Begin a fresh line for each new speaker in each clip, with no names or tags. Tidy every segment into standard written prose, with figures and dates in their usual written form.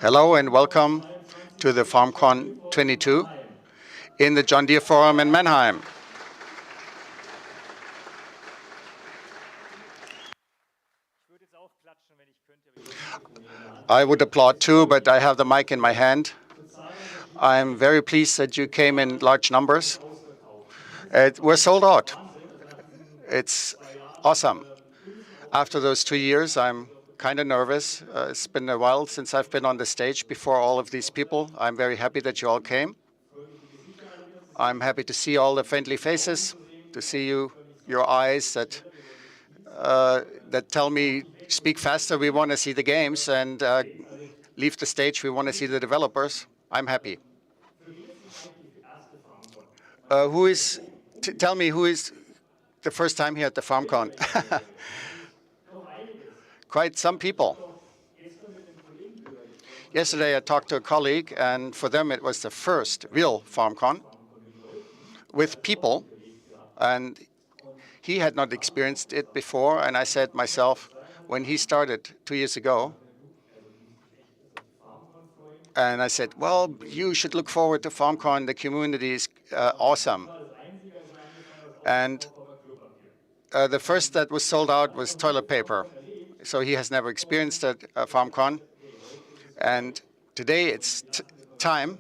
Hello and welcome to the FarmCon 22 in the John Deere Forum in Mannheim. I would applaud too, but I have the mic in my hand. I'm very pleased that you came in large numbers. We're sold out. It's awesome. After those 2 years, I'm kind of nervous. It's been a while since I've been on the stage before all of these people. I'm very happy that you all came. I'm happy to see all the friendly faces, to see your eyes that tell me, speak faster, we want to see the games, and leave the stage, we want to see the developers. I'm happy. Tell me, who is the first time here at the FarmCon? Quite some people. Yesterday I talked to a colleague, and for them it was the first real FarmCon with people, and he had not experienced it before. And I said myself, when he started 2 years ago, and I said, well, you should look forward to FarmCon. The community is awesome. And the first that was sold out was toilet paper. So he has never experienced a FarmCon. And today it's time.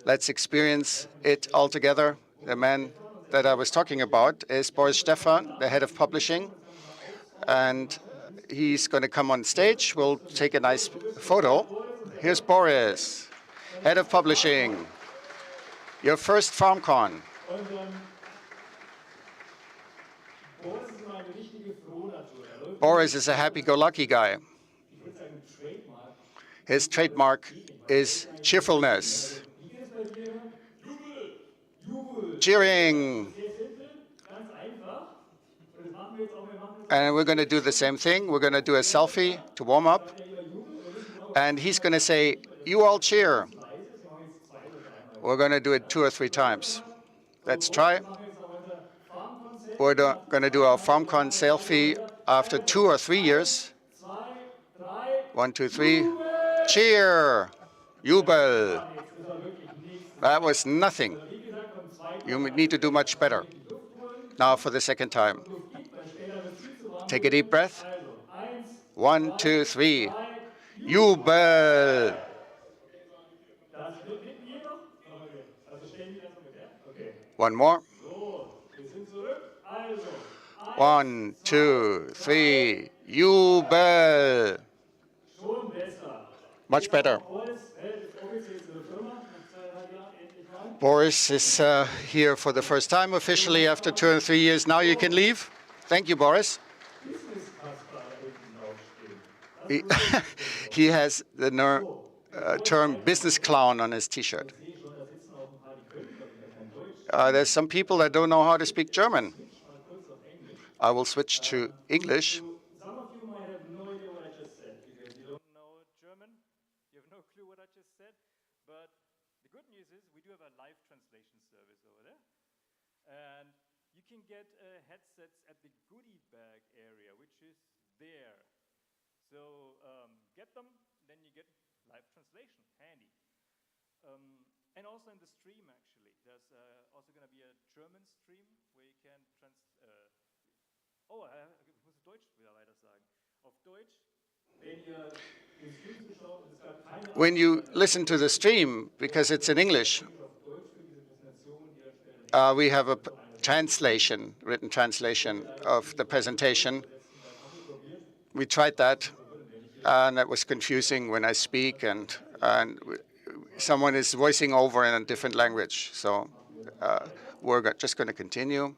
Let's experience it all together. The man that I was talking about is Boris Stephan, the head of publishing. And he's going to come on stage. We'll take a nice photo. Here's Boris, head of publishing. Your first FarmCon. Boris is a happy-go-lucky guy. His trademark is cheerfulness. Cheering. And we're going to do the same thing. We're going to do a selfie to warm up. And he's going to say, you all cheer. We're going to do it 2 or 3 times. Let's try. We're going to do our FarmCon selfie after 2 or 3 years. 1, 2, 3. Cheer. Jubel. That was nothing. You need to do much better. Now for the second time. Take a deep breath. 1, 2, 3. Jubel. One more. 1, 2, 3. Jubel. Much better. Boris is here for the first time officially after 2 or 3 years. Now you can leave. Thank you, Boris. He has the term business clown on his T-shirt. There's some people that don't know how to speak German. I will switch to English.
Some of you might have no idea what I just said, because you don't know German. You have no clue what I just said. But the good news is we do have a live translation service over there. And you can get headsets at the goodie bag area, which is there. So get them, then you get live translation, handy. And also in the stream, actually. There's also going to be a German stream where you can ich muss Deutsch wieder weiter sagen. Auf Deutsch,
when you listen to the stream, because it's in English, we have a translation, written translation of the presentation. We tried that, and it was confusing when I speak, and someone is voicing over in a different language. So we're just going to continue.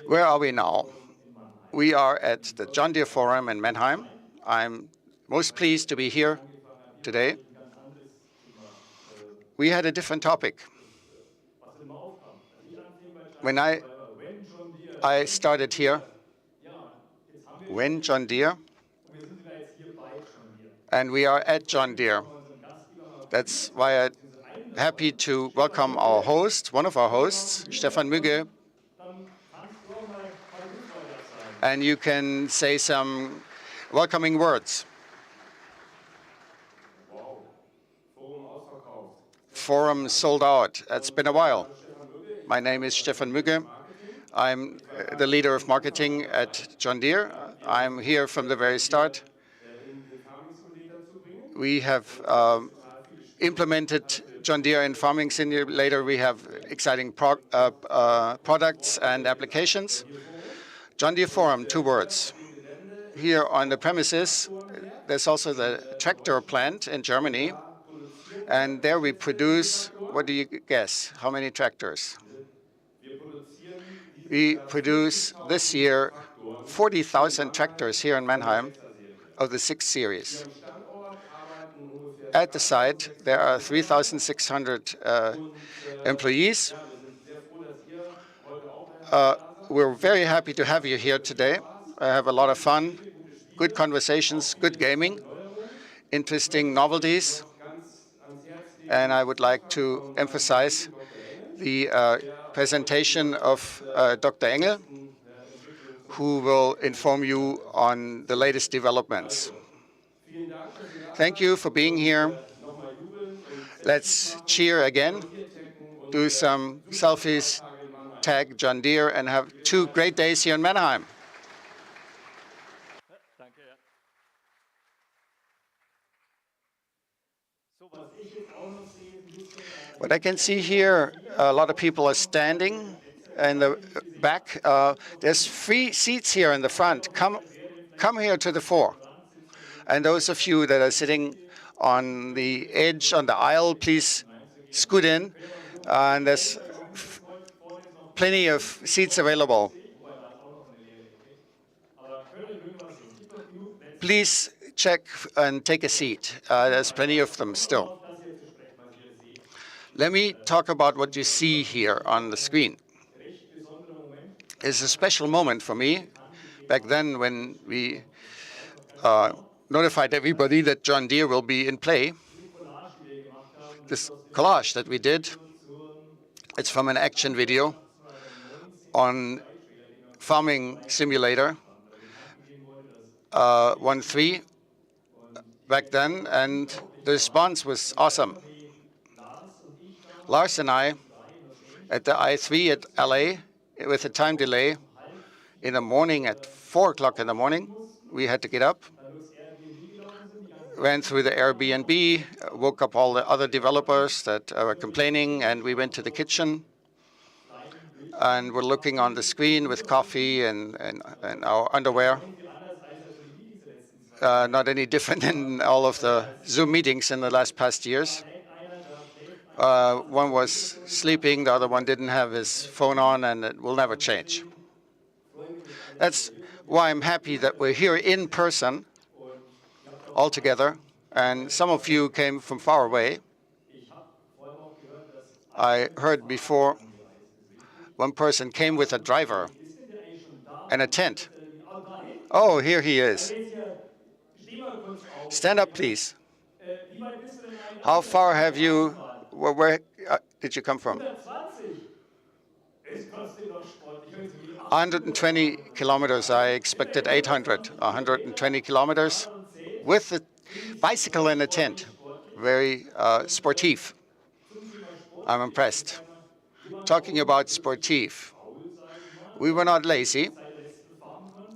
Where are we now? We are at the John Deere Forum in Mannheim. I'm most pleased to be here today. We had a different topic. When I started here, when John Deere, and we are at John Deere. That's why I'm happy to welcome our host, one of our hosts, Stefan Mügge. and you can say some welcoming words. Forum sold out. It's been a while. My name is Stefan Mügge. I'm the leader of marketing at John Deere. I'm here from the very start. We have implemented John Deere in Farming Simulator. We have exciting products and applications. John Deere Forum, 2 words. Here on the premises, there's also the tractor plant in Germany. And there we produce, what do you guess, how many tractors? We produce this year 40,000 tractors here in Mannheim of the 6 series. At the site, there are 3,600 employees. We're very happy to have you here today. I have a lot of fun, good conversations, good gaming, interesting novelties. And I would like to emphasize the presentation of Dr. Engel, who will inform you on the latest developments. Thank you for being here. Let's cheer again, do some selfies, tag John Deere, and have 2 great days here in Mannheim. What I can see here, a lot of people are standing in the back. There's 3 seats here in the front. Come here to the fore. And those of you that are sitting on the edge, on the aisle, please scoot in. And there's plenty of seats available. Please check and take a seat. There's plenty of them still. Let me talk about what you see here on the screen. It's a special moment for me. Back then, when we notified everybody that John Deere will be in play, this collage that we did, it's from an action video on Farming Simulator 1.3 back then, and the response was awesome. Lars and I, at the I3 at LA, with a time delay, in the morning at 4 o'clock in the morning, we had to get up, ran through the Airbnb, woke up all the other developers that were complaining, and we went to the kitchen, and we're looking on the screen with coffee and our underwear. Not any different than all of the Zoom meetings in the past years. One was sleeping, the other one didn't have his phone on, and it will never change. That's why I'm happy that we're here in person, all together, and some of you came from far away. I heard before one person came with a driver and a tent. Oh, here he is. Stand up, please. How far have you, where did you come from? 120 kilometers. I expected 800. 120 kilometers with a bicycle and a tent. Very sportive. I'm impressed. Talking about sportive, we were not lazy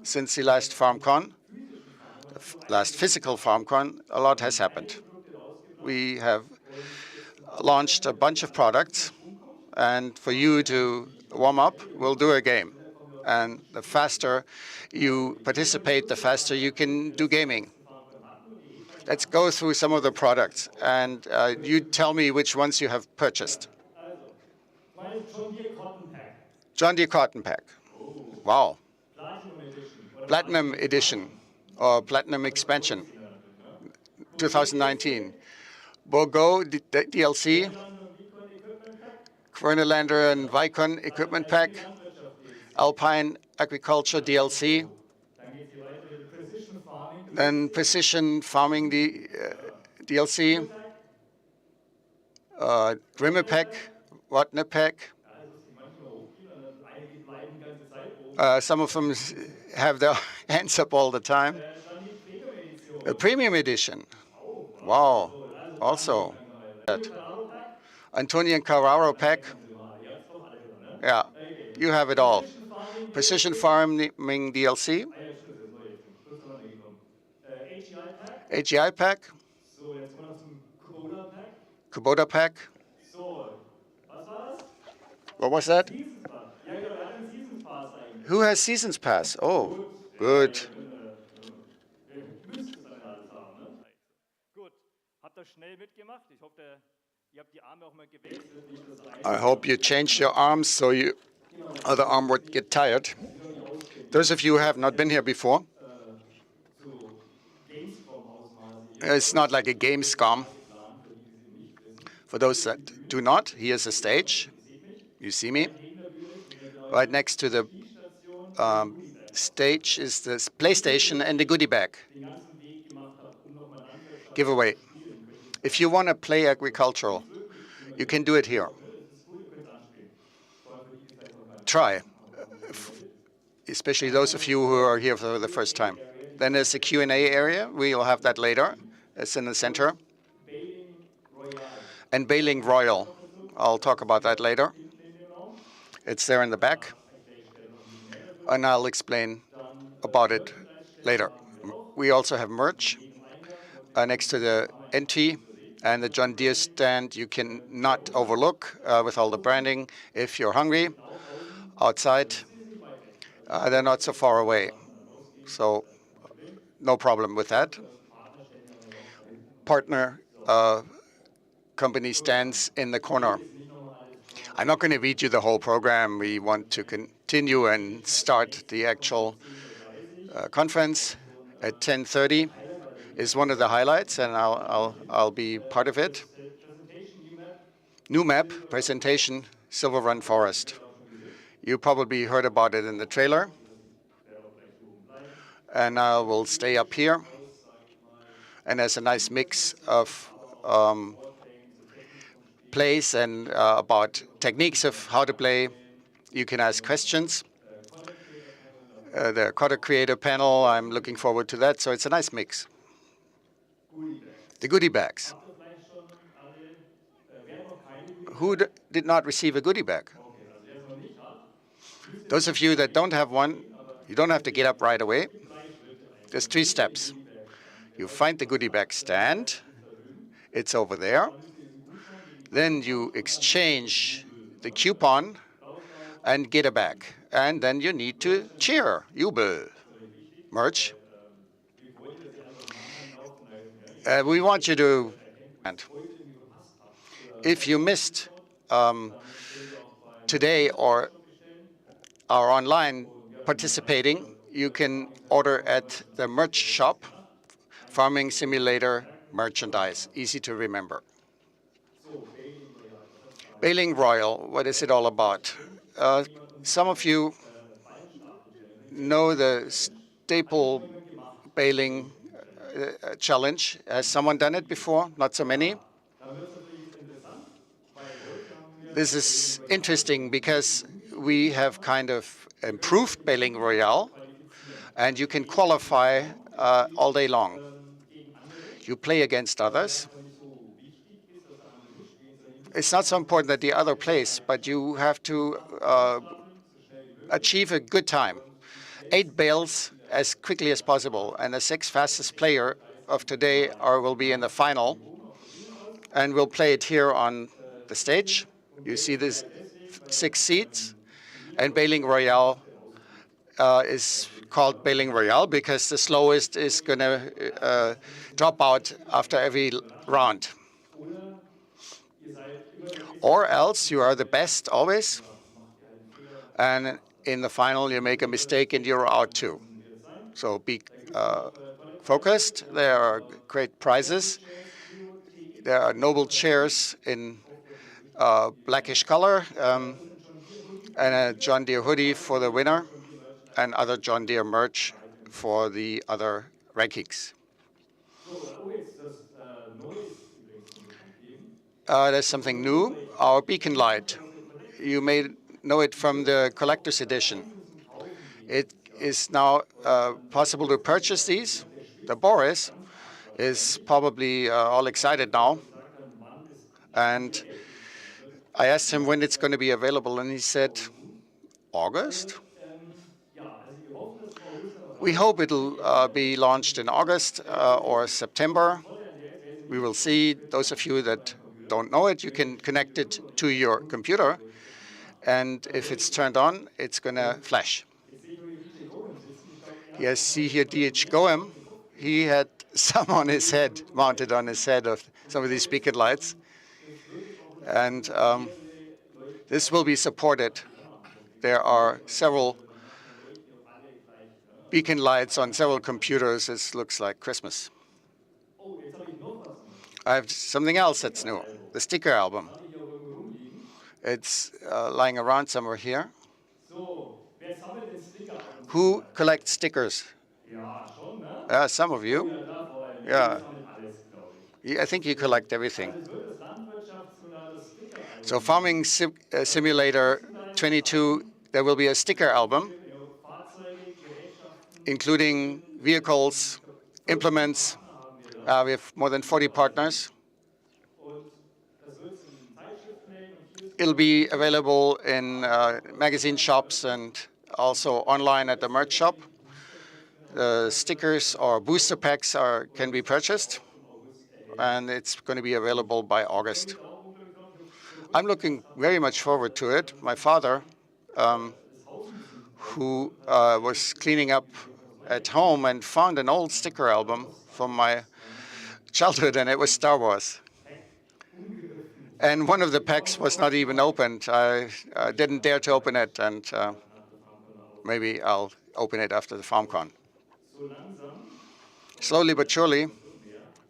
since the last FarmCon, the last physical FarmCon. A lot has happened. We have launched a bunch of products, and for you to warm up, we'll do a game. And the faster you participate, the faster you can do gaming. Let's go through some of the products, and you tell me which ones you have purchased. John Deere Cotton Pack. Wow. Platinum Edition, or Platinum Expansion, 2019. Borgo DLC, Quernelander and Vicon Equipment Pack, Alpine Agriculture DLC, then Precision Farming DLC, Grimme Pack, Watne Pack, Some of them have their hands up all the time.
Dann die Premium-Edition.
The premium edition.
Oh,
Wow.
also
Also.
danke mal.
That.
Carraro Pack.
Antonio and Carraro pack.
Ihr habt's doch alle drin, ne?
Yeah.
Okay.
You have it all.
Precision Farming
Precision
DLC.
Farming DLC.
Ah ja, stimmt, das neue jetzt. Kurz noch gekommen. AGI Pack.
AGI pack.
So, jetzt kommen wir noch zum Kubota Pack.
Kubota pack.
So, was war das?
What was that?
Seasons Pass. Ja, genau, er hat einen Seasons Pass eigentlich.
Who has Seasons Pass? Oh, good.
Müsste es dann alles haben, ne? Gut, habt ihr schnell mitgemacht? Ich hoffe, ihr habt die Arme auch mal gewechselt.
I hope you changed your arms so your other arm would get tired. Those of you who have not been here before, it's not like a Gamescom. For those that do not, here's the stage. You see me. Right next to the stage is the PlayStation and the goodie bag giveaway. If you want to play agricultural, you can do it here. Try, especially those of you who are here for the first time. Then there's the Q&A area. We'll have that later. It's in the center. And Baling Royal. I'll talk about that later. It's there in the back. And I'll explain about it later. We also have merch next to the NT and the John Deere stand. You can not overlook with all the branding. If you're hungry outside, they're not so far away. So no problem with that. Partner company stands in the corner. I'm not going to read you the whole program. We want to continue and start the actual conference at 10:30 is one of the highlights, and I'll be part of it. New map presentation, Silver Run Forest. You probably heard about it in the trailer, and I will stay up here. And there's a nice mix of plays and about techniques of how to play. You can ask questions. The Coder Creator panel, I'm looking forward to that. So it's a nice mix. The goodie bags. Who did not receive a goodie bag? Those of you that don't have one, you don't have to get up right away. There's 3 steps. You find the goodie bag stand. It's over there. Then you exchange the coupon and get a bag. And then you need to cheer, jubel, merch. We want you to, if you missed today or are online participating, you can order at the merch shop, Farming Simulator merchandise, easy to remember. Baling Royal, what is it all about? Some of you know the staple baling challenge. Has someone done it before? Not so many. This is interesting because we have kind of improved Baling Royale, and you can qualify all day long. You play against others. It's not so important that the other plays, but you have to achieve a good time. 8 bales as quickly as possible, and the 6 fastest player of today will be in the final, and we'll play it here on the stage. You see these 6 seats, and Baling Royale is called Baling Royale because the slowest is going to drop out after every round. Or else you are the best always, and in the final you make a mistake and you're out too. So be focused. There are great prizes. There are noble chairs in blackish color, and a John Deere hoodie for the winner, and other John Deere merch for the other rankings. There's something new, our beacon light. You may know it from the collector's edition. It is now possible to purchase these. The Boris is probably all excited now. And I asked him when it's going to be available, and he said, August? We hope it'll be launched in August or September. We will see. Those of you that don't know it, you can connect it to your computer. And if it's turned on, it's going to flash. Yes, see here DH Goem. He had some on his head, mounted on his head of some of these beacon lights. And this will be supported. There are several beacon lights on several computers. This looks like Christmas. I have something else that's new, the sticker album. It's lying around somewhere here. Who collects stickers? Yeah, some of you. Yeah. I think you collect everything. So Farming Simulator 22, there will be a sticker album, including vehicles, implements. We have more than 40 partners. It'll be available in magazine shops and also online at the merch shop. The stickers or booster packs can be purchased, and it's going to be available by August. I'm looking very much forward to it. My father, who was cleaning up at home and found an old sticker album from my childhood, and it was Star Wars. And one of the packs was not even opened. I didn't dare to open it, and maybe I'll open it after the FarmCon. Slowly but surely, we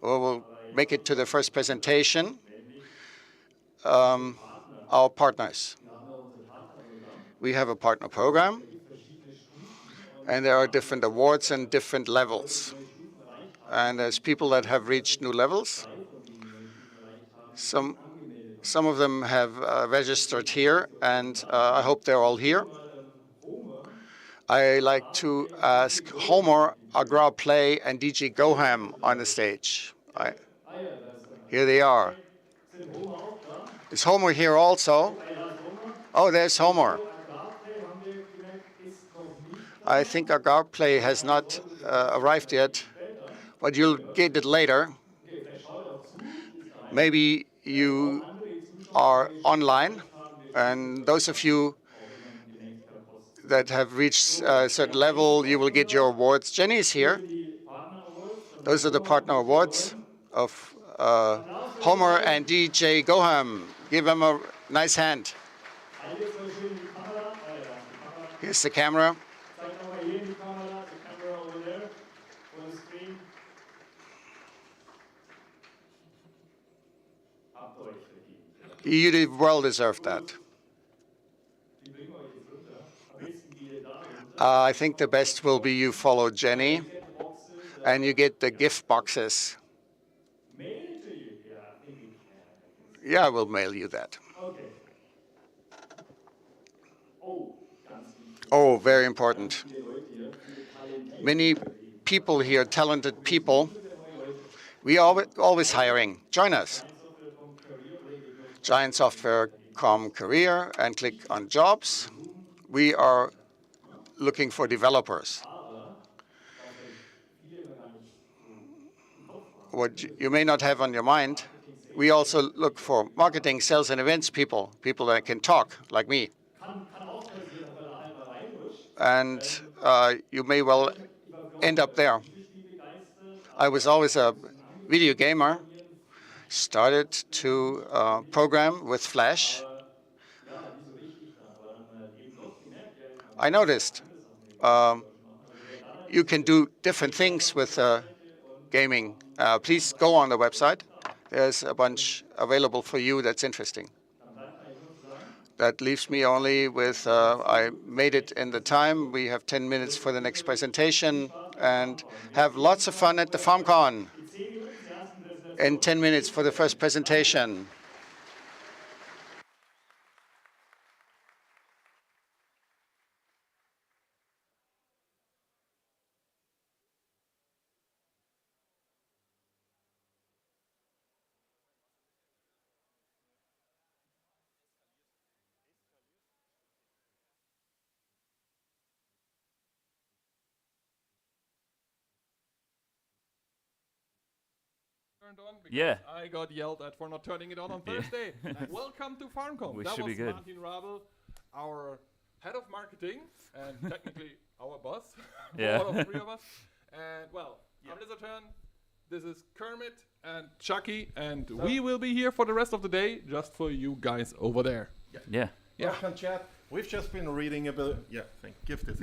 will make it to the first presentation. Our partners. We have a partner program, and there are different awards and different levels. And there's people that have reached new levels. Some of them have registered here, and I hope they're all here. I like to ask Homer, Agrarplay, and DG Goham on the stage. Here they are. Is Homer here also? Oh, there's Homer. I think Agrarplay has not arrived yet, but you'll get it later. Maybe you are online, and those of you that have reached a certain level, you will get your awards. Jenny is here. Those are the partner awards of Homer and DJ Goham. Give them a nice hand. Here's the camera. You well deserve that. I think the best will be you follow Jenny, and you get the gift boxes. Yeah, we'll mail you that. Oh, very important. Many people here, talented people. We are always hiring. Join us. Giantsoftware.com career and click on jobs. We are looking for developers. What you may not have on your mind, we also look for marketing, sales, and events people that can talk, like me. And you may well end up there. I was always a video gamer, started to program with Flash. I noticed you can do different things with gaming. Please go on the website. There's a bunch available for you that's interesting. That leaves me only with, I made it in the time. We have 10 minutes for the next presentation, and have lots of fun at the FarmCon. In 10 minutes for the first presentation.
turned on because
Yeah.
I got yelled at for not turning it on Thursday. Welcome to FarmCon.
We
That
should
was
be good.
Martin Rabel, our head of marketing and technically our boss.
Yeah.
All of the three of us. And well, I'm Lizardton. This is Kermit and Chucky, and we will be here for the rest of the day, just for you guys over there.
Yeah.
Welcome, chat. We've just been reading a bit. Yeah, give this.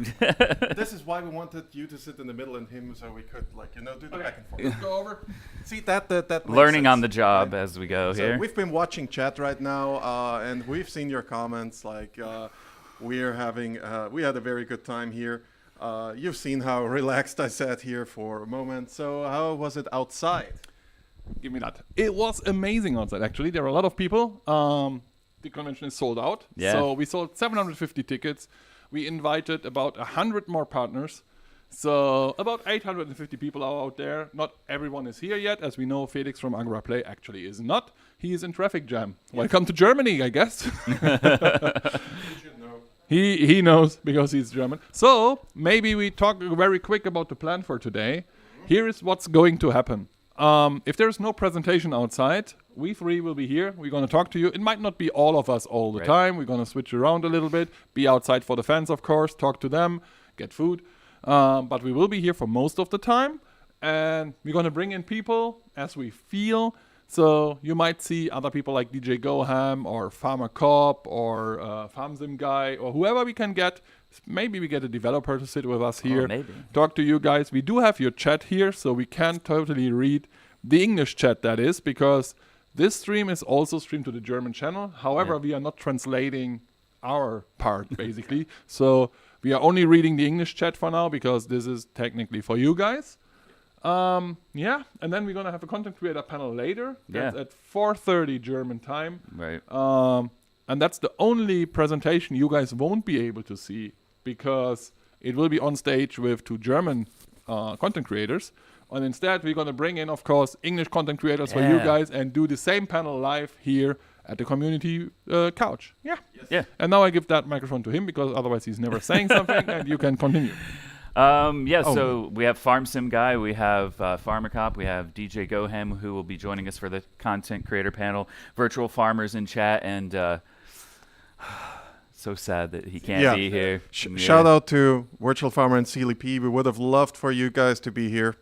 This is why we wanted you to sit in the middle and him, so we could, do the back and forth.
Let's go over.
See that makes
Learning
sense,
on the job
right?
as we go
So
here.
we've been watching chat right now, and we've seen your comments. We had a very good time here. You've seen how relaxed I sat here for a moment. So how was it outside?
Give me that. It was amazing outside, actually. There were a lot of people. The convention is sold out.
Yeah.
So we sold 750 tickets. We invited about 100 more partners. So about 850 people are out there. Not everyone is here yet. As we know, Felix from AgraPlay actually is not. He is in traffic jam. Welcome to Germany, I guess. He knows because he's German. So maybe we talk very quick about the plan for today. Here is what's going to happen. If there's no presentation outside, we three will be here. We're going to talk to you. It might not be all of us all the
Right.
time. We're going to switch around a little bit. Be outside for the fans, of course. Talk to them. Get food. But we will be here for most of the time. And we're going to bring in people as we feel. So you might see other people like DJ Goham or Farmer Cop or FarmSim guy or whoever we can get. Maybe we get a developer to sit with us here.
maybe.
Talk to you guys. We do have your chat here, so we can totally read the English chat, that is, because this stream is also streamed to the German channel. However, we are not translating our part, basically. So we are only reading the English chat for now because this is technically for you guys. And then we're going to have a content creator panel later. That's
Yeah.
at 4:30 German time.
Right.
And that's the only presentation you guys won't be able to see because it will be on stage with two German content creators. And instead, we're going to bring in, of course, English content creators for you
Yeah.
guys and do the same panel live here at the community couch. Yeah.
Yeah.
And now I give that microphone to him because otherwise he's never saying something and you can continue.
So we have FarmSim Guy, we have Farmer Cop, we have DJ Gohem, who will be joining us for the content creator panel, virtual farmers in chat, and so sad that he can't be here.
Shout out to Virtual Farmer and CLP. We would have loved for you guys to be here.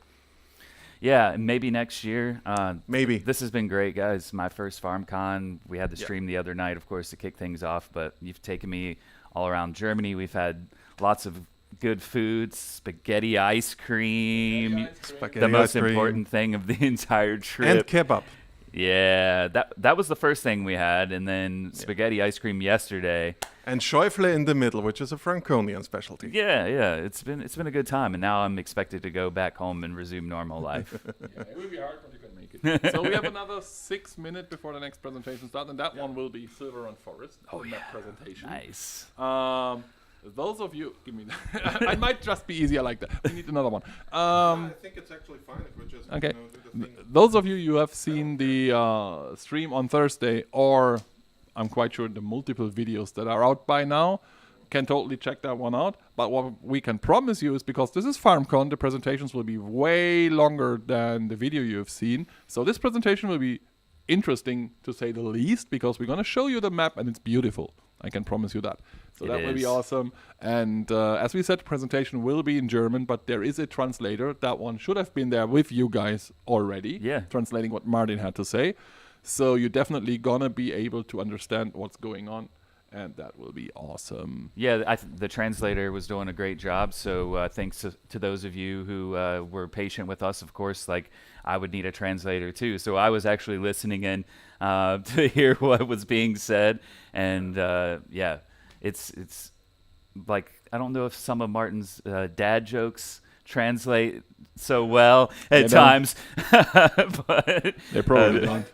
Yeah, maybe next year.
Maybe.
This has been great, guys. My first FarmCon. We had the stream the other night, of course, to kick things off, but you've taken me all around Germany. We've had lots of good food, spaghetti ice cream, the most important thing of the entire trip.
And kebab.
Yeah, that was the first thing we had, and then spaghetti ice cream yesterday.
And Schäufle in the middle, which is a Franconian specialty.
Yeah, it's been a good time, and now I'm expected to go back home and resume normal life.
It will be hard, but you can make it. So we have another 6 minutes before the next presentation starts, and that one will be Silver and Forest. That presentation.
Nice.
Those of you, give me that. I might just be easier like that. We need another one.
I think it's actually fine if we just
Okay.
do the thing.
Those of you have seen the stream on Thursday, or I'm quite sure the multiple videos that are out by now, can totally check that one out. But what we can promise you is, because this is FarmCon, the presentations will be way longer than the video you have seen. So this presentation will be interesting, to say the least, because we're going to show you the map, and it's beautiful. I can promise you that. So that will be awesome. And as we said, the presentation will be in German, but there is a translator. That one should have been there with you guys already, translating what Martin had to say. So you're definitely going to be able to understand what's going on, and that will be awesome.
Yeah, the translator was doing a great job, so thanks to those of you who were patient with us. Of course, like, I would need a translator too, so I was actually listening in to hear what was being said, and it's like, I don't know if some of Martin's dad jokes translate so well at times, but
they probably don't.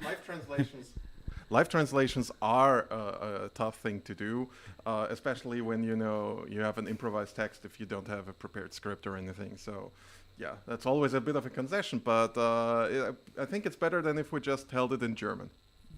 Live translations are a tough thing to do, especially when you have an improvised text if you don't have a prepared script or anything. So, yeah, that's always a bit of a concession, but I think it's better than if we just held it in German.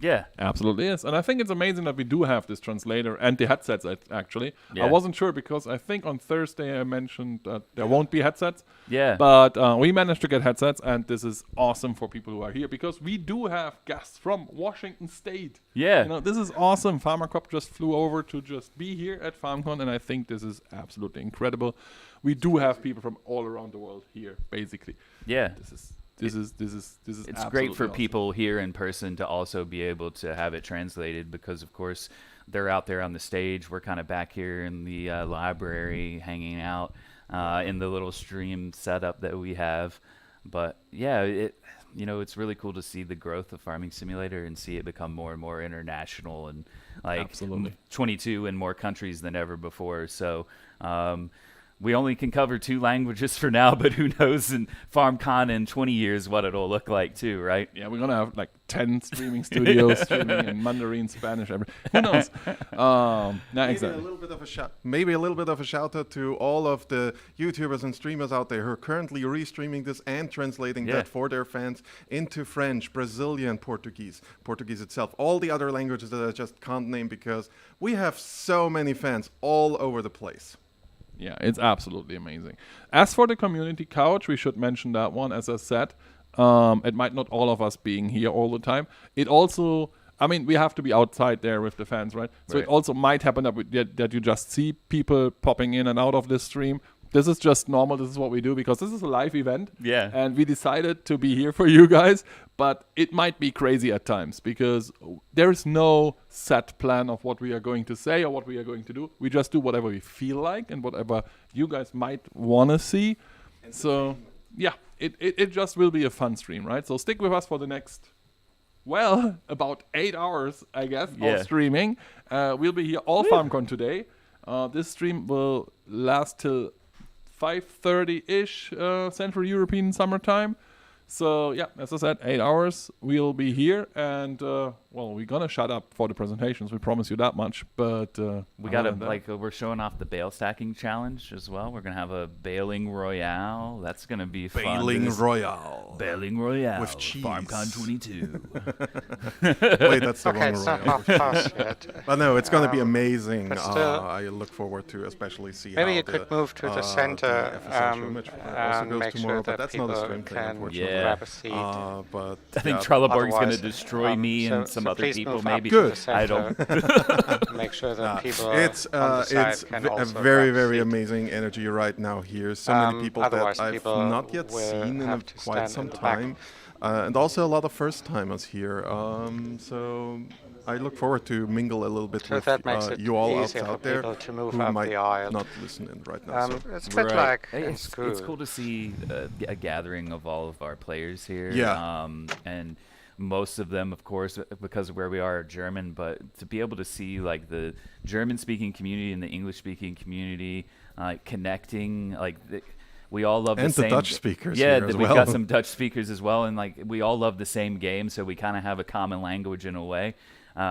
Yeah.
Absolutely is. And I think it's amazing that we do have this translator and the headsets, actually.
Yeah.
I wasn't sure because I think on Thursday I mentioned that there won't be headsets.
Yeah.
But we managed to get headsets, and this is awesome for people who are here because we do have guests from Washington State.
Yeah.
You know, this is awesome. Farmer Cup just flew over to just be here at FarmCon, and I think this is absolutely incredible. We do have people from all around the world here, basically.
Yeah.
This is
It's great for
absolutely awesome.
people here in person to also be able to have it translated because, of course, they're out there on the stage. We're kind of back here in the library hanging out in the little stream setup that we have. But yeah, it's really cool to see the growth of Farming Simulator and see it become more and more international and like
Absolutely.
22 in more countries than ever before. So we only can cover 2 languages for now, but who knows in FarmCon in 20 years what it'll look like too, right?
Yeah, we're gonna have like 10 streaming studios streaming in Mandarin, Spanish, who knows? Exactly.
Maybe a little bit of a shout out to all of the YouTubers and streamers out there who are currently restreaming this and translating that for their fans into French, Brazilian, Portuguese itself, all the other languages that I just can't name because we have so many fans all over the place.
Yeah, it's absolutely amazing. As for the community couch, we should mention that one. As I said, it might not all of us being here all the time. It also, I mean, we have to be outside there with the fans, right? So it also might happen that you just see people popping in and out of this stream. This is just normal. This is what we do because this is a live event.
Yeah.
And we decided to be here for you guys, but it might be crazy at times because there is no set plan of what we are going to say or what we are going to do. We just do whatever we feel like and whatever you guys might want to see. So, yeah, it just will be a fun stream, right? So stick with us for the next, about 8 hours, I guess, of streaming. We'll be here all FarmCon today. This stream will last till 5:30-ish Central European summertime. So, yeah, as I said, 8 hours. We'll be here. And, we're going to shut up for the presentations. We promise you that much. But
we got we're showing off the bale stacking challenge as well. We're going to have a baling royale. That's going to be fun.
Baling Royale.
Baling royale.
With cheese.
FarmCon 22.
Wait, that's the
Okay,
wrong
it's not
Royale.
half past yet.
But no, it's going to be amazing.
but still-
I look forward to especially see
Maybe
how
you could move to the center
FSN which also
and
goes
make
tomorrow,
sure
but
that
that's not a
people
stream thing,
can
unfortunately.
Yeah.
grab a seat.
But
I think
yeah,
Trelleborg's going to
Otherwise,
destroy me and some other
please
people,
move
maybe.
Up to
Good.
the center.
I don't.
Make sure that people
it's
on the side
it's
can
a
also
very
grab a seat.
amazing energy right now here. So many people that
otherwise
I've
people
not yet
will
seen in
have to
quite
stand
some
in the back.
time, and also a lot of first timers here. So I look forward to mingle a little bit
So
with
that makes it
you all
easier for
out there
people to move
who
up
might
the aisle.
not listen in right now. So.
It's a bit
Right.
like
Hey,
in
it's
school.
cool to see a gathering of all of our players here.
Yeah.
And most of them, of course, because of where we are German, but to be able to see like the German-speaking community and the English-speaking community connecting, we all love
And
the same.
Dutch speakers
Yeah,
here as
we've
well.
got some Dutch speakers as well, and we all love the same game, so we kind of have a common language in a way. We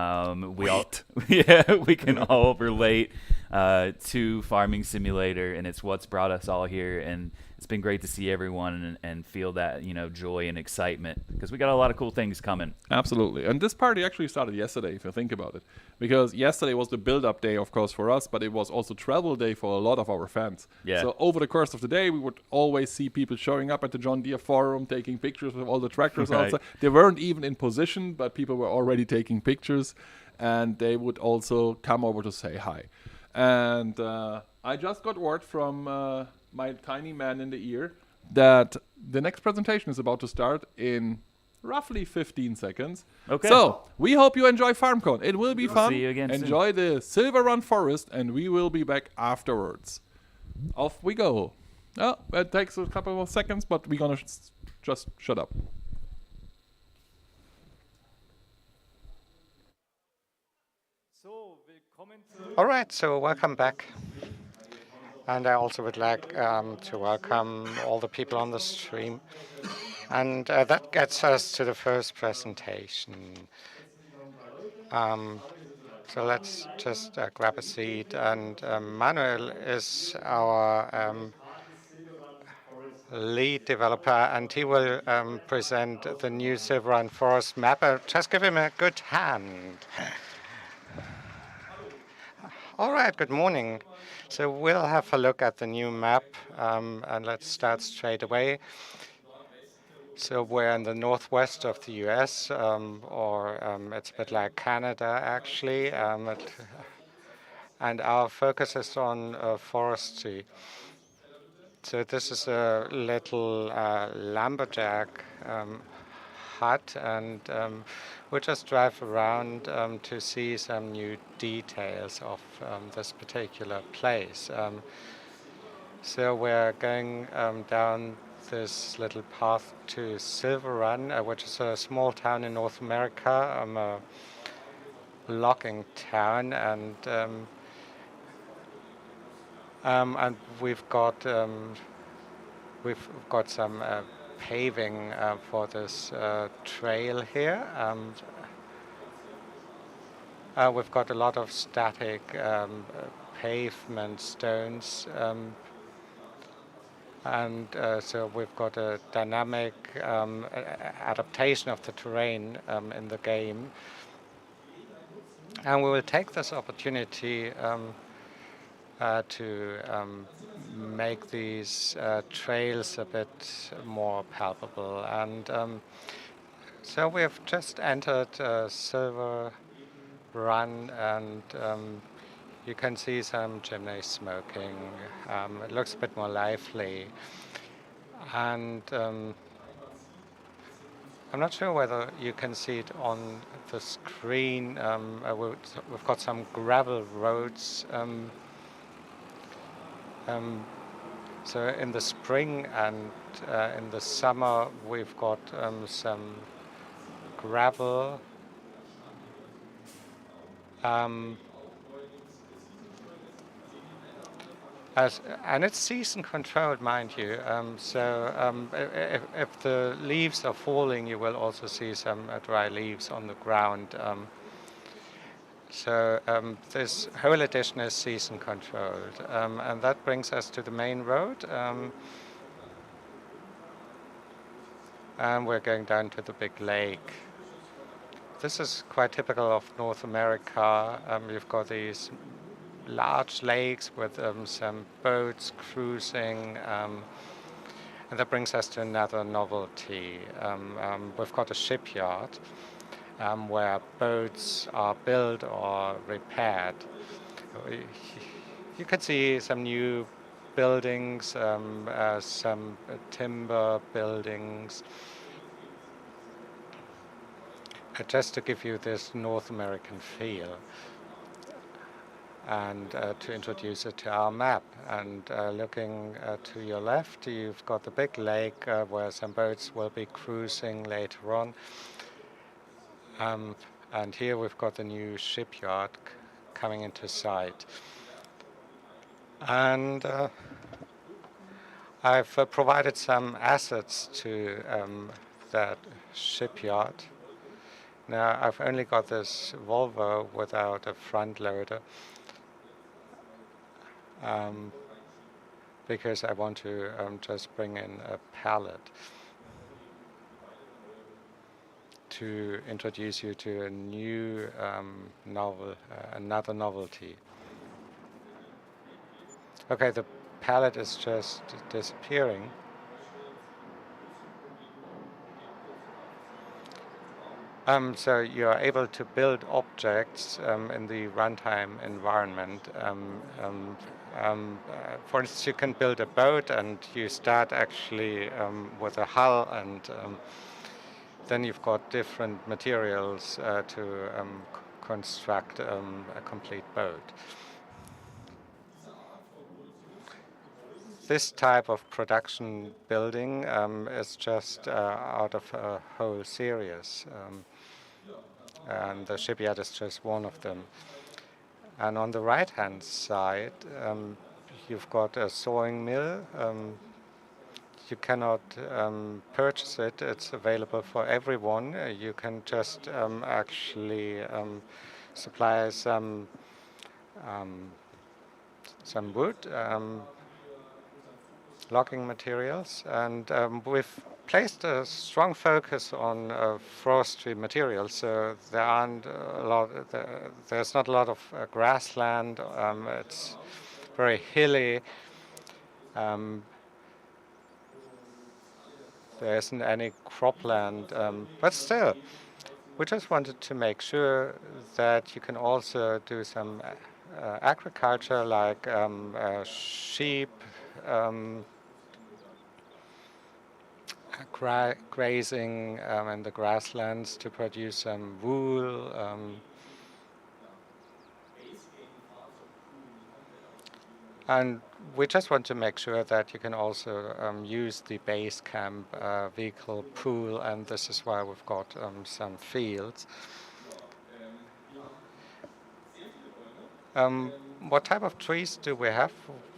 can all relate to Farming Simulator, and it's what's brought us all here. And it's been great to see everyone and feel that joy and excitement because we got a lot of cool things coming.
Absolutely. And this party actually started yesterday, if you think about it. Because yesterday was the build-up day, of course, for us, but it was also travel day for a lot of our fans.
Yeah.
So over the course of the day, we would always see people showing up at the John Deere forum, taking pictures with all the tractors
Right.
outside. They weren't even in position, but people were already taking pictures. And they would also come over to say hi. And I just got word from my tiny man in the ear that the next presentation is about to start in roughly 15 seconds.
Okay.
So we hope you enjoy FarmCon. It will be fun.
See you again soon.
Enjoy the Silver Run Forest, and we will be back afterwards. Off we go. Oh, it takes a couple of seconds, but we're gonna just shut up.
So, willkommen zurück.
All right, so welcome back. And I also would like to welcome all the people on the stream. And that gets us to the first presentation. So let's just grab a seat. And Manuel is our lead developer, and he will present the new Silver Run Forest map. Just give him a good hand. All right, good morning. So we'll have a look at the new map, and let's start straight away. So we're in the northwest of the US, or it's a bit like Canada, actually. And our focus is on forestry. So this is a little lumberjack hut, and we'll just drive around to see some new details of this particular place. So we're going down this little path to Silver Run, which is a small town in North America, a logging town, and we've got some paving for this trail here. We've got a lot of static pavement stones, and so we've got a dynamic adaptation of the terrain in the game. And we will take this opportunity to make these trails a bit more palpable. And so we've just entered Silver Run, and you can see some chimney smoking. It looks a bit more lively. And I'm not sure whether you can see it on the screen. We've got some gravel roads. So in the spring and in the summer, we've got some gravel. And it's season controlled, mind you. If the leaves are falling, you will also see some dry leaves on the ground. This whole edition is season controlled. And that brings us to the main road. And we're going down to the big lake. This is quite typical of North America. You've got these large lakes with some boats cruising, and that brings us to another novelty. We've got a shipyard where boats are built or repaired. You can see some new buildings, some timber buildings. Just to give you this North American feel, and to introduce it to our map. And looking to your left, you've got the big lake where some boats will be cruising later on. And here we've got the new shipyard coming into sight. And I've provided some assets to that shipyard. Now, I've only got this Volvo without a front loader, because I want to just bring in a pallet to introduce you to a new another novelty. Okay, the pallet is just disappearing. So you're able to build objects in the runtime environment. For instance, you can build a boat, and you start actually with a hull, and then you've got different materials to construct a complete boat. This type of production building is just out of a whole series. And the shipyard is just one of them. And on the right-hand side, you've got a sawing mill. You cannot purchase it. It's available for everyone. You can just actually supply some wood.
logging materials, and we've placed a strong focus on forestry materials. So there aren't a lot. There's not a lot of grassland. It's very hilly. There isn't any cropland, but still, we just wanted to make sure that you can also do some agriculture, like sheep, grazing in the grasslands to produce some wool. And we just want to make sure that you can also use the base camp vehicle pool, and this is why we've got some fields. What type of trees do we have?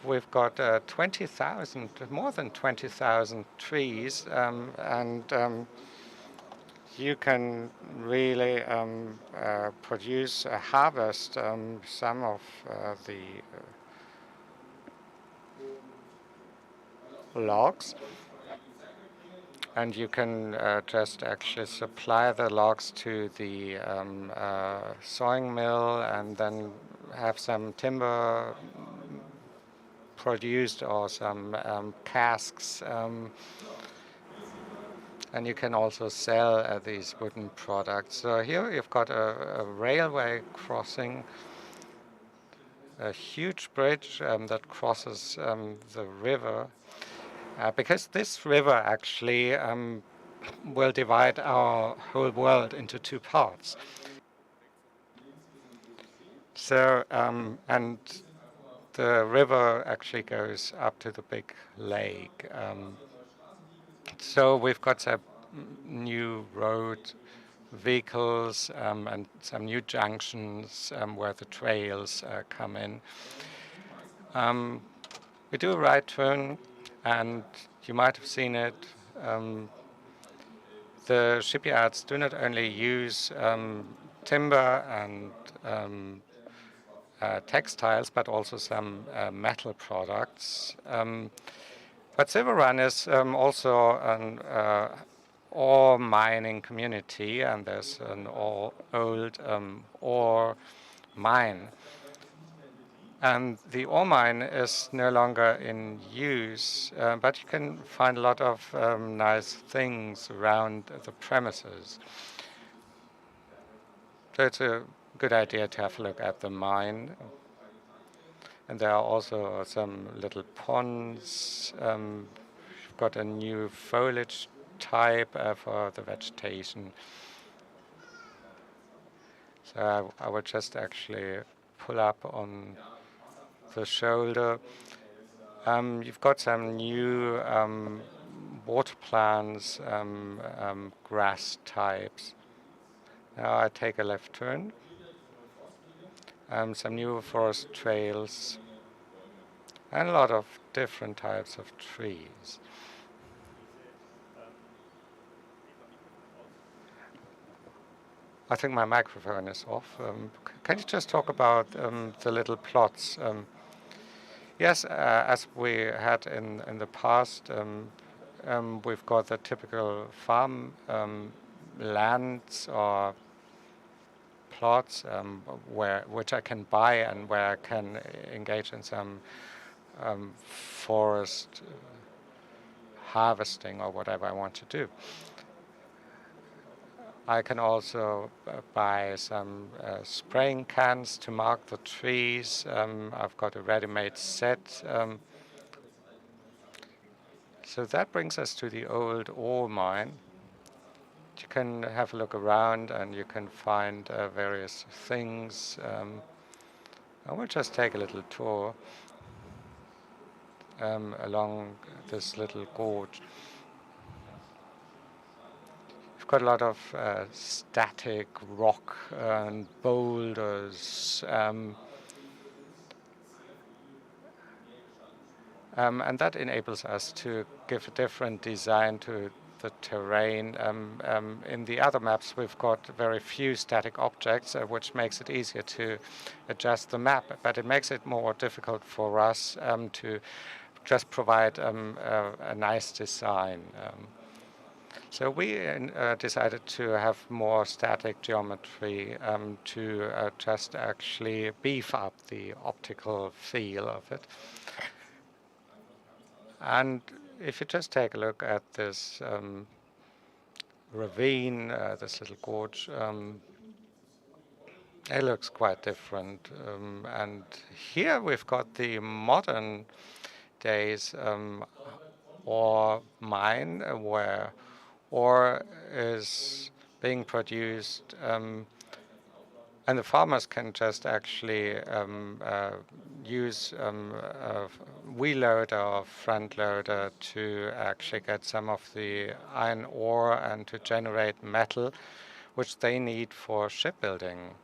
We've got 20,000, more than 20,000 trees, and you can really produce, harvest some of the logs, and you can just actually supply the logs to the sawing mill and then have some timber produced or some casks, and you can also sell these wooden products. So here you've got a railway crossing, a huge bridge that crosses the river. Because this river actually will divide our whole world into two parts. So, and the river actually goes up to the big lake. So we've got some new road vehicles and some new junctions where the trails come in. We do a right turn, and you might have seen it. The shipyards do not only use timber and textiles, but also some metal products. But Silver Run is also an ore mining community, and there's an old ore mine. And the ore mine is no longer in use, but you can find a lot of nice things around the premises. So it's a good idea to have a look at the mine. And there are also some little ponds. We've got a new foliage type for the vegetation. So I will just actually pull up on the shoulder. You've got some new water plants, grass types. Now I take a left turn. Some new forest trails, and a lot of different types of trees. I think my microphone is off. Can you just talk about the little plots? Yes, as we had in the past, we've got the typical farm lands or plots which I can buy and where I can engage in some forest harvesting or whatever I want to do. I can also buy some spraying cans to mark the trees. I've got a ready-made set. So that brings us to the old ore mine. You can have a look around and you can find various things. I will just take a little tour along this little gorge. We've got a lot of static rock and boulders, and that enables us to give a different design to the terrain. In the other maps, we've got very few static objects, which makes it easier to adjust the map, but it makes it more difficult for us to just provide a nice design. So we decided to have more static geometry to just actually beef up the optical feel of it. And if you just take a look at this ravine, this little gorge, it looks quite different. And here we've got the modern days ore mine where ore is being produced and the farmers can just actually use a wheel loader or front loader to actually get some of the iron ore and to generate metal, which they need for shipbuilding.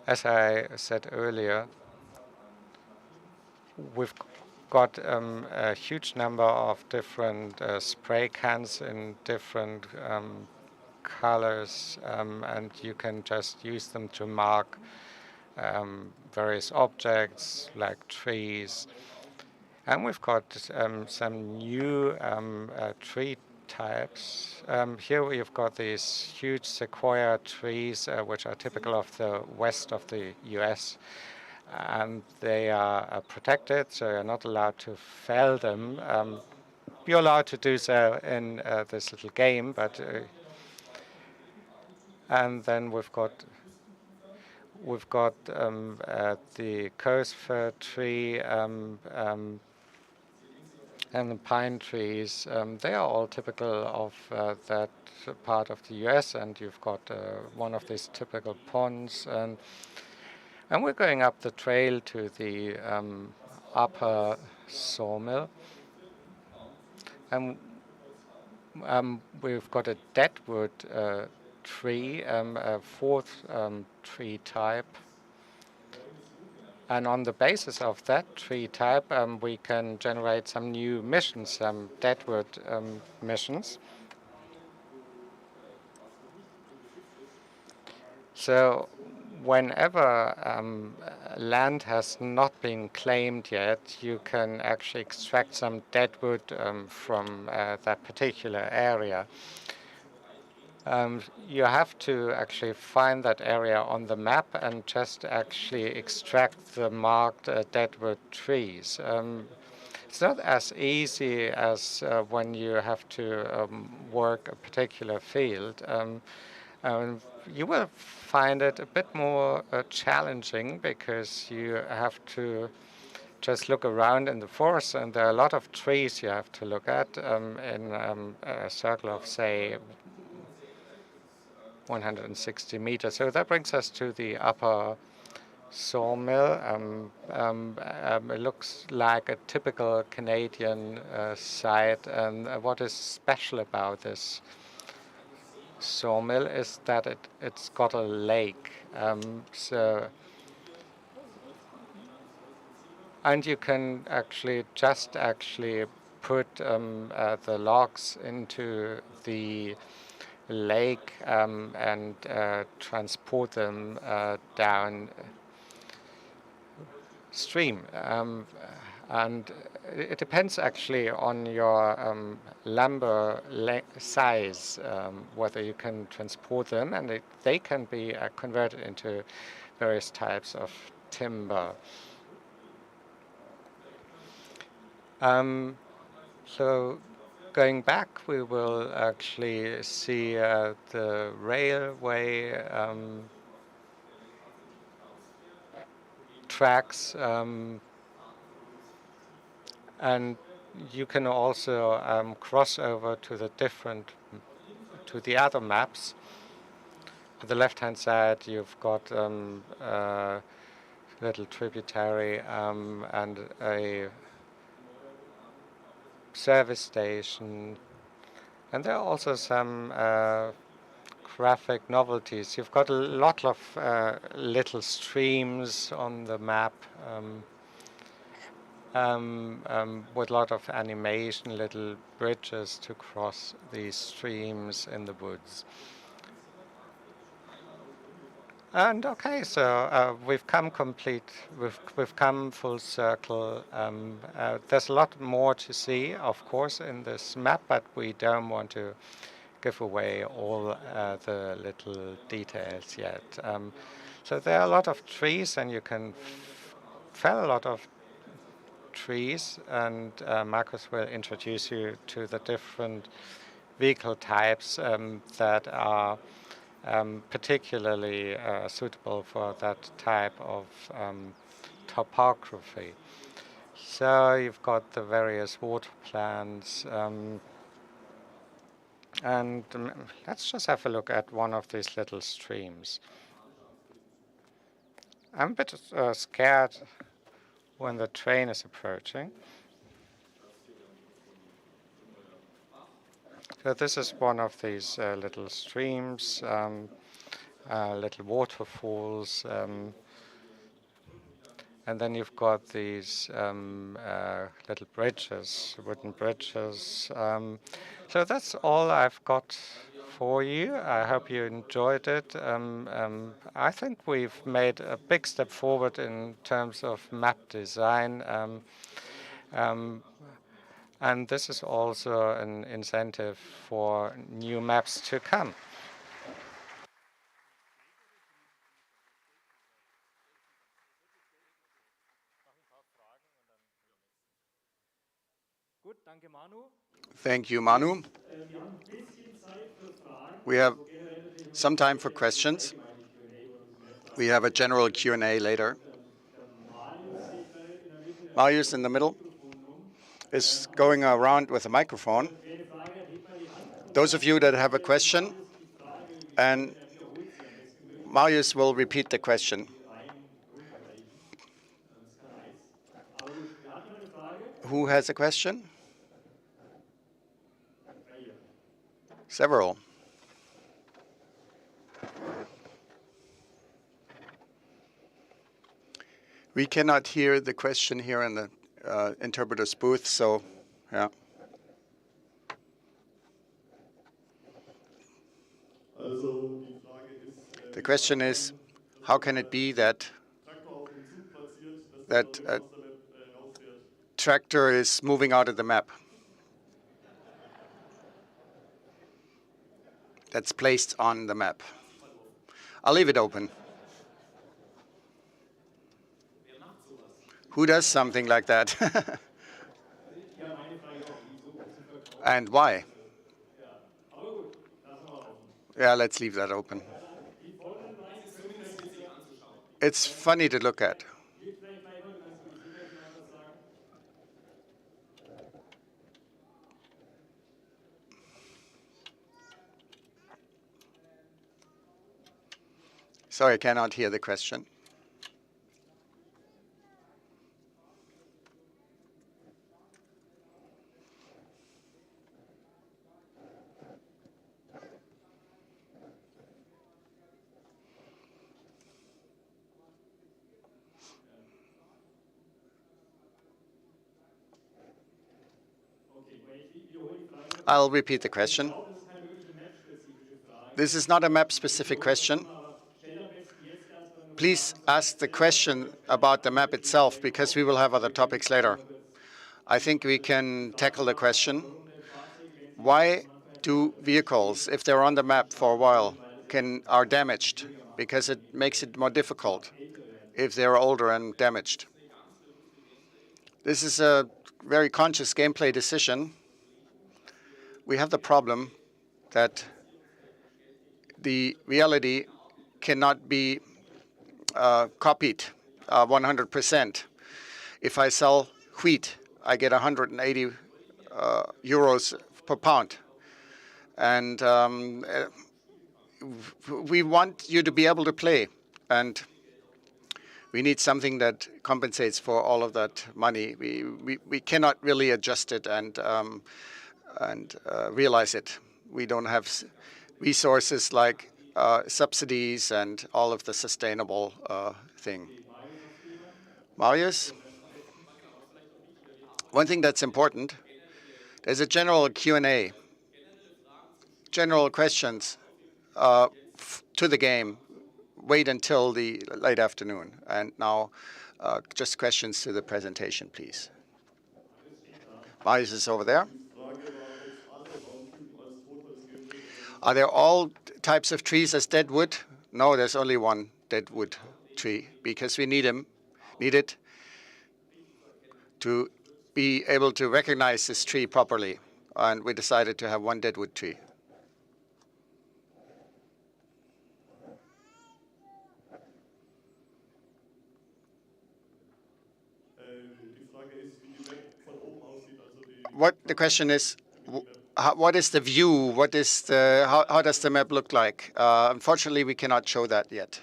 As I said earlier, we've got a huge number of different spray cans in different colors, and you can just use them to mark various objects like trees. And we've got some new tree types. Here we've got these huge sequoia trees, which are typical of the west of the US. And they are protected, so you're not allowed to fell them. You're allowed to do so in this little game, but and then we've got the coast fir tree and the pine trees. They are all typical of that part of the US, and you've got one of these typical ponds. And we're going up the trail to the upper sawmill. And we've got a deadwood tree, a fourth tree type. And on the basis of that tree type, we can generate some new missions, some deadwood missions. So whenever land has not been claimed yet, you can actually extract some deadwood from that particular area. You have to actually find that area on the map and just actually extract the marked deadwood trees. It's not as easy as when you have to work a particular field. You will find it a bit more challenging because you have to just look around in the forest, and there are a lot of trees you have to look at in a circle of, say, 160 meters. So that brings us to the upper sawmill. It looks like a typical Canadian site, and what is special about this sawmill is that it's got a lake. And you can actually just put the logs into the lake and transport them down stream. And it depends actually on your lumber size, whether you can transport them, and they can be converted into various types of timber. So going back, we will actually see the railway tracks, and you can also cross over to the other maps. On the left-hand side, you've got a little tributary and a service station, and there are also some graphic novelties. You've got a lot of little streams on the map with a lot of animation, little bridges to cross these streams in the woods. And okay, so we've come complete. We've come full circle. There's a lot more to see, of course, in this map, but we don't want to give away all the little details yet. So there are a lot of trees, and you can fell a lot of trees, and Markus will introduce you to the different vehicle types that are particularly suitable for that type of topography. So you've got the various water plants, and let's just have a look at one of these little streams. I'm a bit scared when the train is approaching. So this is one of these little streams, little waterfalls, and then you've got these little bridges, wooden bridges. So that's all I've got for you. I hope you enjoyed it. I think we've made a big step forward in terms of map design. And this is also an incentive for new maps to come.
Gut, danke Manu.
Thank you, Manu. We have some time for questions. We have a general Q&A later. Marius in the middle is going around with a microphone. Those of you that have a question, and Marius will repeat the question. Who has a question? Several. We cannot hear the question here in the interpreter's booth, so yeah. The question is, how can it be that a tractor is moving out of the map? That's placed on the map. I'll leave it open. Who does something like that? And why? Yeah, let's leave that open. It's funny to look at. Sorry, I cannot hear the question. I'll repeat the question. This is not a map-specific question. Please ask the question about the map itself, because we will have other topics later. I think we can tackle the question, why do vehicles, if they're on the map for a while, are damaged? Because it makes it more difficult if they're older and damaged. This is a very conscious gameplay decision. We have the problem that the reality cannot be copied 100%. If I sell wheat, I get 180 euros per pound. And we want you to be able to play. And we need something that compensates for all of that money. We cannot really adjust it and realize it. We don't have resources like subsidies and all of the sustainable thing. Marius? One thing that's important, there's a general Q&A, general questions to the game. wait until the late afternoon. And now, just questions to the presentation, please. Marius is over there. Are there all types of trees as dead wood? No, there's only one dead wood tree because we need it to be able to recognize this tree properly. And we decided to have one dead wood tree. What the question is, what is the view? What is the how does the map look like? Unfortunately, we cannot show that yet.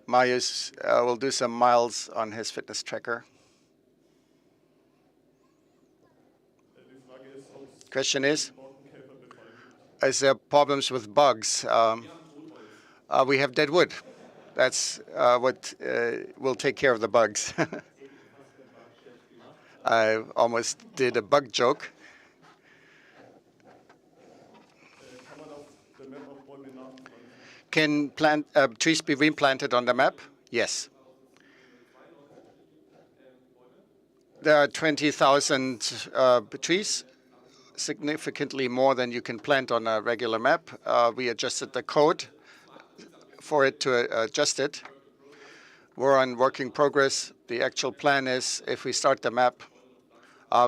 Marius will do some miles on his fitness tracker. Question is there problems with bugs? We have dead wood. That's what will take care of the bugs. I almost did a bug joke. Can trees be replanted on the map? Yes. There are 20,000 trees, significantly more than you can plant on a regular map. We adjusted the code for it to adjust it. We're on working progress. The actual plan is if we start the map,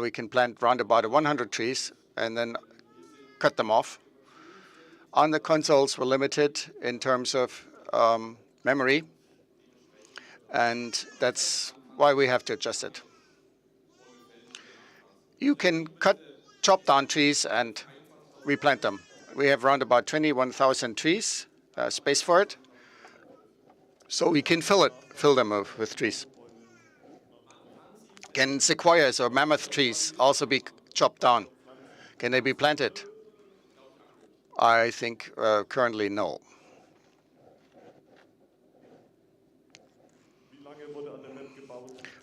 we can plant round about 100 trees and then cut them off. On the consoles, we're limited in terms of memory, and that's why we have to adjust it. You can chop down trees and replant them. We have around about 21,000 trees, space for it, so we can fill them with trees. Can sequoias or mammoth trees also be chopped down? Can they be planted? I think currently no.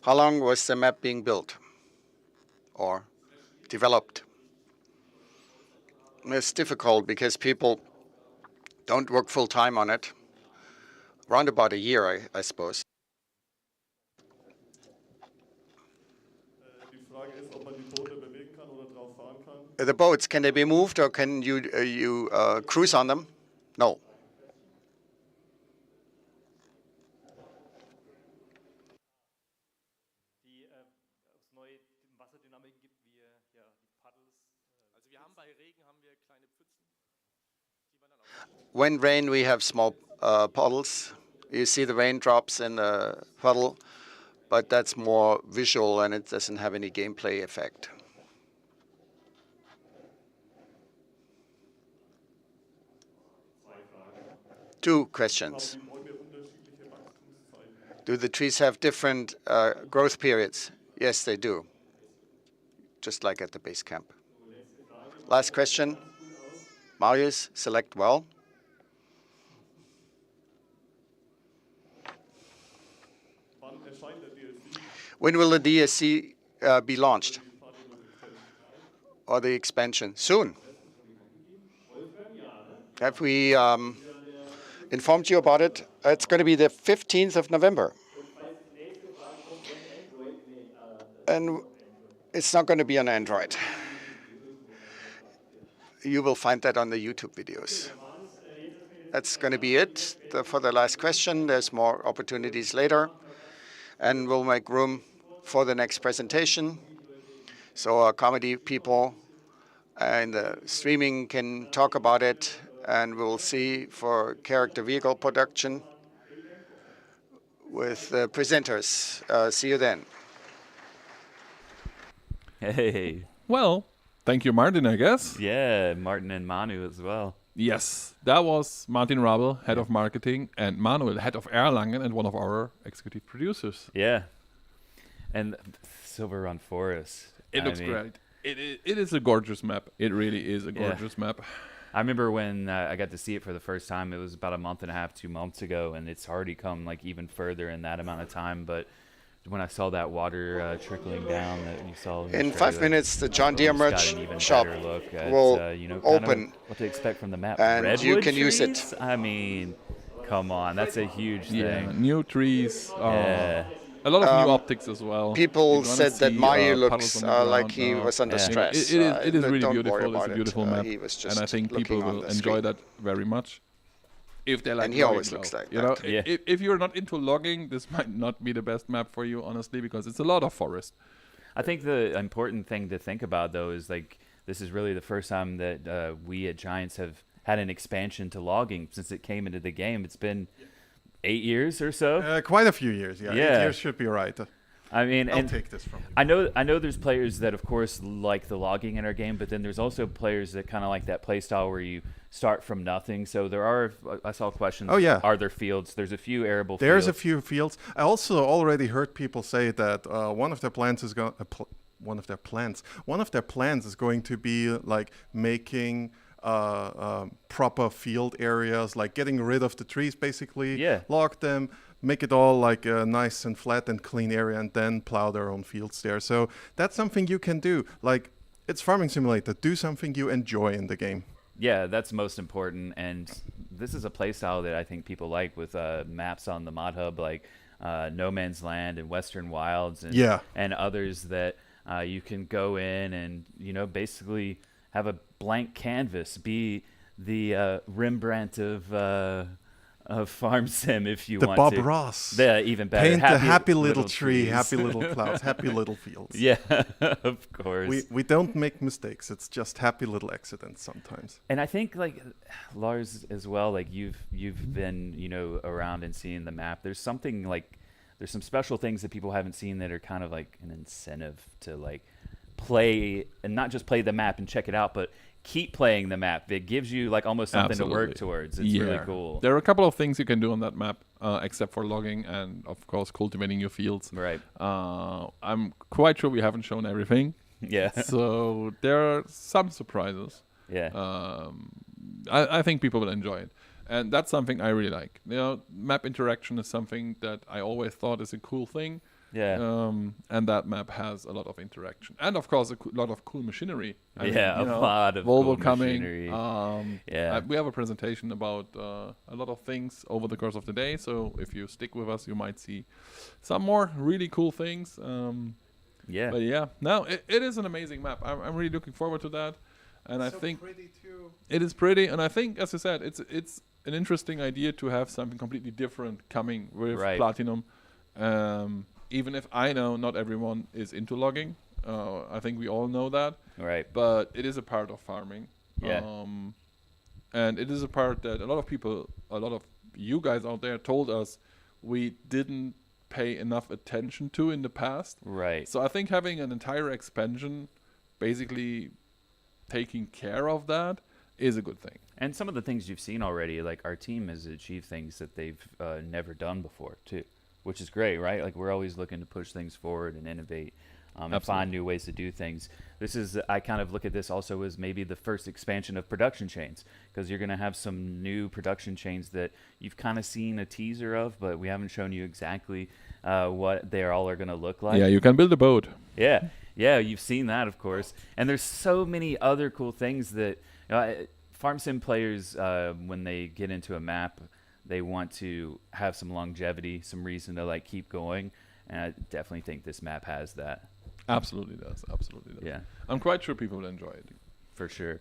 How long was the map being built or developed? It's difficult because people don't work full time on it. Around about a year, I suppose. The boats, can they be moved or can you cruise on them? No. When rain, we have small puddles. You see the raindrops in the puddle, but that's more visual and it doesn't have any gameplay effect. Two questions. Do the trees have different growth periods? Yes, they do, just like at the base camp. Last question. Marius, select well. When will the DSC be launched? Or the expansion? Soon. Have we informed you about it? It's going to be the 15th of November. And it's not going to be on Android. You will find that on the YouTube videos. That's going to be it for the last question. There's more opportunities later. And we'll make room for the next presentation. So our comedy people and the streaming can talk about it. And we'll see for character vehicle production with the presenters. See you then.
Hey.
Well, thank you, Martin, I guess.
Yeah, Martin and Manu as well.
Yes, that was Martin Rabel, head of marketing, and Manuel, head of Erlangen, and one of our executive producers.
Yeah. And Silver Run Forest.
It looks great. It is a gorgeous map. It really is a gorgeous map.
I remember when I got to see it for the first time. It was about a month and a half, 2 months ago, and it's already come like even further in that amount of time. But when I saw that water trickling down that you saw
In
the
5
trailer,
minutes, the John Deere
it's got
merch
an even
shop
better look at,
will
kind of
open,
what to expect from the map.
and you
Redwood
can use it.
trees? I mean, come on, that's a huge
Yeah,
thing.
new trees.
Yeah.
A lot of new optics as well.
People
You're gonna
said that
see,
Mario
puddles
looks
on the
like
ground.
he was under
Yeah.
stress.
It is really
don't
beautiful.
worry
It's
about
a
it.
beautiful map,
He was
and I
just
think people
looking on
will
the
enjoy
screen.
that very much. If they like
And he
logging
always
well.
looks like
you know,
that.
Yeah.
if you're not into logging, this might not be the best map for you, honestly, because it's a lot of forest.
I think the important thing to think about, though, is like this is really the first time that we at Giants have had an expansion to logging since it came into the game. It's been 8 years or so.
Quite a few years, yeah.
Yeah.
8 years should be right.
I mean,
I'll
and
take this from you.
I know there's players that, of course, like the logging in our game, but then there's also players that kind of like that play style where you start from nothing. So there are, I saw questions.
Oh, yeah.
Are there fields? There's a few arable
There's
fields.
a few fields. I also already heard people say that one of their plans is going. One of their plans is going to be like making proper field areas, like getting rid of the trees, basically.
Yeah.
Log them, make it all like a nice and flat and clean area, and then plow their own fields there. So that's something you can do. Like, it's Farming Simulator. Do something you enjoy in the game.
Yeah, that's most important. And this is a play style that I think people like with maps on the Mod Hub, like No Man's Land and Western Wilds and,
Yeah.
and others that you can go in and, basically have a blank canvas, be the Rembrandt of Farm Sim if you
The
want
Bob
to.
Ross.
Yeah, even better.
Paint a happy little tree,
trees.
happy little clouds, happy little fields.
Yeah, of course.
We don't make mistakes. It's just happy little accidents sometimes.
And I think like Lars as well, like you've been, around and seeing the map. There's something like there's some special things that people haven't seen that are kind of like an incentive to like play and not just play the map and check it out, but keep playing the map. It gives you like almost something to work towards. It's really cool.
There are a couple of things you can do on that map, except for logging and, of course, cultivating your fields.
Right.
I'm quite sure we haven't shown everything.
Yeah.
So there are some surprises.
Yeah.
I think people will enjoy it. And that's something I really like. Map interaction is something that I always thought is a cool thing.
Yeah.
And that map has a lot of interaction. And, of course, a lot of cool machinery. I mean,
a lot of
Volvo
cool
coming.
machinery.
Yeah. We have a presentation about a lot of things over the course of the day. So if you stick with us, you might see some more really cool things.
Yeah.
But yeah, no, it is an amazing map. I'm really looking forward to that. And I think
pretty too.
it is pretty. And I think, as I said, it's an interesting idea to have something completely different coming with
Right.
Platinum. Even if I know not everyone is into logging. I think we all know that.
Right.
But it is a part of farming.
Yeah.
And it is a part that a lot of you guys out there told us we didn't pay enough attention to in the past.
Right.
So I think having an entire expansion basically taking care of that is a good thing.
And some of the things you've seen already, like our team has achieved things that they've never done before too, which is great, right? Like we're always looking to push things forward and innovate and find new ways to do things. I kind of look at this also as maybe the first expansion of production chains, because you're going to have some new production chains that you've kind of seen a teaser of, but we haven't shown you exactly what they all are going to look like.
Yeah, you can build a boat.
Yeah, you've seen that, of course. And there's so many other cool things that Farm Sim players, when they get into a map, they want to have some longevity, some reason to like keep going. And I definitely think this map has that.
Absolutely does.
Yeah,
I'm quite sure people will enjoy it.
for sure.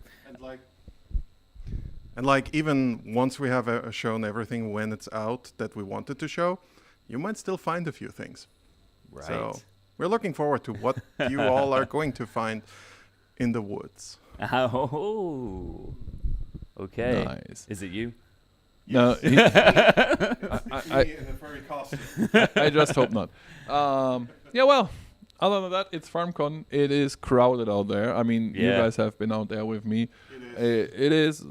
And like even once we have shown everything when it's out that we wanted to show, you might still find a few things.
Right.
So we're looking forward to what you all are going to find in the woods.
Oh. Okay.
Nice.
Is it you?
No,
in a furry costume.
I just hope not. Yeah, well, other than that, it's FarmCon. It is crowded out there. I mean, you
Yeah.
guys have been out there with me. It is.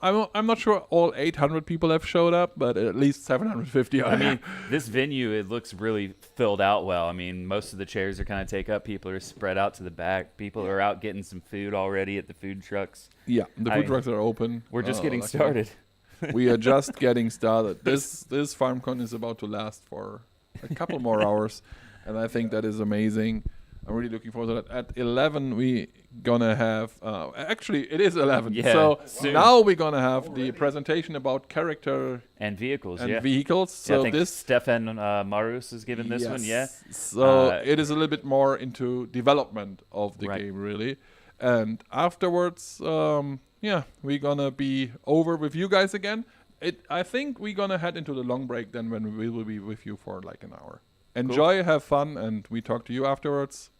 I'm not sure all 800 people have showed up, but at least 750 are.
I mean, this venue, it looks really filled out well. I mean, most of the chairs are kind of take up. People are spread out to the back. People are out getting some food already at the food trucks.
yeah, the food trucks are open.
We're just getting
luckily.
started.
We are just getting started. This FarmCon is about to last for a couple more hours. and I think that is amazing. I'm really looking forward to that. At 11, we gonna have. Actually, it is 11.
Yeah,
So
soon.
now we're gonna have the presentation about character
And vehicles,
and
yeah.
vehicles.
Yeah, I
So
think
this.
Stefan Marus is given this one, yeah.
So
Uh,
it is a little bit more into development of the
Right.
game, really. And afterwards, yeah, we're gonna be over with you guys again. I think we're gonna head into the long break then, when we will be with you for like an hour. Enjoy, have fun, and we talk to you afterwards.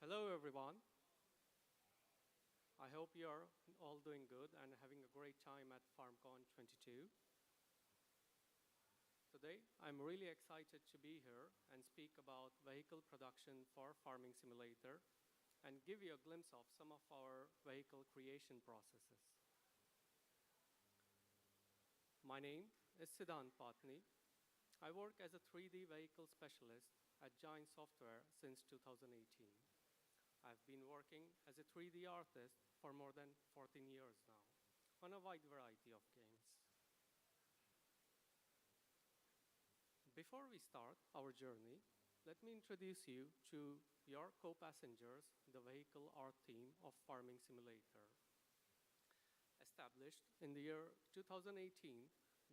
Hello, everyone. I hope you're all doing good and having a great time at FarmCon 22. Today, I'm really excited to be here and speak about vehicle production for Farming Simulator and give you a glimpse of some of our vehicle creation processes. My name is Siddhant Patni. I work as a 3D vehicle specialist at Giant Software since 2018. I've been working as a 3D artist for more than 14 years now on a wide variety of games. Before we start our journey, let me introduce you to your co-passengers, the vehicle art team of Farming Simulator. Established in the year 2018,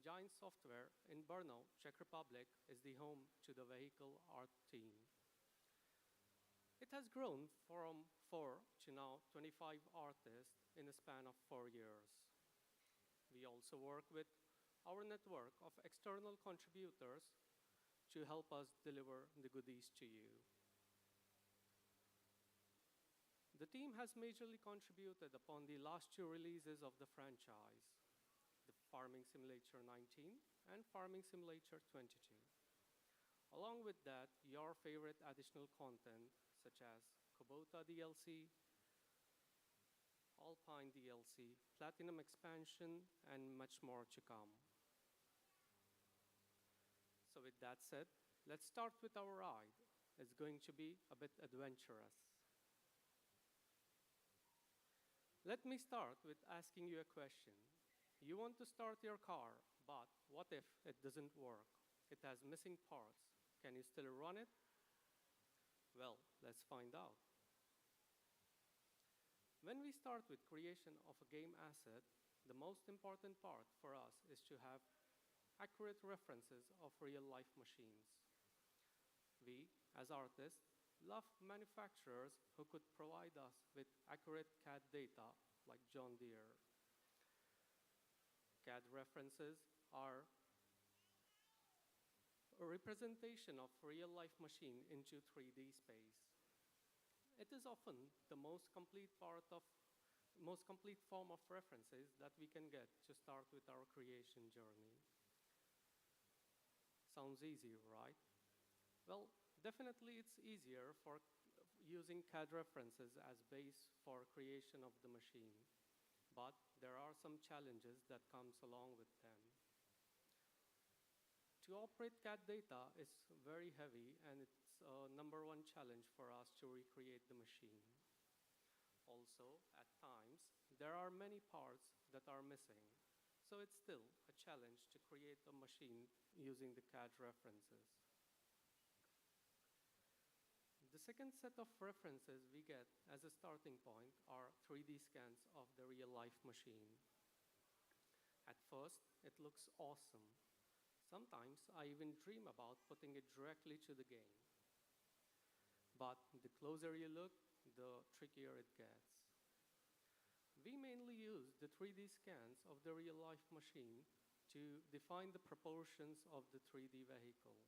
Giant Software in Brno, Czech Republic is the home to the vehicle art team. It has grown from 4 to now 25 artists in a span of 4 years. We also work with our network of external contributors to help us deliver the goodies to you. The team has majorly contributed upon the last 2 releases of the franchise, the Farming Simulator 19 and Farming Simulator 22. Along with that, your favorite additional content such as Kubota DLC, Alpine DLC, Platinum expansion, and much more to come. So with that said, let's start with our ride. It's going to be a bit adventurous. Let me start with asking you a question. You want to start your car, but what if it doesn't work? It has missing parts. Can you still run it? Well, let's find out. When we start with creation of a game asset, the most important part for us is to have accurate references of real-life machines. We, as artists, love manufacturers who could provide us with accurate CAD data like John Deere. CAD references are a representation of real-life machine into 3D space. It is often the most complete form of references that we can get to start with our creation journey. Sounds easy, right? Well, definitely it's easier for using CAD references as base for creation of the machine, but there are some challenges that comes along with them. To operate CAD data is very heavy, and it's a #1 challenge for us to recreate the machine. Also, at times, there are many parts that are missing, so it's still a challenge to create a machine using the CAD references. The second set of references we get as a starting point are 3D scans of the real-life machine. At first, it looks awesome. Sometimes I even dream about putting it directly to the game. But the closer you look, the trickier it gets. We mainly use the 3D scans of the real-life machine to define the proportions of the 3D vehicle.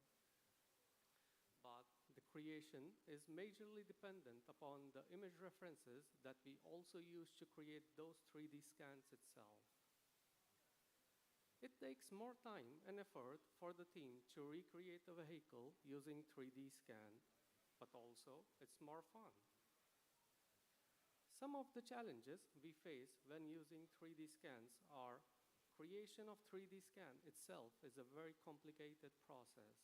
But the creation is majorly dependent upon the image references that we also use to create those 3D scans itself. It takes more time and effort for the team to recreate a vehicle using 3D scan, but also it's more fun. Some of the challenges we face when using 3D scans are creation of 3D scan itself is a very complicated process.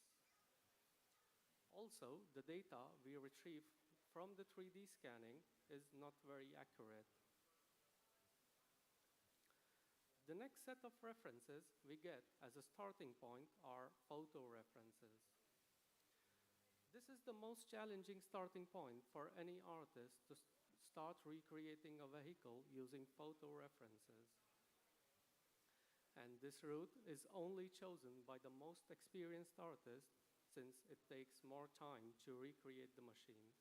Also, the data we retrieve from the 3D scanning is not very accurate. The next set of references we get as a starting point are photo references. This is the most challenging starting point for any artist to start recreating a vehicle using photo references. And this route is only chosen by the most experienced artists since it takes more time to recreate the machine,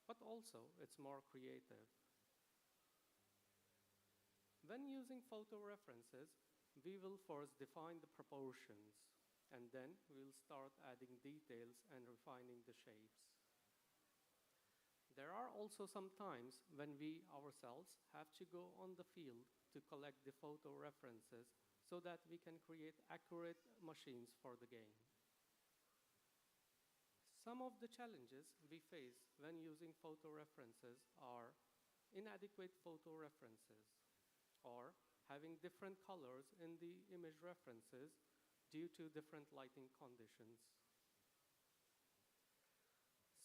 but also it's more creative. When using photo references, we will first define the proportions, and then we'll start adding details and refining the shapes. There are also some times when we ourselves have to go on the field to collect the photo references so that we can create accurate machines for the game. Some of the challenges we face when using photo references are inadequate photo references, or having different colors in the image references due to different lighting conditions.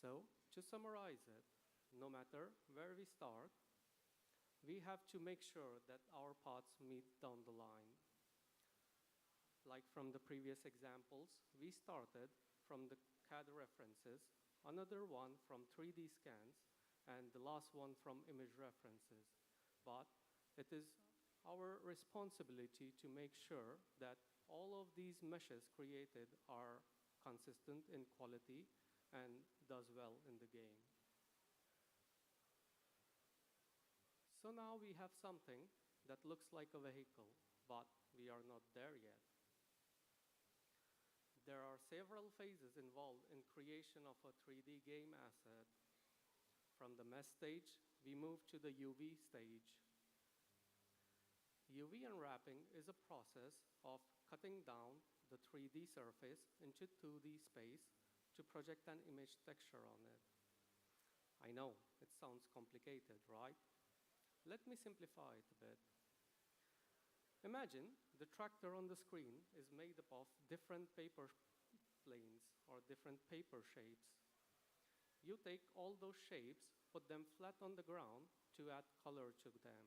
So, to summarize it, no matter where we start, we have to make sure that our paths meet down the line. Like from the previous examples, we started from the CAD references, another one from 3D scans, and the last one from image references. But it is our responsibility to make sure that all of these meshes created are consistent in quality and does well in the game. So now we have something that looks like a vehicle, but we are not there yet. There are several phases involved in creation of a 3D game asset. From the mesh stage, we move to the UV stage. UV unwrapping is a process of cutting down the 3D surface into 2D space to project an image texture on it. I know, it sounds complicated, right? Let me simplify it a bit. Imagine the tractor on the screen is made up of different paper planes or different paper shapes. You take all those shapes, put them flat on the ground to add color to them.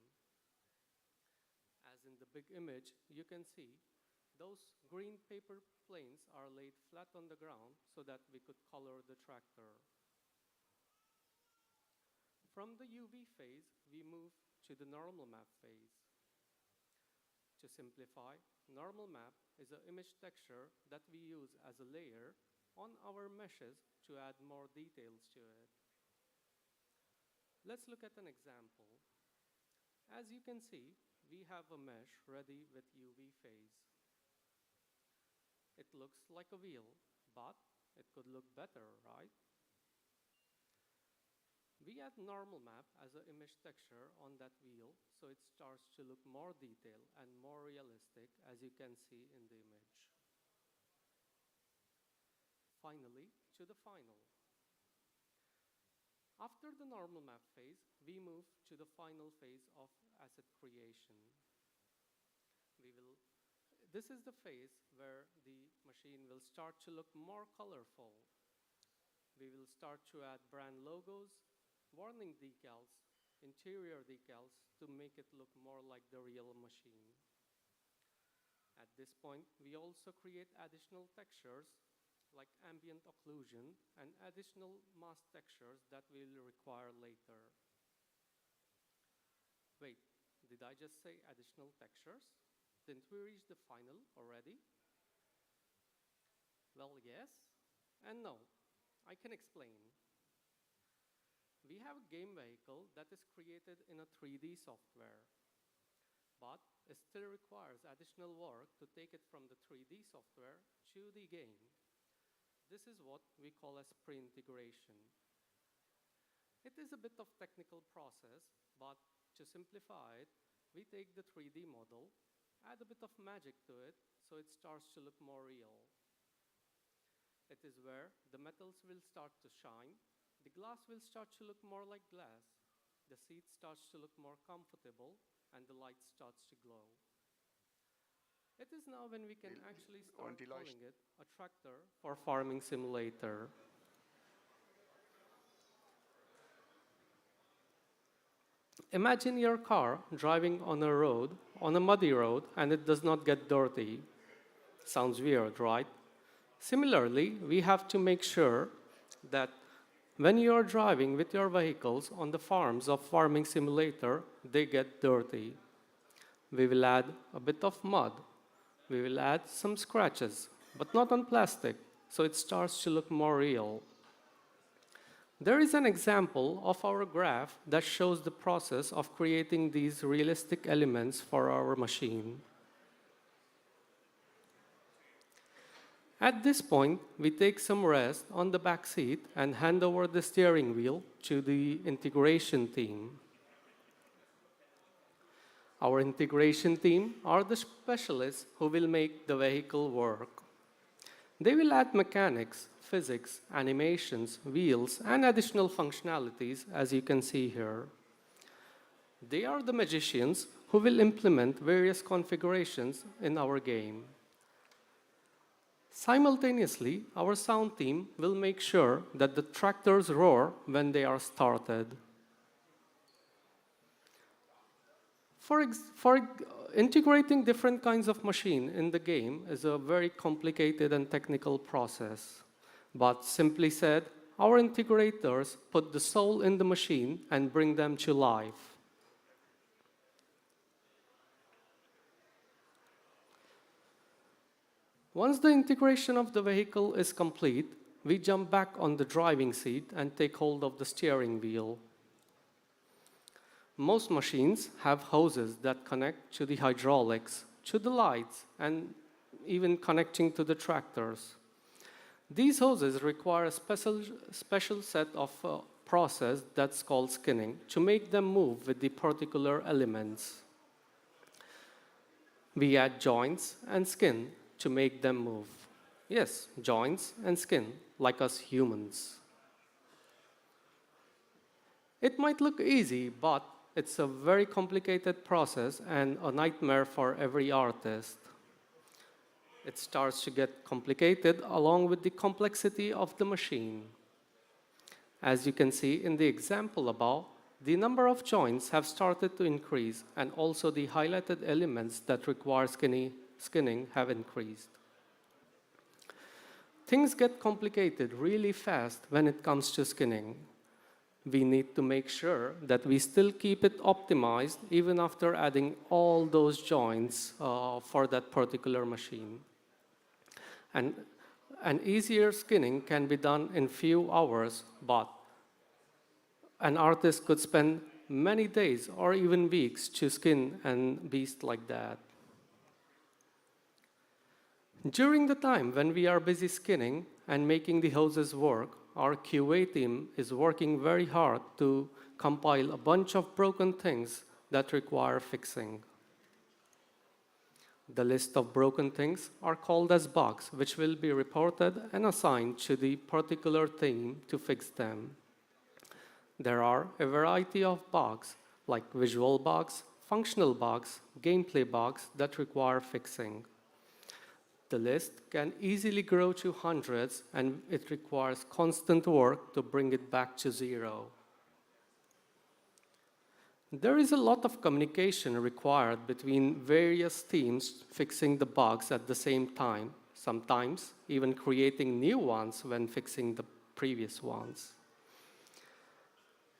As in the big image, you can see those green paper planes are laid flat on the ground so that we could color the tractor. From the UV phase, we move to the normal map phase. To simplify, normal map is an image texture that we use as a layer on our meshes to add more details to it. Let's look at an example. As you can see, we have a mesh ready with UV phase. It looks like a wheel, but it could look better, right? We add normal map as an image texture on that wheel, so it starts to look more detailed and more realistic, as you can see in the image. Finally, to the final. After the normal map phase, we move to the final phase of asset creation. This is the phase where the machine will start to look more colorful. We will start to add brand logos, warning decals, interior decals to make it look more like the real machine. At this point, we also create additional textures like ambient occlusion and additional mask textures that we'll require later. Wait, did I just say additional textures? Didn't we reach the final already? Well, yes and no. I can explain. We have a game vehicle that is created in a 3D software, but it still requires additional work to take it from the 3D software to the game. This is what we call as pre-integration. It is a bit of technical process, but to simplify it, we take the 3D model, add a bit of magic to it, so it starts to look more real. It is where the metals will start to shine, the glass will start to look more like glass, the seat starts to look more comfortable, and the light starts to glow. It is now when we can actually start calling it a tractor for farming simulator. Imagine your car driving on a road on a muddy road and it does not get dirty. Sounds weird, right? Similarly, we have to make sure that when you are driving with your vehicles on the farms of Farming Simulator, they get dirty. We will add a bit of mud. We will add some scratches, but not on plastic, so it starts to look more real. There is an example of our graph that shows the process of creating these realistic elements for our machine. At this point, we take some rest on the back seat and hand over the steering wheel to the integration team. Our integration team are the specialists who will make the vehicle work. They will add mechanics, physics, animations, wheels, and additional functionalities, as you can see here. They are the magicians who will implement various configurations in our game. Simultaneously, our sound team will make sure that the tractors roar when they are started. Integrating different kinds of machine in the game is a very complicated and technical process. But simply said, our integrators put the soul in the machine and bring them to life. Once the integration of the vehicle is complete, we jump back on the driving seat and take hold of the steering wheel. Most machines have hoses that connect to the hydraulics, to the lights, and even connecting to the tractors. These hoses require a special set of process that's called skinning to make them move with the particular elements. We add joints and skin to make them move. Yes, joints and skin, like us humans. It might look easy, but it's a very complicated process and a nightmare for every artist. It starts to get complicated along with the complexity of the machine. As you can see in the example above, the number of joints have started to increase, and also the highlighted elements that require skinning have increased. Things get complicated really fast when it comes to skinning. We need to make sure that we still keep it optimized even after adding all those joints for that particular machine. And an easier skinning can be done in few hours, but an artist could spend many days or even weeks to skin a beast like that. During the time when we are busy skinning and making the hoses work, our QA team is working very hard to compile a bunch of broken things that require fixing. The list of broken things are called as bugs, which will be reported and assigned to the particular team to fix them. There are a variety of bugs, like visual bugs, functional bugs, gameplay bugs that require fixing. The list can easily grow to hundreds, and it requires constant work to bring it back to zero. There is a lot of communication required between various teams fixing the bugs at the same time, sometimes even creating new ones when fixing the previous ones.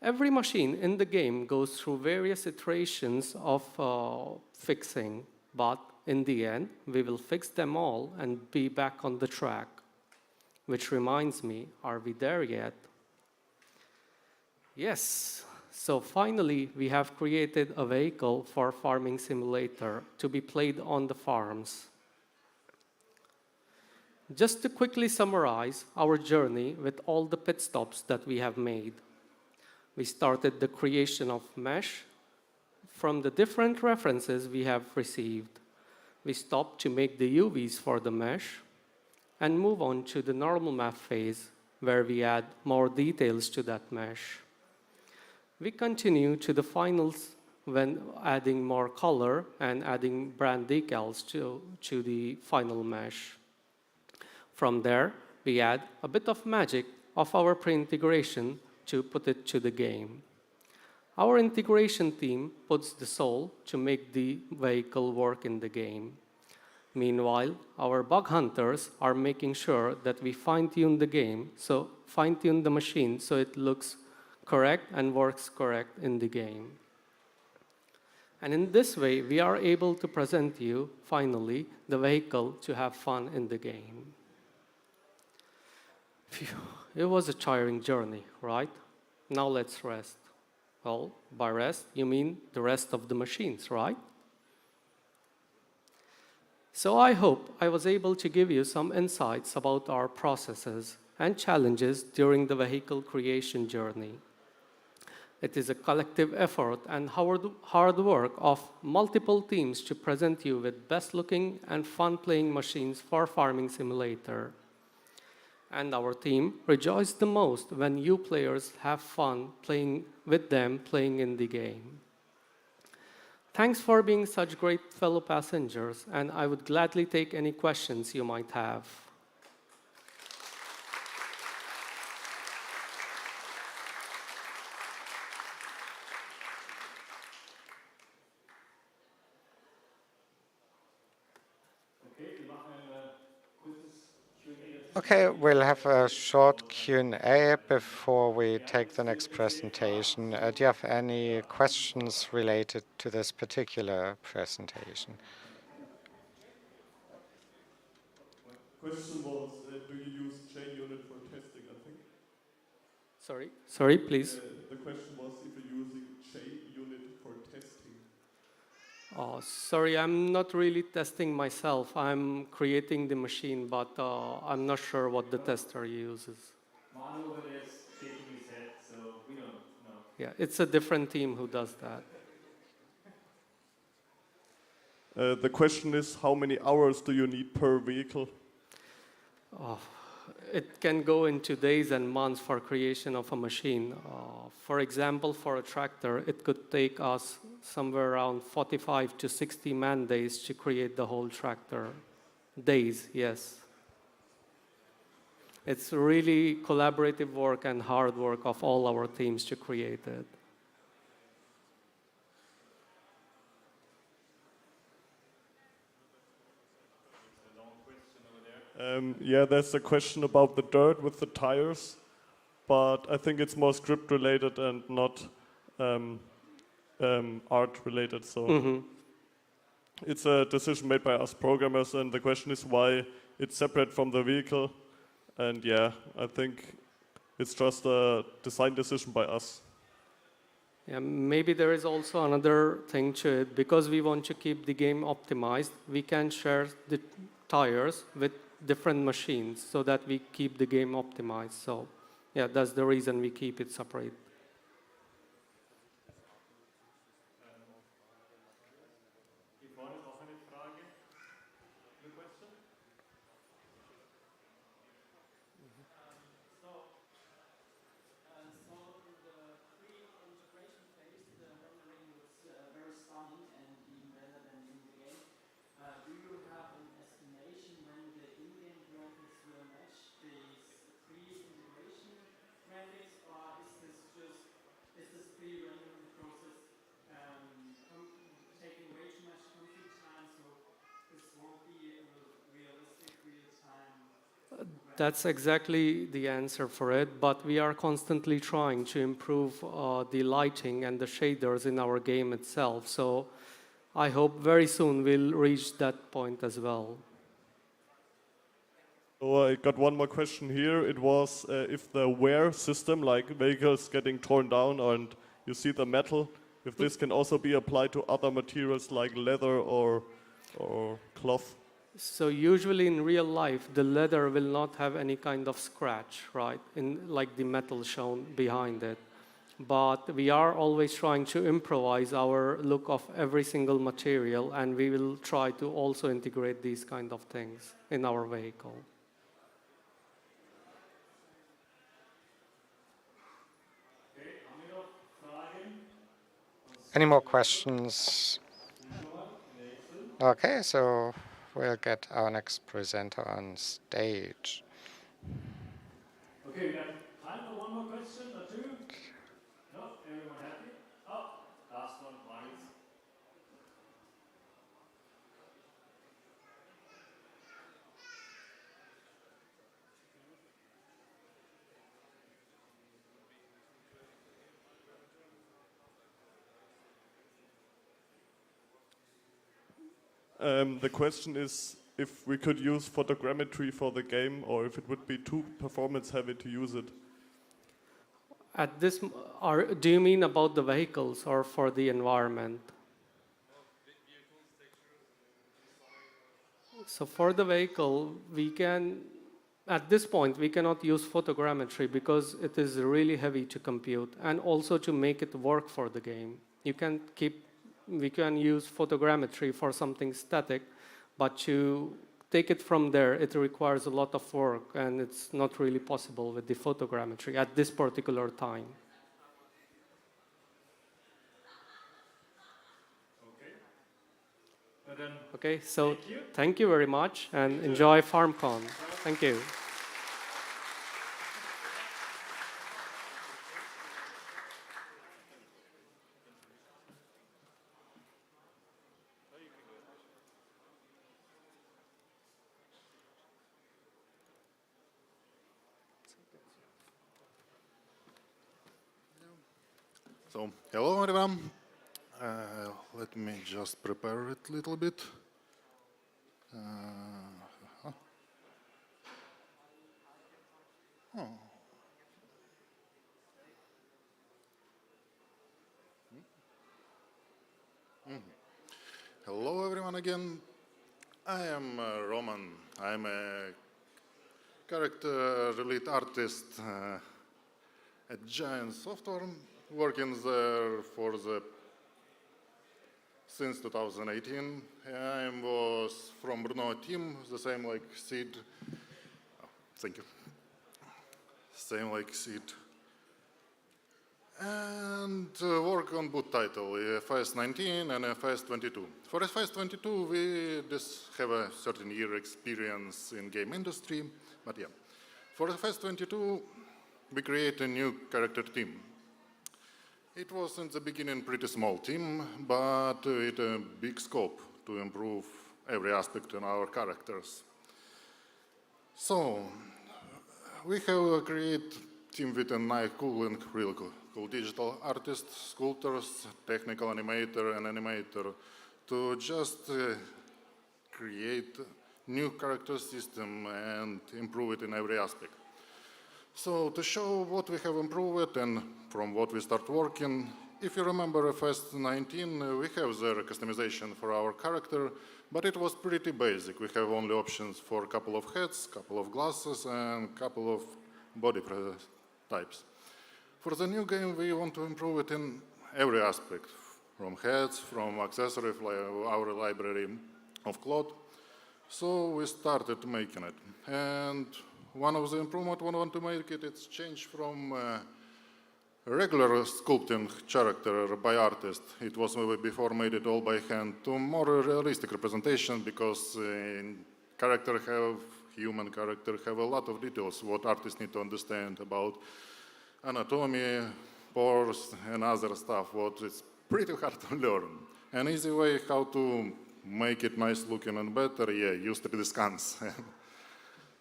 Every machine in the game goes through various iterations of fixing, but in the end, we will fix them all and be back on the track. Which reminds me, are we there yet? Yes. So finally, we have created a vehicle for Farming Simulator to be played on the farms. Just to quickly summarize our journey with all the pit stops that we have made. We started the creation of mesh from the different references we have received. We stopped to make the UVs for the mesh and move on to the normal map phase where we add more details to that mesh. We continue to the finals when adding more color and adding brand decals to the final mesh. From there, we add a bit of magic of our pre-integration to put it to the game. Our integration team puts the soul to make the vehicle work in the game. Meanwhile, our bug hunters are making sure that we fine-tune the game, so fine-tune the machine so it looks correct and works correct in the game. And in this way, we are able to present you, finally, the vehicle to have fun in the game. Phew, it was a tiring journey, right? Now let's rest. Well, by rest, you mean the rest of the machines, right? So I hope I was able to give you some insights about our processes and challenges during the vehicle creation journey. It is a collective effort and hard work of multiple teams to present you with best-looking and fun-playing machines for Farming Simulator. And our team rejoices the most when you players have fun playing with them, playing in the game. Thanks for being such great fellow passengers, and I would gladly take any questions you might have.
Okay, we'll have a short Q&A before we take the next presentation. Do you have any questions related to this particular presentation?
Question was, do you use JUnit for testing, I think?
Sorry, please.
The question was if you're using JUnit for testing.
Oh, sorry, I'm not really testing myself. I'm creating the machine, but I'm not sure what the tester uses.
Manu over there is shaking his head, so we don't know.
Yeah, it's a different team who does that.
The question is, how many hours do you need per vehicle?
Oh, it can go into days and months for creation of a machine. For example, for a tractor, it could take us somewhere around 45 to 60 man days to create the whole tractor. Days, yes. It's really collaborative work and hard work of all our teams to create it.
Yeah, there's a question about the dirt with the tires, but I think it's more script related and not art related. So it's a decision made by us programmers, and the question is why it's separate from the vehicle. And yeah, I think it's just a design decision by us.
Yeah, maybe there is also another thing to it. Because we want to keep the game optimized, we can share the tires with different machines so that we keep the game optimized. So yeah, that's the reason we keep it separate. That's exactly the answer for it, but we are constantly trying to improve the lighting and the shaders in our game itself. So I hope very soon we'll reach that point as well.
So I got one more question here. It was if the wear system, like vehicles getting torn down and you see the metal, if this can also be applied to other materials like leather or cloth.
So usually in real life, the leather will not have any kind of scratch, right, like the metal shown behind it. But we are always trying to improvise our look of every single material, and we will try to also integrate these kind of things in our vehicle.
Any more questions? Okay, so we'll get our next presenter on stage.
Okay, we have time for one more question or two. No, everyone happy?
The question is if we could use photogrammetry for the game, or if it would be too performance heavy to use it.
At this, do you mean about the vehicles or for the environment? So for the vehicle, we can, at this point, we cannot use photogrammetry because it is really heavy to compute and also to make it work for the game. We can use photogrammetry for something static, but to take it from there, it requires a lot of work, and it's not really possible with the photogrammetry at this particular time. Okay, so thank you very much, and enjoy FarmCon. Thank you.
So, hello everyone. Let me just prepare it a little bit. Hello everyone again. I am Roman. I'm a character lead artist at Giant Software, working there since 2018. I was from Brno team, the same like Sid. Oh, thank you. Same like Sid. And work on both title, FS19 and FS22. For FS22, we just have a certain year experience in game industry, but yeah. For FS22, we create a new character team. It was in the beginning pretty small team, but with a big scope to improve every aspect in our characters. So, we have created team with a nice, cool and really cool digital artists, sculptors, technical animator and animator to just create new character system and improve it in every aspect. So to show what we have improved and from what we start working, if you remember FS19, we have the customization for our character, but it was pretty basic. We have only options for a couple of heads, couple of glasses, and a couple of body types. For the new game, we want to improve it in every aspect, from heads, from accessories, our library of cloth. So we started making it. And one of the improvements we want to make it's change from regular sculpting character by artist. It was before made it all by hand to more realistic representation because human character have a lot of details what artists need to understand about anatomy, pores, and other stuff what is pretty hard to learn. An easy way how to make it nice looking and better, use 3D scans.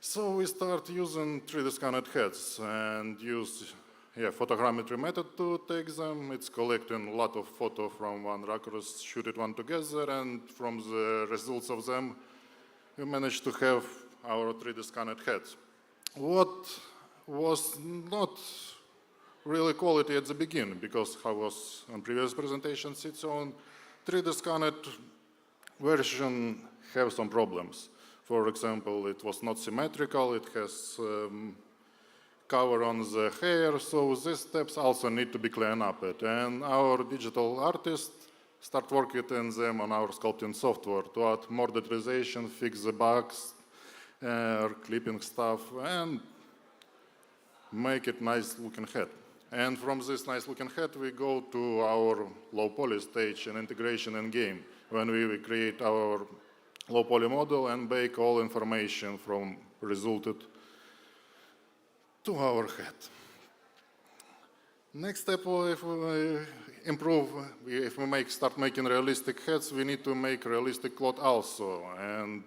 So we start using 3D scanned heads and use photogrammetry method to take them. It's collecting a lot of photo from one record, shoot it one together, and from the results of them, we managed to have our 3D scanned heads. What was not really quality at the beginning, because how was on previous presentations, its own 3D scanned version have some problems. For example, it was not symmetrical, it has cover on the hair, so these steps also need to be cleaned up. And our digital artists start working in them on our sculpting software to add more detailization, fix the bugs, clipping stuff, and make it nice looking head. And from this nice looking head, we go to our low poly stage and integration in game, when we create our low poly model and bake all information from resulted to our head. Next step, if we improve, if we start making realistic heads, we need to make realistic cloth also. And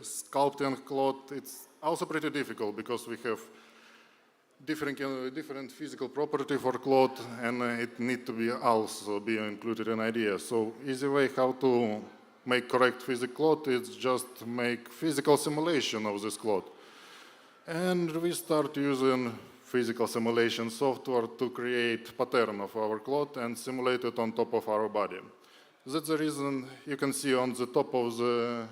sculpting cloth, it's also pretty difficult because we have different physical property for cloth, and it need to be also be included in idea. So easy way how to make correct physics cloth, it's just make physical simulation of this cloth. And we start using physical simulation software to create pattern of our cloth and simulate it on top of our body. That's the reason you can see on the top of the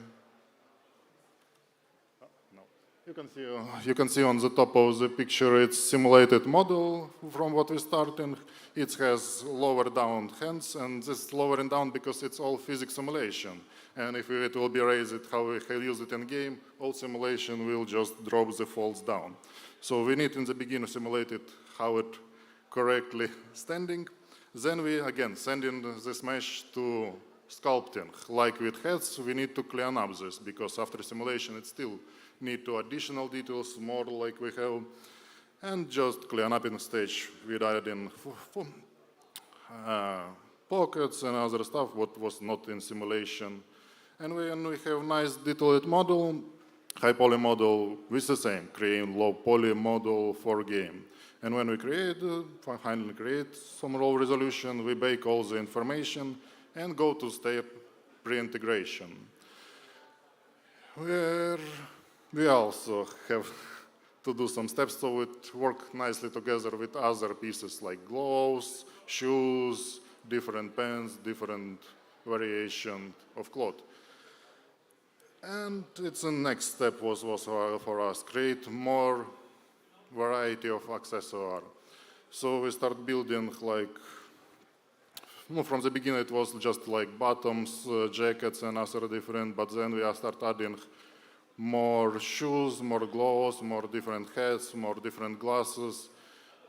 You can see on the top of the picture it's simulated model from what we started. It has lower down hands, and this is lowering down because it's all physics simulation. And if it will be raised how we use it in game, all simulation will just drop the folds down. So we need in the beginning simulate it how it correctly standing. Then we again sending this mesh to sculpting. Like with heads, we need to clean up this because after simulation it still need to additional details, more like we have, and just clean up in stage with adding pockets and other stuff what was not in simulation. And when we have nice detailed model, high poly model with the same, create low poly model for game. And when we finally create some raw resolution, we bake all the information and go to step pre-integration, where we also have to do some steps so it work nicely together with other pieces like gloves, shoes, different pants, different variation of cloth. And it's the next step was for us, create more variety of accessory. So we start building like, from the beginning it was just like bottoms, jackets and other different, but then we start adding more shoes, more gloves, more different hats, more different glasses.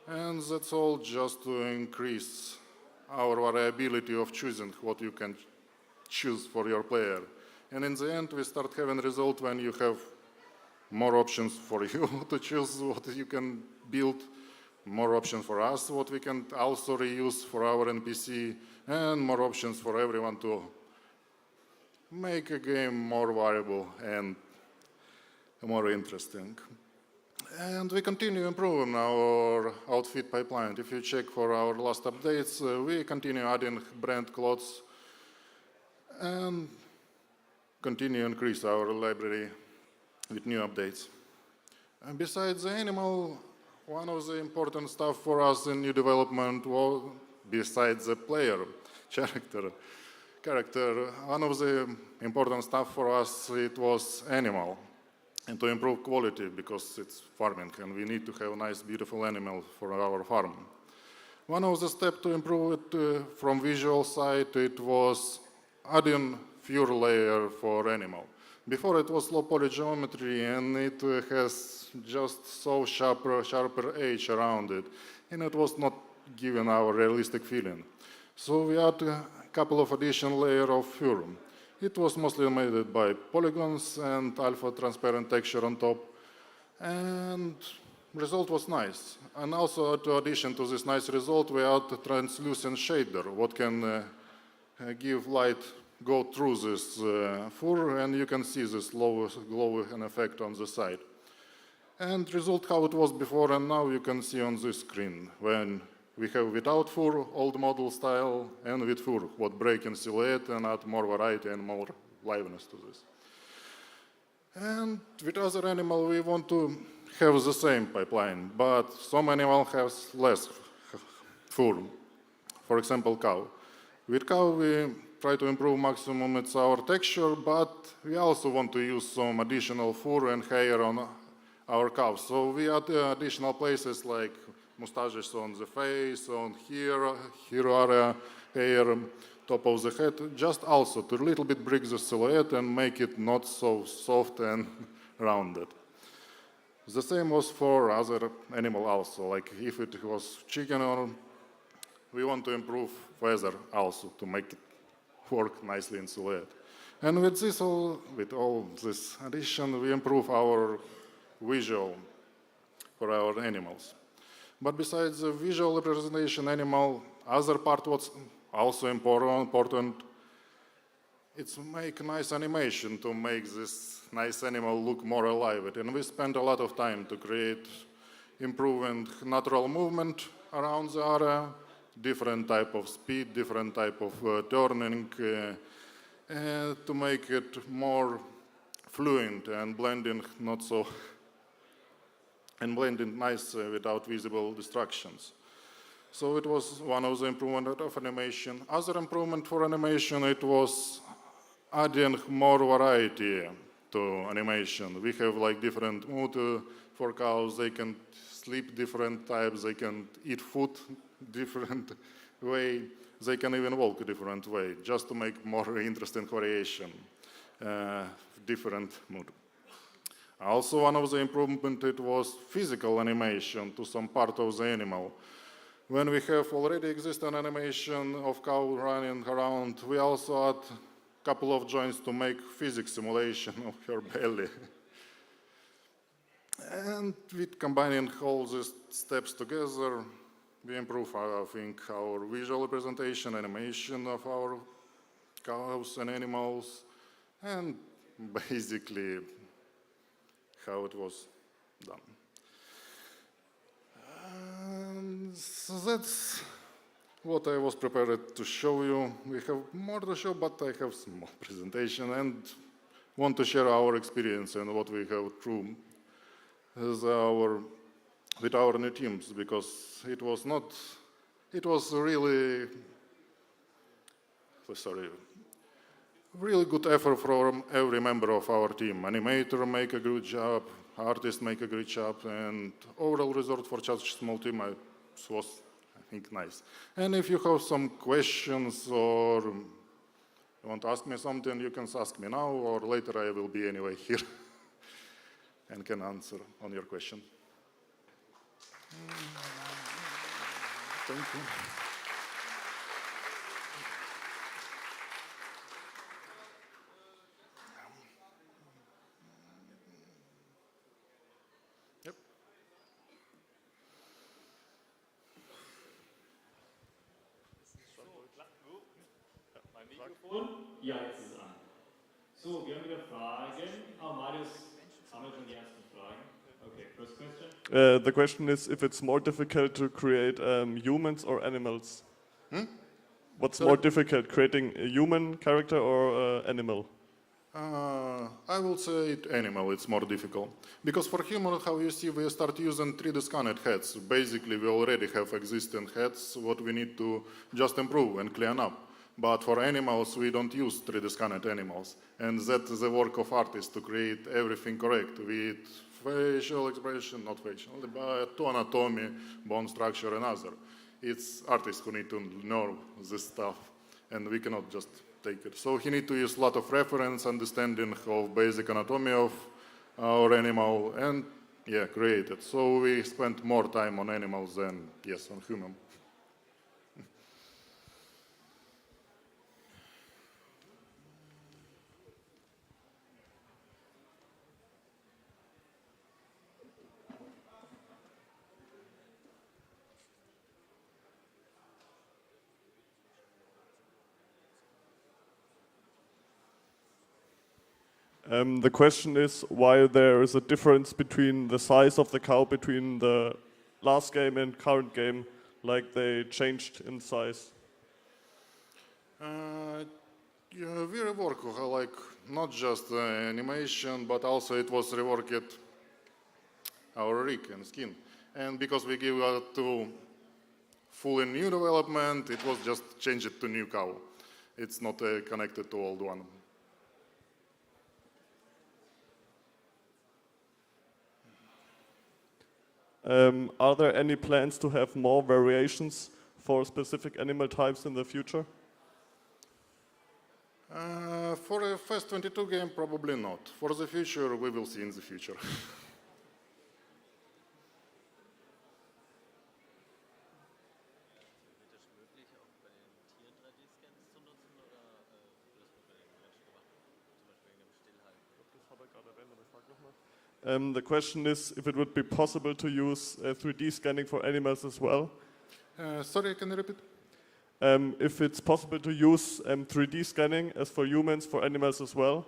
And that's all just to increase our variability of choosing what you can choose for your player. And in the end, we start having a result when you have more options for you to choose what you can build, more options for us, what we can also reuse for our NPC, and more options for everyone to make a game more variable and more interesting. And we continue improving our outfit pipeline. If you check for our last updates, we continue adding brand clothes and continue increase our library with new updates. And besides the animal, one of the important stuff for us in new development was, besides the player, character, one of the important stuff for us, it was animal. And to improve quality, because it's farming, and we need to have nice, beautiful animal for our farm. One of the steps to improve it from visual side, it was adding fur layer for animal. Before it was low poly geometry, and it has just so sharper edge around it, and it was not giving our realistic feeling. So we add a couple of additional layers of fur. It was mostly made by polygons and alpha transparent texture on top, and result was nice. And also, in addition to this nice result, we add a translucent shader, what can give light go through this fur, and you can see this glowing effect on the side. And result how it was before and now you can see on this screen, when we have without fur, old model style, and with fur, what break in silhouette and add more variety and more liveliness to this. And with other animal, we want to have the same pipeline, but some animal has less fur. For example, cow. With cow, we try to improve maximum it's our texture, but we also want to use some additional fur and hair on our cows. So we add additional places like mustaches on the face, on here area, hair, top of the head, just also to a little bit break the silhouette and make it not so soft and rounded. The same was for other animal also, like if it was chicken, or we want to improve feather also to make it work nicely in silhouette. And with this with all this addition, we improve our visual for our animals. But besides the visual representation animal, other part what's also important, it's make nice animation to make this nice animal look more alive. And we spend a lot of time to create improving natural movement around the area, different type of speed, different type of turning, to make it more fluent and blending not so and blending nice without visible distractions. So it was one of the improvements of animation. Other improvement for animation, it was adding more variety to animation. We have like different mood for cows. They can sleep different types. They can eat food different way. They can even walk a different way, just to make more interesting variation, different mood. Also, one of the improvement, it was physical animation to some part of the animal. When we have already existing animation of cow running around, we also add a couple of joints to make physics simulation of her belly. And with combining all these steps together, we improve, I think, our visual representation, animation of our cows and animals, and basically how it was done. So that's what I was prepared to show you. We have more to show, but I have small presentation and want to share our experience and what we have through with our new teams, because it was really, really good effort from every member of our team. Animator make a good job, artists make a great job, and overall result for such a small team was, I think, nice. And if you have some questions or you want to ask me something, you can ask me now, or later I will be anyway here and can answer on your question. Thank you. Yep.
Mein Mikrofon? Ja, jetzt ist es an. So, wir haben wieder Fragen. Marius, haben wir schon die ersten Fragen? Okay, first question.
The question is if it's more difficult to create humans or animals. What's
Sorry?
more difficult, creating a human character or animal?
I will say animal, it's more difficult. Because for human, how you see, we start using 3D scanned heads. Basically, we already have existing heads, what we need to just improve and clean up. But for animals, we don't use 3D scanned animals. And that's the work of artists to create everything correct with facial expression, not facial, but to anatomy, bone structure, and other. It's artists who need to know this stuff, and we cannot just take it. So he need to use a lot of reference, understanding of basic anatomy of our animal, and yeah, create it. So we spend more time on animals than, yes, on human.
The question is why there is a difference between the size of the cow between the last game and current game, like they changed in size.
Yeah, we rework like not just the animation, but also it was reworked our rig and skin. And because we give to fully new development, it was just changed to new cow. It's not connected to old one.
Are there any plans to have more variations for specific animal types in the future?
For a FAST22 game, probably not. For the future, we will see in the future.
The question is if it would be possible to use 3D scanning for animals as well.
Sorry, can you repeat?
If it's possible to use 3D scanning as for humans, for animals as well.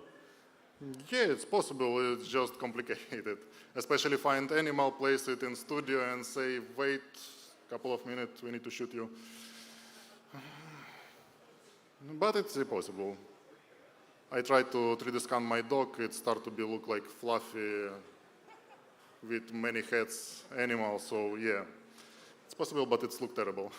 Yeah, it's possible. It's just complicated. Especially find animal, place it in studio and say, wait a couple of minutes, we need to shoot you. But it's possible. I tried to 3D scan my dog. It started to be look like fluffy with many heads animal. So yeah, it's possible, but it's look terrible.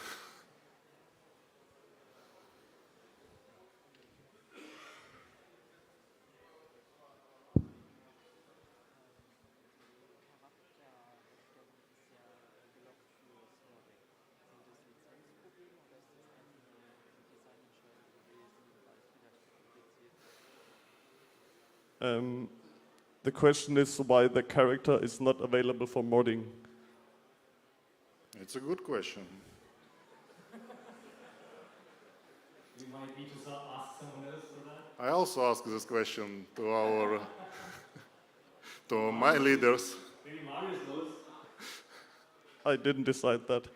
The question is why the character is not available for modding.
It's a good question.
You might need to ask someone else for that.
I also asked this question to our to my leaders.
Maybe Marius knows.
I didn't decide that.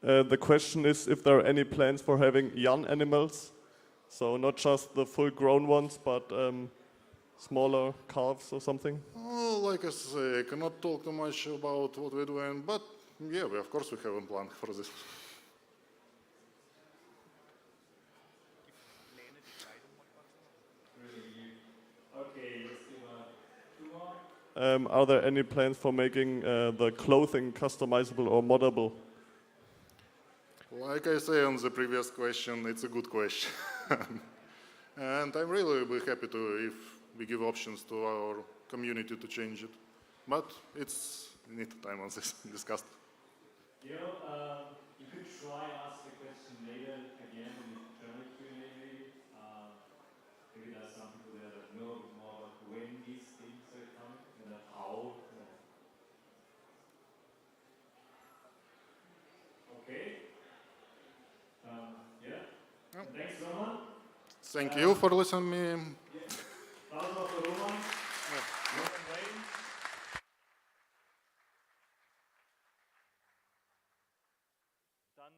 The question is if there are any plans for having young animals, so not just the full-grown ones, but smaller calves or something.
Oh, like I say, I cannot talk too much about what we're doing, but yeah, of course we have a plan for this.
Okay, let's do 2 more.
Are there any plans for making the clothing customizable or moddable?
Like I say on the previous question, it's a good question. And I'm really be happy to if we give options to our community to change it. But it's need time on this discussed.
You could try ask the question later again in the German Q&A maybe. Maybe there's some people there that know a bit more about when these things are coming and then how. Okay. Yeah. Thanks, Roman.
Thank you for listening me.
Applaus mal für Roman. Roman Wayne. Dann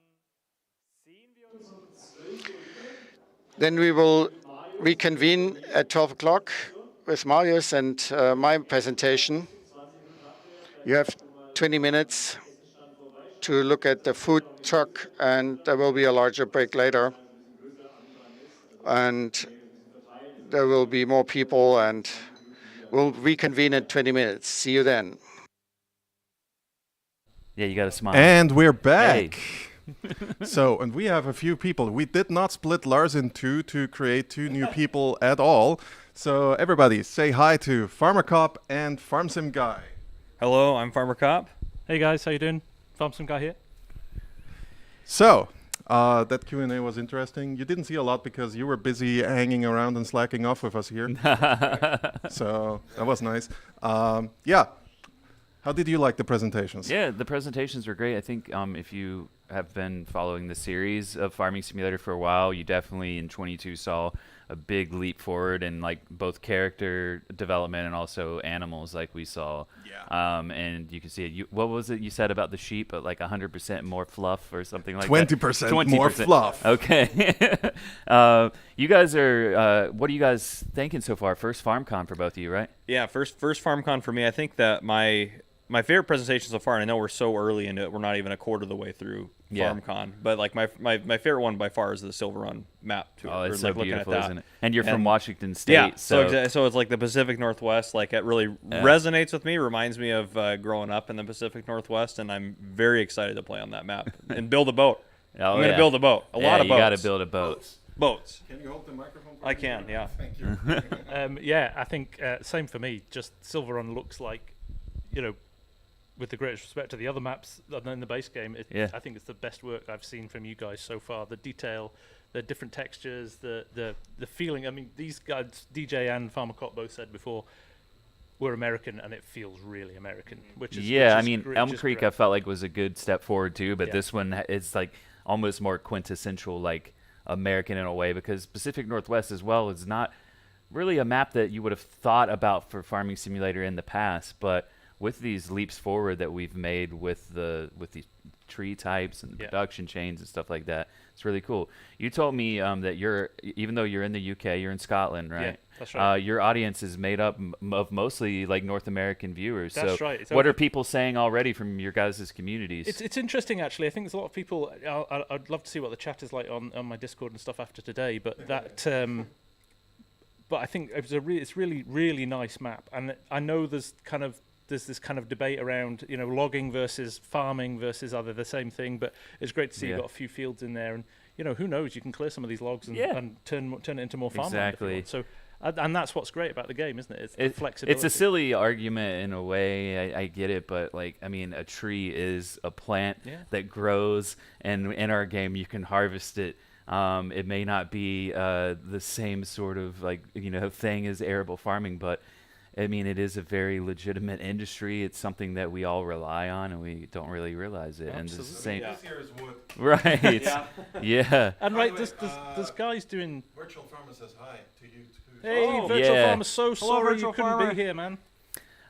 sehen wir uns um 12 Uhr wieder.
Then we will reconvene at 12 o'clock with Marius and my presentation. You have 20 minutes to look at the food truck, and there will be a larger break later. And there will be more people, and we'll reconvene in 20 minutes. See you then.
Yeah, you got to smile.
And we're back.
Hey.
And we have a few people. We did not split Lars in two to create two new people at all. So everybody, say hi to Farmer Cop and FarmSim Guy.
Hello, I'm Farmer Cop.
Hey guys, how you doing? FarmSim Guy here.
So, that Q&A was interesting. You didn't see a lot because you were busy hanging around and slacking off with us here. So, that was nice. Yeah. How did you like the presentations?
Yeah, the presentations were great. I think if you have been following the series of Farming Simulator for a while, you definitely in 22 saw a big leap forward in like both character development and also animals like we saw.
Yeah.
And you can see it. What was it you said about the sheep? Like 100% more fluff or something like
20%
that? 20%
more fluff.
Okay. You guys are, what are you guys thinking so far? First FarmCon for both of you, right?
Yeah, first FarmCon for me. I think that my favorite presentation so far, and I know we're so early into it, we're not even a quarter of the way through FarmCon, but like my favorite one by far is the Silver Run map tour.
Oh, it's
like
so beautiful,
that.
isn't it? And you're from Washington State.
Yeah, so it's like the Pacific Northwest. Like it really resonates with me, reminds me of growing up in the Pacific Northwest, and I'm very excited to play on that map and build a boat.
Oh,
I'm going to build a boat. A lot of boats.
You got to build a boat.
Boats.
Can you hold the microphone?
I can, yeah.
Thank you.
Yeah, I think same for me. Just Silver Run looks like, with the greatest respect to the other maps other than the base game, I think it's the best work I've seen from you guys so far. The detail, the different textures, the feeling. I mean, these guys, DJ and Farmer Cop, both said before, we're American, and it feels really American. Which is
I mean, Elm Creek I felt like was a good step forward too, but this one is like almost more quintessential, like American in a way, because Pacific Northwest as well is not really a map that you would have thought about for Farming Simulator in the past, but with these leaps forward that we've made with these tree types and the production chains and stuff like that, it's really cool. You told me that even though you're in the UK, you're in Scotland, right?
That's right.
Your audience is made up of mostly like North American viewers.
That's
so
right.
what are people saying already from your guys' communities?
It's interesting, actually. I think there's a lot of people. I'd love to see what the chat is like on my Discord and stuff after today. But that, but I think it's really really nice map, and I know there's this kind of debate around logging versus farming versus are they the same thing. But it's great to see you've got a few fields in there, and who knows, you can clear some of these logs and turn it into more farmland.
Exactly.
So. And that's what's great about the game, isn't it? It's the flexibility.
It's a silly argument in a way. I get it, but a tree is a plant that grows, and in our game you can harvest it. It may not be the same sort of thing as arable farming, but it is a very legitimate industry. It's something that we all rely on, and we don't really realize it.
Absolutely.
And it's the same.
This here is wood.
Right. Yeah.
And
By
right,
the way,
there's guys doing.
Virtual Farmer says hi to you too.
Hey, Virtual Farmer, so sorry
Virtual
you couldn't
Farmer.
be here, man.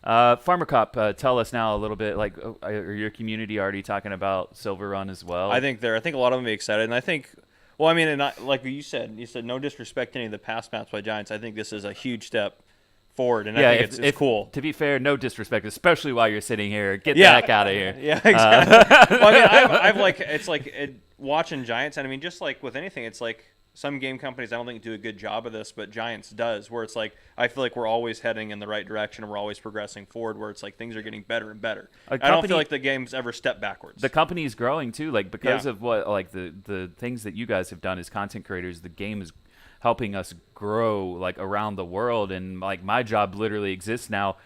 Farmer Cop, tell us now a little bit. Are your community already talking about Silver Run as well?
I think a lot of them be excited, and I think, like you said no disrespect to any of the past maps by Giants. I think this is a huge step forward, and I think it's cool.
To be fair, no disrespect, especially while you're sitting here. Get the heck out of here.
Yeah, exactly. I've watching Giants, and just like with anything, it's like some game companies I don't think do a good job of this, but Giants does, where it's like I feel like we're always heading in the right direction and we're always progressing forward, where it's like things are getting better and better. I don't feel like the game's ever stepped backwards.
The company is growing too, because of what the things that you guys have done as content creators. The game is helping us grow around the world, and my job literally exists now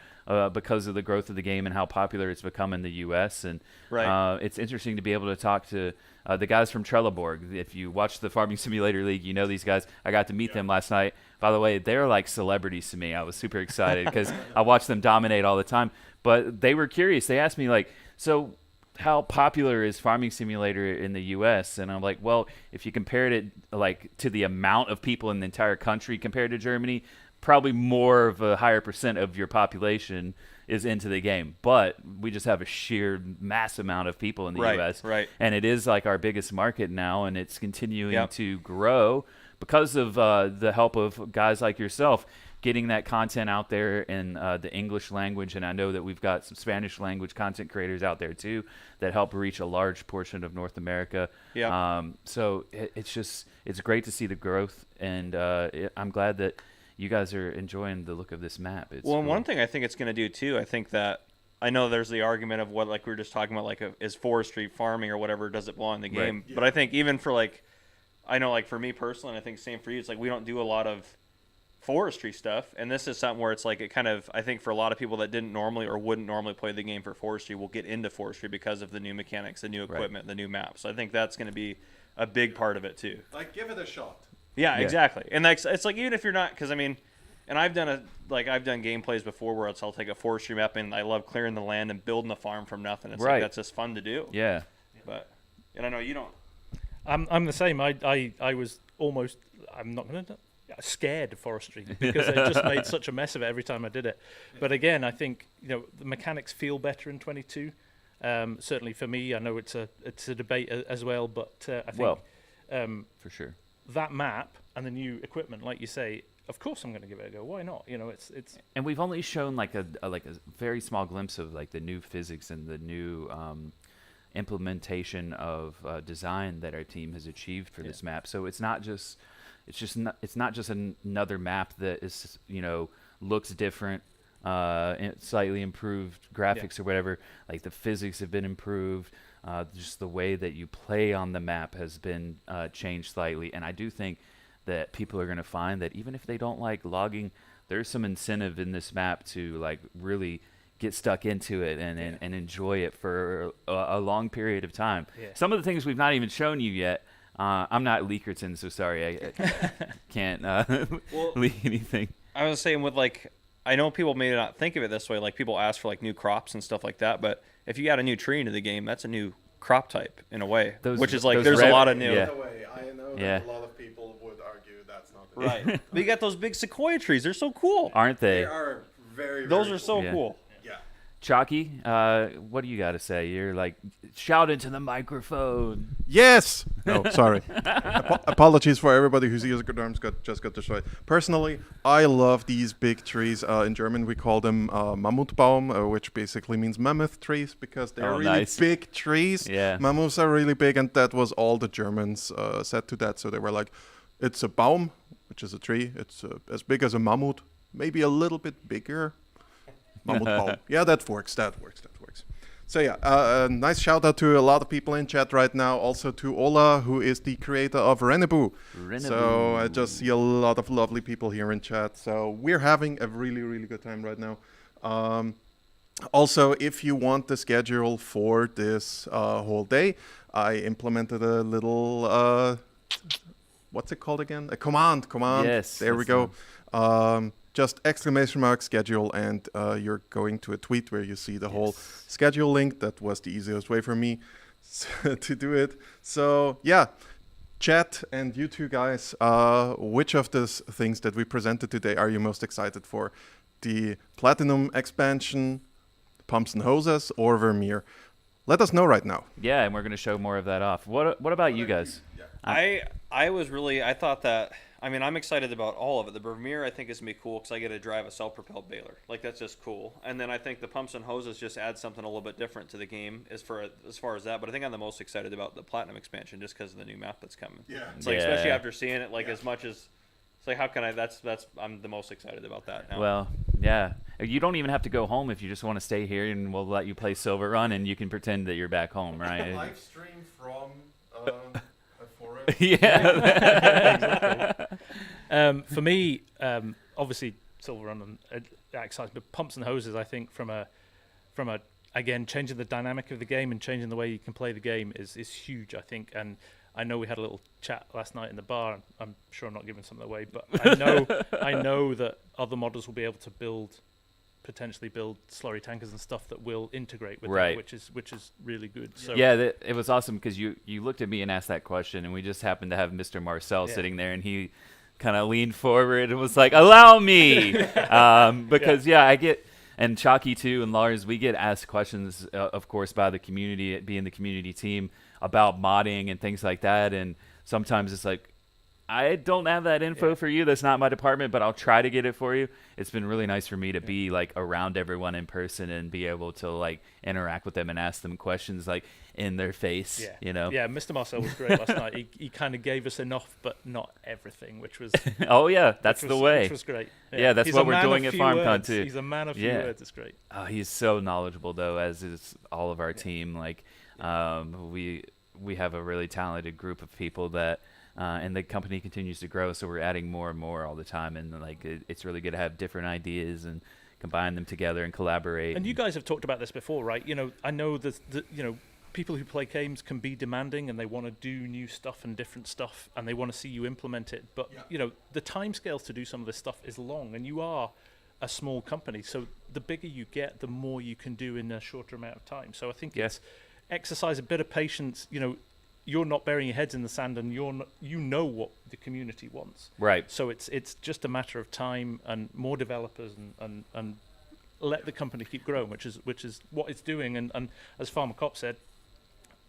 because of the growth of the game and how popular it's become in the U.S. And it's interesting to be able to talk to the guys from Trelleborg. If you watch the Farming Simulator League, you know these guys. I got to meet them last night. By the way, they're like celebrities to me. I was super excited because I watch them dominate all the time. But they were curious. They asked me, so how popular is Farming Simulator in the U.S.? And I'm like, well, if you compared it to the amount of people in the entire country compared to Germany, probably more of a higher percent of your population is into the game. But we just have a sheer mass amount of people in the U.S.
Right.
And it is our biggest market now, and it's continuing to grow because of the help of guys like yourself getting that content out there in the English language. And I know that we've got some Spanish language content creators out there too that help reach a large portion of North America. So it's great to see the growth, and I'm glad that you guys are enjoying the look of this map. It's cool.
One thing I think it's going to do too, I know there's the argument of what, we were just talking about, is forestry farming or whatever, does it belong in the game?
Right. Yeah.
But I think even for I know for me personally, and I think same for you, it's we don't do a lot of forestry stuff, and this is something where it's it kind of, I think for a lot of people that didn't normally or wouldn't normally play the game for forestry will get into forestry because of the new mechanics, the new equipment, the new maps. So I think that's going to be a big part of it too.
Give it a shot.
Yeah, exactly. And it's even if you're not, because and I've done I've done gameplays before where I'll take a forestry map and I love clearing the land and building a farm from nothing. It's that's just fun to do.
Yeah.
But I know you don't.
I'm the same. I was almost. I'm not going to. Scared of forestry because I just made such a mess of it every time I did it. But again, I think the mechanics feel better in 22. Certainly for me, I know it's a debate as well. But I think
for sure
that map and the new equipment, like you say, of course I'm going to give it a go. Why not? It's.
And we've only shown a very small glimpse of the new physics and the new implementation of design that our team has achieved for this map. So it's not just another map that is looks different, slightly improved graphics or whatever. The physics have been improved. Just the way that you play on the map has been changed slightly. And I do think that people are going to find that even if they don't like logging, there's some incentive in this map to really get stuck into it and enjoy it for a long period of time. Some of the things we've not even shown you yet. I'm not Leakerton, so sorry, I can't leak anything.
I was saying with I know people may not think of it this way. People ask for new crops and stuff like that, but if you add a new tree into the game, that's a new crop type in a way, which is there's a lot of new.
By the way, I know that a lot of people would argue that's not the
right. But you got those big sequoia trees; they're so cool,
aren't they?
They are very.
Those
very
are so
cool.
cool.
Yeah.
Chalky, what do you got to say? You're like, shout into the microphone.
Yes. No, sorry. Apologies for everybody whose eardrums just got destroyed. Personally, I love these big trees. In German, we call them Mammutbaum, which basically means mammoth trees because they're really
nice.
big trees.
Yeah.
Mammoths are really big, and that was all the Germans said to that. So they were like, it's a Baum, which is a tree. It's as big as a mammoth, maybe a little bit bigger. Mammutbaum. Yeah, that works. So yeah, nice shout out to a lot of people in chat right now. Also to Ola, who is the creator of Rennebu. So I just see a lot of lovely people here in chat. So we're having a really, really good time right now. Also, if you want the schedule for this whole day, I implemented a little, what's it called again? A command.
Yes.
There we go. Just exclamation mark schedule, and you're going to a tweet where you see the whole schedule link. That was the easiest way for me to do it. So yeah, chat and you two guys, which of these things that we presented today are you most excited for? The Platinum expansion, Pumps and Hoses, or Vermeer? Let us know right now.
Yeah, and we're going to show more of that off. What about you guys?
I thought that, I mean, I'm excited about all of it. The Vermeer, I think, is going to be cool because I get to drive a self-propelled baler. Like, that's just cool. And then I think the Pumps and Hoses just add something a little bit different to the game as far as that. But I think I'm the most excited about the Platinum expansion just because of the new map that's coming.
Yeah.
It's like, especially after seeing it, like, as much as, it's like, how can I, I'm the most excited about that now.
Well, yeah. You don't even have to go home if you just want to stay here, and we'll let you play Silver Run, and you can pretend that you're back home, right?
Live stream from
Yeah.
For me, obviously Silver Run and exciting, but Pumps and Hoses, I think from a again changing the dynamic of the game and changing the way you can play the game is huge, I think. And I know we had a little chat last night in the bar. I'm sure I'm not giving something away, but I know that other modders will be able to potentially build slurry tankers and stuff that will integrate with
Right.
that, which is really good. So
Yeah, it was awesome because you looked at me and asked that question, and we just happened to have Mr. Marcel sitting there, and he kind of leaned forward and was like, "Allow me," because I get, and Chalky too, and Lars, we get asked questions, of course, by the community, being the community team, about modding and things like that, and sometimes it's like, I don't have that info for you. That's not my department, but I'll try to get it for you. It's been really nice for me to be like around everyone in person and be able to like interact with them and ask them questions like in their face.
Yeah.
You know.
Yeah, Mr. Marcel was great last night. He kind of gave us enough, but not everything, which was.
Oh yeah, that's the way.
Which was great.
Yeah, that's
He's
what
a
we're
man
doing
of
at
few
FarmCon
words.
too.
He's a man of few words. It's great.
Oh, he's so knowledgeable though, as is all of our team. Like, we have a really talented group of people that. And the company continues to grow, so we're adding more and more all the time, and like it's really good to have different ideas and combine them together and collaborate.
And you guys have talked about this before, right? You know, I know that people who play games can be demanding, and they want to do new stuff and different stuff, and they want to see you implement it. But the timescales to do some of this stuff is long, and you are a small company, so the bigger you get, the more you can do in a shorter amount of time. So I think it's exercise a bit of patience. You're not burying your heads in the sand, and you know what the community wants.
Right.
So it's just a matter of time and more developers and let the company keep growing, which is what it's doing. And as Farmer Cop said,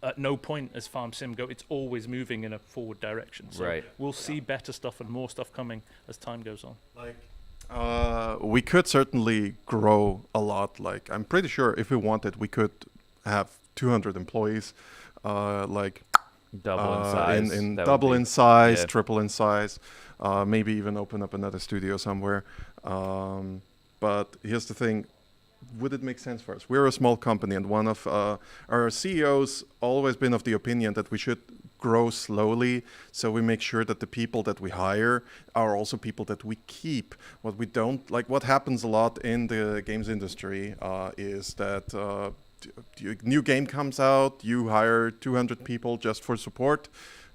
at no point as Farm Sim go, it's always moving in a forward direction. So we'll see better stuff and more stuff coming as time goes on.
We could certainly grow a lot. Like, I'm pretty sure if we wanted, we could have 200 employees.
Double in size.
Double in size, triple in size. Maybe even open up another studio somewhere. But here's the thing. Would it make sense for us? We're a small company, and one of our CEOs always been of the opinion that we should grow slowly, so we make sure that the people that we hire are also people that we keep. What we don't like, what happens a lot in the games industry is that a new game comes out, you hire 200 people just for support,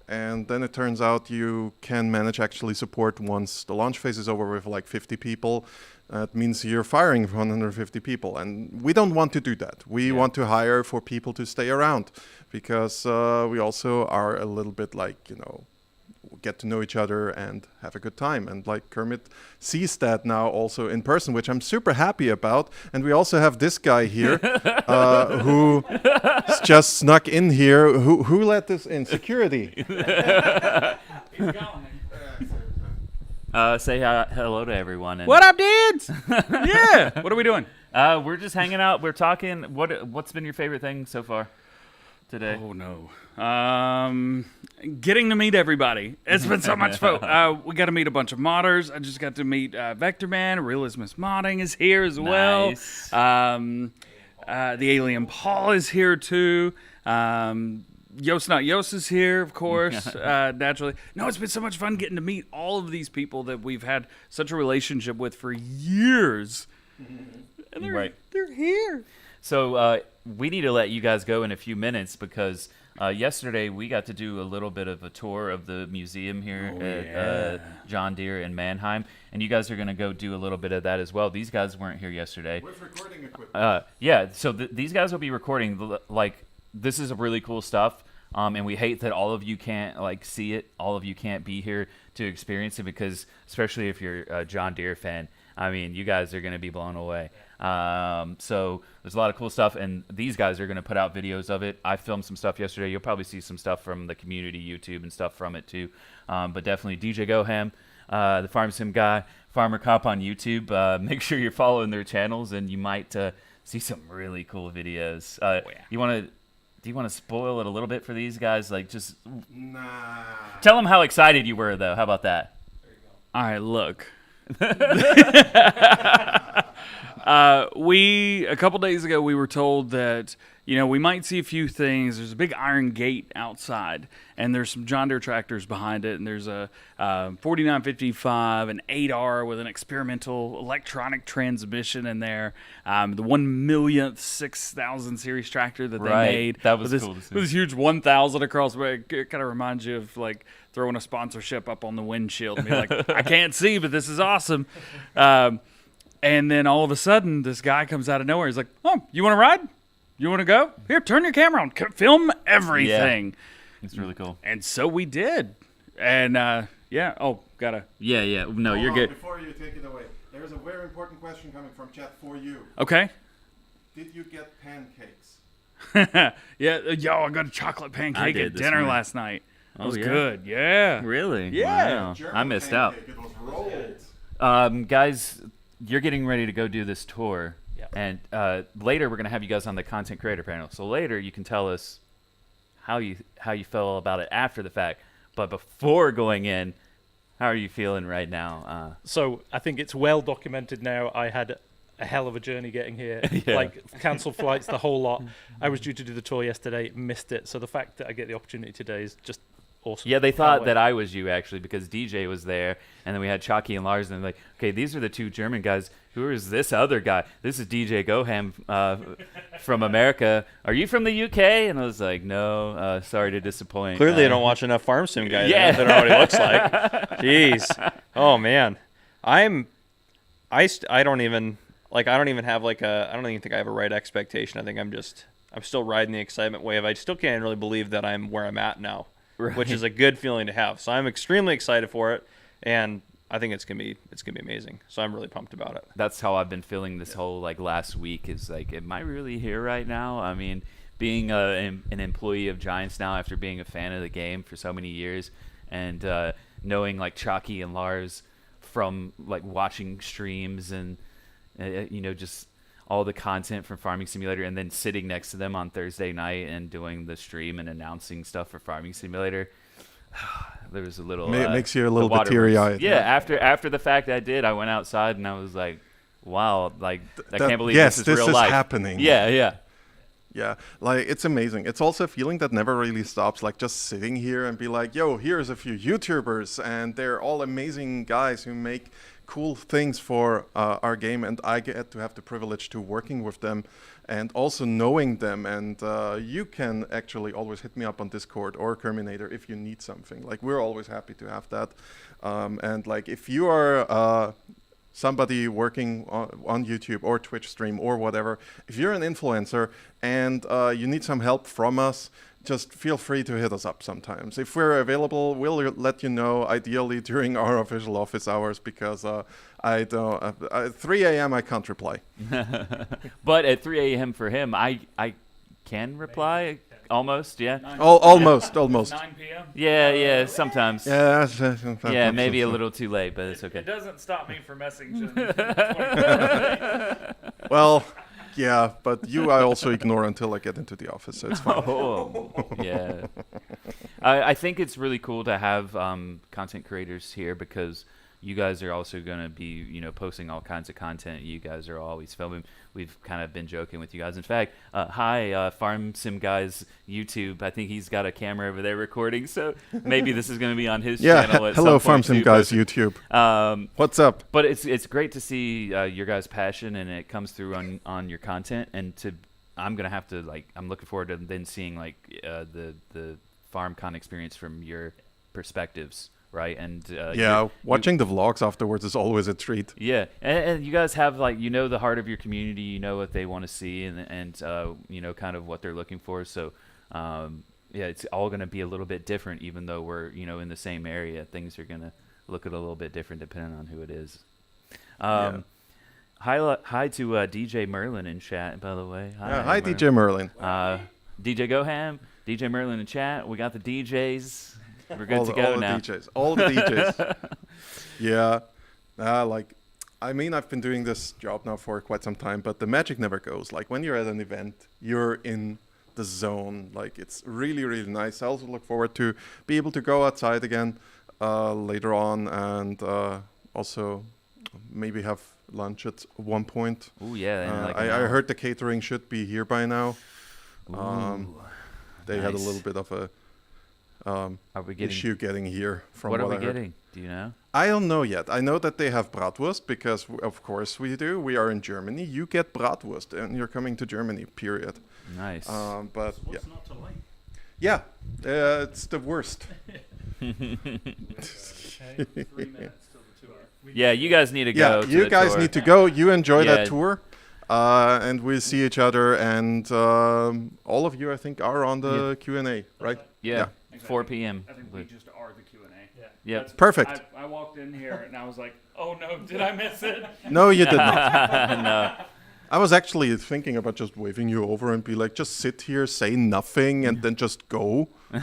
and then it turns out you can manage actually support once the launch phase is over with like 50 people. That means you're firing 150 people, and we don't want to do that. We want to hire for people to stay around, because we also are a little bit like, get to know each other and have a good time. And like Kermit sees that now also in person, which I'm super happy about. And we also have this guy here who just snuck in here. Who let this in? Security.
Say hello to everyone. And
What up, dudes? Yeah. What are we doing?
we're just hanging out. We're talking. What's been your favorite thing so far today?
Oh no. Getting to meet everybody. It's been so much fun. We got to meet a bunch of modders. I just got to meet Vector Man. Realismus Modding is here as well.
Nice.
The Alien Paul is here too. Yos Not Yos is here, of course, naturally. No, it's been so much fun getting to meet all of these people that we've had such a relationship with for years. And they're here.
So we need to let you guys go in a few minutes because yesterday we got to do a little bit of a tour of the museum here at John Deere in Mannheim, and you guys are going to go do a little bit of that as well. These guys weren't here yesterday.
With recording equipment.
Yeah, so these guys will be recording. Like, this is really cool stuff, and we hate that all of you can't see it. All of you can't be here to experience it because, especially if you're a John Deere fan, I mean, you guys are going to be blown away. So there's a lot of cool stuff, and these guys are going to put out videos of it. I filmed some stuff yesterday. You'll probably see some stuff from the community YouTube and stuff from it too. But definitely DJ Goham, the Farm Sim guy, Farmer Cop on YouTube. Make sure you're following their channels, and you might see some really cool videos. Do you want to spoil it a little bit for these guys? Like, just tell them how excited you were, though. How about that?
All right, look. A couple days ago, we were told that, we might see a few things. There's a big iron gate outside, and there's some John Deere tractors behind it, and there's a 4955, an 8R with an experimental electronic transmission in there, the 1,000,000th 6000 series tractor that they made.
That was cool to see.
With this huge 1,000 across, but it kind of reminds you of, like, throwing a sponsorship up on the windshield and be like, I can't see, but this is awesome. And then all of a sudden, this guy comes out of nowhere. He's like, oh, you want to ride? You want to go? Here, turn your camera on. Film everything.
Yeah. It's really cool.
And so we did. And, gotta.
Yeah. No, you're good.
Before you take it away, there's a very important question coming from chat for you.
Okay.
Did you get pancakes?
I got a chocolate pancake at dinner last night. It was good. Yeah.
Really?
Yeah.
Wow. I missed out.
It was rolled.
Guys, you're getting ready to go do this tour.
Yep.
And later we're going to have you guys on the content creator panel. So later you can tell us how you feel about it after the fact. But before going in, how are you feeling right now?
So I think it's well documented now. I had a hell of a journey getting here.
Yeah.
Like, cancelled flights, the whole lot. I was due to do the tour yesterday, missed it. So the fact that I get the opportunity today is just awesome.
Yeah, they thought that I was you, actually, because DJ was there, and then we had Chalky and Lars, and they're like, okay, these are the two German guys. Who is this other guy? This is DJ Goham from America. Are you from the UK? And I was like, no, sorry to disappoint.
Clearly, I don't watch enough Farm Sim guys.
Yeah.
That know what he looks like. Jeez. Oh, man. I don't even have I don't even think I have a right expectation. I think I'm still riding the excitement wave. I still can't really believe that I'm where I'm at now, which is a good feeling to have. So I'm extremely excited for it, and I think it's gonna be amazing. So I'm really pumped about it.
That's how I've been feeling this whole last week. Is like, am I really here right now? I mean, being an employee of Giants now after being a fan of the game for so many years, and knowing Chalky and Lars from watching streams and just all the content from Farming Simulator, and then sitting next to them on Thursday night and doing the stream and announcing stuff for Farming Simulator. There was a little
makes you a little bit teary-eyed.
Yeah, after the fact I went outside and I was like, wow, I can't believe this is real life.
Happening.
Yeah.
Yeah, it's amazing. It's also a feeling that never really stops, just sitting here and be like, yo, here's a few YouTubers, and they're all amazing guys who make cool things for our game, and I get to have the privilege to working with them and also knowing them. And you can actually always hit me up on Discord or Kerminator if you need something. We're always happy to have that. And if you are somebody working on YouTube or Twitch stream or whatever, if you're an influencer and you need some help from us, just feel free to hit us up sometimes. If we're available, we'll let you know, ideally during our official office hours, because I don't, at 3 a.m. I can't reply.
But at 3 a.m. for him, I can reply. Almost, yeah.
Almost.
9 p.m.
Yeah, sometimes.
Yeah,
Maybe a little too late, but it's okay.
It doesn't stop me from messaging.
Well, yeah, but you I also ignore until I get into the office, so it's fine.
Yeah. I think it's really cool to have content creators here, because you guys are also going to be, posting all kinds of content. You guys are always filming. We've kind of been joking with you guys. In fact, hi, Farm Sim Guys YouTube. I think he's got a camera over there recording, so maybe this is going to be on his channel at
hello,
some
Farm
point
Sim
too,
Guys YouTube. What's up?
But it's great to see your guys' passion, and it comes through on your content. And I'm going to have to, I'm looking forward to then seeing, the FarmCon experience from your perspectives. Right, and
watching the vlogs afterwards is always a treat.
Yeah, and you guys have the heart of your community. You know what they want to see, and kind of what they're looking for. So, it's all going to be a little bit different, even though we're in the same area. Things are going to look a little bit different depending on who it is. Hi to DJ Merlin in chat, by the way.
Hi DJ Merlin.
DJ Goham, DJ Merlin in chat. We got the DJs. We're good to go
all the
now.
DJs, all the DJs. Yeah. I've been doing this job now for quite some time, but the magic never goes. Like, when you're at an event, you're in the zone. Like, it's really, really nice. I also look forward to be able to go outside again later on, and also maybe have lunch at one point.
Oh, yeah.
I heard the catering should be here by now. They had a little bit of a issue getting here from what
are we
I heard.
getting? Do you know?
I don't know yet. I know that they have bratwurst, because of course we do. We are in Germany. You get bratwurst, and you're coming to Germany. Period.
Nice.
But
so what's not to like?
Yeah, it's the worst.
3 minutes till the tour.
Yeah, you guys need to go.
Yeah, you guys need to go. You enjoy that tour. And we'll see each other, and all of you, I think, are on the Q&A, right?
Yeah. 4 p.m.
I think we just are the Q&A.
Yeah.
Perfect.
I walked in here and I was like, oh no, did I miss it?
No, you did not.
No.
I was actually thinking about just waving you over and be like, just sit here, say nothing, and then just go. Yeah,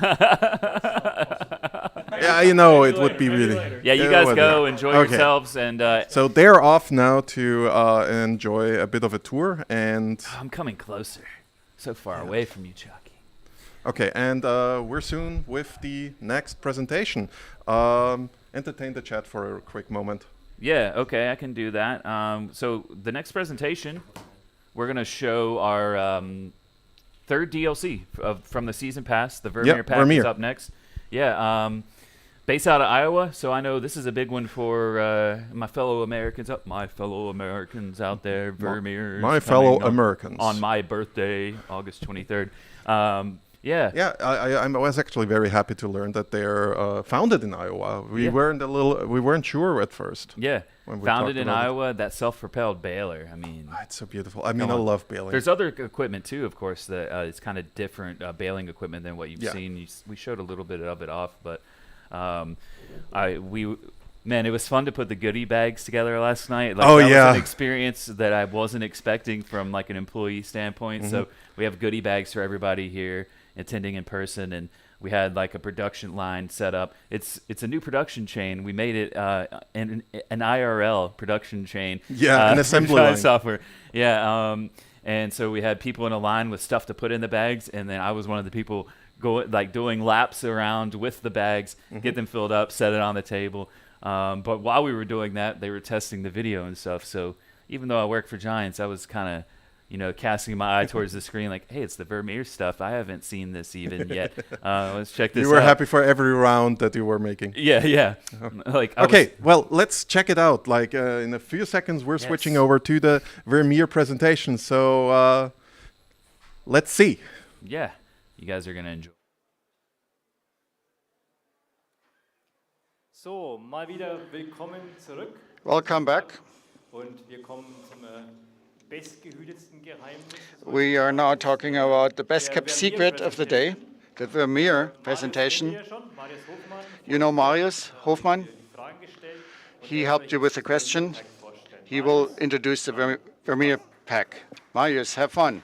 it would be really...
Yeah, you guys go, enjoy yourselves, and...
So they're off now to enjoy a bit of a tour, and...
I'm coming closer. So far away from you, Chucky.
Okay, and we're soon with the next presentation. Entertain the chat for a quick moment.
Yeah, okay, I can do that. So the next presentation, we're going to show our third DLC from the Season Pass. The Vermeer Pack is up next. Yeah, based out of Iowa, so I know this is a big one for my fellow Americans out there. Vermeer.
My fellow Americans.
On my birthday, August 23rd.
Yeah, I was actually very happy to learn that they're founded in Iowa. We weren't sure at first.
Yeah, founded in Iowa. That self-propelled baler. I mean,
it's so beautiful. I mean, I love baling.
There's other equipment too, of course. That it's kind of different baling equipment than what you've seen. We showed a little bit of it off, but it was fun to put the goodie bags together last night. That was an experience that I wasn't expecting from an employee standpoint. Mm-hmm. So we have goodie bags for everybody here attending in person, and we had a production line set up. It's a new production chain. We made it an IRL production chain.
Yeah, an assembly line
software. Yeah, and so we had people in a line with stuff to put in the bags, and then I was one of the people doing laps around with the bags, get them filled up, set it on the table. But while we were doing that, they were testing the video and stuff. So even though I work for Giants, I was kind of casting my eye towards the screen like, hey, it's the Vermeer stuff. I haven't seen this even yet. Let's check this out.
You were happy for every round that you were making.
Yeah.
Okay, well, let's check it out. In a few seconds, we're switching over to the Vermeer presentation. So let's see.
Yeah, you guys are going to enjoy.
So, mal wieder willkommen zurück.
Welcome back. We are now talking about the best kept secret of the day, the Vermeer presentation. You know Marius Hofmann? He helped you with the question. He will introduce the Vermeer pack. Marius, have fun.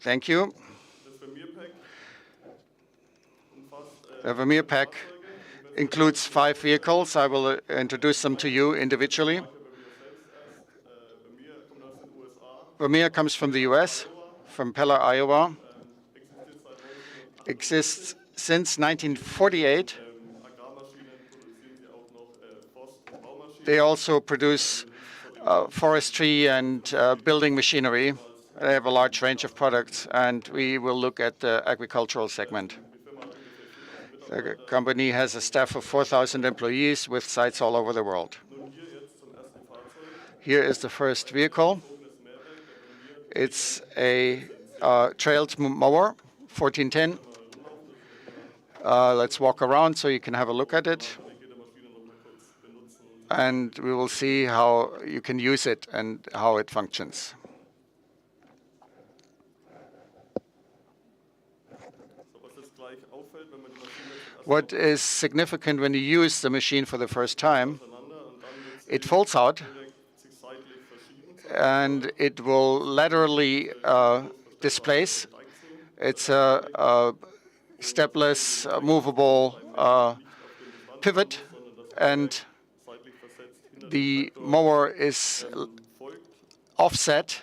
Thank you. The Vermeer pack includes 5 vehicles. I will introduce them to you individually. Vermeer comes from the US, from Pella, Iowa. Exists since 1948. They also produce forestry and building machinery. They have a large range of products, and we will look at the agricultural segment. The company has a staff of 4,000 employees with sites all over the world. Here is the first vehicle. It's a trailed mower, 1410. Let's walk around so you can have a look at it. And we will see how you can use it and how it functions. What is significant when you use the machine for the first time, it folds out and it will laterally displace. It's a stepless, movable pivot, and the mower is offset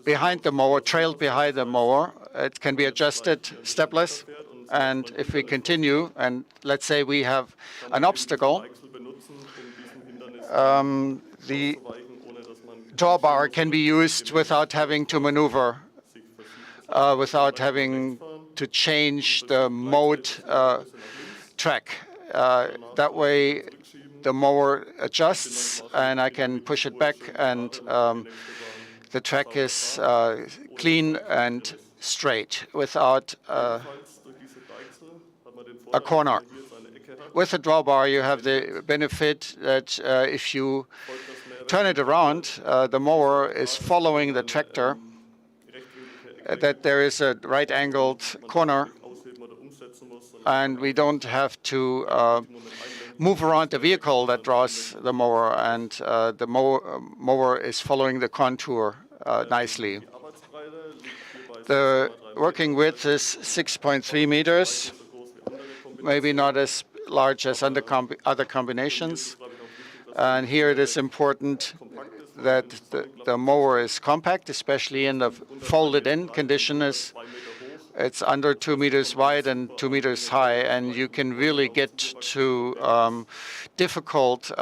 behind the mower, trailed behind the mower. It can be adjusted stepless. And if we continue, and let's say we have an obstacle, the drawbar can be used without having to maneuver, without having to change the mode track. That way, the mower adjusts, and I can push it back, and the track is clean and straight without a corner. With a drawbar, you have the benefit that if you turn it around, the mower is following the tractor, that there is a right-angled corner, and we don't have to move around the vehicle that draws the mower, and the mower is following the contour nicely. The working width is 6.3 meters. Maybe not as large as other combinations. And here it is important that the mower is compact, especially in the folded-in condition. It's under 2 meters wide and 2 meters high, and you can really get to difficult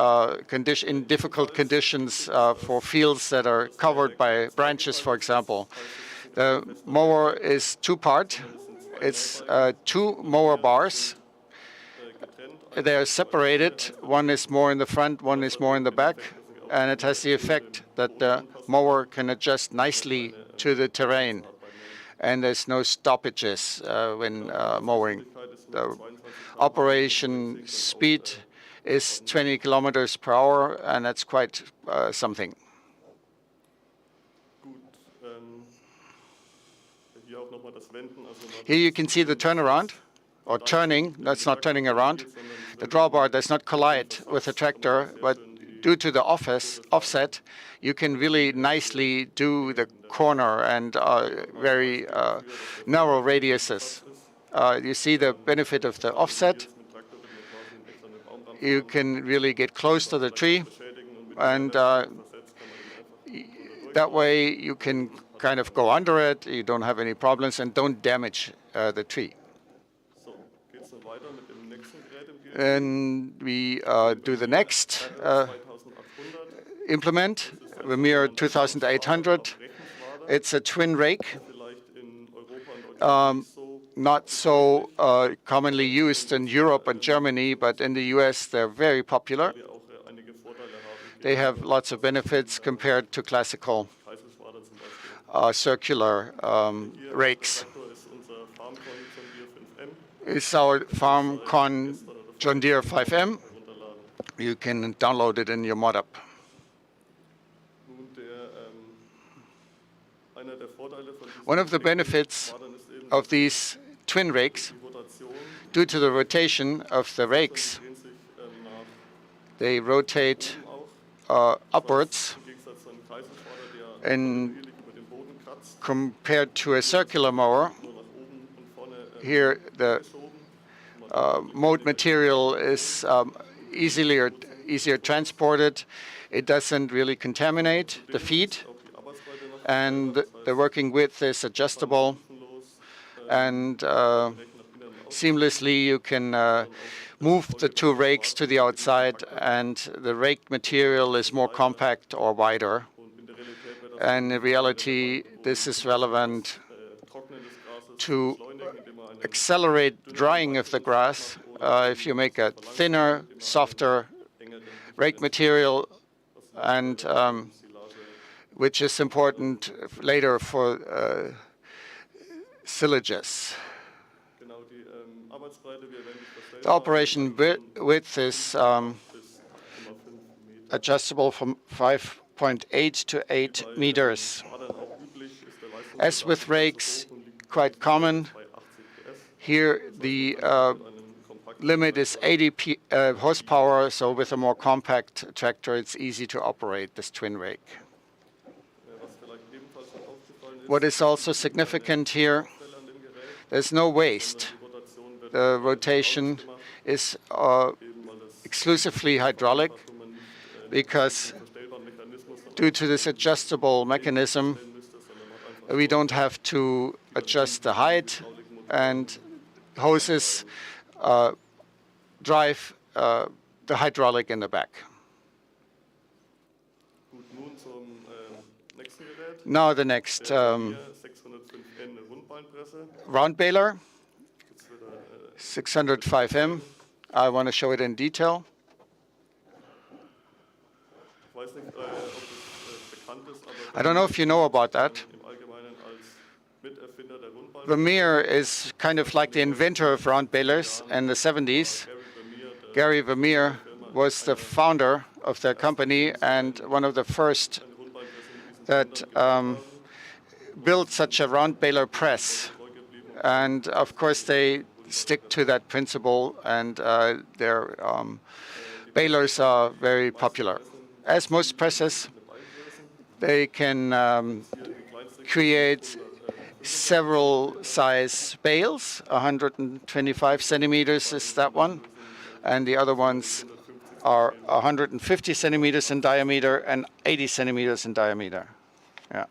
conditions for fields that are covered by branches, for example. The mower is two-part. It's 2 mower bars. They are separated. One is more in the front, one is more in the back, and it has the effect that the mower can adjust nicely to the terrain, and there's no stoppages when mowing. The operation speed is 20 kilometers per hour, and that's quite something. Here you can see the turnaround, or turning. That's not turning around. The drawbar does not collide with the tractor, but due to the offset, you can really nicely do the corner and very narrow radiuses. You see the benefit of the offset. You can really get close to the tree, and that way you can kind of go under it. You don't have any problems and don't damage the tree. And we do the next implement, Vermeer 2800. It's a twin rake, not so commonly used in Europe and Germany, but in the US they're very popular. They have lots of benefits compared to classical circular rakes. is our FarmCon John Deere 5M. You can download it in your mod app. One of the benefits of these twin rakes, due to the rotation of the rakes, they rotate upwards, and compared to a circular mower, here the mowed material is easier transported. It doesn't really contaminate the feed, and the working width is adjustable, and seamlessly you can move the two rakes to the outside, and the rake material is more compact or wider. And in reality, this is relevant to accelerate drying of the grass. If you make a thinner, softer rake material, and which is important later for silages. The operation width is adjustable from 5.8 to 8 meters. As with rakes, quite common. Here the limit is 80 horsepower, so with a more compact tractor it's easy to operate this twin rake. What is also significant here, there's no waste. The rotation is exclusively hydraulic, because due to this adjustable mechanism, we don't have to adjust the height, and hoses drive the hydraulic in the back. Now the next round baler, 605M. I want to show it in detail. I don't know if you know about that. Vermeer is kind of like the inventor of round balers in the 70s. Gary Vermeer was the founder of the company and one of the first that built such a round baler press. And of course, they stick to that principle, and their balers are very popular. As most presses, they can create several size bales. 125 centimeters is that one, and the other ones are 150 centimeters in diameter and 80 centimeters in diameter. Yeah.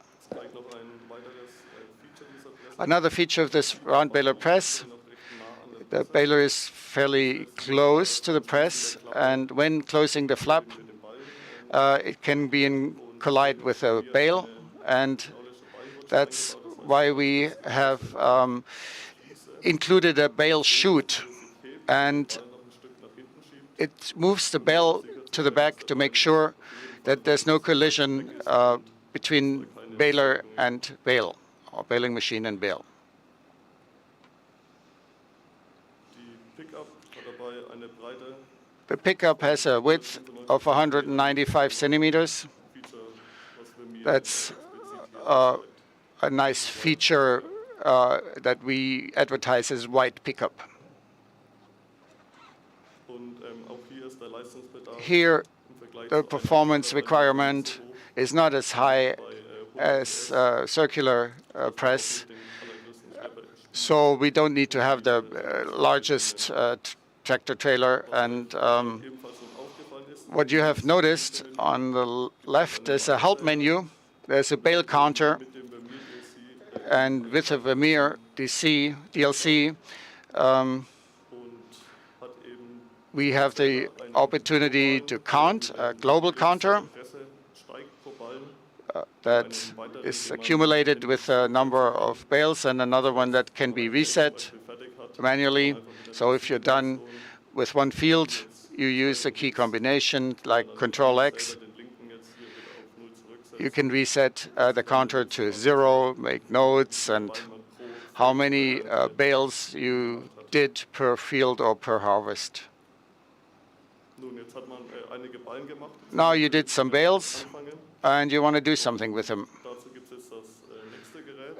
Another feature of this round baler press, the baler is fairly close to the press, and when closing the flap, it can collide with a bale, and that's why we have included a bale chute, and it moves the bale to the back to make sure that there's no collision between baler and bale, or baling machine and bale. The pickup has a width of 195 centimeters. That's a nice feature that we advertise as white pickup. Here, the performance requirement is not as high as circular press, so we don't need to have the largest tractor trailer. And what you have noticed on the left is a help menu. There's a bale counter, and with a Vermeer DLC, we have the opportunity to count a global counter that is accumulated with a number of bales, and another one that can be reset manually. So if you're done with one field, you use a key combination like Control X. You can reset the counter to 0, make notes, and how many bales you did per field or per harvest. Now you did some bales, and you want to do something with them.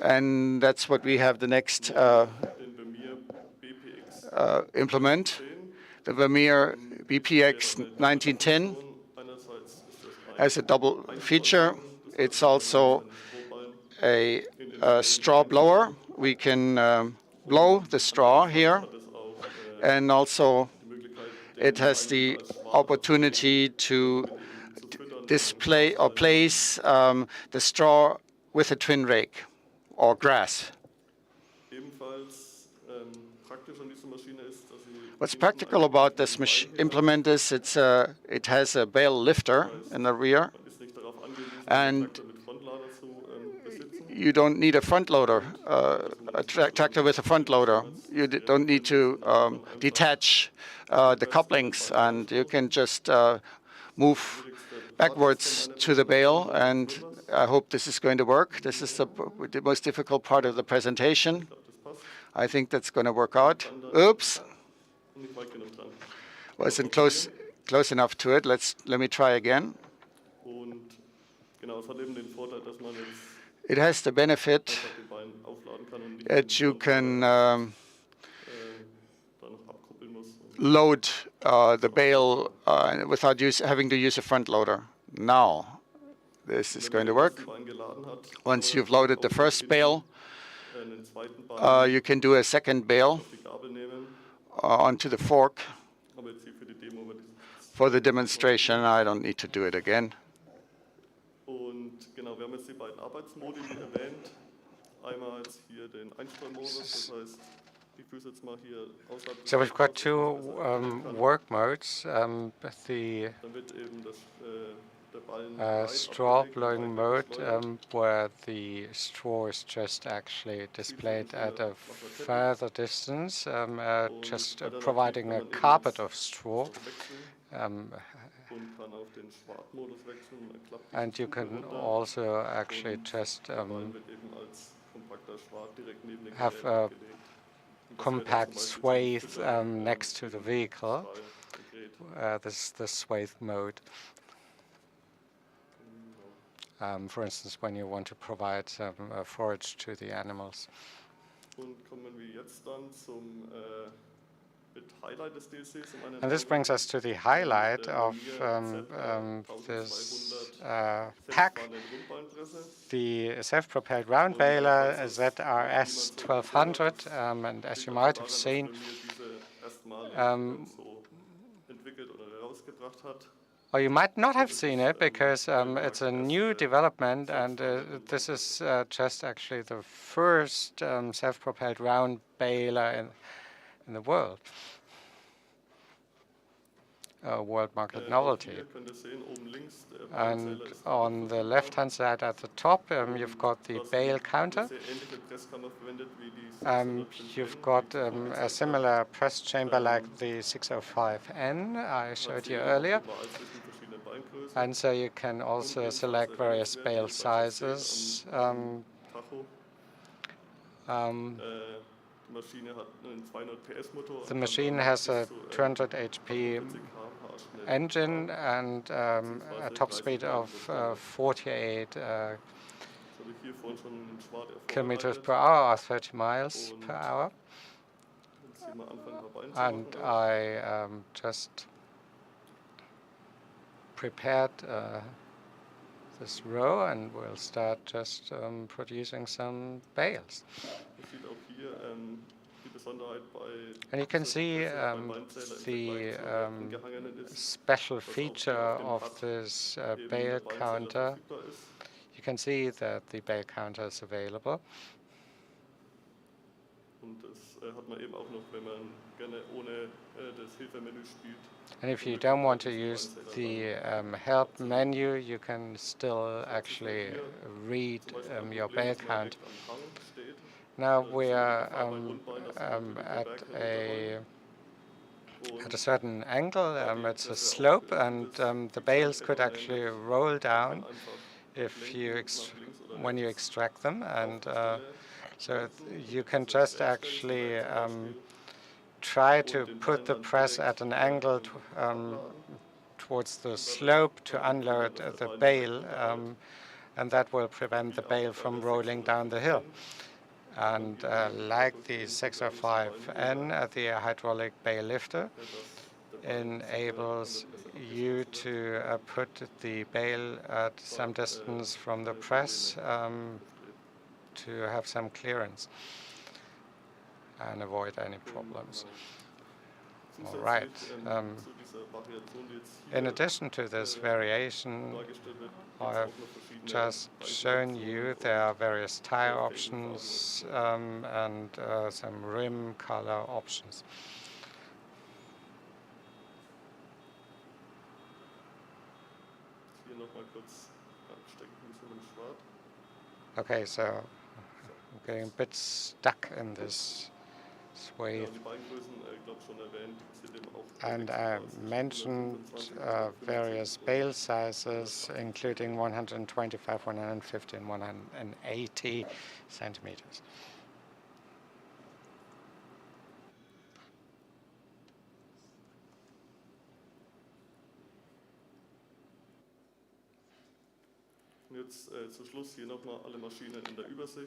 And that's what we have the next implement, the Vermeer BPX 1910 has a double feature. It's also a straw blower. We can blow the straw here, and also it has the opportunity to display or place the straw with a twin rake or grass. What's practical about this implement is it has a bale lifter in the rear, and you don't need a front loader, a tractor with a front loader. You don't need to detach the couplings, and you can just move backwards to the bale, and I hope this is going to work. This is the most difficult part of the presentation. I think that's going to work out. Oops. Wasn't close enough to it. Let me try again. It has the benefit that you can load the bale without having to use a front loader. Now, this is going to work. Once you've loaded the first bale, you can do a second bale onto the fork. For the demonstration, I don't need to do it again.
So we've got two work modes. The straw blowing mode, where the straw is just actually displayed at a further distance, just providing a carpet of straw. And you can also actually just have a compact swathe next to the vehicle. This is the swathe mode. For instance, when you want to provide some forage to the animals. And this brings us to the highlight of this pack, the self-propelled round baler ZRS 1200. And as you might have seen, or you might not have seen it because it's a new development, and this is just actually the first self-propelled round baler in the world. World market novelty. And on the left-hand side at the top, you've got the bale counter. You've got a similar press chamber like the 605N I showed you earlier. And so you can also select various bale sizes. The machine has a 200 HP engine and a top speed of 48 kilometers per hour, or 30 miles per hour. And I just prepared this row, and we'll start just producing some bales. And you can see the special feature of this bale counter. You can see that the bale counter is available. And if you don't want to use the help menu, you can still actually read your bale count. Now we are at a certain angle. It's a slope, and the bales could actually roll down if you when you extract them, and so you can just actually try to put the press at an angle towards the slope to unload the bale, and that will prevent the bale from rolling down the hill. And like the 605N, the hydraulic bale lifter enables you to put the bale at some distance from the press to have some clearance and avoid any problems. All right. In addition to this variation, I've just shown you there are various tire options and some rim color options. Okay, so I'm getting a bit stuck in this swathe. And I mentioned various bale sizes, including 125, 150, and 180 centimeters.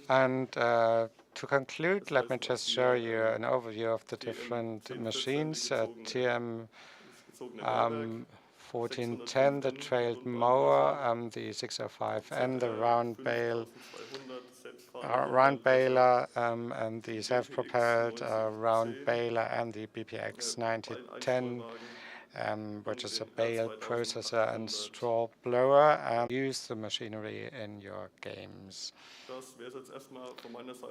And to conclude, let me just show you an overview of the different machines. TM 1410, the trailed mower, the 605N, the round bale, round baler, and the self-propelled round baler, and the BPX 9010. Which is a bale processor and straw blower, and use the machinery in your games.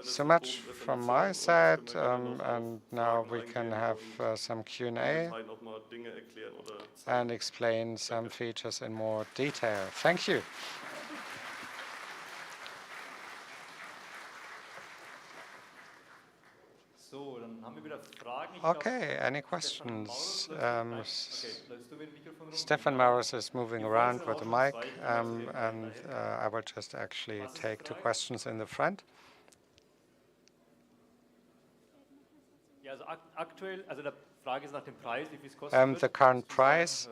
So much from my side, and now we can have some Q&A and explain some features in more detail. Thank you. Okay, any questions? Stefan Maurus is moving around with the mic, and I will just actually take 2 questions in the front. The current price,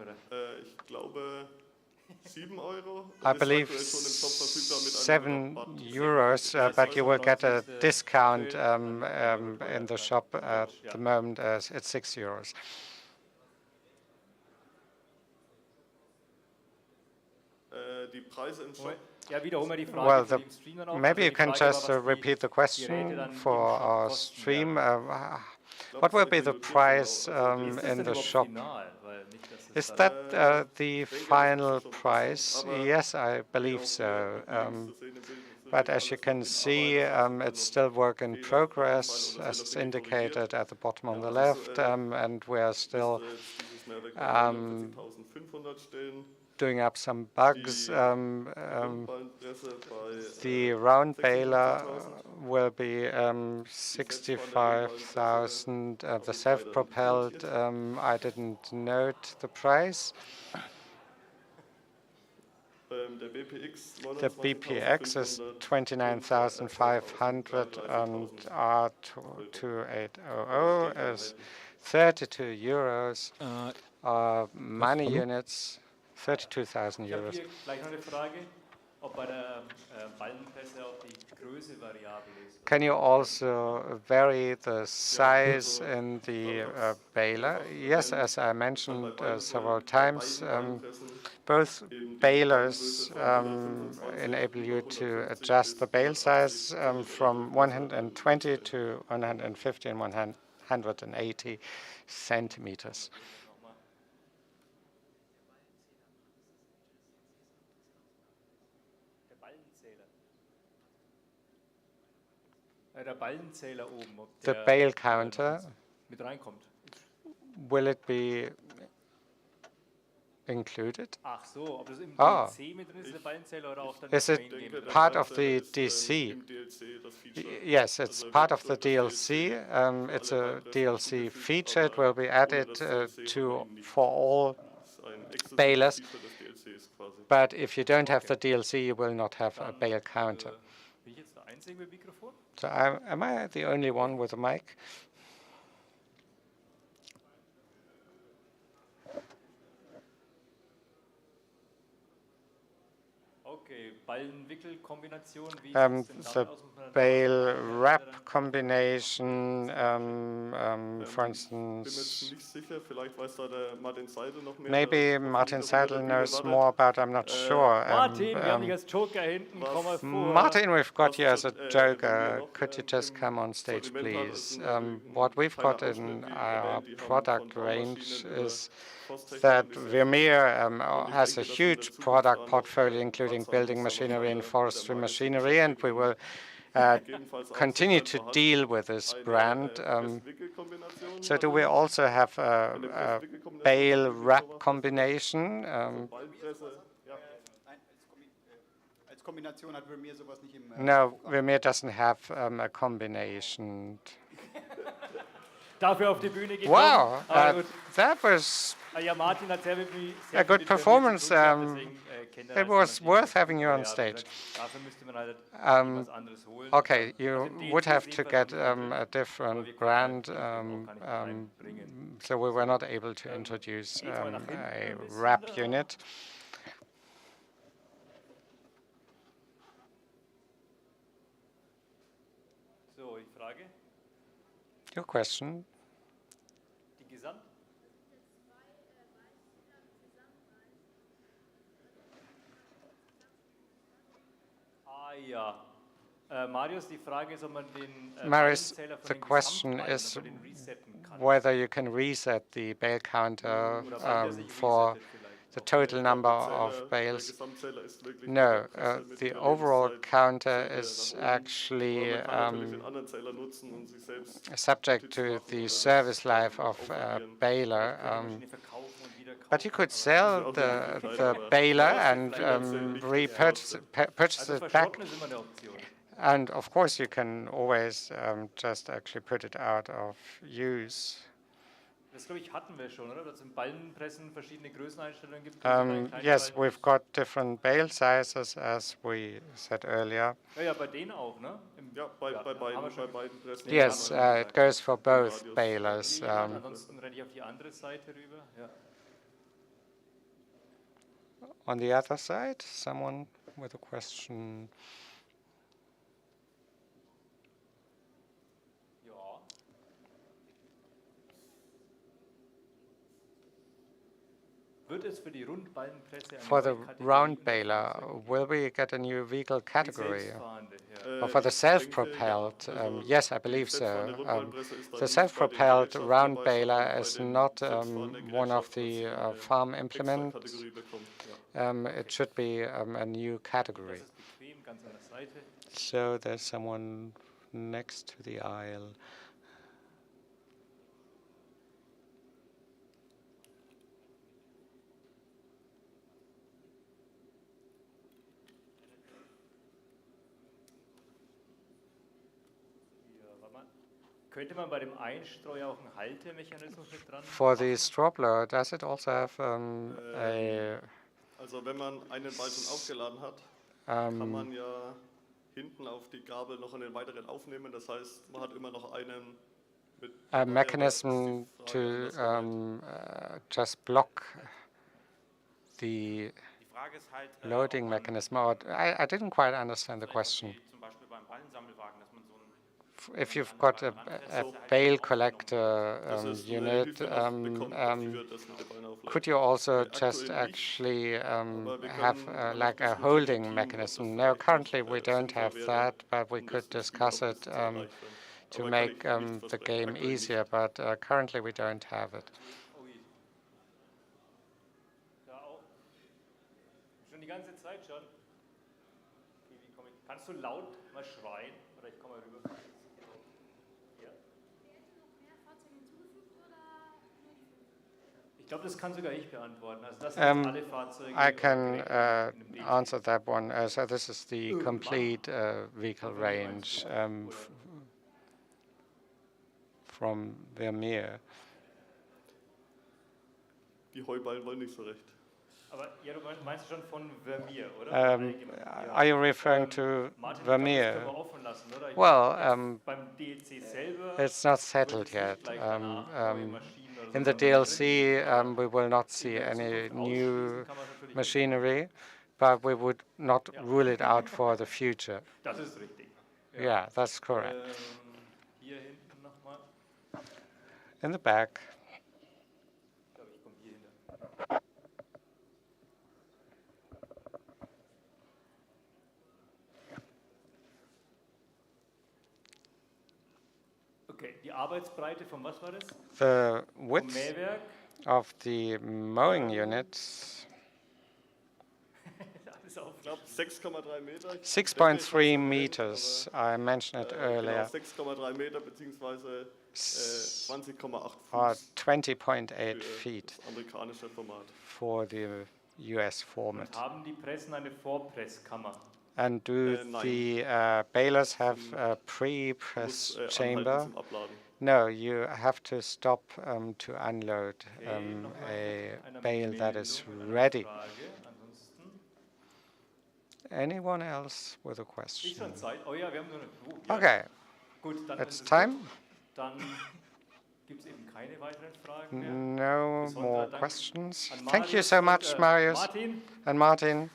I believe €7, but you will get a discount in the shop at the moment. It's €6. Well, maybe you can just repeat the question for our stream. What will be the price in the shop? Is that the final price? Yes, I believe so. But as you can see, it's still work in progress, as it's indicated at the bottom on the left, and we are still doing up some bugs. The round baler will be 65,000. The self-propelled, I didn't note the price. The BPX is 29,500, and R2800 is €32. Money units, €32,000. Can you also vary the size in the baler? Yes, as I mentioned several times, both balers enable you to adjust the bale size from 120 to 150 and 180 centimeters. The bale counter, will it be included? Ah, is it part of the DC? Yes, it's part of the DLC. It's a DLC feature. It will be added for all balers. But if you don't have the DLC, you will not have a bale counter. So am I the only one with a mic? The bale wrap combination, for instance, maybe Martin Seidel knows more about, I'm not sure. Martin, we've got you as a joker. Could you just come on stage, please? What we've got in our product range is that Vermeer has a huge product portfolio, including building machinery and forestry machinery, and we will continue to deal with this brand. So do we also have a bale wrap combination? No, Vermeer doesn't have a combination. Wow, that was a good performance. It was worth having you on stage. Okay, you would have to get a different brand, so we were not able to introduce a wrap unit. Your question? Marius, the question is whether you can reset the bale counter for the total number of bales. No, the overall counter is actually subject to the service life of a baler. But you could sell the baler and purchase it back. And of course, you can always just actually put it out of use. Yes, we've got different bale sizes, as we said earlier. Yes, it goes for both balers. On the other side, someone with a question. For the round baler, will we get a new vehicle category? Or for the self-propelled? Yes, I believe so. The self-propelled round baler is not one of the farm implements. It should be a new category. So there's someone next to the aisle. For the straw blower, does it also have a...
Also wenn man einen Balken aufgeladen hat, kann man ja hinten auf die Gabel noch einen weiteren aufnehmen. Das heißt, man hat immer noch einen mit
a mechanism to just block the loading mechanism. I didn't quite understand the question. If you've got a bale collector unit, could you also just actually have like a holding mechanism? No, currently we don't have that, but we could discuss it to make the game easier, but currently we don't have it. Kannst du laut mal schreien? Oder ich komme rüber. Ich glaube, das kann sogar ich beantworten. Also das sind alle Fahrzeuge. I can answer that one. So this is the complete vehicle range from Vermeer.
Die Heuballen wollen nicht so recht.
Are you referring to Vermeer? Well, it's not settled yet. In the DLC, we will not see any new machinery, but we would not rule it out for the future.
Das ist richtig.
Yeah, that's correct.
Hier hinten nochmal.
In the back.
Ich glaube, ich komme hier hinter. Okay, die Arbeitsbreite von was war das?
The
Vom
width
Mähwerk.
of the mowing units,
Alles auf.
Ich glaube 6,3 Meter.
6.3 meters. I mentioned it
Genau,
earlier,
6,3 Meter beziehungsweise 20,8
or
Fuß
20.8
für
feet
das amerikanische Format.
for the US format.
Und haben die Pressen eine Vorpresskammer?
And do
nein.
the balers have a
Muss
pre-press
anhalten
chamber?
zum Abladen.
No, you have to stop to unload
Okay, nochmal
a
einer
bale that
Meldung
is
und einer
ready.
Frage. Ansonsten.
Anyone else with a
Ist
question?
schon Zeit. Oh ja, wir haben so eine. Ja.
Okay,
Gut, dann
it's
ist es
time.
gut. Dann gibt es eben keine weiteren Fragen mehr.
No
Besonderer
more
Dank
questions.
an
Thank you
Marius
so
und,
much, Marius
Martin.
and Martin.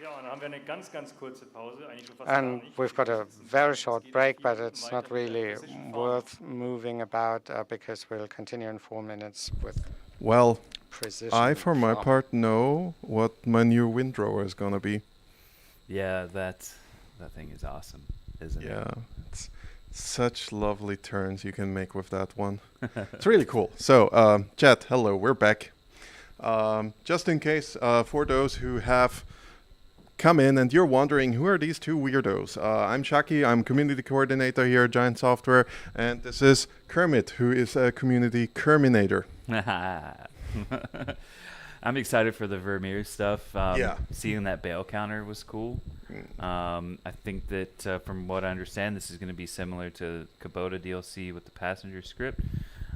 Ja, und dann haben wir eine ganz, ganz kurze Pause. Eigentlich schon fast gar
And
nicht.
we've got a
Es
very short
geht in
break,
4
but
Minuten
it's
weiter
not
mit der
really
Precision Farming.
worth moving about because we'll continue in 4 minutes with
Well,
precision.
I, for my
farming.
part, know what my new windrower is gonna be.
Yeah, that thing is awesome, isn't it?
Yeah, it's such lovely turns you can make with that one. It's really cool. So, chat, hello, we're back. Just in case, for those who have come in and you're wondering, who are these two weirdos? I'm Shaki, I'm community coordinator here at Giant Software, and this is Kermit, who is a community Kerminator.
I'm excited for the Vermeer stuff.
Yeah.
Seeing that bail counter was cool. I think that from what I understand, this is going to be similar to Kubota DLC with the passenger script.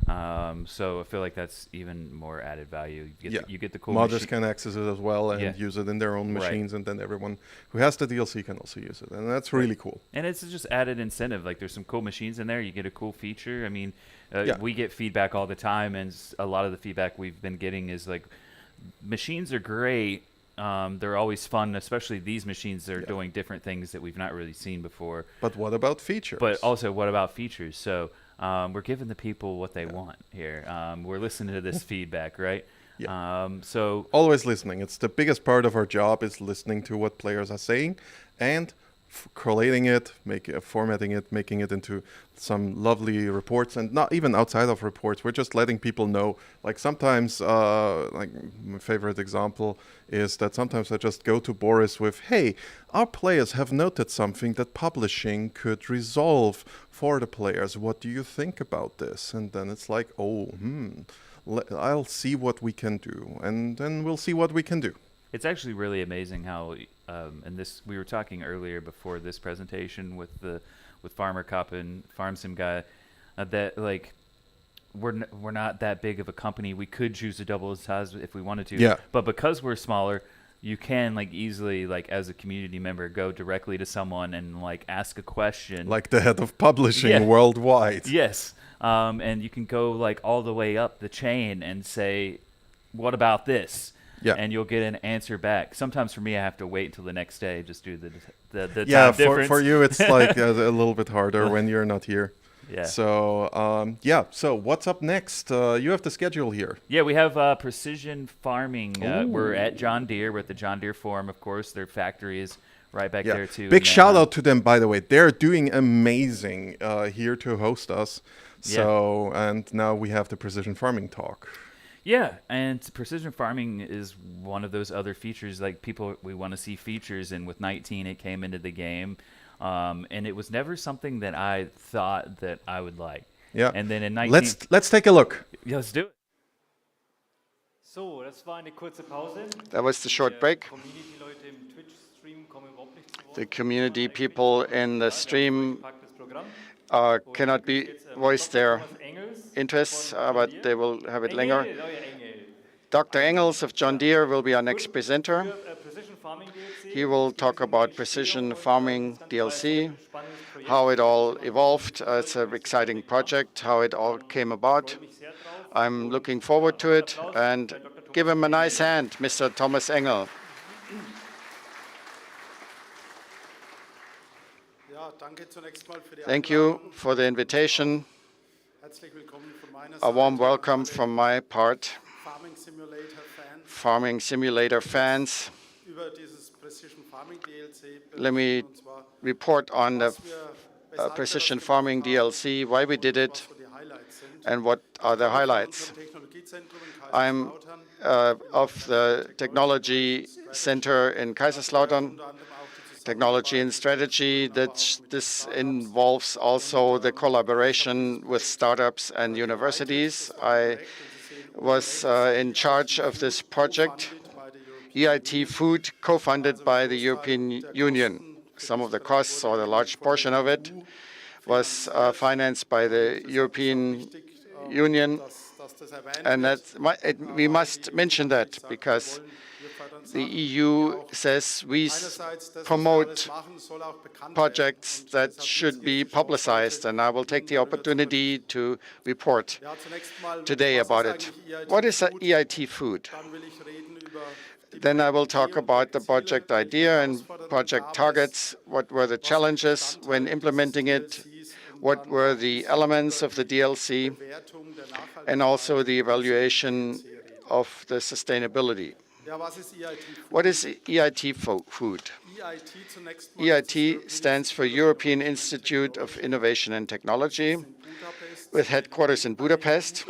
So I feel like that's even more added value. You get the cool
Modders
machine-
can access it as well and
Yeah.
use it in their own
Right.
machines, and then everyone who has the DLC can also use it, and that's really cool.
And it's just added incentive. Like there's some cool machines in there. You get a cool feature. I mean,
Yeah.
we get feedback all the time, and a lot of the feedback we've been getting is like, machines are great. They're always fun, especially these machines that are doing different things that we've not really seen before.
But what about features?
But also, what about features? So we're giving the people what they want here. We're listening to this feedback, right? So
always listening. It's the biggest part of our job is listening to what players are saying and collating it, formatting it, making it into some lovely reports, and not even outside of reports. We're just letting people know. Like sometimes, like my favorite example is that sometimes I just go to Boris with, hey, our players have noted something that publishing could resolve for the players. What do you think about this? And then it's like, oh, I'll see what we can do, and then we'll see what we can do.
it's actually really amazing how, and this we were talking earlier before this presentation with Farmer Cop and Farm Sim guy, that like we're not that big of a company. We could choose to double its size if we wanted to.
Yeah.
But because we're smaller, you can like easily like as a community member go directly to someone and like ask a question.
Like the head of publishing
Yeah.
worldwide.
Yes. And you can go like all the way up the chain and say, what about this?
Yeah.
And you'll get an answer back. Sometimes for me, I have to wait until the next day just due to the
Yeah,
time difference.
for you it's like a little bit harder when you're not here.
Yeah.
So so what's up next? You have the schedule here.
Yeah, we have precision farming. We're at John Deere. We're at the John Deere Forum, of course. Their factory is right back there too.
Big
And,
shout out to them, by the way. They're doing amazing here to host us. So and now we have the precision farming talk.
Yeah, and precision farming is one of those other features. Like we want to see features, and with 19, it came into the game, and it was never something that I thought that I would like.
Yeah.
And then in 19,
let's take a look.
Yeah, let's do it.
So, das war eine kurze Pause.
That was the short break.
Community-Leute im Twitch-Stream kommen überhaupt nicht zu Wort.
The community people in the stream
Gepacktes Programm.
cannot voice their interests, but they will have it longer.
Engel, euer Engel.
Dr. Engels of John Deere will be our next presenter.
Precision Farming DLC.
He will talk about precision farming DLC. how it all evolved. It's an exciting project, how it all came about. I'm looking forward to it, and give him a nice hand, Mr. Thomas Engel. Thank you for the invitation. A warm welcome from my part. Farming Simulator fans, let me report on the Precision Farming DLC, why we did it, and what are the highlights. I'm of the Technology Center in Kaiserslautern, Technology and Strategy. This involves also the collaboration with startups and universities. I was in charge of this project. EIT Food, co-funded by the European Union. Some of the costs, or the large portion of it, was financed by the European Union. And we must mention that because the EU says we promote projects that should be publicized, and I will take the opportunity to report today about it. What is EIT Food? Then I will talk about the project idea and project targets, what were the challenges when implementing it, what were the elements of the DLC, and also the evaluation of the sustainability. What is EIT Food? EIT stands for European Institute of Innovation and Technology, with headquarters in Budapest.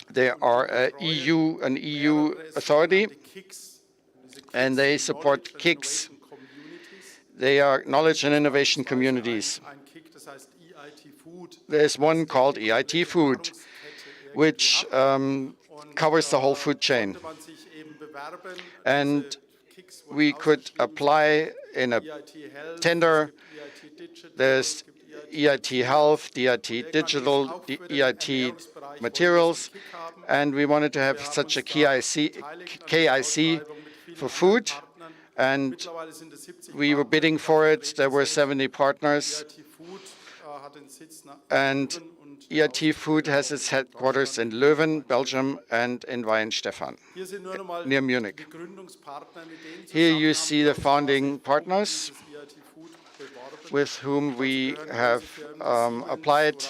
They are an EU authority, and they support KICs. They are knowledge and innovation communities. There's one called EIT Food, which covers the whole food chain. And we could apply in a tender. There's EIT Health, EIT Digital, EIT Materials, and we wanted to have such a KIC for food, and we were bidding for it. There were 70 partners, and EIT Food has its headquarters in Leuven, Belgium, and in Weihenstephan, near Munich. Here you see the founding partners with whom we have applied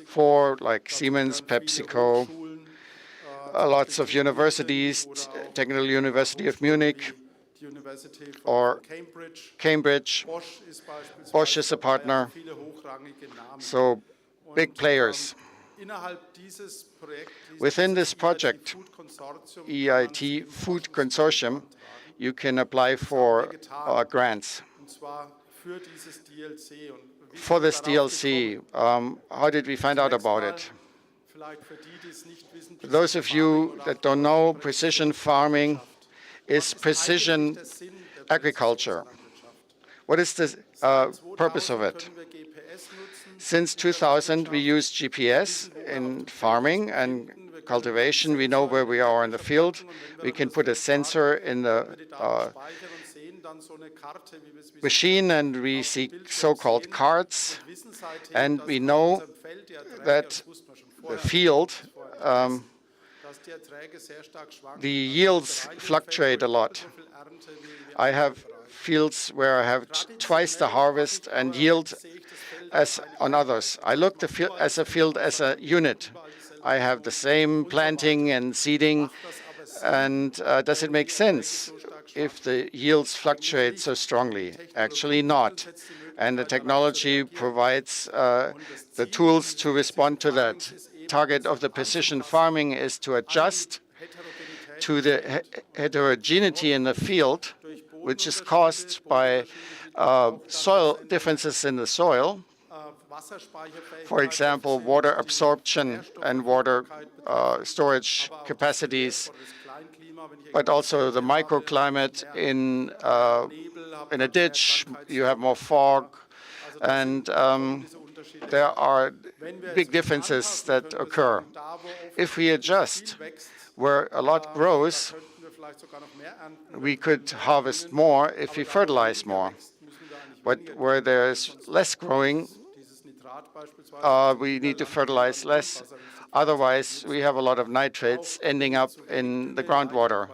for, like Siemens, PepsiCo, lots of universities, Technical University of Munich, or Cambridge. Bosch is a partner, so big players. Within this project, EIT Food Consortium, you can apply for grants. For this DLC, how did we find out about it? For those of you that don't know, precision farming is precision agriculture. What is the purpose of it? Since 2000, we use GPS in farming and cultivation. We know where we are in the field. We can put a sensor in the machine, and we see so-called cards, and we know that the field, the yields fluctuate a lot. I have fields where I have twice the harvest and yield as on others. I look the field as a unit. I have the same planting and seeding, and does it make sense if the yields fluctuate so strongly? Actually not. And the technology provides the tools to respond to that. Target of the precision farming is to adjust to the heterogeneity in the field, which is caused by soil differences in the soil. For example, water absorption and water storage capacities, but also the microclimate in a ditch. You have more fog, and there are big differences that occur. If we adjust where a lot grows, we could harvest more if we fertilize more. But where there's less growing, we need to fertilize less. Otherwise, we have a lot of nitrates ending up in the groundwater.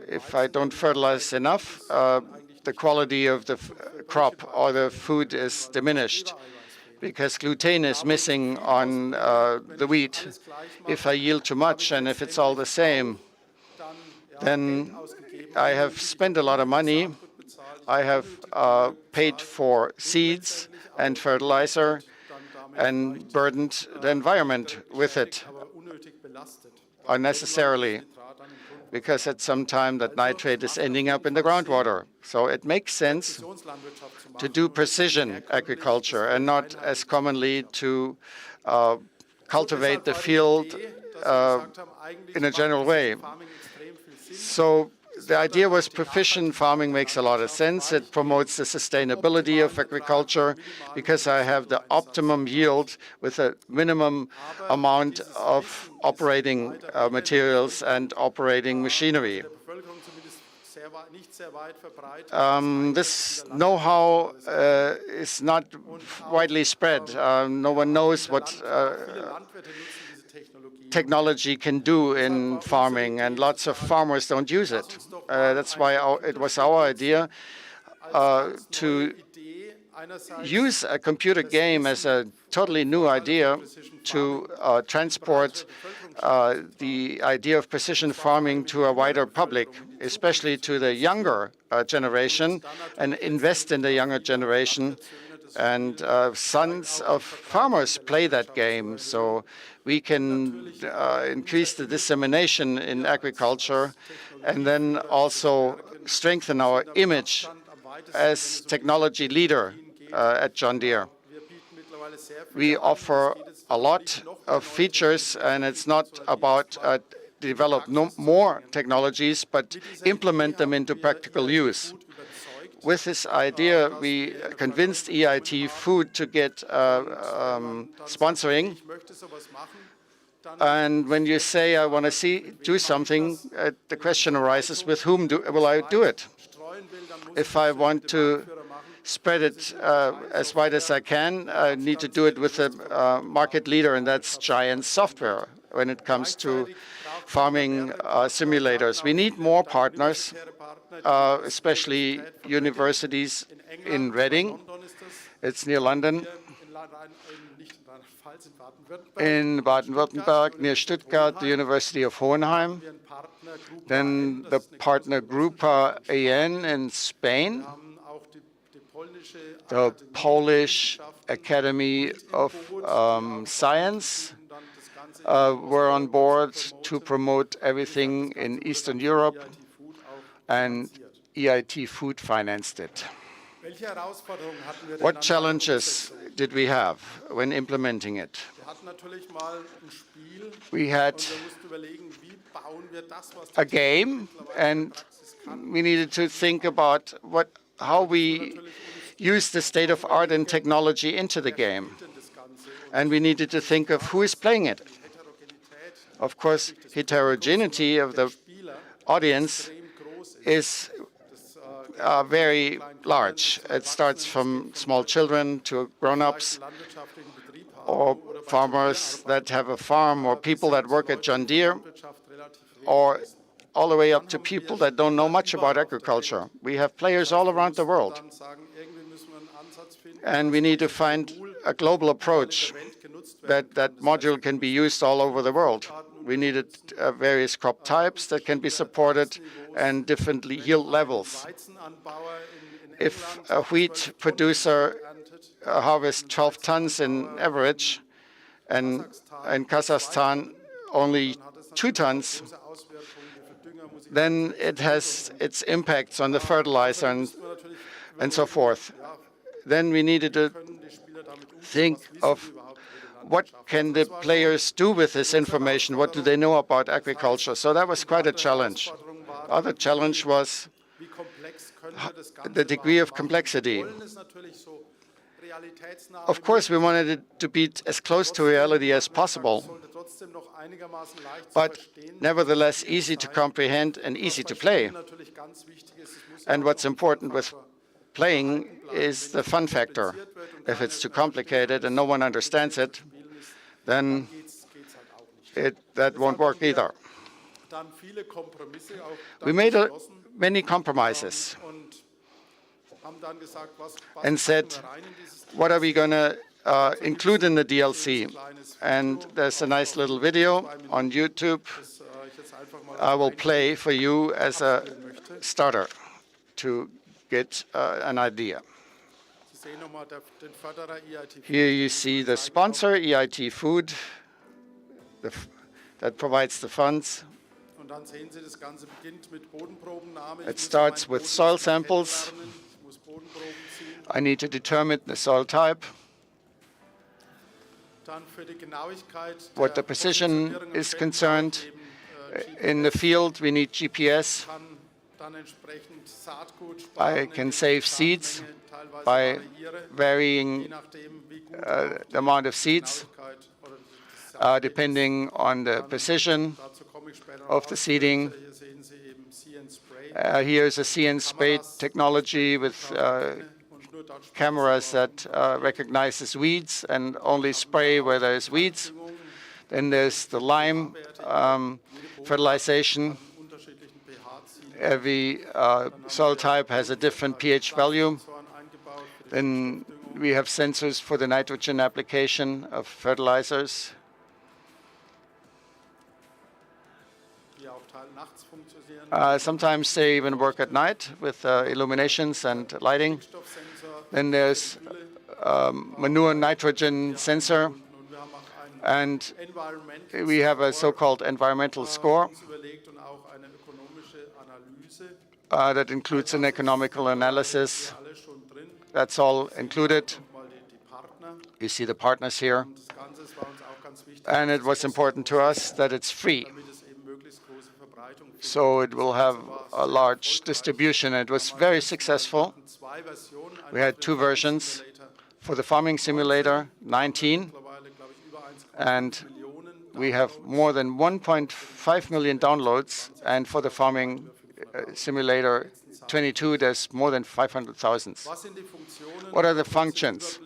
If I don't fertilize enough, the quality of the crop or the food is diminished because gluten is missing on the wheat. If I yield too much and if it's all the same, then I have spent a lot of money. I have paid for seeds and fertilizer and burdened the environment with it unnecessarily, because at some time that nitrate is ending up in the groundwater. So it makes sense to do precision agriculture and not as commonly to cultivate the field in a general way. So the idea was precision farming makes a lot of sense. It promotes the sustainability of agriculture because I have the optimum yield with a minimum amount of operating materials and operating machinery. This know-how is not widely spread. No one knows what technology can do in farming, and lots of farmers don't use it. That's why it was our idea to use a computer game as a totally new idea to transport the idea of precision farming to a wider public, especially to the younger generation, and invest in the younger generation. And sons of farmers play that game, so we can increase the dissemination in agriculture and then also strengthen our image as technology leader at John Deere. We offer a lot of features, and it's not about develop more technologies, but implement them into practical use. With this idea, we convinced EIT Food to get sponsoring. And when you say, I want to do something, the question arises, with whom will I do it? If I want to spread it as wide as I can, I need to do it with a market leader, and that's Giant Software when it comes to farming simulators. We need more partners, especially universities in Reading. It's near London. In Baden-Württemberg, near Stuttgart, the University of Hohenheim. Then the partner Grupa AN in Spain, the Polish Academy of Science were on board to promote everything in Eastern Europe, and EIT Food financed it. What challenges did we have when implementing it? We had a game, and we needed to think about how we use the state of art and technology into the game. And we needed to think of who is playing it. Of course, heterogeneity of the audience is very large. It starts from small children to grown-ups, or farmers that have a farm, or people that work at John Deere, or all the way up to people that don't know much about agriculture. We have players all around the world. And we need to find a global approach that module can be used all over the world. We needed various crop types that can be supported and different yield levels. If a wheat producer harvests 12 tons in average, and in Kazakhstan only 2 tons, then it has its impacts on the fertilizer and so forth. Then we needed to think of what can the players do with this information? What do they know about agriculture? So that was quite a challenge. Other challenge was the degree of complexity. Of course, we wanted it to be as close to reality as possible, but nevertheless easy to comprehend and easy to play. And what's important with playing is the fun factor. If it's too complicated and no one understands it, then that won't work either. We made many compromises and said, what are we going to include in the DLC? And there's a nice little video on YouTube I will play for you as a starter to get an idea. Here you see the sponsor, EIT Food, that provides the funds. It starts with soil samples. I need to determine the soil type. What the precision is concerned, in the field we need GPS. I can save seeds by varying the amount of seeds depending on the precision of the seeding. Here's a see and spray technology with cameras that recognizes weeds and only spray where there's weeds. Then there's the lime fertilization. Every soil type has a different pH value. Then we have sensors for the nitrogen application of fertilizers. Sometimes they even work at night with illuminations and lighting. Then there's manure nitrogen sensor, and we have a so-called environmental score that includes an economical analysis. That's all included. You see the partners here. And it was important to us that it's free, so it will have a large distribution. It was very successful. We had 2 versions for the farming simulator, 19, and we have more than 1.5 million downloads. And for the farming simulator 22, there's more than 500,000. What are the functions?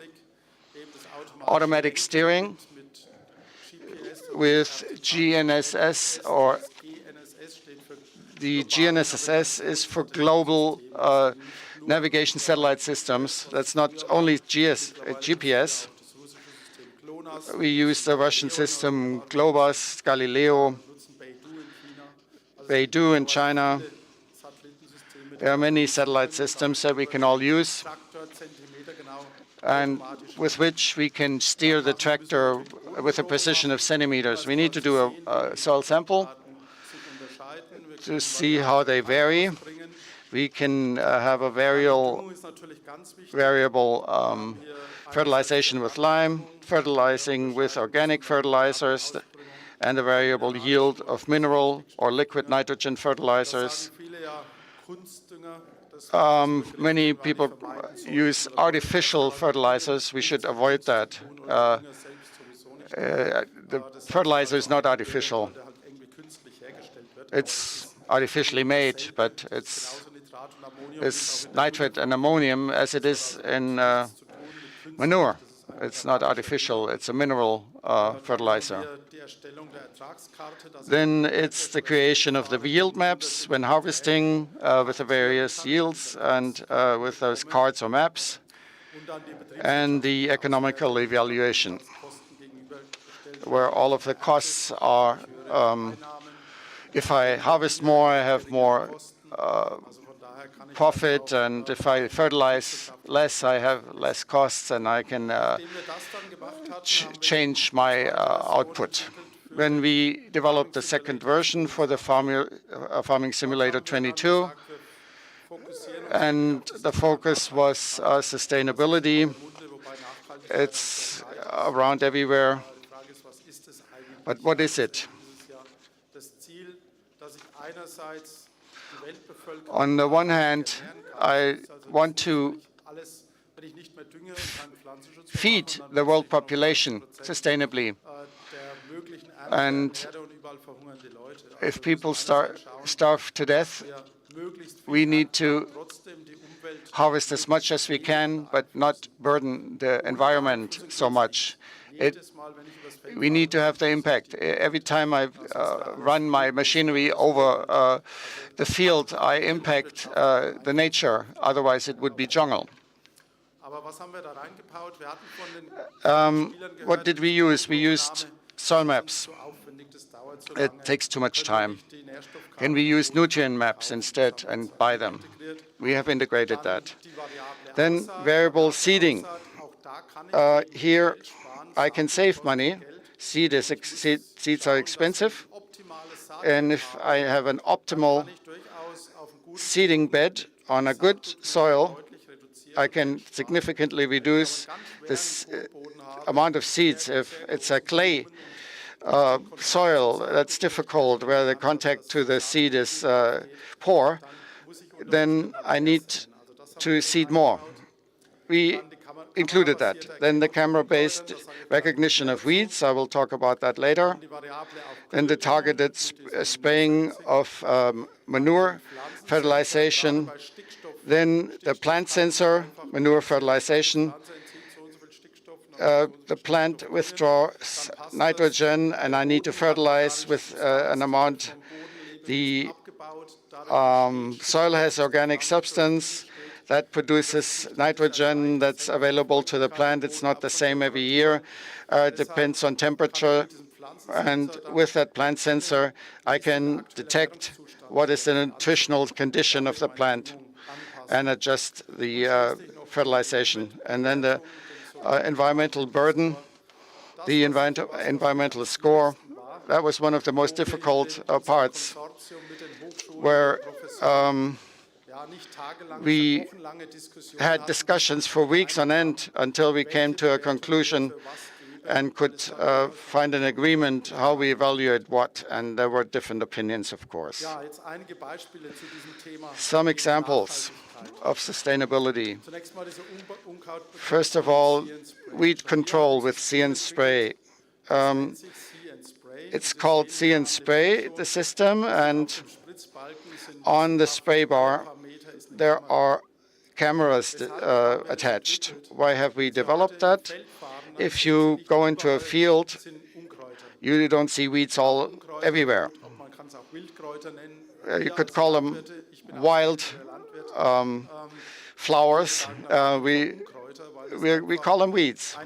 Automatic steering with GNSS, or the GNSS is for global navigation satellite systems. That's not only GPS. We use the Russian system Globus, Galileo, Beidou in China. There are many satellite systems that we can all use, and with which we can steer the tractor with a precision of centimeters. We need to do a soil sample to see how they vary. We can have a variable fertilization with lime, fertilizing with organic fertilizers, and a variable yield of mineral or liquid nitrogen fertilizers. Many people use artificial fertilizers. We should avoid that. The fertilizer is not artificial. It's artificially made, but it's nitrate and ammonium as it is in manure. It's not artificial. It's a mineral fertilizer. Then it's the creation of the yield maps when harvesting with the various yields and with those cards or maps, and the economical evaluation, where all of the costs are. If I harvest more, I have more profit, and if I fertilize less, I have less costs, and I can change my output. When we developed the second version for the Farming Simulator 22, and the focus was sustainability. It's around everywhere. But what is it? On the one hand, I want to feed the world population sustainably. And if people starve to death, we need to harvest as much as we can, but not burden the environment so much. We need to have the impact. Every time I run my machinery over the field, I impact the nature. Otherwise, it would be jungle. What did we use? We used soil maps. It takes too much time. Can we use nutrient maps instead and buy them? We have integrated that. Then variable seeding. Here I can save money. Seeds are expensive. And if I have an optimal seeding bed on a good soil, I can significantly reduce this amount of seeds. If it's a clay soil that's difficult, where the contact to the seed is poor, then I need to seed more. We included that. Then the camera-based recognition of weeds, I will talk about that later. Then the targeted spraying of manure, fertilization. Then the plant sensor, manure fertilization. The plant withdraws nitrogen, and I need to fertilize with an amount. The soil has organic substance that produces nitrogen that's available to the plant. It's not the same every year. It depends on temperature. And with that plant sensor, I can detect what is the nutritional condition of the plant and adjust the fertilization. And then the environmental burden, the environmental score, that was one of the most difficult parts, where we had discussions for weeks on end until we came to a conclusion and could find an agreement how we evaluate what, and there were different opinions, of course. Some examples of sustainability. First of all, weed control with See and Spray. It's called See and Spray, the system, and on the spray bar there are cameras attached. Why have we developed that? If you go into a field, you don't see weeds all everywhere. You could call them wild flowers. We call them weeds.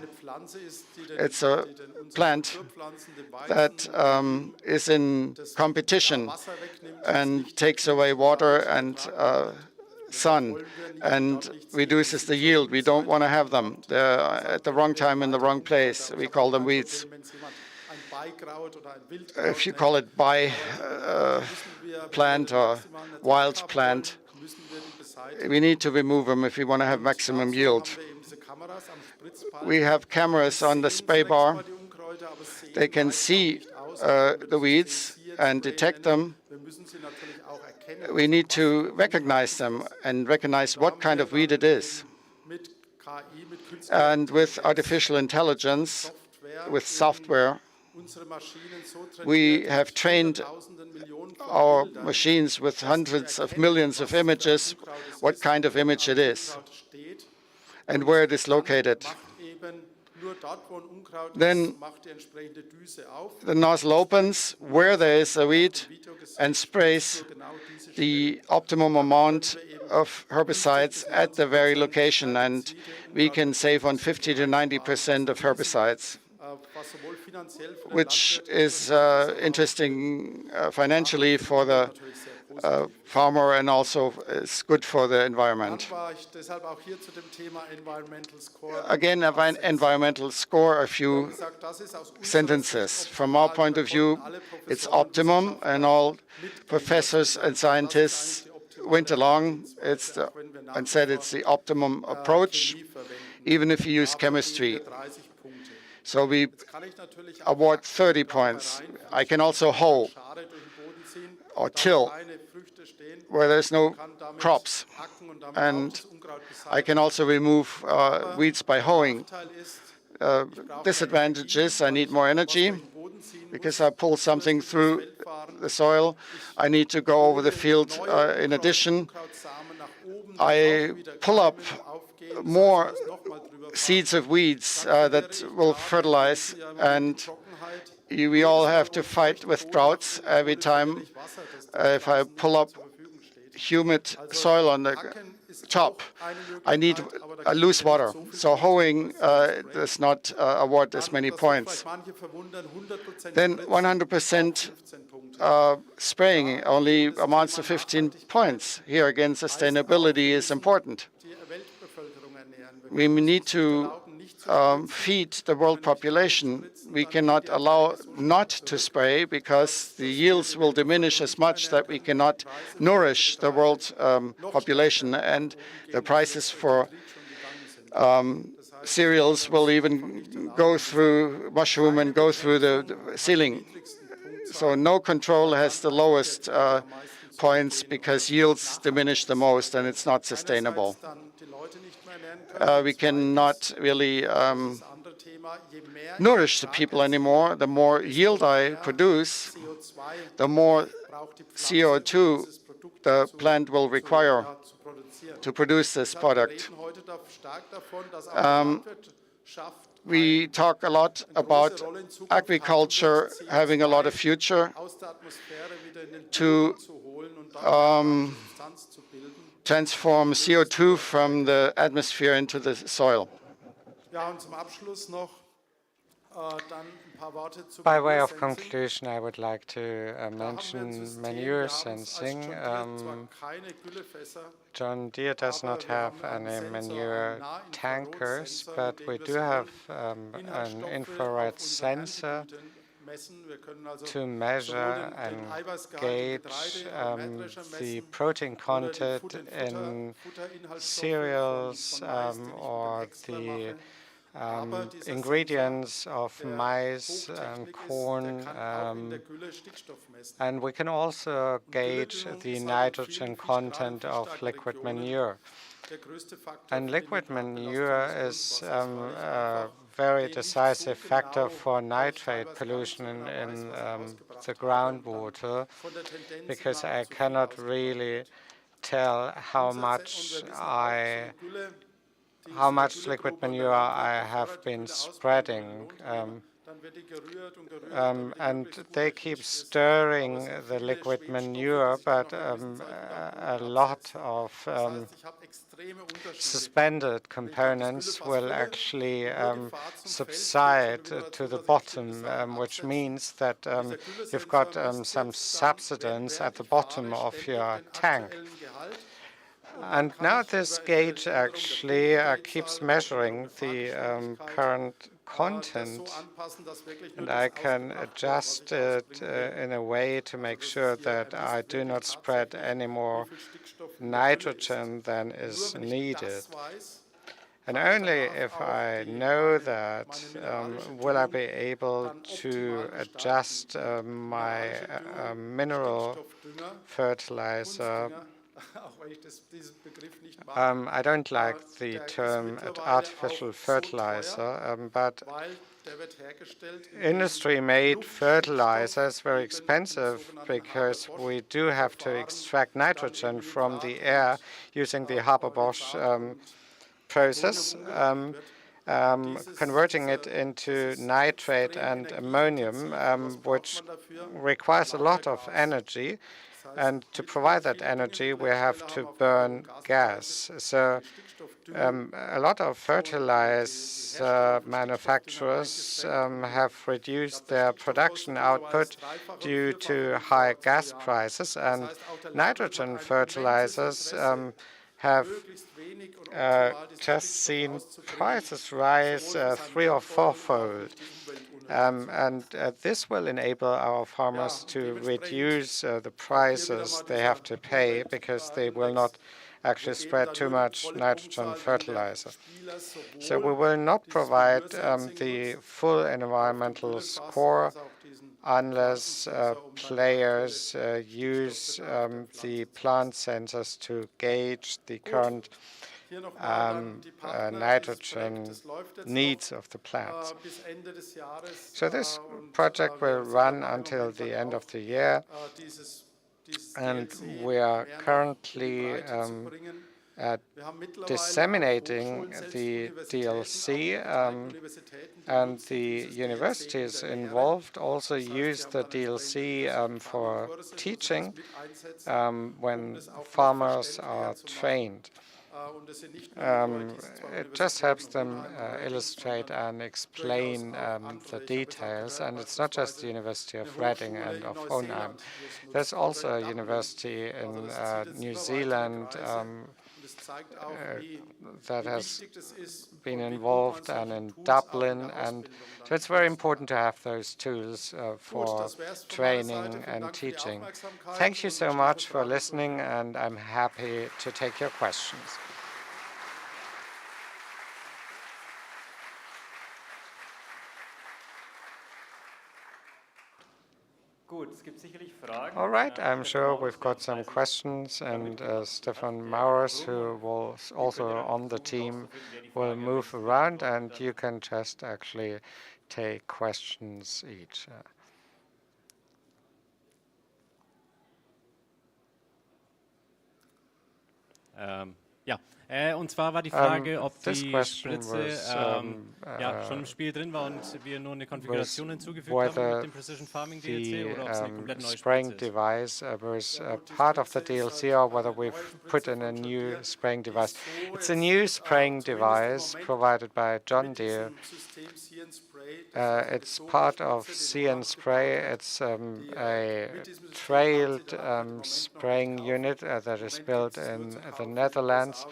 It's a plant that is in competition and takes away water and sun and reduces the yield. We don't want to have them. They're at the wrong time in the wrong place. We call them weeds. If you call it plant or wild plant, we need to remove them if we want to have maximum yield. We have cameras on the spray bar. They can see the weeds and detect them. We need to recognize them and recognize what kind of weed it is. And with artificial intelligence, with software, we have trained our machines with hundreds of millions of images, what kind of image it is and where it is located. Then the nozzle opens where there is a weed and sprays the optimum amount of herbicides at the very location, and we can save on 50 to 90% of herbicides, which is interesting financially for the farmer and also is good for the environment. Again, environmental score, a few sentences. From our point of view, it's optimum, and all professors and scientists went along and said it's the optimum approach, even if you use chemistry. So we award 30 points. I can also hoe or till where there's no crops. And I can also remove weeds by hoeing. Disadvantages, I need more energy because I pull something through the soil. I need to go over the field. In addition, I pull up more seeds of weeds that will fertilize, and we all have to fight with droughts every time. If I pull up humid soil on the top, I need loose water. So hoeing does not award as many points. Then 100% spraying only amounts to 15 points. Here again, sustainability is important. We need to feed the world population. We cannot allow not to spray because the yields will diminish as much that we cannot nourish the world population, and the prices for cereals will even go through mushroom and go through the ceiling. So no control has the lowest points because yields diminish the most, and it's not sustainable. We cannot really nourish the people anymore. The more yield I produce, the more CO2 the plant will require to produce this product. We talk a lot about agriculture having a lot of future to transform CO2 from the atmosphere into the soil.
By way of conclusion, I would like to mention manure sensing. John Deere does not have any manure tankers, but we do have an infrared sensor to measure and gauge the protein content in cereals or the ingredients of maize and corn, and we can also gauge the nitrogen content of liquid manure. And liquid manure is a very decisive factor for nitrate pollution in the groundwater, because I cannot really tell how much liquid manure I have been spreading. And they keep stirring the liquid manure, but a lot of suspended components will actually subside to the bottom, which means that you've got some subsidence at the bottom of your tank. And now this gauge actually keeps measuring the current content, and I can adjust it in a way to make sure that I do not spread any more nitrogen than is needed. And only if I know that will I be able to adjust my mineral fertilizer. I don't like the term artificial fertilizer, but industry-made fertilizer is very expensive because we do have to extract nitrogen from the air using the Haber-Bosch process, converting it into nitrate and ammonium, which requires a lot of energy. And to provide that energy, we have to burn gas. So a lot of fertilizer manufacturers have reduced their production output due to high gas prices, and nitrogen fertilizers have just seen prices rise 3- or 4-fold. And this will enable our farmers to reduce the prices they have to pay, because they will not actually spread too much nitrogen fertilizer. So we will not provide the full environmental score unless players use the plant sensors to gauge the current nitrogen needs of the plants. So this project will run until the end of the year, and we are currently disseminating the DLC, and the universities involved also use the DLC for teaching when farmers are trained. It just helps them illustrate and explain the details, and it's not just the University of Reading and of Hohenheim. There's also a university in New Zealand that has been involved, and in Dublin, and so it's very important to have those tools for training and teaching. Thank you so much for listening, and I'm happy to take your questions. All right, I'm sure we've got some questions, and Stefan Maurers, who was also on the team, will move around, and you can just actually take questions each.
Und zwar war die Frage, ob die Spritze schon im Spiel drin war und wir nur eine Konfiguration hinzugefügt haben mit dem Precision Farming DLC, oder ob es eine komplett neue
spraying
Spritze ist.
device was part of the DLC, or whether we've put in a new spraying device. It's a new spraying device provided by John Deere. It's part of See & Spray. It's a trailed spraying unit that is built in the Netherlands.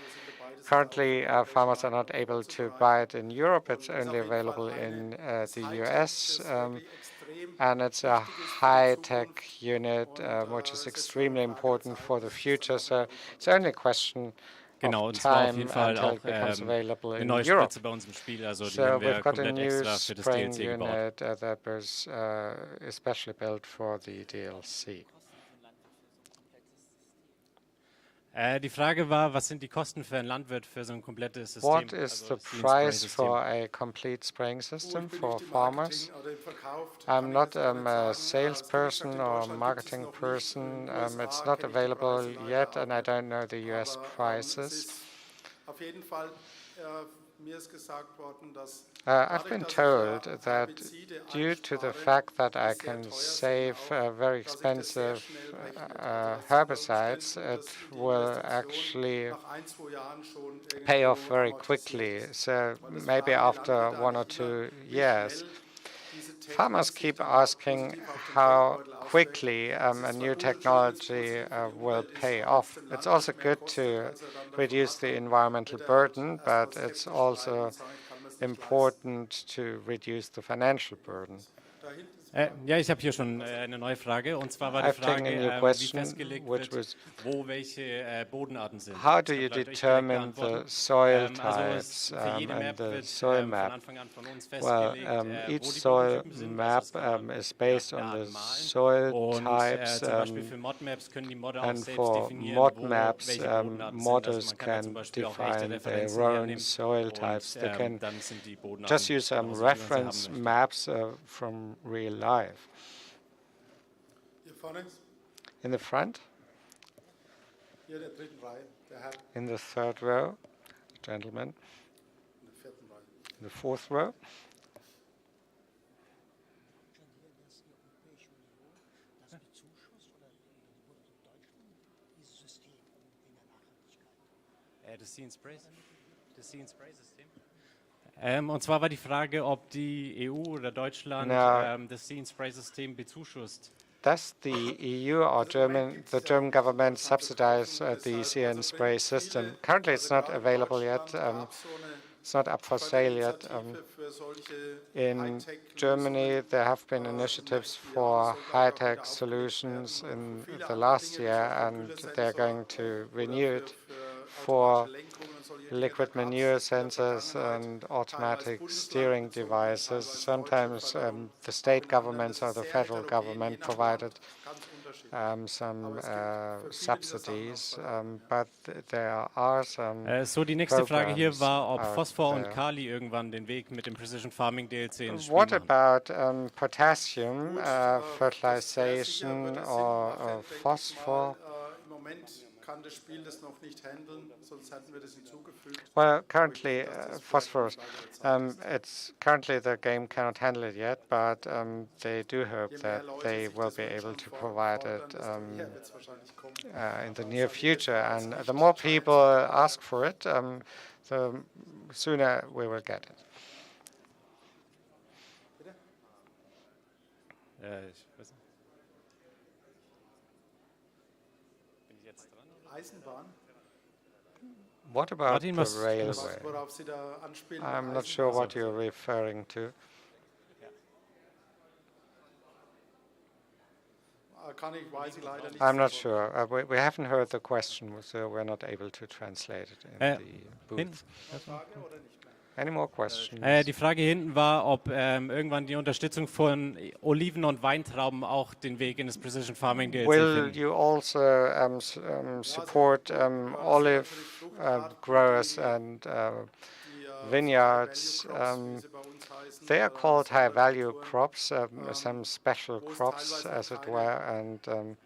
Currently, farmers are not able to buy it in Europe. It's only available in the US, and it's a high-tech unit, which is extremely important for the future. So it's only a question of time until it becomes available in Europe. So we've got a new spraying unit that was especially built for the DLC.
Die Frage war, was sind die Kosten für einen Landwirt für so ein komplettes System?
What is the price for a complete spraying system for farmers? I'm not a salesperson or a marketing person. It's not available yet, and I don't know the US prices. I've been told that due to the fact that I can save very expensive herbicides, it will actually pay off very quickly, so maybe after 1 or 2 years. Farmers keep asking how quickly a new technology will pay off. It's also good to reduce the environmental burden, but it's also important to reduce the financial burden.
Ja, ich habe hier schon eine neue Frage, und zwar war die Frage, wie festgelegt wird, wo welche Bodenarten sind.
How do you determine the soil types and the soil map? Well, each soil map is based on the soil types, and for mod maps, modders can define their own soil types. They can just use some reference maps from real life. In the front? In the third row, gentlemen. In the fourth row.
Das See & Spray System. Und zwar war die Frage, ob die EU oder Deutschland das See & Spray System bezuschusst.
Does the EU or the German government subsidize the See & Spray system? Currently, it's not available yet. It's not up for sale yet. In Germany, there have been initiatives for high-tech solutions in the last year, and they're going to renew it for liquid manure sensors and automatic steering devices. Sometimes the state governments or the federal government provided some subsidies, but there are some
So, die nächste Frage hier
programs
war, ob
out
Phosphor und
there.
Kali irgendwann den Weg mit dem Precision Farming DLC ins Spiel
What
machen.
about potassium fertilization or phosphor? Well, currently phosphorus. It's currently the game cannot handle it yet, but they do hope that they will be able to provide it in the near future. And the more people ask for it, the sooner we will get it.
Ich weiß nicht. Bin ich jetzt dran?
What about
Martin,
the
was-
railway? I'm not sure what you're referring to. I'm not sure. We haven't heard the question, so we're not able to translate it in the booth. Any more questions?
Die Frage hinten war, ob irgendwann die Unterstützung von Oliven und Weintrauben auch den Weg in das Precision Farming DLC
Will
finden.
you also support olive growers and vineyards? They are called high-value crops, some special crops, as it were, and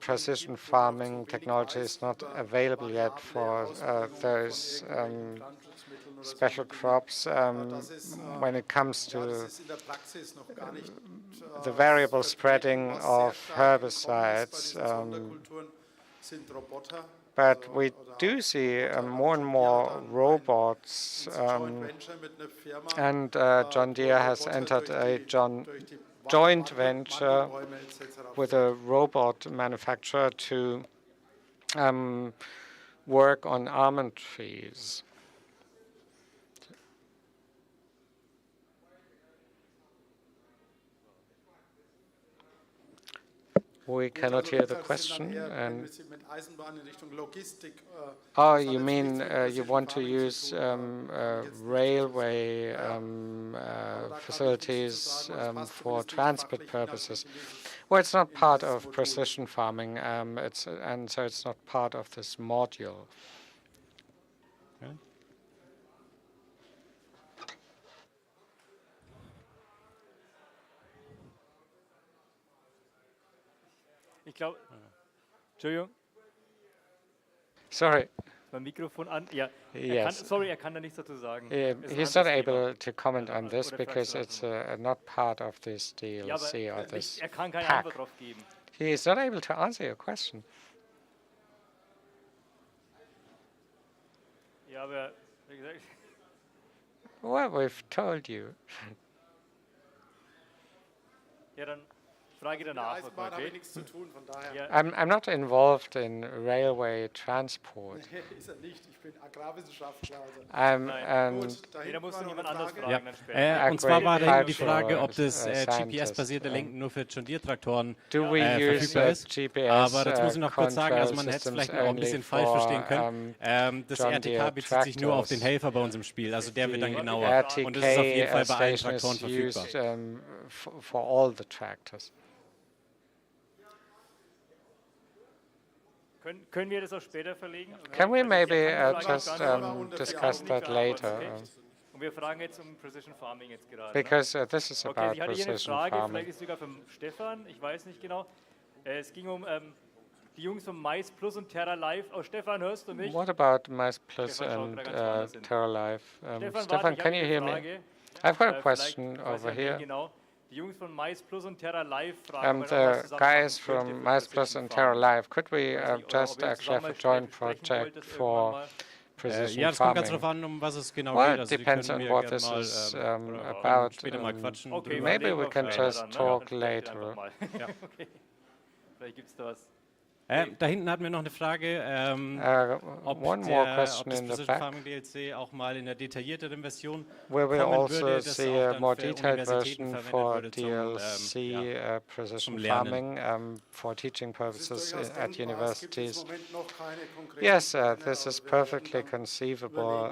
precision farming technology is not available yet for those special crops. When it comes to the variable spreading of herbicides, but we do see more and more robots, and John Deere has entered a joint venture with a robot manufacturer to work on almond trees. We cannot hear the question. And oh, you mean you want to use railway facilities for transport purposes? Well, it's not part of precision farming, and so it's not part of this module.
Okay.
Ich glaube, Entschuldigung,
Sorry.
mein Mikrofon an. Ja,
Yes.
er kann da nichts dazu sagen. Es ist ein
He's not
anderes Thema.
able to comment on this
Oder
because
fragst
it's
du das
not part of this
Ja, aber
DLC or this
er kann keine
pack.
Antwort drauf geben.
He is not able to answer your question.
Ja, aber wie gesagt,
Well, we've told you.
ja, dann Frage danach. Okay? Ja,
I'm not involved in railway transport.
nee, da musst du jemand anders fragen
Ja.
dann später.
Und zwar war da die
agricultural
Frage, ob das
scientist,
GPS-basierte Lenken nur für John Deere-Traktoren
do we use
verfügbar ist.
GPS
Aber dazu muss ich noch kurz sagen, also
control
man hätte es
systems
vielleicht noch ein
only
bisschen falsch
for,
verstehen können. Das
John Deere
RTK bezieht sich nur auf den
tractors?
Helfer bei uns im Spiel, also der wird dann
The
genauer. Und das ist auf jeden Fall
RTK
bei allen
station
Traktoren
is
verfügbar.
used for all the tractors.
Können wir das auch später verlegen?
Can we maybe just
Fragen
discuss
nicht
that
beantwortet,
later?
okay? Und wir fragen jetzt um Precision Farming jetzt gerade.
Because this is
Okay,
about
ich hatte hier eine
precision
Frage,
farming.
vielleicht ist es sogar von Stefan, ich weiß nicht genau. Es ging um die Jungs von Mais Plus und Terra Live. Oh, Stefan, hörst du mich?
What about Mice Plus
Stefan schaut
and
gerade ganz woanders hin.
Terra Life?
Stefan,
Stefan,
warte, ich
can
habe
you
eine
hear me?
Frage.
I've got a
Vielleicht
question
weiß
over
ja wer
here.
Genau. Die Jungs von Mais Plus und Terra Live fragen, ob
The
man was zusammen
guys
machen könnte
from
für
Mice Plus
Precision
and Terra
Farming.
Life, could we
Weiß nicht,
just
ob ihr
actually have a
zusammen
joint
sprechen wolltet
project
irgendwann
for
mal?
precision
Ja, das kommt ganz
farming?
drauf an, um was es genau
Well,
geht.
it
Also, Sie
depends
können
on
mir
what
gerne
this
mal
is
können
about.
später mal quatschen.
Okay,
drüber.
Maybe we
überlegen
can
später
just
dann, ne?
talk
Dann sprecht ihr
later.
einfach mal. Okay. Vielleicht gibt es da was.
Da hinten hatten wir noch eine Frage,
One more question
das
in the
Precision
back.
Farming DLC auch mal in der detaillierteren Version
We will
kommen
also
würde, das
see
auch
a
dann
more
für
detailed
Universitäten
version
verwendet
for
würde
DLC
zum
precision
Lernen.
farming for teaching purposes at universities. Yes, this is perfectly conceivable.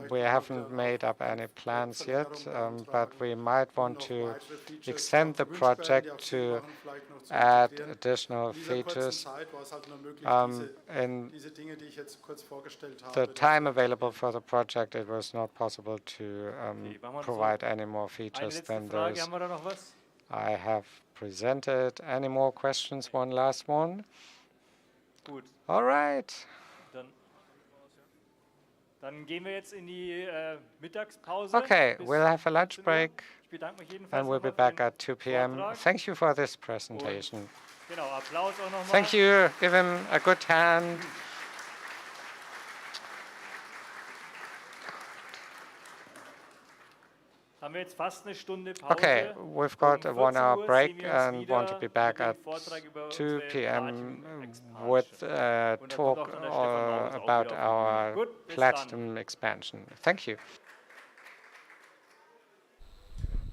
We haven't made up any plans yet, but we might want to extend the project to add additional features. In the time available for the project, it was not possible to provide any more features than those I have presented. Any more questions? One last one.
Gut.
All right.
Dann gehen wir jetzt in die Mittagspause.
Okay,
bis
we'll have a lunch
15 Uhr.
break
Ich bedanke mich jedenfalls
and we'll be
nochmal für
back
den
at 2 p.m.
Vortrag.
Thank you for this presentation.
Genau, Applaus auch nochmal.
Thank you. Give him a good hand.
Haben wir jetzt fast eine Stunde Pause.
Okay, we've got a 1 hour
14 Uhr
break
sehen wir uns
and want to be back
wieder
at
mit dem Vortrag über
2
unsere
p.m.
Platinum
with
Expansion.
a
Und da kommt
talk
auch dann der Stefan Maus auch
about
wieder auf die Bühne.
our
Gut, bis
platinum expansion. Thank you.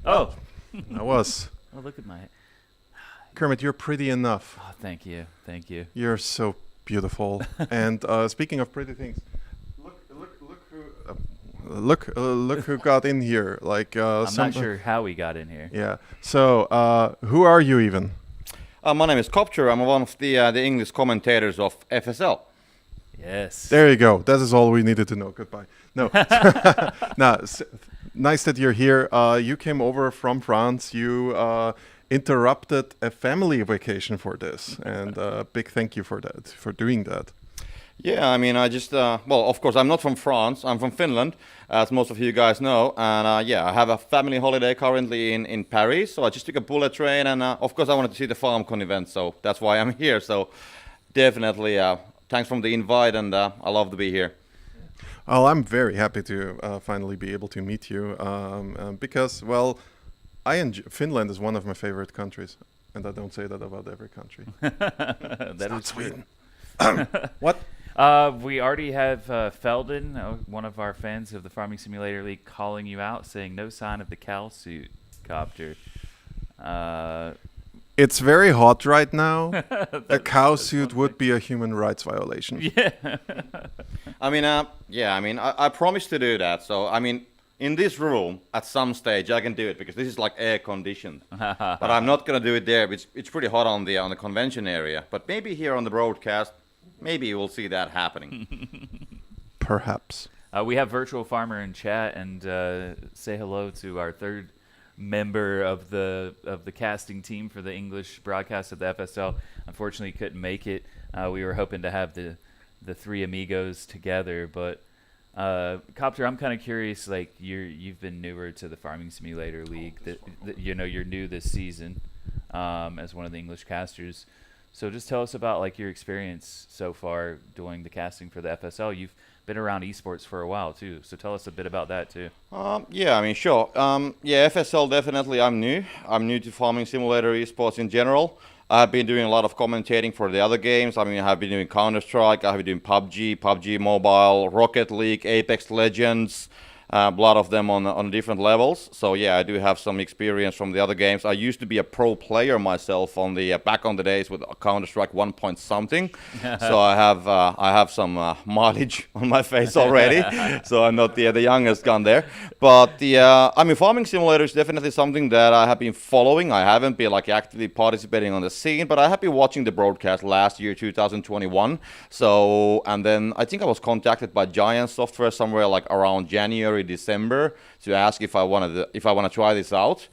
Oh.
I was.
Oh, look at my.
Kermit, you're pretty enough.
Oh, thank you. Thank you.
You're so beautiful. And speaking of pretty things, look who got in here. Like
I'm not sure how we got in here.
Yeah. So who are you even?
My name is Copter. I'm one of the English commentators of FSL.
Yes.
There you go. That is all we needed to know. Goodbye. No. No. Nice that you're here. You came over from France. You interrupted a family vacation for this, and big thank you for that, for doing that.
Yeah, I mean, I just, well, of course, I'm not from France. I'm from Finland, as most of you guys know. And yeah, I have a family holiday currently in Paris. So I just took a bullet train. And of course, I wanted to see the FarmCon event. So that's why I'm here. So definitely, thanks for the invite. And I love to be here.
Well, I'm very happy to finally be able to meet you because, well, Finland is one of my favorite countries. And I don't say that about every country.
That
not
is
Sweden.
What? We already have Felden, one of our fans of the Farming Simulator League, calling you out, saying no sign of the cow suit, Copter.
It's very hot right now. A cow suit would be a human rights violation.
Yeah.
I mean, yeah, I mean, I promised to do that. So, I mean, in this room, at some stage, I can do it because this is like air conditioned. But I'm not gonna do it there. It's pretty hot on the convention area. But maybe here on the broadcast, maybe you will see that happening.
Perhaps.
We have Virtual Farmer in chat, and say hello to our third member of the casting team for the English broadcast of the FSL. Unfortunately, couldn't make it. We were hoping to have the three amigos together, but Copter, I'm kind of curious. Like you've been newer to the Farming Simulator League. You know, you're new this season as one of the English casters. So just tell us about like your experience so far doing the casting for the FSL. You've been around esports for a while too, so tell us a bit about that too.
Yeah, I mean, sure. Yeah, FSL definitely. I'm new. I'm new to Farming Simulator esports in general. I've been doing a lot of commentating for the other games. I mean, I've been doing Counter-Strike. I've been doing PUBG Mobile, Rocket League, Apex Legends. A lot of them on different levels. So yeah, I do have some experience from the other games. I used to be a pro player myself on the back on the days with Counter-Strike 1 point something. So I have some mileage on my face already. So I'm not the youngest gun there. But I mean, Farming Simulator is definitely something that I have been following. I haven't been like actively participating on the scene, but I have been watching the broadcast last year, 2021. So and then I think I was contacted by Giant Software somewhere like around January, December to ask if I want to try this out.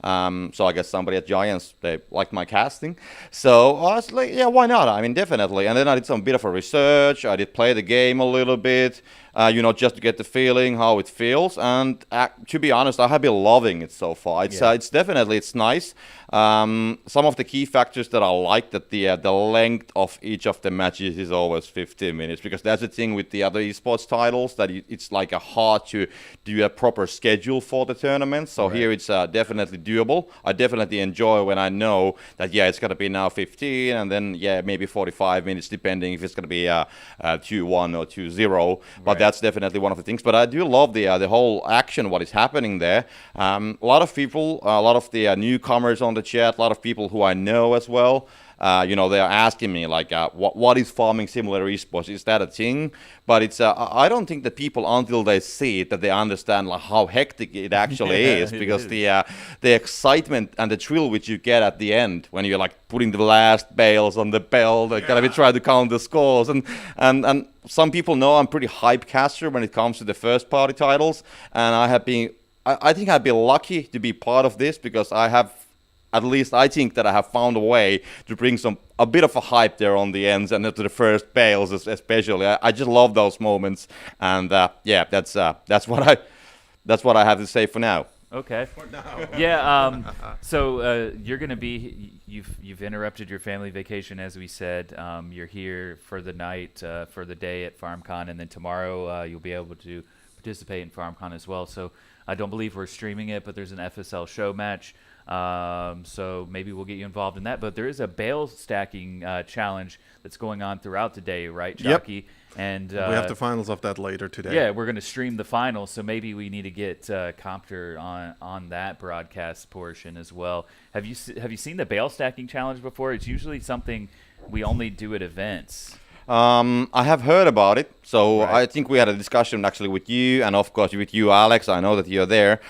So I guess somebody at Giants, they liked my casting. So I was like, yeah, why not? I mean, definitely. And then I did some bit of a research. I did play the game a little bit. just to get the feeling how it feels. And to be honest, I have been loving it so far. It's definitely nice. Some of the key factors that I like, that the length of each of the matches is always 15 minutes, because that's the thing with the other esports titles, that it's like hard to do a proper schedule for the tournament. So here it's definitely doable. I definitely enjoy when I know that it's gonna be now 15, and then maybe 45 minutes, depending if it's gonna be 2-1 or 2-0. But that's definitely one of the things. But I do love the whole action, what is happening there. A lot of people, a lot of the newcomers on the chat, a lot of people who I know as well. They are asking me like, what is Farming Simulator esports? Is that a thing? But it's I don't think that people, until they see it, that they understand like how hectic it actually is, because the excitement and the thrill which you get at the end when you're like putting the last bales on the belt, like gotta be trying to count the scores, and some people know I'm pretty hype caster when it comes to the first party titles, and I think I've been lucky to be part of this, because at least I think that I have found a way to bring a bit of a hype there on the ends and to the first bales especially. I just love those moments, and that's what I have to say for now.
Okay. For now. So you're gonna be. You've interrupted your family vacation, as we said. You're here for the night, for the day at FarmCon, and then tomorrow you'll be able to participate in FarmCon as well. So I don't believe we're streaming it, but there's an FSL show match. So maybe we'll get you involved in that. But there is a bale stacking challenge that's going on throughout the day, right, Jockey?
Yep.
And
we have the finals of that later today.
Yeah, we're going to stream the finals, so maybe we need to get Compter on that broadcast portion as well. Have you seen the bale stacking challenge before? It's usually something we only do at events.
I have heard about it, so I think we had a discussion actually with you, and of course with you, Alex. I know that you're there.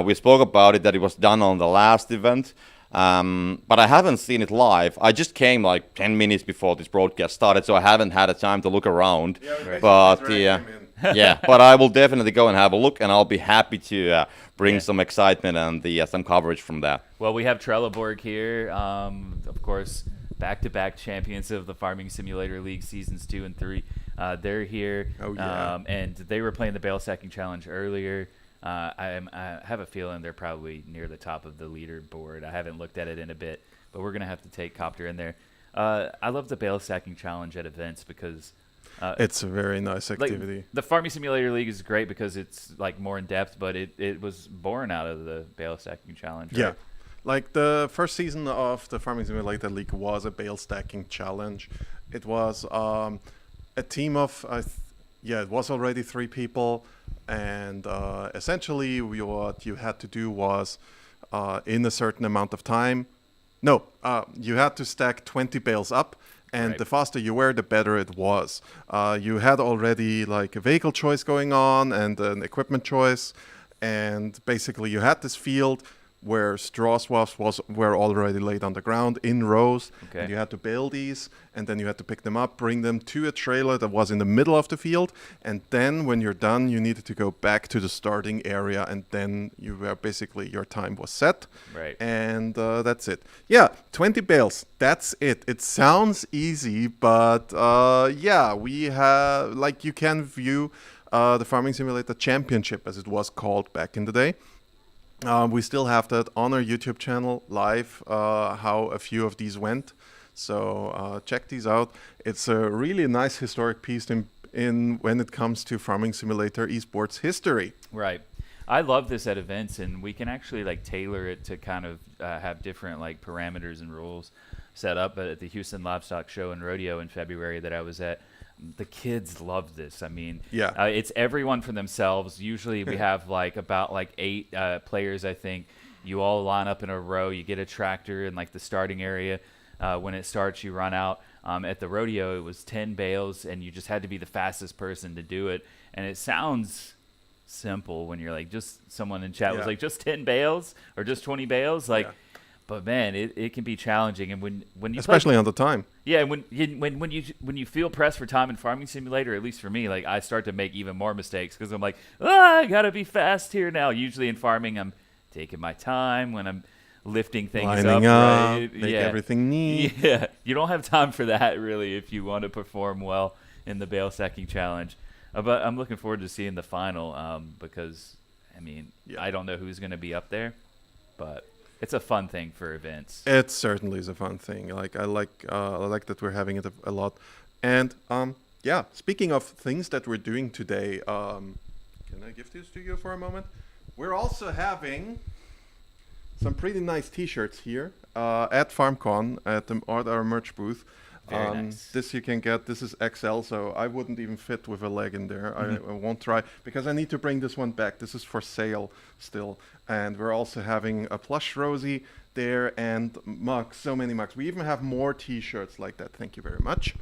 We spoke about it, that it was done on the last event, but I haven't seen it live. I just came like 10 minutes before this broadcast started, so I haven't had a time to look around. But but I will definitely go and have a look, and I'll be happy to bring some excitement and some coverage from that.
Well, we have Trelleborg here, of course. Back-to-back champions of the Farming Simulator League Seasons 2 and 3. They're here, and they were playing the bale stacking challenge earlier. I have a feeling they're probably near the top of the leaderboard. I haven't looked at it in a bit, but we're going to have to take Copter in there. I love the bale stacking challenge at events because
it's a very nice activity.
Like, the Farming Simulator League is great because it's like more in depth, but it was born out of the bale stacking challenge. Right?
Yeah. Like the first season of the Farming Simulator League was a bale stacking challenge. It was a team of, it was already 3 people, and essentially what you had to do was in a certain amount of time. No, you had to stack 20 bales up, and the faster you were, the better it was. You had already like a vehicle choice going on and an equipment choice, and basically you had this field where straw swaths were already laid on the ground in rows.
Okay.
And you had to bale these, and then you had to pick them up, bring them to a trailer that was in the middle of the field, and then when you're done, you needed to go back to the starting area, and then you were basically, your time was set.
Right.
And that's it. Yeah, 20 bales, that's it. It sounds easy, but we have, like, you can view the Farming Simulator Championship, as it was called back in the day. We still have that on our YouTube channel live, how a few of these went. So check these out. It's a really nice historic piece in when it comes to Farming Simulator esports history.
Right. I love this at events, and we can actually like tailor it to kind of have different like parameters and rules set up. But at the Houston Livestock Show and Rodeo in February that I was at, the kids loved this. I mean, it's everyone for themselves. Usually we have about 8 players, I think. You all line up in a row. You get a tractor in like the starting area. When it starts, you run out. At the rodeo, it was 10 bales, and you just had to be the fastest person to do it. And it sounds simple when you're like, just someone in chat was like, just 10 bales or just 20 bales, but man, it can be challenging. And when you
especially on the time.
Yeah, when you feel pressed for time in Farming Simulator, at least for me, like I start to make even more mistakes because I'm like, I gotta be fast here now. Usually in farming, I'm taking my time when I'm lifting things
lining
up,
right? Make everything neat.
Yeah, you don't have time for that really if you want to perform well in the bale stacking challenge. But I'm looking forward to seeing the final because, I mean,
Yeah.
I don't know who's going to be up there, but it's a fun thing for events.
It certainly is a fun thing. Like I like that we're having it a lot. And yeah, speaking of things that we're doing today, can I give this to you for a moment? We're also having some pretty nice T-shirts here at FarmCon at our merch booth.
Very nice.
This you can get. This is XL, so I wouldn't even fit with a leg in there. I won't try because I need to bring this one back. This is for sale still. And we're also having a plush Rosie there and mugs, so many mugs. We even have more T-shirts like that. Thank you very much.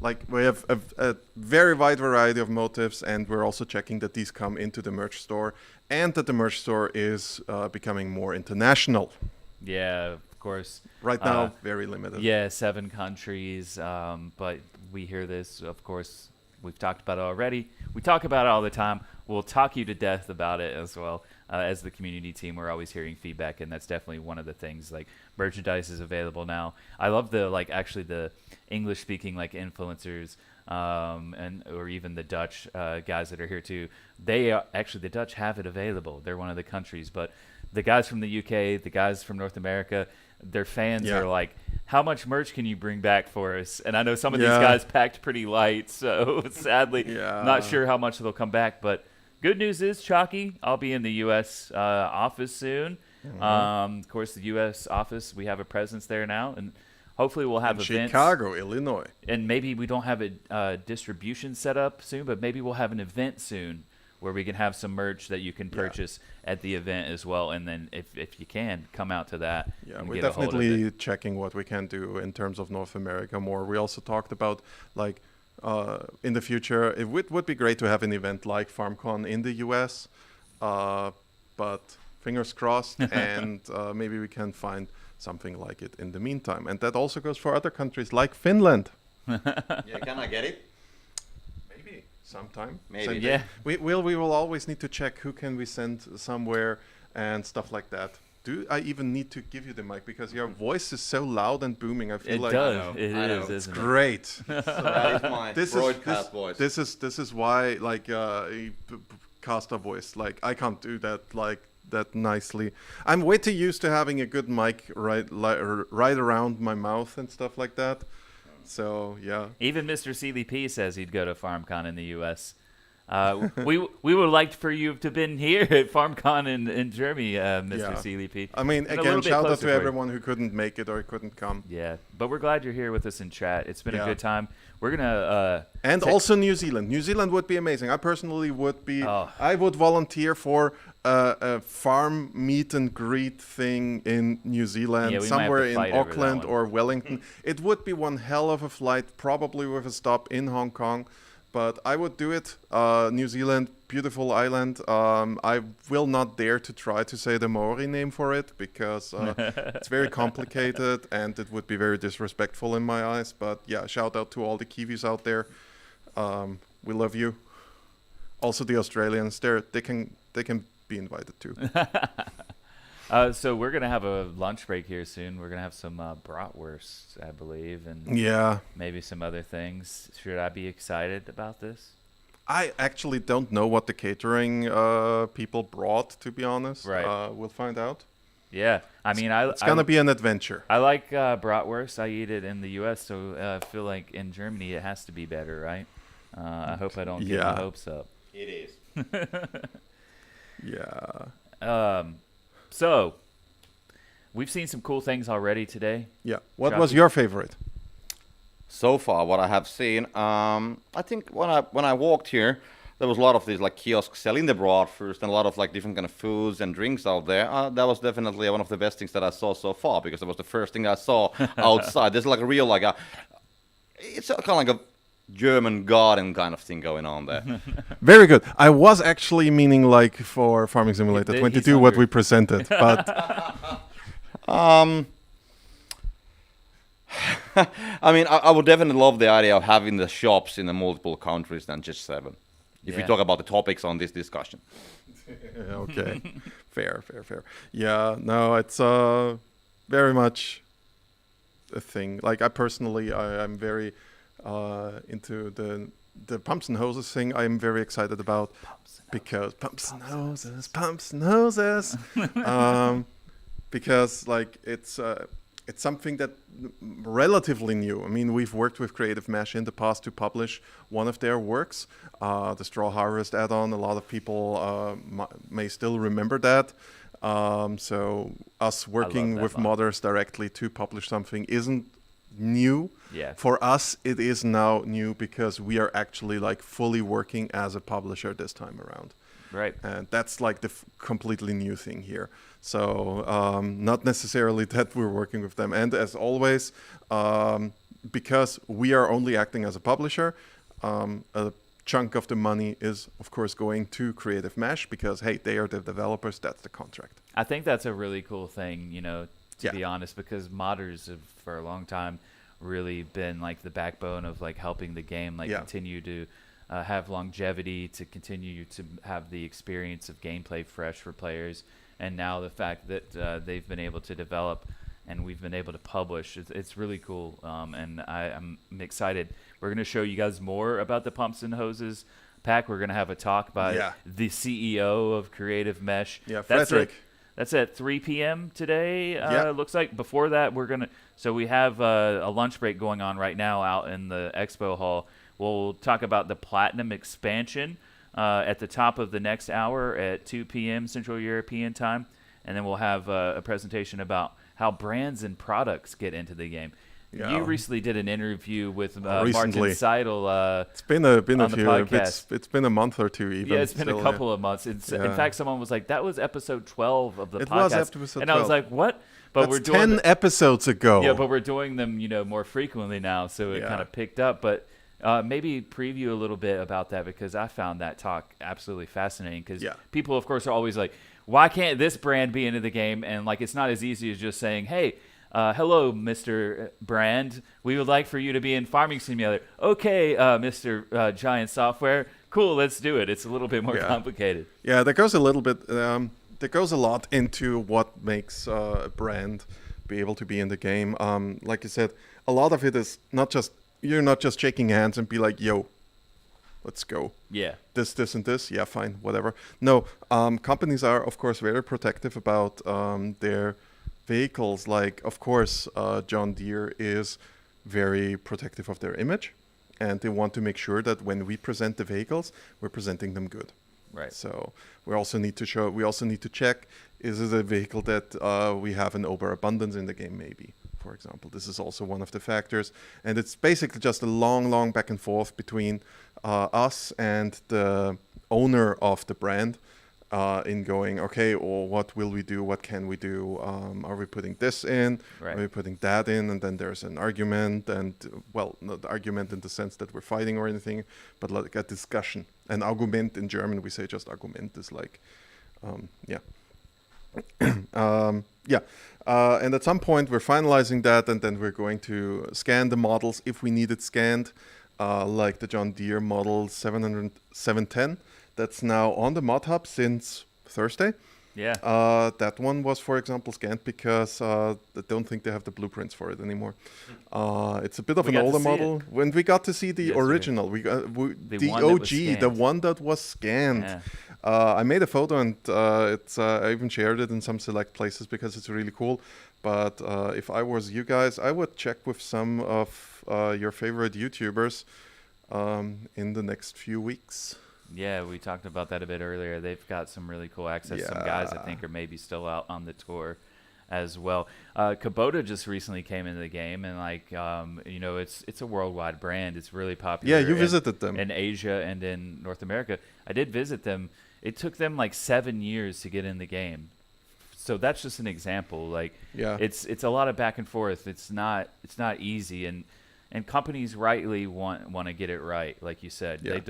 Like we have a very wide variety of motifs, and we're also checking that these come into the merch store and that the merch store is becoming more international.
Yeah, of course.
Right now, very limited.
Yeah, 7 countries. But we hear this, of course. We've talked about it already. We talk about it all the time. We'll talk you to death about it as well. As the community team, we're always hearing feedback, and that's definitely one of the things. Like, merchandise is available now. I love the English-speaking influencers, or even the Dutch guys that are here too. The Dutch have it available. They're one of the countries, but the guys from the UK, the guys from North America, their fans are like, how much merch can you bring back for us? And I know some of these guys packed pretty light, so sadly, not sure how much they'll come back. But good news is, Chalky, I'll be in the U.S. Office soon. Of course, the U.S. office, we have a presence there now, and hopefully we'll have events.
Chicago, Illinois.
And maybe we don't have a distribution set up soon, but maybe we'll have an event soon where we can have some merch that you can purchase at the event as well. And then if you can, come out to that.
Yeah,
and
we're
get a hold of
definitely
it.
checking what we can do in terms of North America more. We also talked about, in the future, it would be great to have an event like FarmCon in the US, but fingers crossed, and maybe we can find something like it in the meantime. And that also goes for other countries like Finland.
Yeah, can I get it?
Maybe sometime.
Maybe.
Yeah.
We will always need to check who can we send somewhere and stuff like that. Do I even need to give you the mic because your voice is so loud and booming? I feel
It
like
does. It
I know.
is, isn't it?
great.
So that is my broadcast voice.
This is why caster voice. Like I can't do that that nicely. I'm way too used to having a good mic right around my mouth and stuff like that. So yeah.
Even Mr. CDP says he'd go to FarmCon in the U.S. We would like for you to have been here at FarmCon in Germany, Mr. CDP.
I mean,
And a
again,
little bit
shout out
closer
to
for you.
everyone who couldn't make it or couldn't come.
Yeah, but we're glad you're here with us in chat. It's been a
Yeah.
good time. We're gonna
And also New Zealand. New Zealand would be amazing. I personally would be.
Oh.
I would volunteer for a farm meet and greet thing in New Zealand,
Yeah, we might have
somewhere
to
in
fight over that
Auckland
one.
or Wellington. It would be one hell of a flight, probably with a stop in Hong Kong. But I would do it. New Zealand, beautiful island. I will not dare to try to say the Maori name for it because it's very complicated and it would be very disrespectful in my eyes. But yeah, shout out to all the Kiwis out there. We love you. Also the Australians, they can be invited too.
So we're gonna have a lunch break here soon. We're gonna have some bratwurst, I believe, and
Yeah.
maybe some other things. Should I be excited about this?
I actually don't know what the catering people brought, to be honest.
Right.
We'll find out.
Yeah, I mean,
It's gonna be an adventure.
I like bratwurst. I eat it in the U.S., so I feel like in Germany it has to be better, right? I hope I don't get my hopes up.
It is.
Yeah.
So we've seen some cool things already today.
Yeah. What was your favorite?
So far, what I have seen, I think when I walked here, there was a lot of these kiosks selling the bratwurst and a lot of different kind of foods and drinks out there. That was definitely one of the best things that I saw so far because it was the first thing I saw outside. There's a real it's kind of like a German garden kind of thing going on there.
Very good. I was actually meaning for Farming Simulator 22 what we presented, but
I mean, I would definitely love the idea of having the shops in the multiple countries than just 7. If we talk about the topics on this discussion.
Okay. Fair. Yeah, no, it's very much a thing. I personally, I'm very into the the pumps and hoses thing I'm very excited about because pumps and hoses, because like it's something that relatively new. I mean, we've worked with Creative Mesh in the past to publish one of their works, the Straw Harvest add-on. A lot of people may still remember that. So us working with modders directly to publish something isn't new.
Yeah.
For us, it is now new because we are actually like fully working as a publisher this time around.
Right.
And that's like the completely new thing here. So not necessarily that we're working with them. And as always, because we are only acting as a publisher, a chunk of the money is, of course, going to Creative Mesh because, hey, they are the developers. That's the contract.
I think that's a really cool thing, you know, to be honest, because modders have, for a long time, really been like the backbone of like helping the game like continue to have longevity, to continue to have the experience of gameplay fresh for players. And now the fact that they've been able to develop and we've been able to publish, it's really cool. And I'm excited. We're going to show you guys more about the Pumps and Hoses pack. We're going to have a talk by the CEO of Creative Mesh.
Yeah, Frederick.
That's at 3 p.m. today, looks like. Before that, so we have a lunch break going on right now out in the expo hall. We'll talk about the Platinum expansion at the top of the next hour at 2 p.m. Central European time. And then we'll have a presentation about how brands and products get into the game. Yeah. You recently did an interview with Martin Seidel.
It's been a few.
Podcast.
It's been a month or two even.
Yeah, it's been a couple of months. In fact, someone was like, "That was episode 12 of the podcast."
It was episode 12.
And I was like, "What?" But
That's
we're doing
10 episodes ago.
Yeah, but we're doing them, more frequently now, so it kind of picked up. But maybe preview a little bit about that because I found that talk absolutely fascinating. Because people, of course, are always like, "Why can't this brand be into the game?" And like, it's not as easy as just saying, "Hey." Hello, Mr. Brand. We would like for you to be in Farming Simulator. Okay, Mr. Giant Software. Cool, let's do it. It's a little bit more complicated.
Yeah, that goes a little bit. That goes a lot into what makes a brand be able to be in the game. Like you said, a lot of it is you're not just shaking hands and be like, "Yo, let's go."
Yeah.
This, and this. Yeah, fine, whatever. No, companies are of course very protective about their vehicles. Like, of course, John Deere is very protective of their image, and they want to make sure that when we present the vehicles, we're presenting them good.
Right.
So we also need to check: is it a vehicle that we have an overabundance in the game? Maybe, for example, this is also one of the factors, and it's basically just a long back and forth between us and the owner of the brand. In going, okay, or what will we do? What can we do? Are we putting this in?
Right.
Are we putting that in? And then there's an argument, and well, not argument in the sense that we're fighting or anything, but like a discussion. An Argument in German, we say just Argument is like, and at some point we're finalizing that, and then we're going to scan the models if we need it scanned, like the John Deere model 710. That's now on the mod hub since Thursday.
Yeah.
That one was, for example, scanned because I don't think they have the blueprints for it anymore. It's a bit of an older model. When we got to see the original, the OG, the one that was scanned.
Yeah.
I made a photo and I even shared it in some select places because it's really cool. But if I was you guys, I would check with some of your favorite YouTubers in the next few weeks.
Yeah, we talked about that a bit earlier. They've got some really cool access. Some guys I think are maybe still out on the tour as well. Kubota just recently came into the game, and like it's a worldwide brand. It's really popular.
Yeah, you visited them
in Asia and in North America. I did visit them. It took them like 7 years to get in the game. So that's just an example. Like, it's a lot of back and forth. It's not easy, and companies rightly want to get it right, like you said.
Yeah.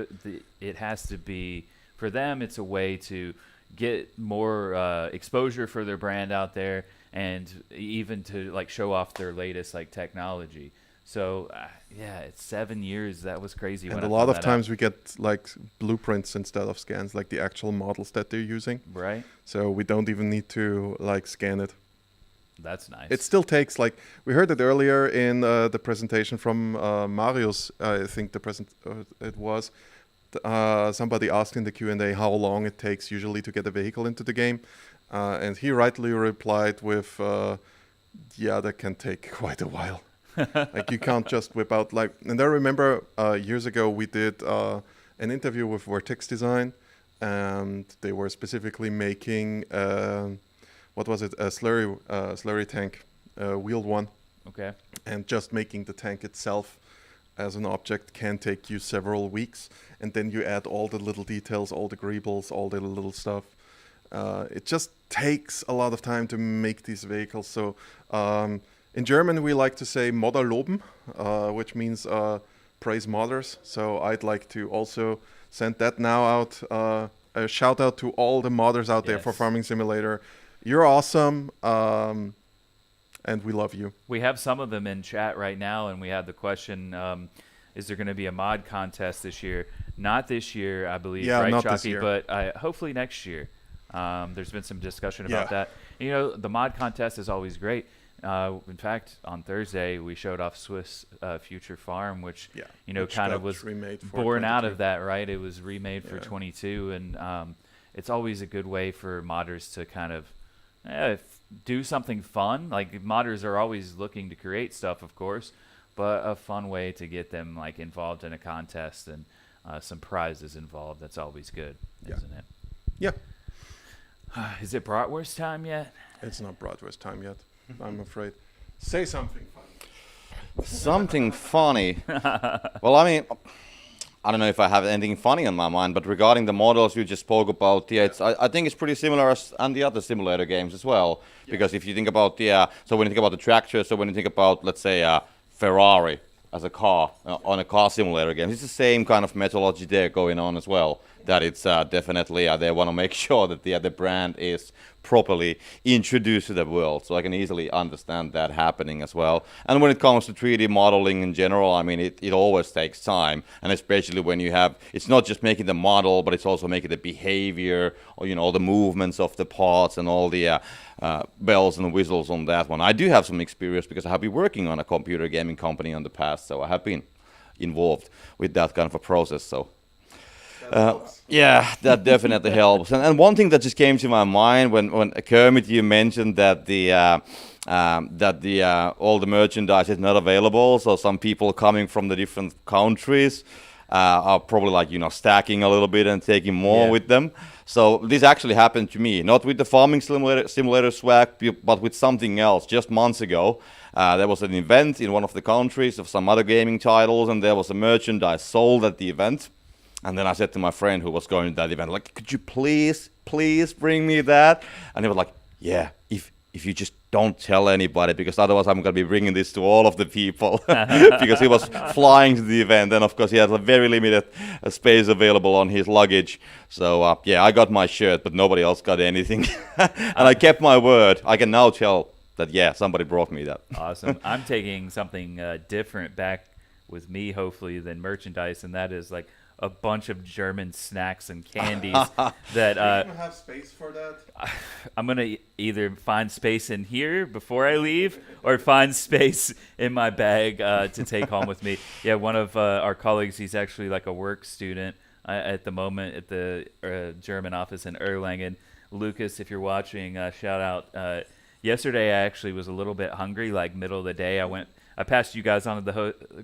It has to be, for them, it's a way to get more exposure for their brand out there, and even to like show off their latest like technology. So it's 7 years. That was crazy.
And a lot of times we get like blueprints instead of scans, like the actual models that they're using.
Right.
So we don't even need to like scan it.
That's nice.
It still takes, like, we heard it earlier in the presentation from Marius, I think it was. Somebody asked in the Q&A how long it takes usually to get a vehicle into the game. And he rightly replied with, yeah, that can take quite a while. Like, you can't just whip out, like, and I remember years ago we did an interview with Vortex Design, and they were specifically making, what was it, a slurry tank, wheeled one.
Okay.
And just making the tank itself as an object can take you several weeks, and then you add all the little details, all the greebles, all the little stuff. It just takes a lot of time to make these vehicles. So in German we like to say Modder loben, which means praise modders. So I'd like to also send that now out, a shout out to all the modders out there for Farming Simulator. You're awesome, and we love you.
We have some of them in chat right now, and we have the question, is there going to be a mod contest this year? Not this year, I believe, right,
not
Chalky?
this year.
But hopefully next year. There's been some discussion about that. You know, the mod contest is always great. In fact, on Thursday, we showed off Swiss Future Farm, which, kind of was born out of that, right? It was remade for 22, and it's always a good way for modders to kind of do something fun. Like, modders are always looking to create stuff, of course, but a fun way to get them, like, involved in a contest and some prizes involved. That's always good, isn't it?
Yeah.
Is it bratwurst time yet?
It's not bratwurst time yet, I'm afraid. Say something funny.
Something funny. Well, I mean, I don't know if I have anything funny on my mind, but regarding the models you just spoke about, I think it's pretty similar as on the other simulator games as well. Because if you think about so when you think about the tractor, so when you think about, let's say, Ferrari as a car on a car simulator game, it's the same kind of methodology there going on as well. That it's definitely they want to make sure that the brand is properly introduced to the world. So I can easily understand that happening as well. And when it comes to 3D modeling in general, I mean, it always takes time. And especially when you have, it's not just making the model, but it's also making the behavior, or, all the movements of the parts and all the bells and whistles on that one. I do have some experience because I have been working on a computer gaming company in the past. So I have been involved with that kind of a process. So. Yeah, that definitely helps. And one thing that just came to my mind when Kermit, you mentioned that all the merchandise is not available. So some people coming from the different countries are probably stacking a little bit and taking more with them. So this actually happened to me, not with the Farming Simulator swag, but with something else. Just months ago, there was an event in one of the countries of some other gaming titles, and there was a merchandise sold at the event. And then I said to my friend who was going to that event, like, could you please bring me that? And he was like, yeah, if you just don't tell anybody, because otherwise I'm going to be bringing this to all of the people. Because he was flying to the event, and of course he has a very limited space available on his luggage. So I got my shirt, but nobody else got anything. And I kept my word. I can now tell that, somebody brought me that.
Awesome. I'm taking something different back with me, hopefully, than merchandise, and that is like a bunch of German snacks and candies that
do you even have space for that?
I'm gonna either find space in here before I leave or find space in my bag to take home with me. Yeah, one of our colleagues, he's actually like a work student at the moment at the German office in Erlangen. Lucas, if you're watching, shout out. Yesterday I actually was a little bit hungry, like middle of the day. I passed you guys on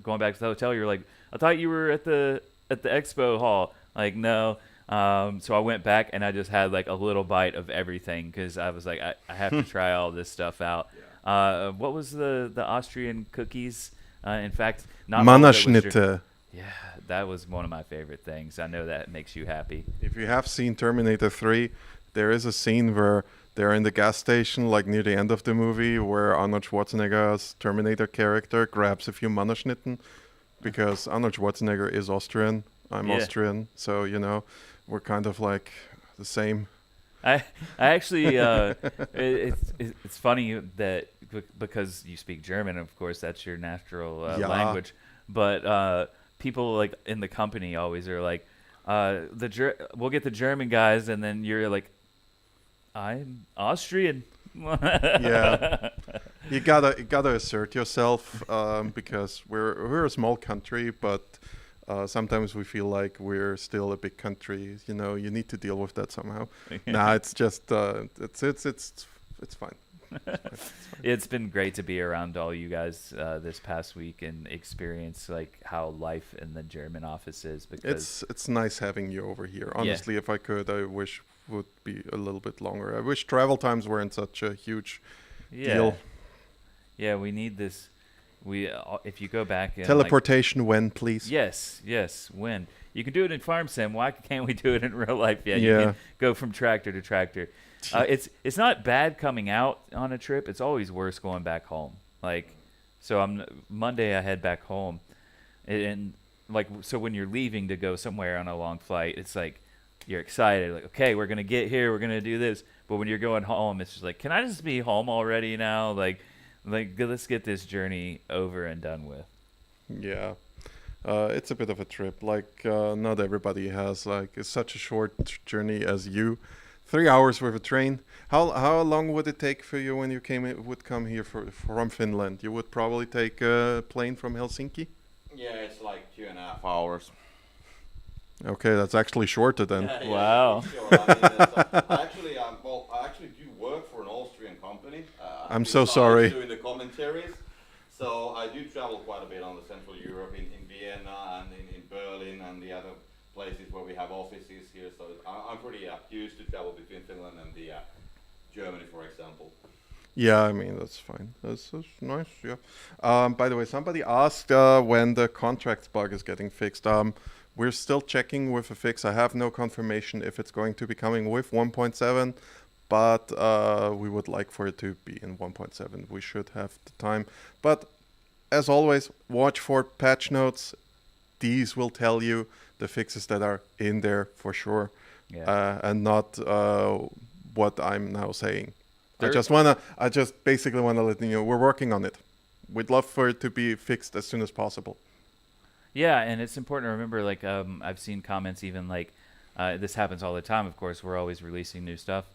going back to the hotel. You're like, I thought you were at the expo hall. Like, no. So I went back and I just had like a little bite of everything because I was like, I have to try all this stuff out. What was the Austrian cookies? In fact, not
Mannerschnitte.
Yeah, that was one of my favorite things. I know that makes you happy.
If you have seen Terminator 3, there is a scene where they're in the gas station, like near the end of the movie, where Arnold Schwarzenegger's Terminator character grabs a few Mannerschnitten, because Arnold Schwarzenegger is Austrian. I'm Austrian, so we're kind of like the same.
I actually, it's funny that because you speak German, of course, that's your natural language. But people like in the company always are like, we'll get the German guys, and then you're like, I'm Austrian.
Yeah. You gotta assert yourself because we're a small country, but sometimes we feel like we're still a big country. You know, you need to deal with that somehow. Nah, it's just it's fine.
It's been great to be around all you guys this past week and experience like how life in the German office is. Because
it's nice having you over here. Honestly, if I could, I wish would be a little bit longer. I wish travel times weren't such a huge deal.
Yeah, we need this. If you go back and
teleportation, when please?
Yes, when you can do it in Farm Sim. Why can't we do it in real life? Yeah, you can go from tractor to tractor. It's not bad coming out on a trip. It's always worse going back home. Like, so Monday I head back home, and like so when you're leaving to go somewhere on a long flight, it's like you're excited. Like, okay, we're gonna get here. We're gonna do this. But when you're going home, it's just like, can I just be home already now? Like let's get this journey over and done with.
Yeah. It's a bit of a trip. Like, not everybody has like such a short journey as you. 3 hours with a train. How long would it take for you when you would come here from Finland? You would probably take a plane from Helsinki?
Yeah, it's like 2.5 hours.
Okay, that's actually shorter then.
Yeah,
wow.
Sure. I actually do work for an Austrian company.
I'm so sorry.
Doing the commentaries. So I do travel quite a bit on the Central Europe, in Vienna and in Berlin and the other places where we have offices here. So I'm pretty used to travel between Finland and Germany, for example.
Yeah, I mean, that's fine. That's nice, yeah. By the way, somebody asked when the contracts bug is getting fixed. We're still checking with a fix. I have no confirmation if it's going to be coming with 1.7, but we would like for it to be in 1.7. We should have the time. But as always, watch for patch notes. These will tell you the fixes that are in there for sure, and not what I'm now saying. I just basically wanna let you know we're working on it. We'd love for it to be fixed as soon as possible.
Yeah, and it's important to remember, like, I've seen comments even like, this happens all the time, of course, we're always releasing new stuff,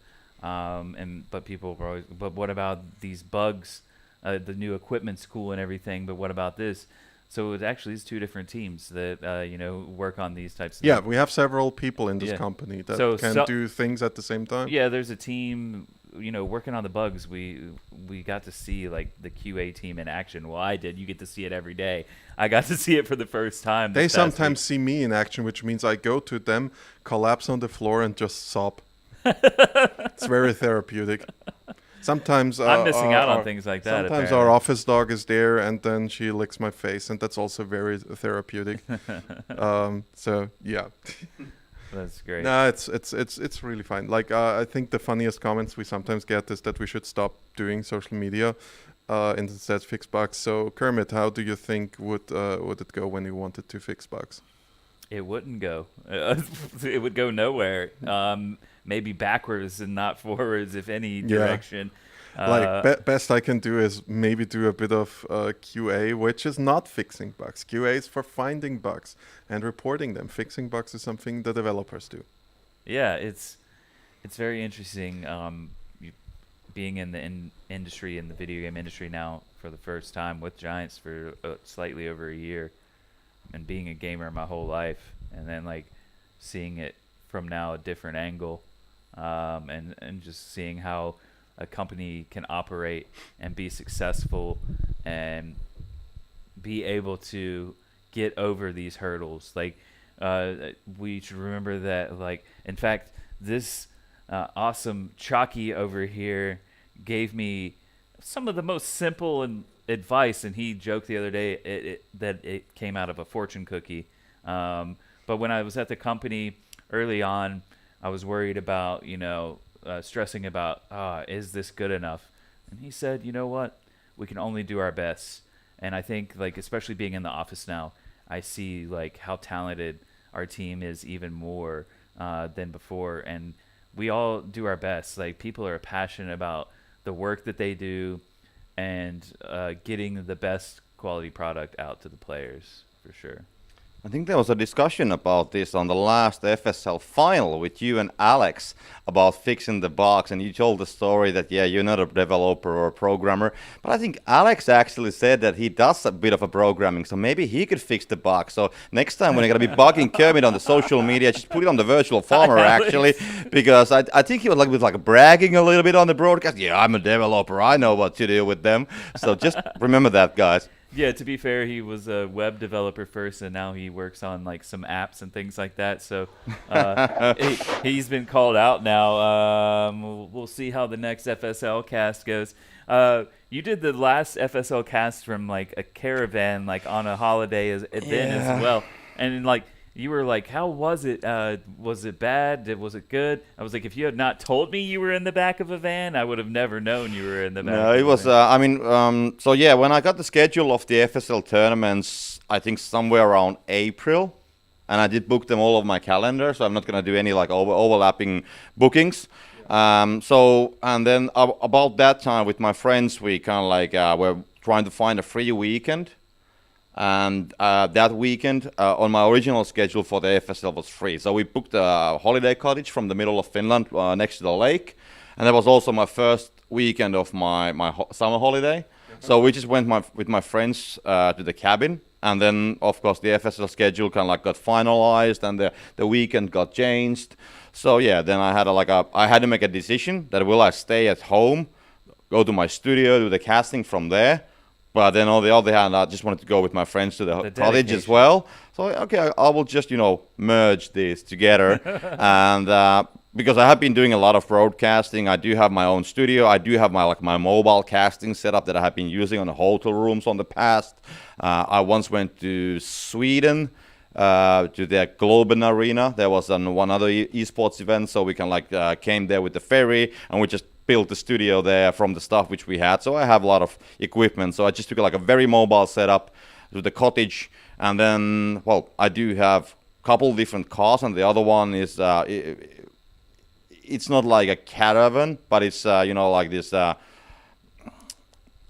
but people are always, but what about these bugs, the new equipment's cool and everything, but what about this? So it actually is two different teams that, work on these types of things.
Yeah, we have several people in this company that can do things at the same time.
Yeah, there's a team, working on the bugs. We got to see like the QA team in action. Well, I did. You get to see it every day. I got to see it for the first time.
They sometimes see me in action, which means I go to them, collapse on the floor, and just sob. It's very therapeutic. Sometimes
I'm missing out on things like that.
Sometimes our office dog is there, and then she licks my face, and that's also very therapeutic. So yeah.
That's great.
No, it's really fine. Like I think the funniest comments we sometimes get is that we should stop doing social media, and instead fix bugs. So Kermit, how do you think would it go when you wanted to fix bugs?
It wouldn't go. It would go nowhere. Maybe backwards and not forwards, if any direction.
Best I can do is maybe do a bit of QA, which is not fixing bugs. QA is for finding bugs and reporting them. Fixing bugs is something the developers do.
Yeah, it's very interesting. Being in the industry, in the video game industry now for the first time with Giants for slightly over a year, and being a gamer my whole life, and then like seeing it from now a different angle, and just seeing how a company can operate and be successful and be able to get over these hurdles. Like, we should remember that, like, in fact, this awesome Chalky over here gave me some of the most simple advice, and he joked the other day that it came out of a fortune cookie. But when I was at the company early on, I was worried about, stressing about, is this good enough? And he said, you know what? We can only do our best. And I think, like, especially being in the office now, I see, like, how talented our team is even more than before. And we all do our best. Like, people are passionate about the work that they do and getting the best quality product out to the players, for sure.
I think there was a discussion about this on the last FSL final with you and Alex about fixing the bugs, and you told the story that, yeah, you're not a developer or a programmer, but I think Alex actually said that he does a bit of a programming, so maybe he could fix the bug. So next time when you're going to be bugging Kermit on the social media, just put it on the virtual farmer, actually, because I think he was like bragging a little bit on the broadcast. Yeah, I'm a developer. I know what to do with them. So just remember that, guys.
Yeah, to be fair, he was a web developer first, and now he works on like some apps and things like that. So he's been called out now. We'll see how the next FSL cast goes. You did the last FSL cast from like a caravan, like on a holiday then as well, and like. You were like, how was it? Was it bad? Was it good? I was like, if you had not told me you were in the back of a van, I would have never known you were in the back.
No, it was, so yeah, when I got the schedule of the FSL tournaments, I think somewhere around April, and I did book them all over my calendar, so I'm not going to do any like overlapping bookings. And then about that time with my friends, we kind of like were trying to find a free weekend. And that weekend, on my original schedule for the FSL was free. So we booked a holiday cottage from the middle of Finland next to the lake. And that was also my first weekend of my summer holiday. So we just went with my friends to the cabin. And then, of course, the FSL schedule kind of like got finalized and the weekend got changed. So yeah, then I had to make a decision that will I stay at home, go to my studio, do the casting from there. But then on the other hand, I just wanted to go with my friends to the cottage as well. So, okay, I will just, merge these together. And because I have been doing a lot of broadcasting, I do have my own studio. I do have my mobile casting setup that I have been using on the hotel rooms on the past. I once went to Sweden to the Globen Arena. There was one other esports event, so we came there with the ferry, and we just built the studio there from the stuff which we had. So I have a lot of equipment. So I just took a very mobile setup to the cottage. And then, I do have a couple different cars. And the other one is, it's not like a caravan, but it's, like this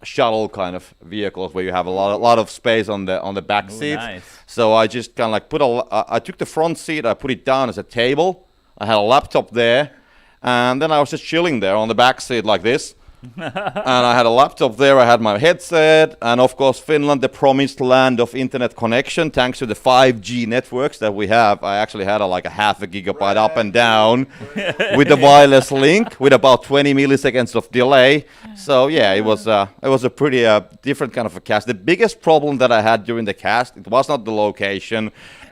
shuttle kind of vehicles where you have a lot of space on the back seat.
Nice.
So I just kind of I took the front seat, I put it down as a table. I had a laptop there. And then I was just chilling there on the back seat like this. And I had a laptop there, I had my headset, and of course Finland, the promised land of internet connection, thanks to the 5G networks that we have. I actually had a half a gigabyte up and down with the wireless link with about 20 milliseconds of delay. So yeah, it was a pretty different kind of a cast. The biggest problem that I had during the cast, it was not the location,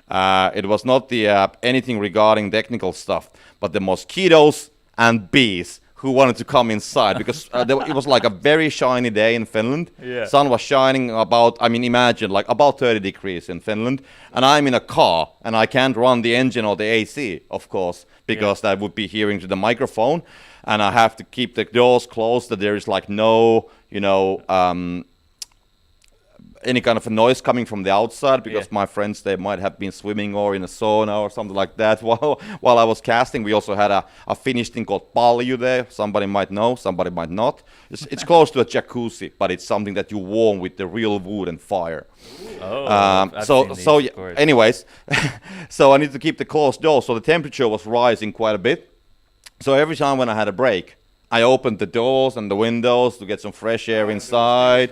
it was not the anything regarding technical stuff, but the mosquitoes and bees who wanted to come inside because it was like a very shiny day in Finland.
Yeah.
Sun was shining imagine about 30 degrees in Finland, and I'm in a car and I can't run the engine or the AC, of course, because that would be hearing to the microphone, and I have to keep the doors closed that there is no, any kind of a noise coming from the outside because my friends, they might have been swimming or in a sauna or something like that while I was casting. We also had a Finnish thing called palju there. Somebody might know, somebody might not. It's close to a jacuzzi, but it's something that you warm with the real wood and fire. Anyways, so I need to keep the closed doors. So the temperature was rising quite a bit. So every time when I had a break, I opened the doors and the windows to get some fresh air inside.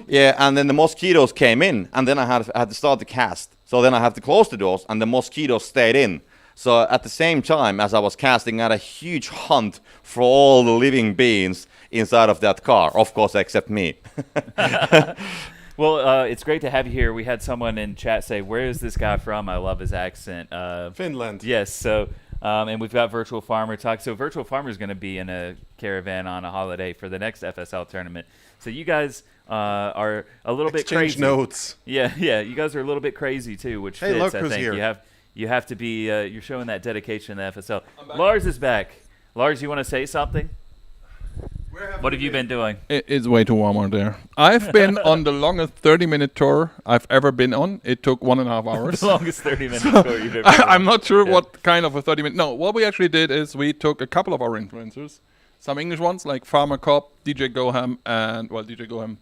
Yeah, and then the mosquitoes came in, and then I had to start the cast. So then I had to close the doors, and the mosquitoes stayed in. So at the same time as I was casting, I had a huge hunt for all the living beings inside of that car, of course, except me.
Well, it's great to have you here. We had someone in chat say, "Where is this guy from? I love his accent."
Finland.
Yes, so... and we've got Virtual Farmer talk. So Virtual Farmer is going to be in a caravan on a holiday for the next FSL tournament. So you guys are a little bit crazy.
Exchange notes.
Yeah. You guys are a little bit crazy too, which
hey,
fits.
Look
I
who's
think
here.
you have to be. You're showing that dedication to the FSL. Lars is back. Lars, you want to say something? What have you been doing?
It's way too warm out there. I've been on the longest 30-minute tour I've ever been on. It took 1.5 hours.
The longest 30-minute tour you've ever been on.
I'm not sure what kind of a 30-minute... No, what we actually did is we took a couple of our influencers, some English ones like FarmCon, DJ Goham, and... Well, DJ Goham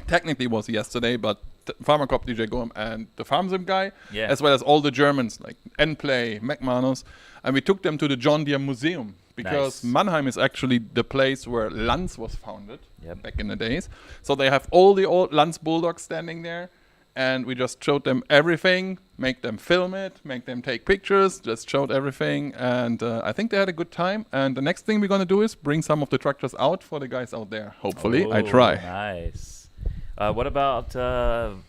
technically it was yesterday, but Farmer Cop DJ Gorm and the Farm Sim guy,
Yeah.
as well as all the Germans like Nplay, McManus, and we took them to the John Deere Museum because
Nice.
Mannheim is actually the place where Lanz was founded
Yep.
back in the days. So they have all the old Lanz Bulldogs standing there, and we just showed them everything, make them film it, make them take pictures, just showed everything, and I think they had a good time. And the next thing we're gonna do is bring some of the tractors out for the guys out there. Hopefully, I try.
Nice. What about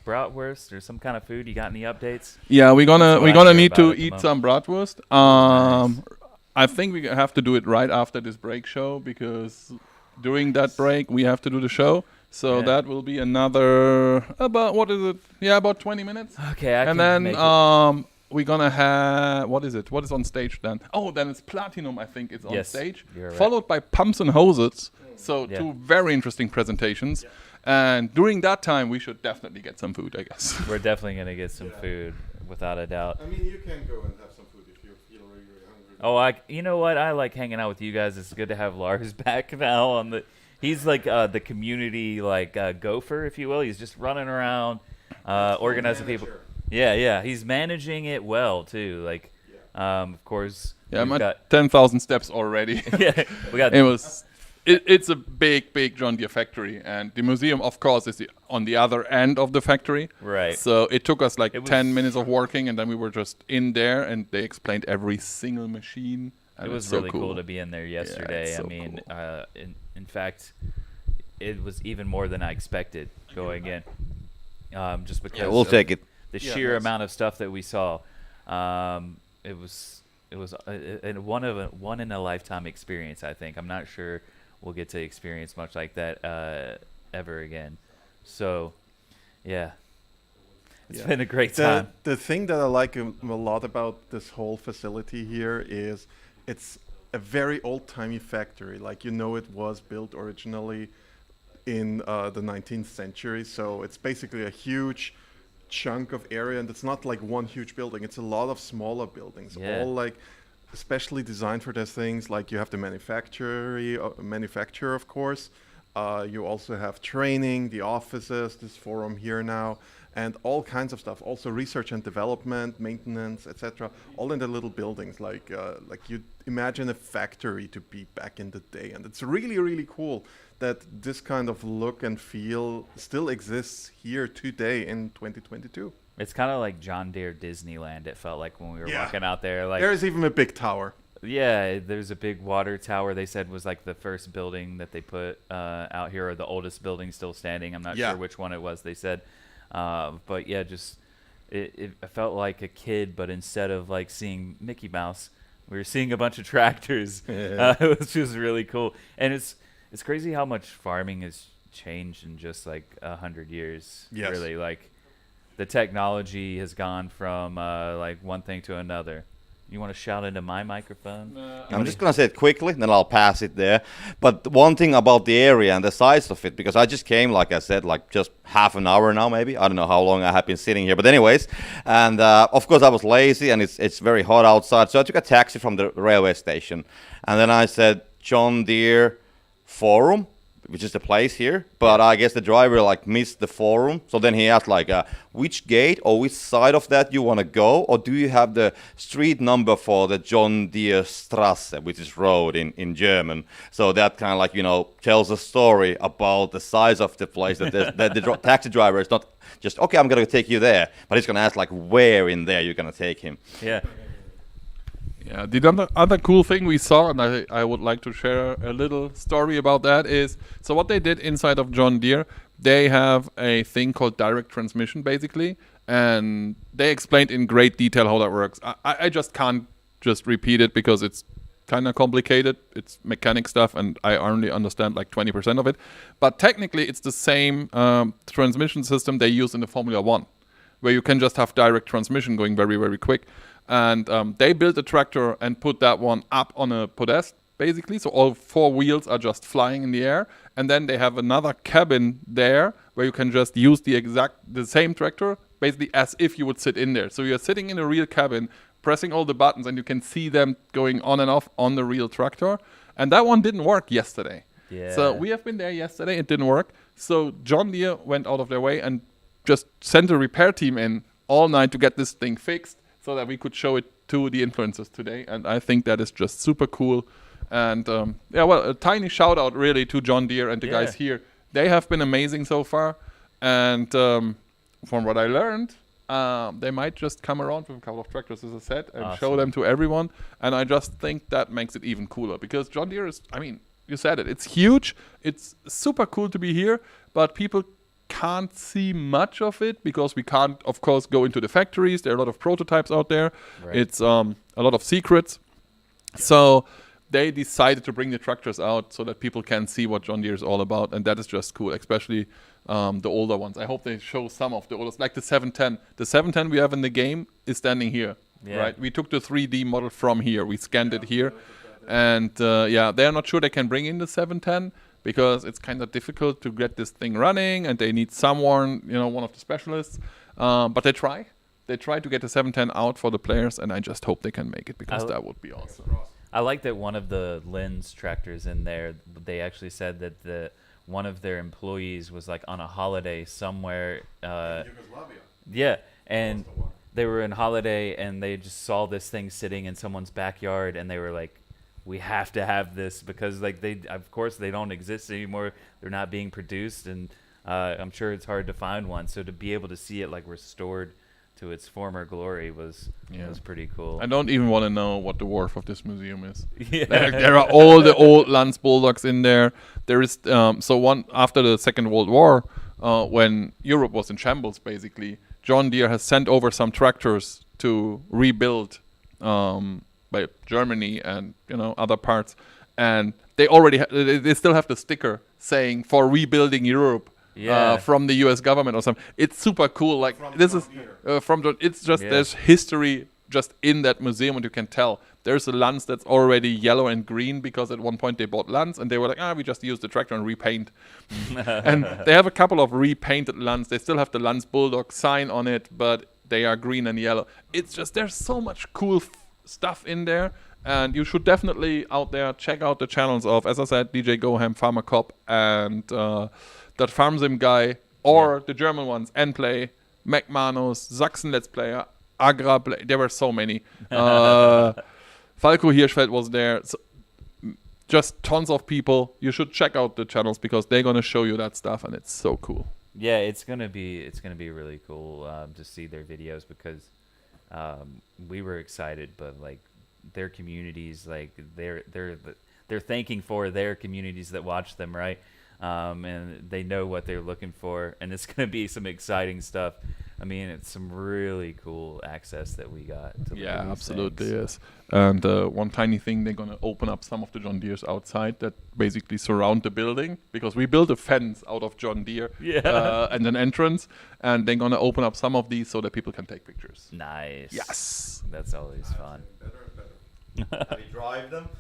bratwurst or some kind of food? You got any updates?
Yeah, we're
That's what I
gonna
hear
need
about
to
at the
eat
moment.
some bratwurst. I think we have to do it right after this break show because during that break we have to do the show. So
Yeah.
that will be another about what is it? Yeah, about 20 minutes.
Okay, I
and
can
then
make it.
we're gonna have what is it? What is on stage then? Oh, then it's Platinum. I think it's on
Yes,
stage,
you're right.
followed by Pumps and Hoses. So
Yeah.
two very interesting presentations. And during that time, we should definitely get some food, I guess.
We're definitely gonna get some food, without a doubt.
I mean, you can go and have some food if you feel really, really hungry.
Oh, you know what? I like hanging out with you guys. It's good to have Lars back now on the. He's like the community gopher, if you will. He's just running around, organizing people. Yeah. He's managing it well too. Like, of course.
Yeah, I'm
we've
at
got
10,000 steps already.
Yeah, we got.
It was. It's a big John Deere factory, and the museum, of course, is on the other end of the factory.
Right.
So it took us like
It
10
was-
minutes of working, and then we were just in there, and they explained every single machine.
It
and
was
it's so
really cool to be in there yesterday.
it's so
I mean,
cool.
in fact, it was even more than I expected going in. Just because
we'll
of
take it.
the
Yeah,
sheer
nice.
amount of stuff that we saw. It was one in a lifetime experience. I think I'm not sure we'll get to experience much like that ever again. So, yeah, it's been a great time.
The thing that I like a lot about this whole facility here is it's a very old-timey factory. Like, you know, it was built originally in the 19th century. So it's basically a huge chunk of area, and it's not like one huge building. It's a lot of smaller buildings,
Yeah.
all like especially designed for those things. Like, you have the manufacturer, of course. You also have training, the offices, this forum here now, and all kinds of stuff. Also research and development, maintenance, etc. All in the little buildings. Like you imagine a factory to be back in the day, and it's really, really cool that this kind of look and feel still exists here today in 2022.
It's kind of like John Deere Disneyland. It felt like when we were walking out there. Like,
there is even a big tower.
yeah, there's a big water tower. They said was like the first building that they put out here, or the oldest building still standing. I'm not
Yeah.
sure which one it was. They said, but yeah, just it felt like a kid, but instead of like seeing Mickey Mouse, we were seeing a bunch of tractors, which was really cool. And it's crazy how much farming has changed in just like 100 years.
Yes.
Really, like. The technology has gone from like one thing to another. You want to shout into my microphone?
I'm just going to say it quickly, then I'll pass it there. But one thing about the area and the size of it, because I just came, like I said, like just half an hour now, maybe. I don't know how long I have been sitting here. But anyways, and of course I was lazy, and it's very hot outside. So I took a taxi from the railway station. And then I said, John Deere Forum, which is the place here, but I guess the driver like missed the forum. So then he asked like, which gate or which side of that you want to go, or do you have the street number for the John Deere Strasse, which is road in German. So that kind of like, you know, tells a story about the size of the place that the taxi driver is not just, okay, I'm going to take you there, but he's going to ask like where in there you're going to take him.
Yeah.
Yeah, the other cool thing we saw, and I would like to share a little story about that, is so what they did inside of John Deere, they have a thing called direct transmission, basically, and they explained in great detail how that works. I just can't just repeat it because it's kind of complicated. It's mechanic stuff, and I only understand like 20% of it. But technically, it's the same transmission system they use in the Formula One, where you can just have direct transmission going very, very quick. And they built a tractor and put that one up on a podest, basically. So all four wheels are just flying in the air. And then they have another cabin there where you can just use the same tractor, basically as if you would sit in there. So you're sitting in a real cabin, pressing all the buttons, and you can see them going on and off on the real tractor. And that one didn't work yesterday. Yeah. So we have been there yesterday. It didn't work. So John Deere went out of their way and just sent a repair team in all night to get this thing fixed so that we could show it to the influencers today. And I think that is just super cool. And a tiny shout out really to John Deere and the guys here. They have been amazing so far. And from what I learned, they might just come around with a couple of tractors, as I said, and show them to everyone. And I just think that makes it even cooler because John Deere is, I mean, you said it, it's huge. It's super cool to be here, but people can't see much of it because we can't, of course, go into the factories. There are a lot of prototypes out there. Right. It's a lot of secrets. Yeah. So they decided to bring the tractors out so that people can see what John Deere is all about, and that is just cool, especially the older ones. I hope they show some of the oldest, like the 710. The 710 we have in the game is standing here, right? We took the 3D model from here. We scanned it here. And they're not sure they can bring in the 710 because it's kind of difficult to get this thing running, and they need someone, one of the specialists. But they try. They try to get the 710 out for the players, and I just hope they can make it because that would be awesome.
I like that one of the Lens tractors in there, they actually said that one of their employees was like on a holiday somewhere.
Yugoslavia.
Yeah, and they were in holiday, and they just saw this thing sitting in someone's backyard, and they were like, we have to have this because like of course they don't exist anymore. They're not being produced, and I'm sure it's hard to find one. So to be able to see it like restored to its former glory was pretty cool.
I don't even want to know what the worth of this museum is. Yeah. There are all the old Lance Bulldogs in there. There is one after the Second World War, when Europe was in shambles, basically, John Deere has sent over some tractors to rebuild by Germany and other parts, and they already they still have the sticker saying for rebuilding Europe. From the U.S. government or something. It's super cool. Like this is it's just there's history just in that museum, and you can tell there's a Lance that's already yellow and green because at one point they bought Lance and they were like, we just use the tractor and repaint. And they have a couple of repainted Lance. They still have the Lance Bulldog sign on it, but they are green and yellow. It's just there's so much cool stuff in there. And you should definitely out there check out the channels of, as I said, DJ Goham, Farmer Cop, and that FarmSim guy, or the German ones, Nplay, McManus, Sachsen Let's Player, Agra Play. There were so many. Falco Hirschfeld was there. So, just tons of people. You should check out the channels because they're gonna show you that stuff, and it's so cool.
Yeah, it's gonna be really cool to see their videos because we were excited, but like their communities, like they're thanking for their communities that watch them, right? And they know what they're looking for, and it's going to be some exciting stuff. I mean, it's some really cool access that we got. To
absolutely,
things.
yes. And one tiny thing, they're going to open up some of the John Deeres outside that basically surround the building, because we built a fence out of John Deere and an entrance, and they're going to open up some of these so that people can take pictures.
Nice.
Yes.
That's always fun.
Better and better. Can we drive them?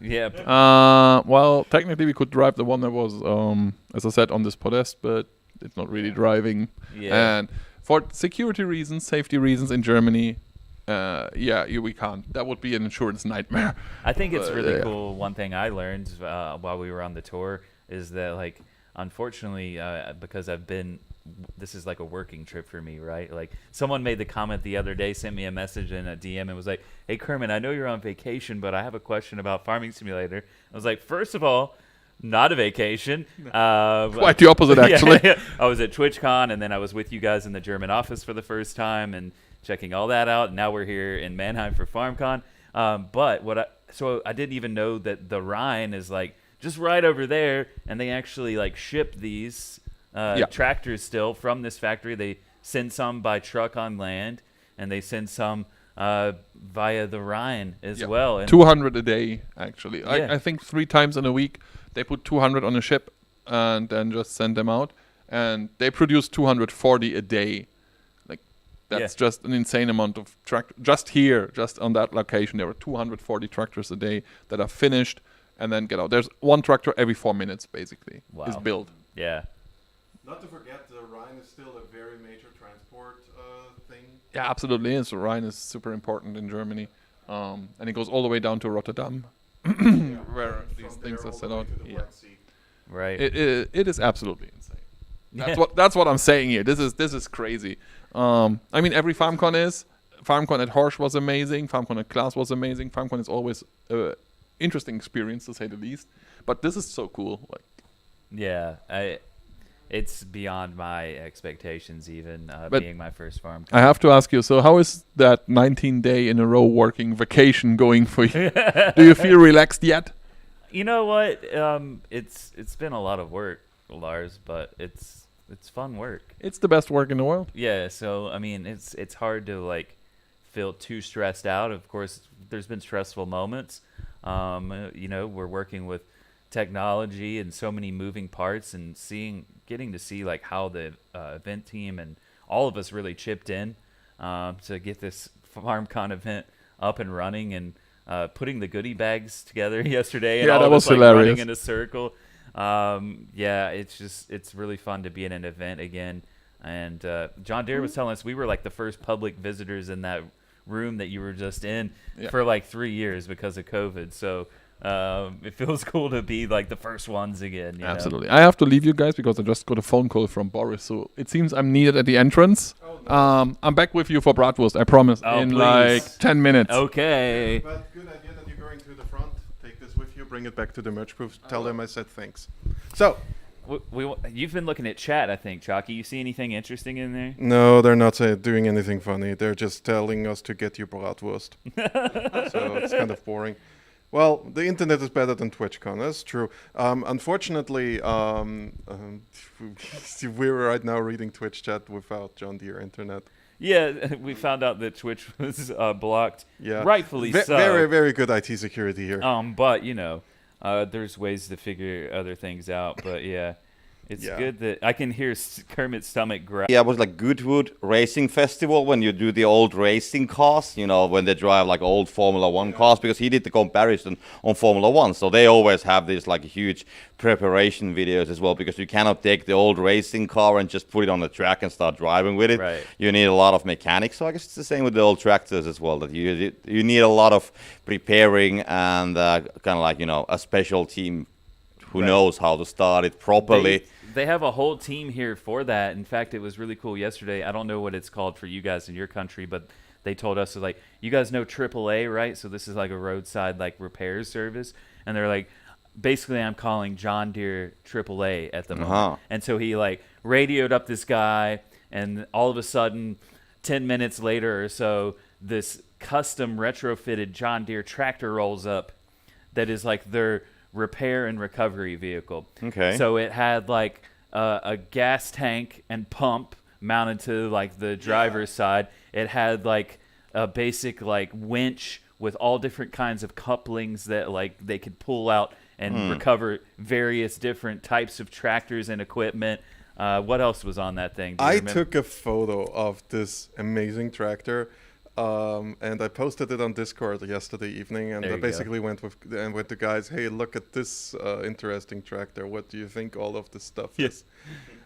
Yeah.
Well, technically we could drive the one that was, as I said, on this podest, but it's not really driving.
Yeah.
And for security reasons, safety reasons in Germany, we can't. That would be an insurance nightmare.
I think it's really cool. One thing I learned while we were on the tour is that, like, unfortunately, because this is like a working trip for me, right? Like, someone made the comment the other day, sent me a message in a DM and was like, hey, Kermit, I know you're on vacation, but I have a question about Farming Simulator. I was like, first of all, not a vacation.
Quite the opposite, actually.
Yeah. I was at TwitchCon, and then I was with you guys in the German office for the first time and checking all that out. Now we're here in Mannheim for FarmCon. So I didn't even know that the Rhine is like just right over there, and they actually like ship these tractors still from this factory. They send some by truck on land, and they send some via the Rhine as well. And
200 a day, actually. I think 3 times in a week they put 200 on a ship and then just send them out. And they produce 240 a day. Like, that's just an insane amount of tractors. Just here, just on that location, there were 240 tractors a day that are finished and then get out. There's one tractor every 4 minutes, basically, is built.
Yeah.
Not to forget, the Rhine is still a very major transport thing.
Yeah, absolutely is. The Rhine is super important in Germany. And it goes all the way down to Rotterdam, where these things are set out.
Right.
It is absolutely insane. That's what I'm saying here. This is crazy. I mean, every FarmCon is. FarmCon at Horsch was amazing. FarmCon at Class was amazing. FarmCon is always interesting experience, to say the least. But this is so cool. Like,
yeah, it's beyond my expectations, even being my first FarmCon.
I have to ask you, so how is that 19-day in a row working vacation going for you? Do you feel relaxed yet?
You know what? It's been a lot of work, Lars, but it's fun work.
It's the best work in the world.
Yeah, so I mean, it's hard to like feel too stressed out. Of course, there's been stressful moments. You know, we're working with technology and so many moving parts, and getting to see like how the event team and all of us really chipped in to get this FarmCon event up and running, and putting the goodie bags together yesterday. And
yeah,
all
that
of
was
us, like,
hilarious.
running in a circle. Yeah, it's really fun to be in an event again. And John Deere was telling us we were like the first public visitors in that room that you were just in for like 3 years because of COVID. So it feels cool to be like the first ones again. You
Absolutely.
know?
I have to leave you guys because I just got a phone call from Boris. So it seems I'm needed at the entrance. Oh, no. I'm back with you for Bratwurst, I promise, in
please.
like 10 minutes.
Okay.
But good idea that you're going to the front. Take this with you, bring it back to the merch booth. Tell them I said thanks. So.
You've been looking at chat, I think, Chalky. You see anything interesting in there?
No, they're not doing anything funny. They're just telling us to get you Bratwurst. So it's kind of boring. Well, the internet is better than TwitchCon. That's true. Unfortunately, we're right now reading Twitch chat without John Deere internet.
Yeah, we found out that Twitch was blocked.
Yeah,
rightfully so.
Very, very good IT security here.
But you know, there's ways to figure other things out. But yeah, it's good that I can hear Kermit's stomach growl.
Yeah, it was like Goodwood Racing Festival when you do the old racing cars, you know, when they drive like old Formula One cars, because he did the comparison on Formula One. So they always have these like huge preparation videos as well, because you cannot take the old racing car and just put it on the track and start driving with it.
Right.
You need a lot of mechanics. So I guess it's the same with the old tractors as well, that you need a lot of preparing and kind of like, you know, a special team who knows how to start it properly.
They have a whole team here for that. In fact, it was really cool yesterday. I don't know what it's called for you guys in your country, but they told us, like, you guys know AAA, right? So this is like a roadside like repair service. And they're like, basically I'm calling John Deere AAA at the moment. And so he like radioed up this guy, and all of a sudden 10 minutes later or so, this custom retrofitted John Deere tractor rolls up that is like their repair and recovery vehicle.
Okay.
So it had like a gas tank and pump mounted to like the driver's side. It had like a basic like winch with all different kinds of couplings that like they could pull out and recover various different types of tractors and equipment. What else was on that thing?
I took a photo of this amazing tractor. And I posted it on Discord yesterday evening, and I basically went with the guys, hey, look at this interesting tractor. What do you think all of this stuff is?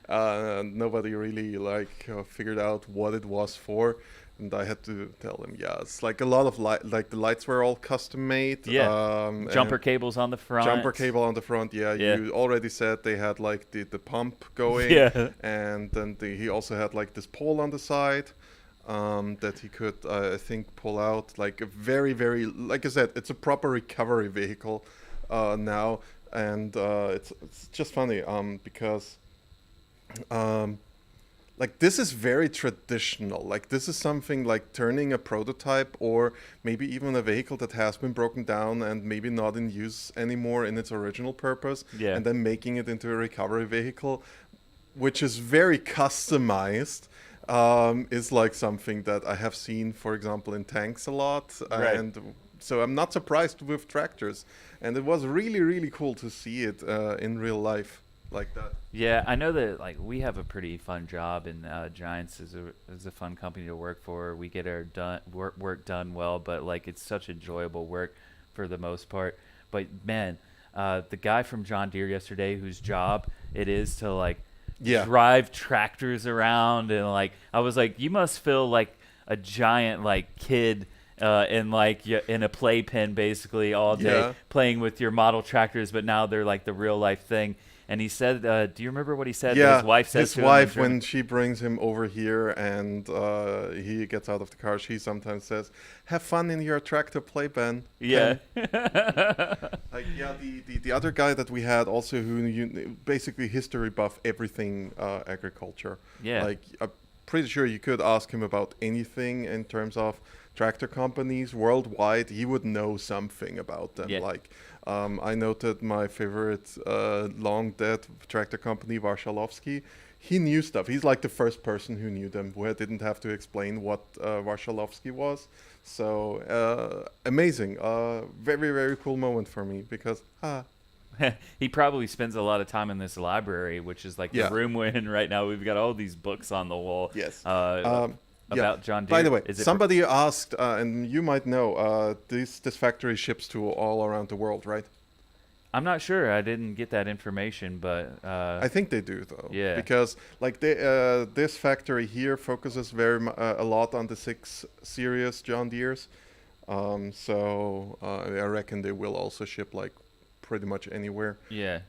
Nobody really figured out what it was for, and I had to tell them, it's like a lot of like the lights were all custom made.
Jumper cables on the front.
Jumper cable on the front. You already said they had like the pump going. And then he also had like this pole on the side. That he could, I think, pull out like a very, very, like I said, it's a proper recovery vehicle now, and it's just funny because like this is very traditional. Like this is something like turning a prototype or maybe even a vehicle that has been broken down and maybe not in use anymore in its original purpose, and then making it into a recovery vehicle, which is very customized. Is like something that I have seen, for example, in tanks a lot. And so I'm not surprised with tractors. And it was really, really cool to see it in real life like that.
Yeah, I know that like we have a pretty fun job, and Giants is a fun company to work for. We get our work done well, but like it's such enjoyable work for the most part. But man, the guy from John Deere yesterday, whose job it is to like drive tractors around, and like I was like, you must feel like a giant like kid in like in a playpen basically all day playing with your model tractors, but now they're like the real life thing. and he said, "Do you remember what he said?"
Yeah,
that his wife says
his
to him
wife
in German?
when she brings him over here and he gets out of the car, she sometimes says, "Have fun in your tractor play, Ben."
Yeah.
Like the other guy that we had also who basically history buff everything agriculture.
Yeah.
Like I'm pretty sure you could ask him about anything in terms of tractor companies worldwide. He would know something about them.
Yeah.
Like I noted my favorite long dead tractor company, Warszalovsky. He knew stuff. He's like the first person who knew them, who I didn't have to explain what Warszalovsky was. So amazing. Very, very cool moment for me because
he probably spends a lot of time in this library, which is like the room we're in right now. We've got all these books on the wall.
Yes.
About John Deere.
By the way,
Is it
somebody asked, and you might know, this factory ships to all around the world, right?
I'm not sure. I didn't get that information, but
I think they do though.
Yeah.
Because like this factory here focuses a lot on the 6 Series John Deeres, so I reckon they will also ship like pretty much anywhere.
Yeah.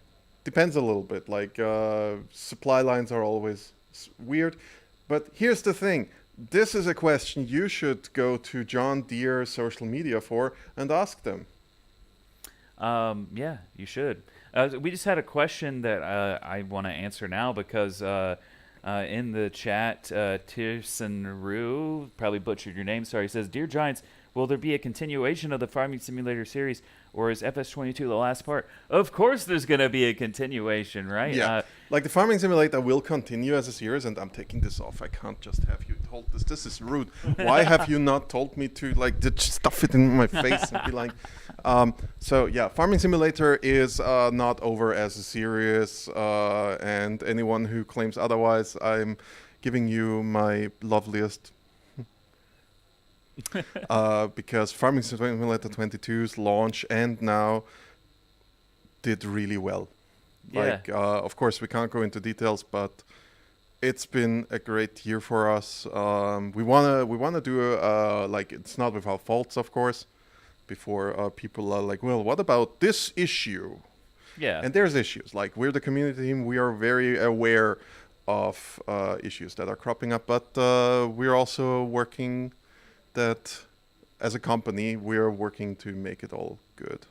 Depends a little bit. Like supply lines are always weird, but here's the thing. This is a question you should go to John Deere social media for and ask them.
Yeah, you should. We just had a question that I want to answer now because in the chat, Tirsen Rue, probably butchered your name, sorry, says, "Dear Giants, will there be a continuation of the Farming Simulator series, or is FS22 the last part?" Of course there's going to be a continuation, right?
Yeah, like the Farming Simulator will continue as a series, and I'm taking this off. I can't just have you told this. This is rude. Why have you not told me to like just stuff it in my face and be like... So yeah, Farming Simulator is not over as a series, and anyone who claims otherwise, I'm giving you my loveliest... because Farming Simulator 22's launch and now did really well.
Yeah.
Like, of course, we can't go into details, but it's been a great year for us. We wanna do like, it's not without faults, of course. Before people are like, well, what about this issue?
Yeah.
And there's issues. Like, we're the community team. We are very aware of issues that are cropping up, but we're also working that as a company, we are working to make it all good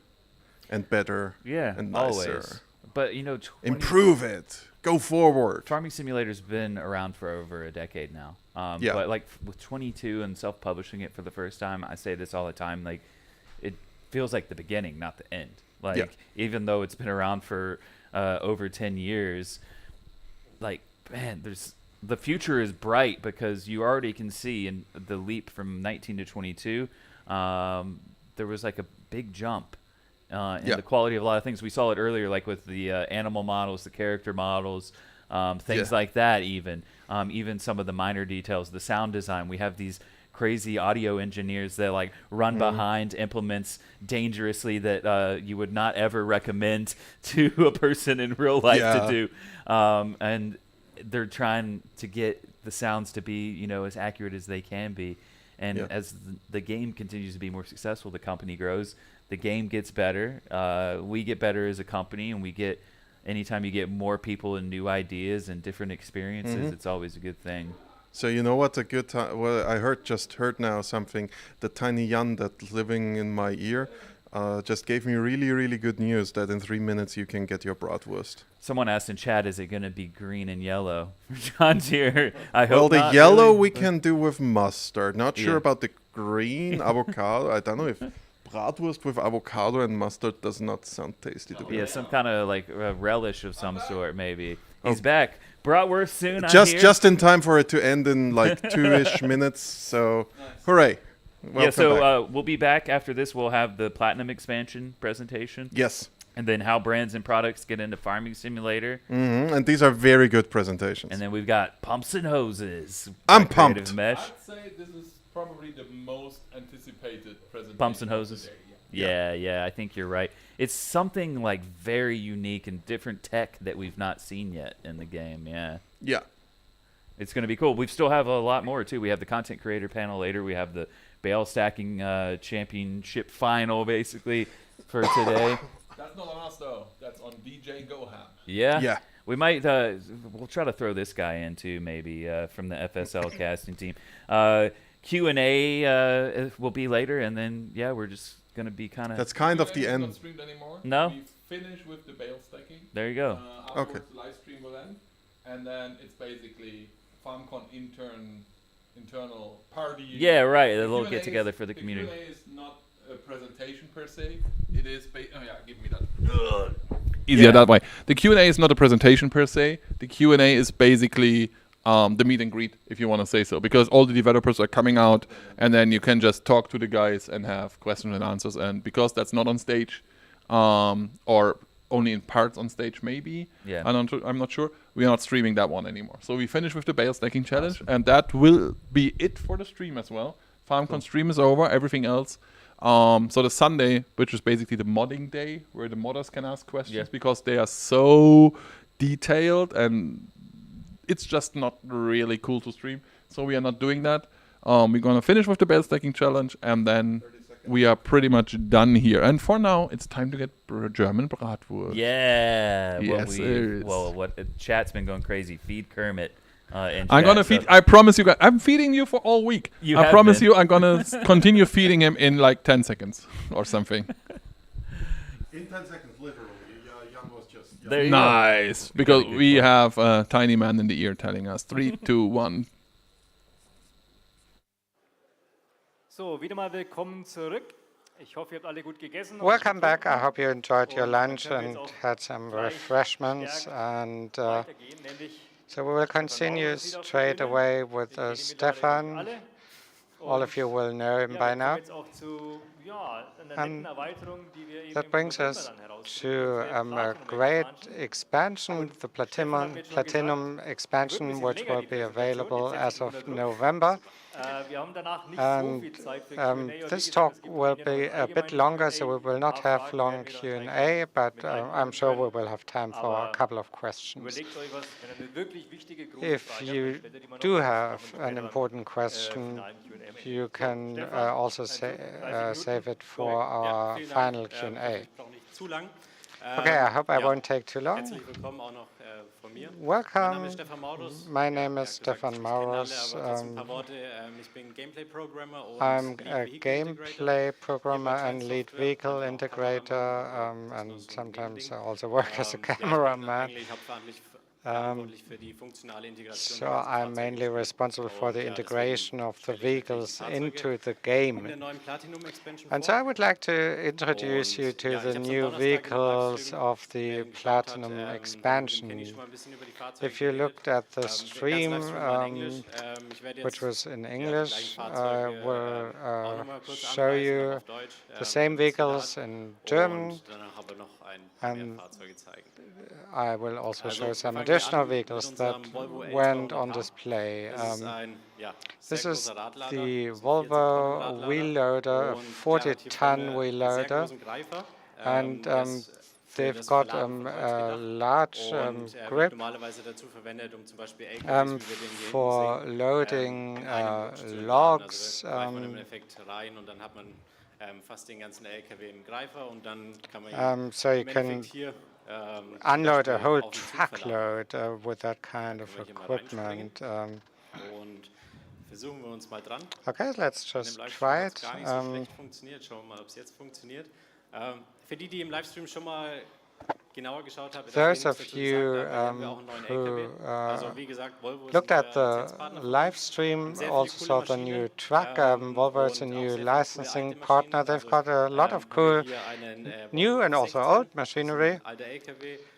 and better and nicer.
Always. But, you know,
improve it. Go forward.
Farming Simulator's been around for over a decade now.
Yeah.
But, like, with 22 and self-publishing it for the first time, I say this all the time, like, it feels like the beginning, not the end. Like, even though it's been around for over 10 years, like, man, the future is bright because you already can see in the leap from 19 to 22, there was like a big jump in the quality of a lot of things. We saw it earlier, like with the animal models, the character models, things like that. Even some of the minor details, the sound design. We have these crazy audio engineers that like run behind implements dangerously that you would not ever recommend to a person in real life to do, and they're trying to get the sounds to be, you know, as accurate as they can be. And as the game continues to be more successful, the company grows, the game gets better, we get better as a company, and we get, anytime you get more people and new ideas and different experiences, it's always a good thing.
So you know what a good time, well, I just heard now something, the tiny Jan that's living in my ear just gave me really, really good news that in 3 minutes you can get your bratwurst.
Someone asked in chat, is it going to be green and yellow for John Deere? I hope
Well, the
not,
yellow
really.
we can do with mustard. Not sure about the green avocado. I don't know if bratwurst with avocado and mustard does not sound tasty to me.
Yeah, some kind of like relish of some sort, maybe. He's back. Bratwurst soon.
Just in time for it to end in like 2-ish minutes. So, hooray! Welcome back.
We'll be back after this. We'll have the Platinum expansion presentation.
Yes.
And then how brands and products get into Farming Simulator.
And these are very good presentations.
And then we've got Pumps and Hoses.
I'm pumped.
Mesh.
I'd say this is probably the most anticipated presentation.
Pumps and Hoses.
Today,
Yeah, I think you're right. It's something like very unique and different tech that we've not seen yet in the game. Yeah. It's going to be cool. We still have a lot more, too. We have the content creator panel later. We have the bale stacking championship final, basically, for today.
That's not on us though. That's on DJ GoHam.
Yeah.
Yeah.
We might. We'll try to throw this guy in too, maybe from the FSL casting team. Q&A will be later, and then yeah, we're just gonna be kind of.
That's kind of the
Q&A is
end.
not streamed anymore.
No?
We finish with the bale stacking.
There you go.
Afterwards the live stream will end, and then it's basically FarmCon internal party.
Yeah, right. A little
Q&A
get together
is-
for the community.
Q&A is not a presentation per se. It is. Oh yeah, give me that. Easier that way. The Q&A is not a presentation per se. The Q&A is basically the meet and greet, if you want to say so, because all the developers are coming out, and then you can just talk to the guys and have questions and answers. And because that's not on stage, or only in parts on stage, maybe.
Yeah.
I'm not sure. We are not streaming that one anymore. So we finish with the bale stacking challenge, and that will be it for the stream as well. FarmCon stream is over. Everything else. So the Sunday, which is basically the modding day, where the modders can ask questions because they are so detailed and it's just not really cool to stream. So we are not doing that. We're gonna finish with the bale stacking challenge, and then we are pretty much done here. And for now, it's time to get German bratwurst.
Yeah.
Yes,
What chat's been going crazy. Feed Kermit.
I'm gonna feed. I promise you guys. I'm feeding you for all week. I promise you, I'm gonna continue feeding him in like 10 seconds or something.
In 10 seconds, literally. Jan was just.
There you
Nice, because we have a tiny man in the ear telling us 3, 2, 1.
So, wieder mal willkommen zurück. Ich hoffe, ihr habt alle gut gegessen.
Welcome back. I hope you enjoyed your lunch and had some refreshments. And so we will continue straight away with Stefan. All of you will know him by now. And that brings us to a great expansion, the Platinum expansion, which will be available as of November. And this talk will be a bit longer, so we will not have long Q&A, but I'm sure we will have time for a couple of questions. If you do have an important question, you can also save it for our final Q&A. Okay, I hope I won't take too long. Welcome. My name is Stefan Maurus. I'm a gameplay programmer and lead vehicle integrator, and sometimes I also work as a cameraman. So I'm mainly responsible for the integration of the vehicles into the game. And so I would like to introduce you to the new vehicles of the Platinum expansion. If you looked at the stream, which was in English, I will show you the same vehicles in German, and I will also show some additional vehicles that went on display. This is the Volvo wheel loader, a 40-ton wheel loader, and they've got a large grip for loading logs. So you can unload a whole truckload with that kind of equipment. Okay, let's just try it. Those of you who looked at the live stream also saw the new truck. Volvo is a new licensing partner. They've got a lot of cool new and also old machinery.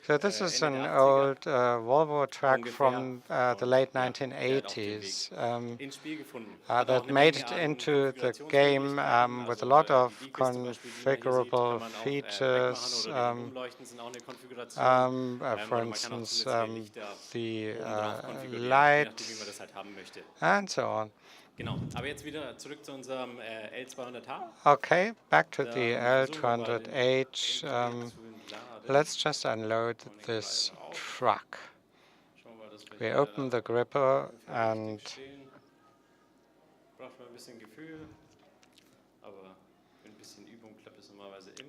So this is an old Volvo truck from the late 1980s that made it into the game with a lot of configurable features. For instance, the light and so on. Okay, back to the L200H. Let's just unload this truck. We open the gripper and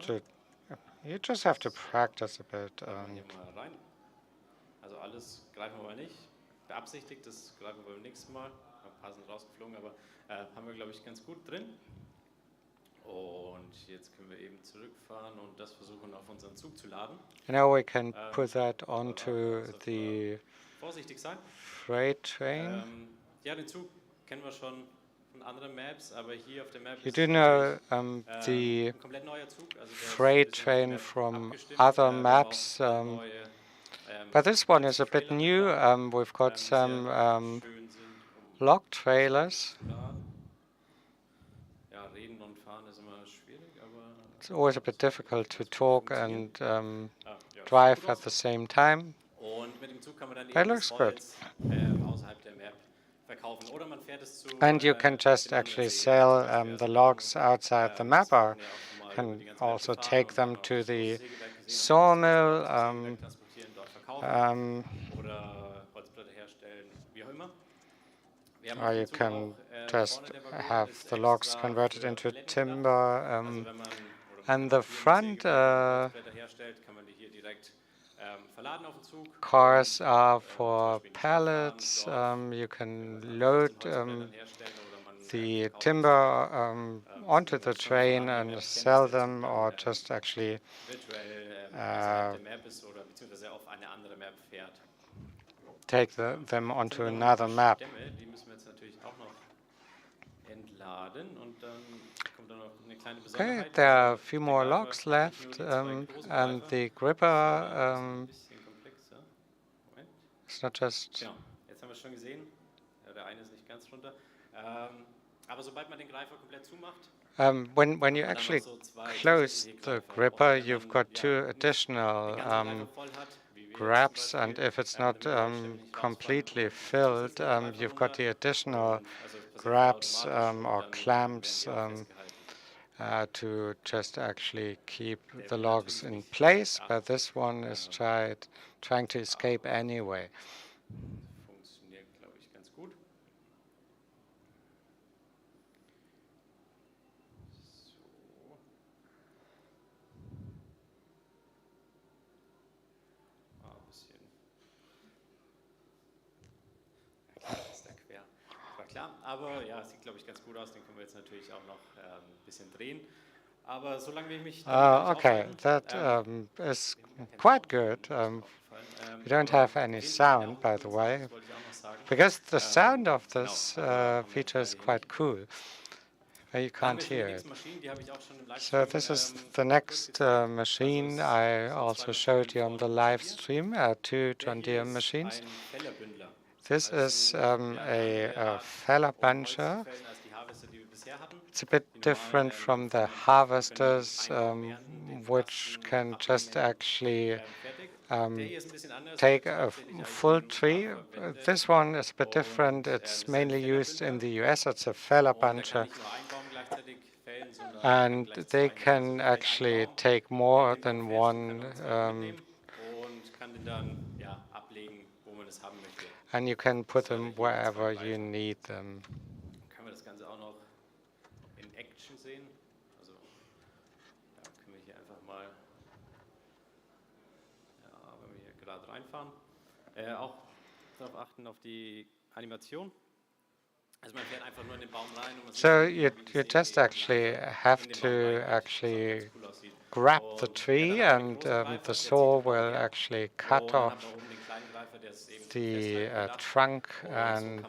to You just have to practice a bit.
Hier mal rein. Also alles greifen wir mal nicht. Beabsichtigt, das greifen wir beim nächsten Mal. Ein paar sind rausgeflogen, aber haben wir, glaube ich, ganz gut drin. Und jetzt können wir eben zurückfahren und das versuchen auf unseren Zug zu laden.
Now we can put that onto the
Vorsichtig sein.
freight train.
Ja, den Zug kennen wir schon von anderen Maps, aber hier auf der Map
You
ist
do know the
ein komplett neuer Zug. Also der
freight
ist
train from other maps, but this one is a bit new. We've got some log trailers.
Ja, reden und fahren ist immer schwierig, aber
It's always a bit difficult to talk and drive at the same time.
und mit dem Zug kann man dann
But
eben
it looks
das
good.
Holz außerhalb der Map verkaufen. Oder man fährt es zu
And you can just actually sell the logs outside the map, or can also take them to the sawmill.
Oder Holzplatte herstellen, wie auch immer.
Or you can just have the logs converted into timber. And the front cars are for pallets. You can load the timber onto the train and sell them, or just actually take them onto another map. Okay, there are a few more logs left, and the gripper it's not just.
Genau, jetzt haben wir es schon gesehen. Ja, der eine ist nicht ganz runter. Aber sobald man den Greifer komplett zumacht,
when you actually close the gripper, you've got two additional grabs, and if it's not completely filled, you've got the additional grabs or clamps to just actually keep the logs in place, but this one is trying to escape anyway.
funktioniert, glaube ich, ganz gut. So. Ein bisschen. Ja, ist da quer. War klar, aber ja, sieht, glaube ich, ganz gut aus. Den können wir jetzt natürlich auch noch ein bisschen drehen. Aber solange wir mich
Okay, that is quite good. We don't have any sound, by the way, because the sound of this feature is quite cool. You can't hear it. So this is the next machine I also showed you on the live stream, two John Deere machines. This is a feller buncher. It's a bit different from the harvesters, which can just actually take a full tree. This one is a bit different. It's mainly used in the US. It's a feller buncher. And they can actually take more than one, and you can put them wherever you need them.
sehen. Also ja, können wir hier einfach mal, ja, wenn wir hier gerade reinfahren, auch darauf achten auf die Animation. Also man fährt einfach nur in den Baum rein. Und man
so you just actually have to actually grab the tree, and the saw will actually cut off the trunk, and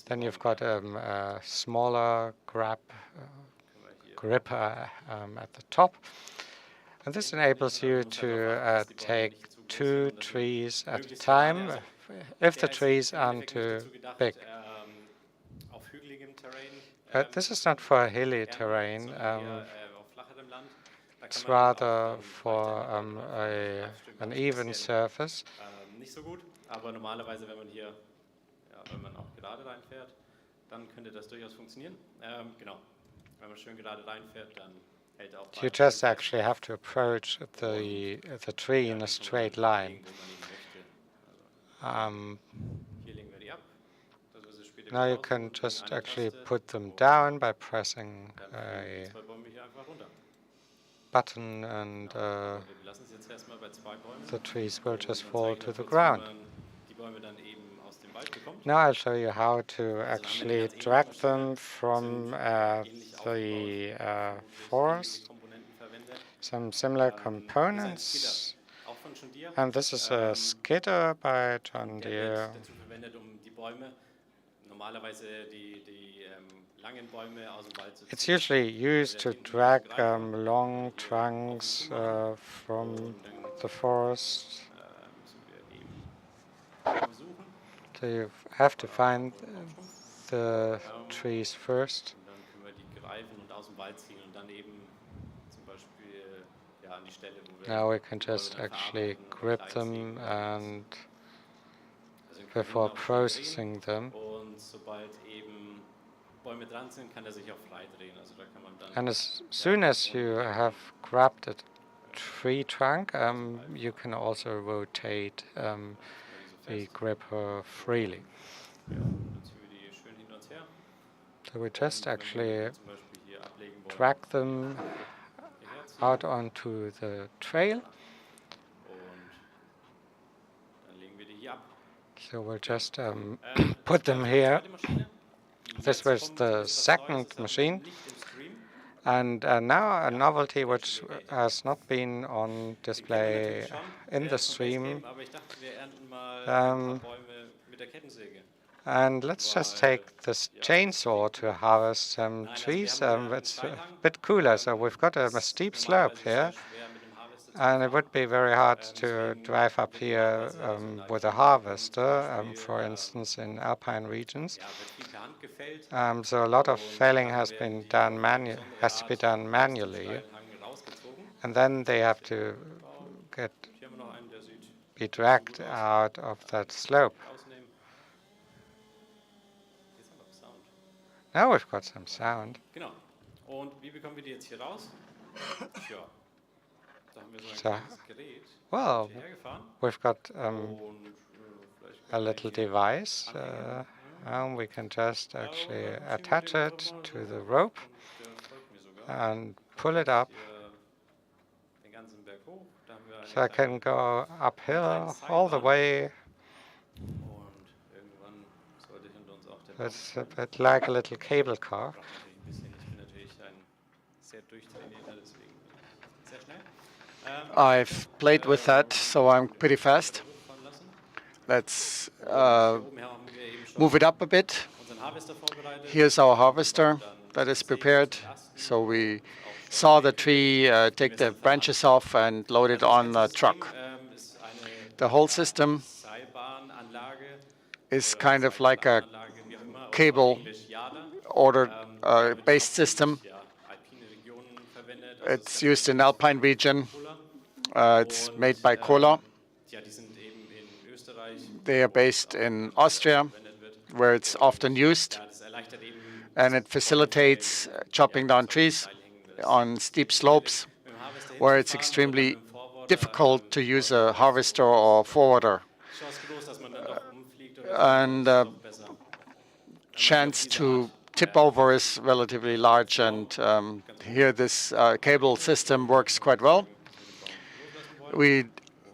then you've got a smaller gripper at the top. And this enables you to take 2 trees at a time if the trees aren't too big. This is not for hilly terrain. It's rather for an even surface.
Nicht so gut, aber normalerweise, wenn man hier, ja, wenn man auch gerade reinfährt, dann könnte das durchaus funktionieren. Genau, wenn man schön gerade reinfährt, dann hält er auch.
You just actually have to approach the tree in a straight line.
Hier legen wir die ab.
Now you can just actually put them down by pressing a button and the trees will just fall to the ground. Now I'll show you how to actually drag them from the forest. Some similar components. And this is a skidder by John Deere. It's usually used to drag long trunks from the forest. So you have to find the trees first. Now we can just actually grip them and before processing them. And as soon as you have grabbed a tree trunk, you can also rotate the gripper freely. So we just actually drag them out onto the trail. So we'll just put them here. This was the second machine. And now a novelty which has not been on display in the stream. And let's just take this chainsaw to harvest some trees. It's a bit cooler. So we've got a steep slope here. And it would be very hard to drive up here with a harvester, for instance, in alpine regions. So a lot of felling has to be done manually, and then they have to be dragged out of that slope. Now we've got some sound. So, well, we've got a little device, and we can just actually attach it to the rope and pull it up. So I can go uphill all the way. It's a bit like a little cable car.
I've played with that, so I'm pretty fast. Let's move it up a bit. Here's our harvester that is prepared. So we saw the tree, take the branches off and load it on the truck. The whole system is kind of like a cable order based system. It's used in alpine region. It's made by Kohler. They are based in Austria, where it's often used, and it facilitates chopping down trees on steep slopes, where it's extremely difficult to use a harvester or forwarder. And chance to tip over is relatively large, and here this cable system works quite well. We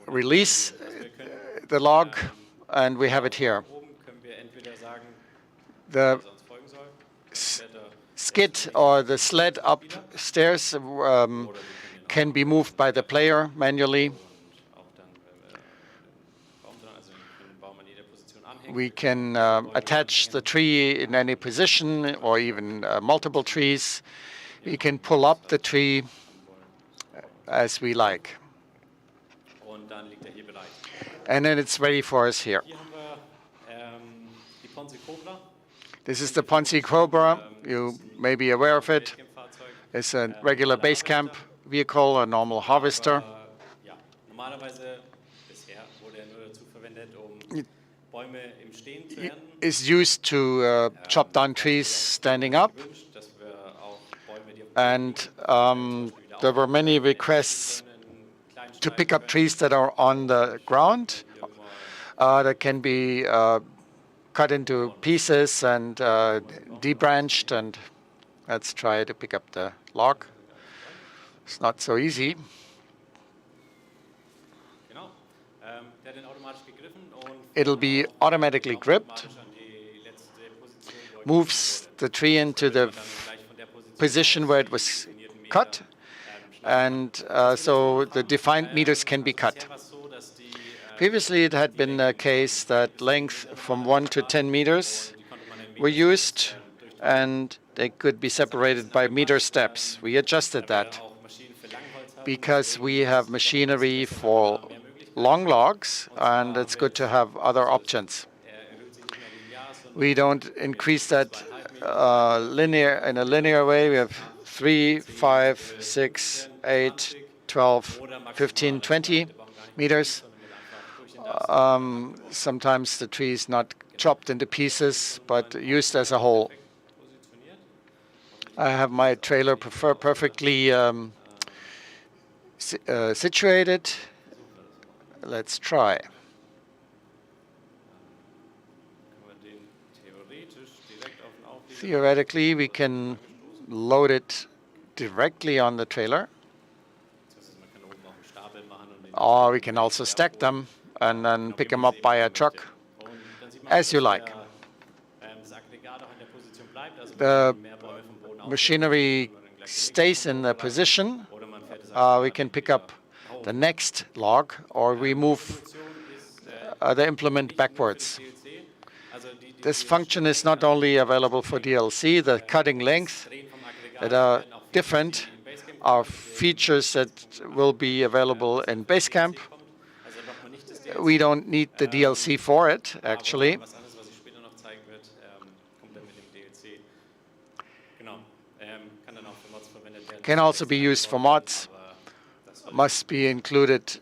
release the log, and we have it here. The skid or the sled upstairs can be moved by the player manually. We can attach the tree in any position or even multiple trees. We can pull up the tree as we like. And then it's ready for us here. This is the Ponzi Cobra. You may be aware of it. It's a regular base camp vehicle, a normal harvester. It is used to chop down trees standing up. And there were many requests to pick up trees that are on the ground that can be cut into pieces and debranched. And let's try to pick up the log. It's not so easy.
Genau. Der hat den automatisch gegriffen und
It'll be automatically gripped,
automatisch an die letzte Position, wo er
moves the tree into the position where it was cut, and so the defined meters can be cut. Previously, it had been a case that length from 1 to 10 meters were used, and they could be separated by meter steps. We adjusted that because we have machinery for long logs, and it's good to have other options. We don't increase that in a linear way. We have 3, 5, 6, 8, 12, 15, 20 meters. Sometimes the tree is not chopped into pieces, but used as a whole. I have my trailer perfectly situated. Let's try. Theoretically, we can load it directly on the trailer, or we can also stack them and then pick them up by a truck, as you like. The machinery stays in the position. We can pick up the next log, or we move the implement backwards. This function is not only available for DLC. The cutting length that are different are features that will be available in Basecamp. We don't need the DLC for it, actually. Can also be used for mods. Must be included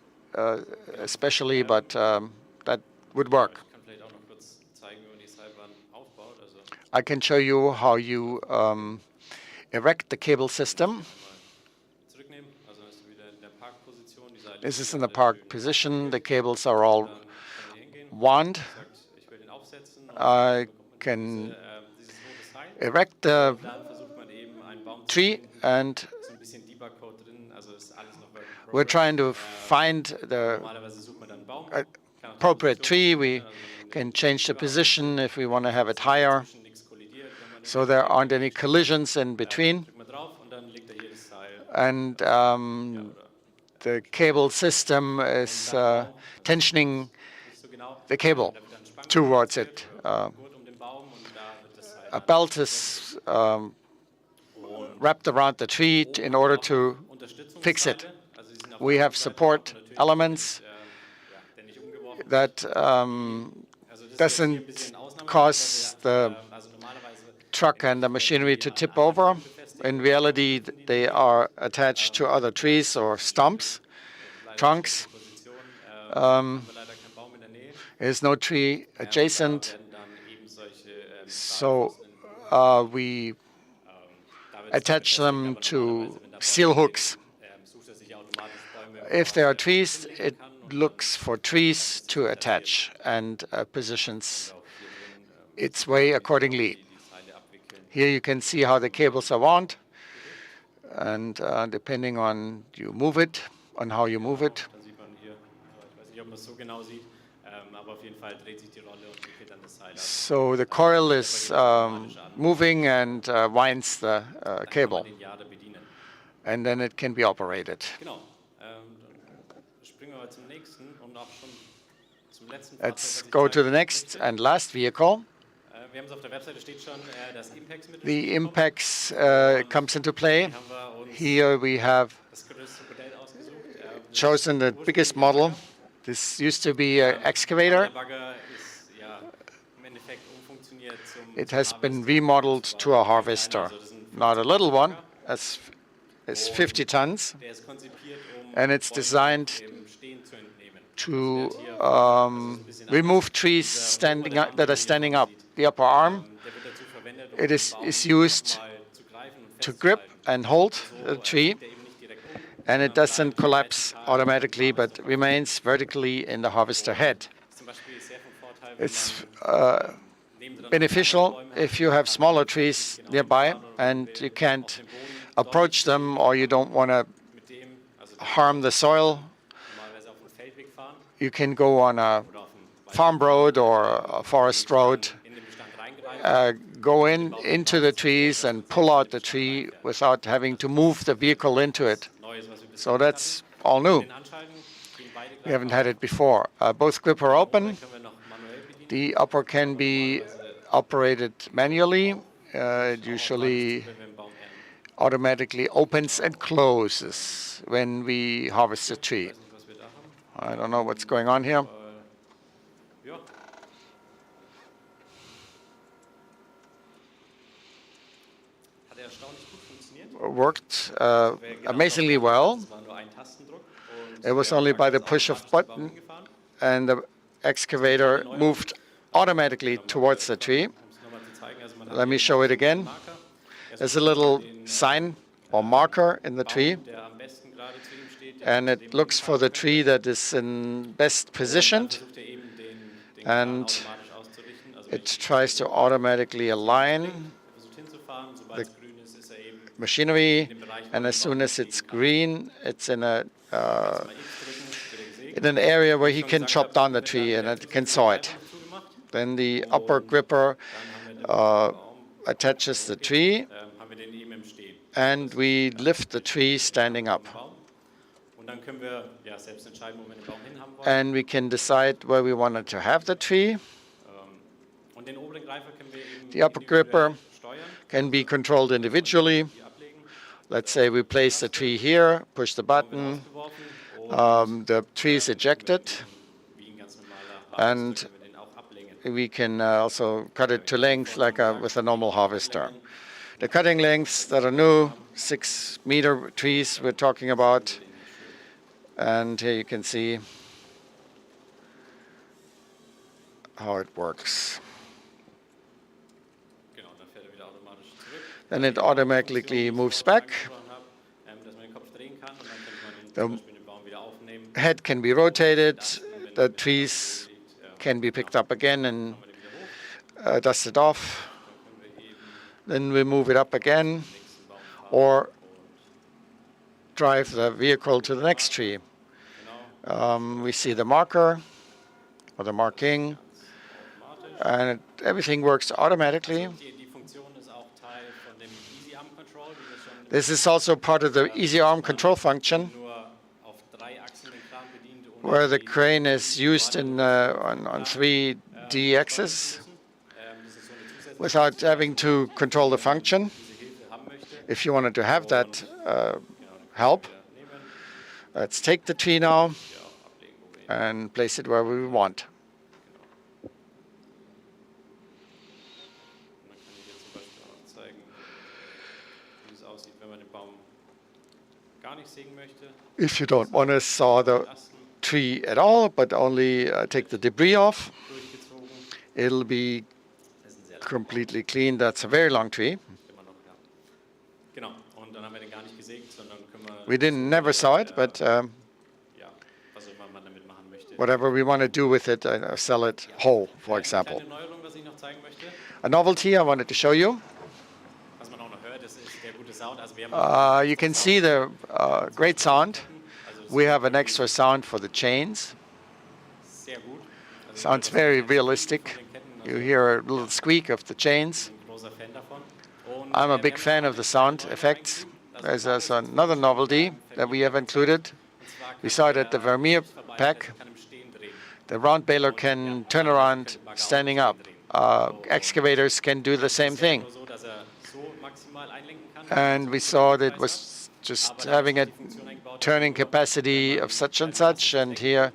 especially, but that would work. I can show you how you erect the cable system. This is in the park position. The cables are all wound. I can erect the tree, and we're trying to find the appropriate tree. We can change the position if we want to have it higher, so there aren't any collisions in between. And the cable system is tensioning the cable towards it. A belt is wrapped around the tree in order to fix it. We have support elements that doesn't cause the truck and the machinery to tip over. In reality, they are attached to other trees or stumps, trunks. There's no tree adjacent, so we attach them to seal hooks. If there are trees, it looks for trees to attach and positions its way accordingly. Here you can see how the cables are wound, and depending on how you move it. So the coil is moving and winds the cable, and then it can be operated. Let's go to the next and last vehicle. The Impex comes into play. Here we have chosen the biggest model. This used to be an excavator. It has been remodeled to a harvester, not a little one, as 50 tons, and it's designed to remove trees that are standing up. The upper arm, it is used to grip and hold the tree, and it doesn't collapse automatically, but remains vertically in the harvester head. It's beneficial if you have smaller trees nearby and you can't approach them, or you don't want to harm the soil.
normalerweise auf dem Feldweg fahren
You can go on a
oder auf dem
farm road or a forest road,
in den Bestand reingreifen.
go into the trees and pull out the tree without having to move the vehicle into it.
Neues, was wir bisher
So
nicht
that's
hatten.
all new.
Den anschalten, gehen beide
We
gleich
haven't
mal
had
auf.
it before. Both grip are open.
Können wir noch manuell bedienen.
The upper can be operated manually. It usually
Wenn wir einen Baum ernten.
automatically opens and closes when we harvest the tree.
Ich weiß nicht, was wir da haben.
I don't know what's going on here.
Ja. Hat erstaunlich gut funktioniert.
Worked amazingly well.
Es war nur ein Tastendruck und
It was
der
only by the
Traktor ist
push of
automatisch zum Baum
button,
hingefahren.
and the excavator moved automatically towards the tree.
Um es nochmal zu zeigen, also man hat
Let me
hier
show it again.
Marker.
There's a little sign or marker in the tree,
Baum, der am besten gerade zu ihm steht, der
and
zu
it
dem
looks for the tree that is in best
dann
positioned,
versucht er eben den
and
Kran automatisch auszurichten. Also wenn
it
ich
tries to automatically align
versucht hinzufahren, sobald es grün ist, ist er eben
machinery,
in dem Bereich, wo
and
der
as soon
Baum
as it's
entgegenkommt.
green, it's in a
Jetzt mal X drücken, wird er gesägt.
in an area where
Wie
he
ich schon
can
gesagt
chop
habe,
down the
wird dann
tree and
der
it can saw it.
Zusätzliche zugemacht.
Then the upper gripper
Dann haben wir den Baum,
attaches the tree,
haben wir den eben im Stehen.
and we lift the tree standing up.
Baum. Und dann können wir ja selbst entscheiden, wo wir den Baum hinhaben wollen.
And we can decide where we wanted to have the tree.
Und den oberen Greifer können wir eben
The upper gripper
individuell steuern,
can be controlled individually.
die ablegen.
Let's say we place the tree here, push the button,
Rausgeworfen und
the tree is ejected,
wie ein ganz normaler
and
Harvester können wir den auch ablegen.
we can also cut it to length like with a normal harvester. The cutting lengths that are new, 6-meter trees we're talking about, and here you can see how it works.
Genau, dann fährt er wieder automatisch zurück.
Then it automatically moves back.
Dass man den Kopf drehen kann und dann könnte man den,
The
zum Beispiel den Baum wieder aufnehmen.
head can be rotated, the trees can be picked up again and dusted off. Then we move it up again or drive the vehicle to the next tree. We see the marker or the marking, and everything works automatically.
Die Funktion ist auch Teil von dem Easy Arm Control, wie wir schon
This is also part of the easy arm control function,
nur auf 3 Achsen den Kran bedient,
where the crane is used on 3D axis without having to control the function. If you wanted to have that help, let's take the tree now and place it where we want.
Man kann hier zum Beispiel auch zeigen, wie es aussieht, wenn man den Baum gar nicht sägen möchte.
If you don't want to saw the tree at all, but only take the debris off,
Durchgezogen.
it'll be
Das ist ein sehr
completely clean. That's a very long tree.
immer noch, ja. Genau, und dann haben wir den gar nicht gesägt, sondern können wir
We never saw it, but
ja, was immer man damit machen möchte.
whatever we want to do with it, sell it whole, for example.
Eine Neuerung, was ich noch zeigen möchte,
A novelty I wanted to show you.
was man auch noch hört, das ist der gute Sound. Also wir haben
You can see the great sound. We have an extra sound for the chains.
sehr gut. Also
Sounds very realistic. You hear a little squeak of the chains.
ich bin ein großer Fan davon. Und
I'm a big fan of the sound effects. There's also another novelty that we have included. We saw it at the Vermeer pack.
kann im Stehen drehen.
The round baler can turn around standing up. Excavators can do the same thing.
Nur so, dass er so maximal einlenken kann.
And we saw that it was just having a turning capacity of such and such. And here,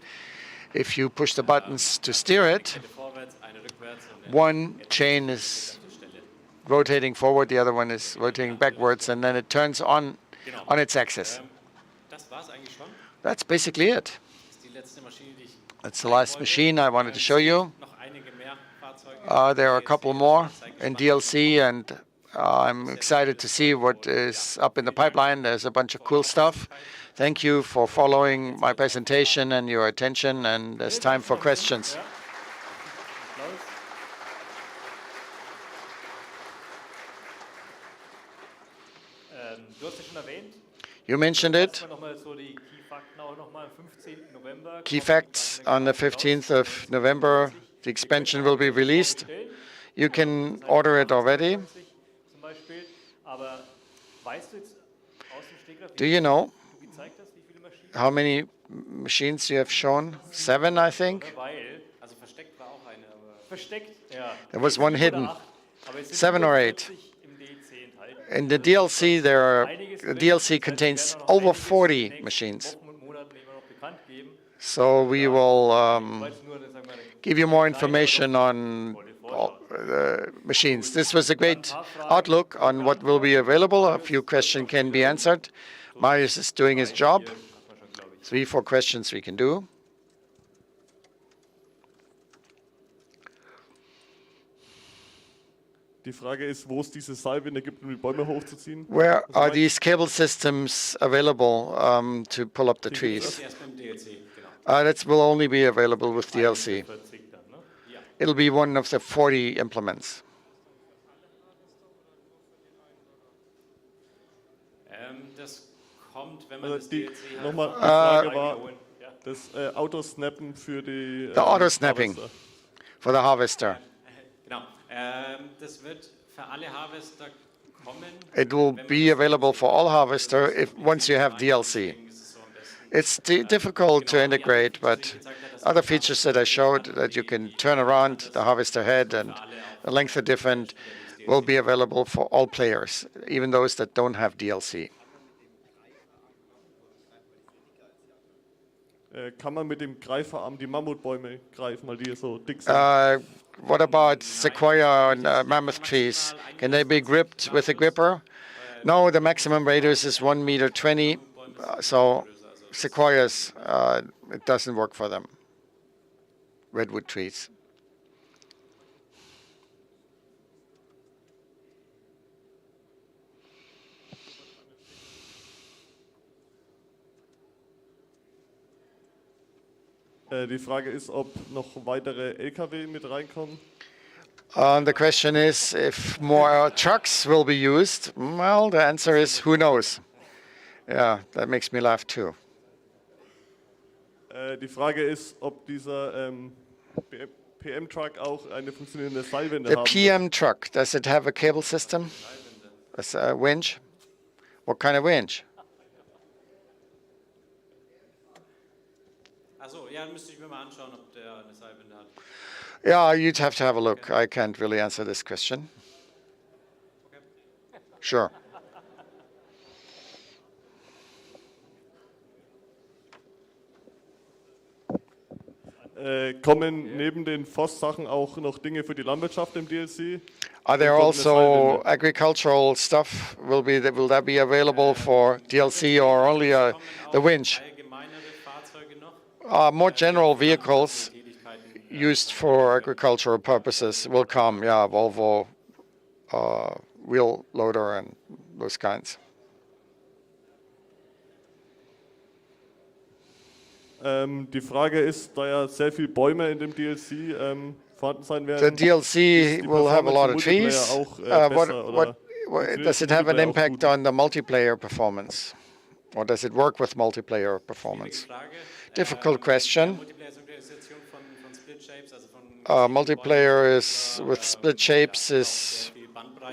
if you push the buttons to steer it,
Eine vorwärts, eine rückwärts und
one chain is rotating forward, the other one is rotating backwards, and then it turns on its axis.
das war's eigentlich schon.
That's basically it.
Das ist die letzte Maschine, die ich
That's the last machine I wanted to show you.
noch einige mehr Fahrzeuge.
There are a couple more in DLC, and I'm excited to see what is up in the pipeline. There's a bunch of cool stuff. Thank you for following my presentation and your attention, and there's time for questions.
Du hast ja schon erwähnt,
You mentioned it.
erstmal nochmal so die Key
Key facts: on the 15th of November, the expansion will be released. You can order it already. Do you know how many machines you have shown? 7, I think. There was one hidden. 7 or 8. In the DLC, the DLC contains over 40 machines. So we will give you more information on all the machines. This was a great outlook on what will be available. A few questions can be answered. Marius is doing his job. 3, 4 questions we can do.
Die Frage ist, wo es diese Seilwinde gibt, um die Bäume hochzuziehen.
Where are these cable systems available to pull up the trees? That will only be available with DLC. It'll be one of the 40 implements.
Nochmal die Frage war, das Autosnappen für die
the auto-snapping for the harvester.
Genau. Das wird für alle Harvester kommen.
It will be available for all harvester once you have DLC. It's difficult to integrate, but other features that I showed, that you can turn around the harvester head and the length of different, will be available for all players, even those that don't have DLC.
Kann man mit dem Greiferarm die Mammutbäume greifen, weil die so dick sind?
What about sequoia and mammoth trees? Can they be gripped with a gripper? No, the maximum radius is 1.20 meters. So sequoias, it doesn't work for them. Redwood trees.
Die Frage ist, ob noch weitere LKW mit reinkommen.
The question is if more trucks will be used. Well, the answer is who knows. Yeah, that makes me laugh too.
Die Frage ist, ob dieser PM-Truck auch eine funktionierende Seilwinde
The
haben
PM truck, does it have a cable system? A winch? What kind of winch?
Also, ja, müsste ich mir mal anschauen, ob der eine Seilwinde hat.
Yeah, you'd have to have a look. I can't really answer this question. Sure.
Kommen neben den Forst-Sachen auch noch Dinge für die Landwirtschaft im DLC?
Are there also agricultural stuff? Will that be available for DLC or only the winch? More general vehicles used for agricultural purposes will come. Yeah, Volvo, wheel loader, and those kinds.
Die Frage ist, da ja sehr viele Bäume in dem DLC vorhanden sein werden.
The DLC will have a lot of trees. Does it have an impact on the multiplayer performance? Or does it work with multiplayer performance? Difficult question. Multiplayer is with split shapes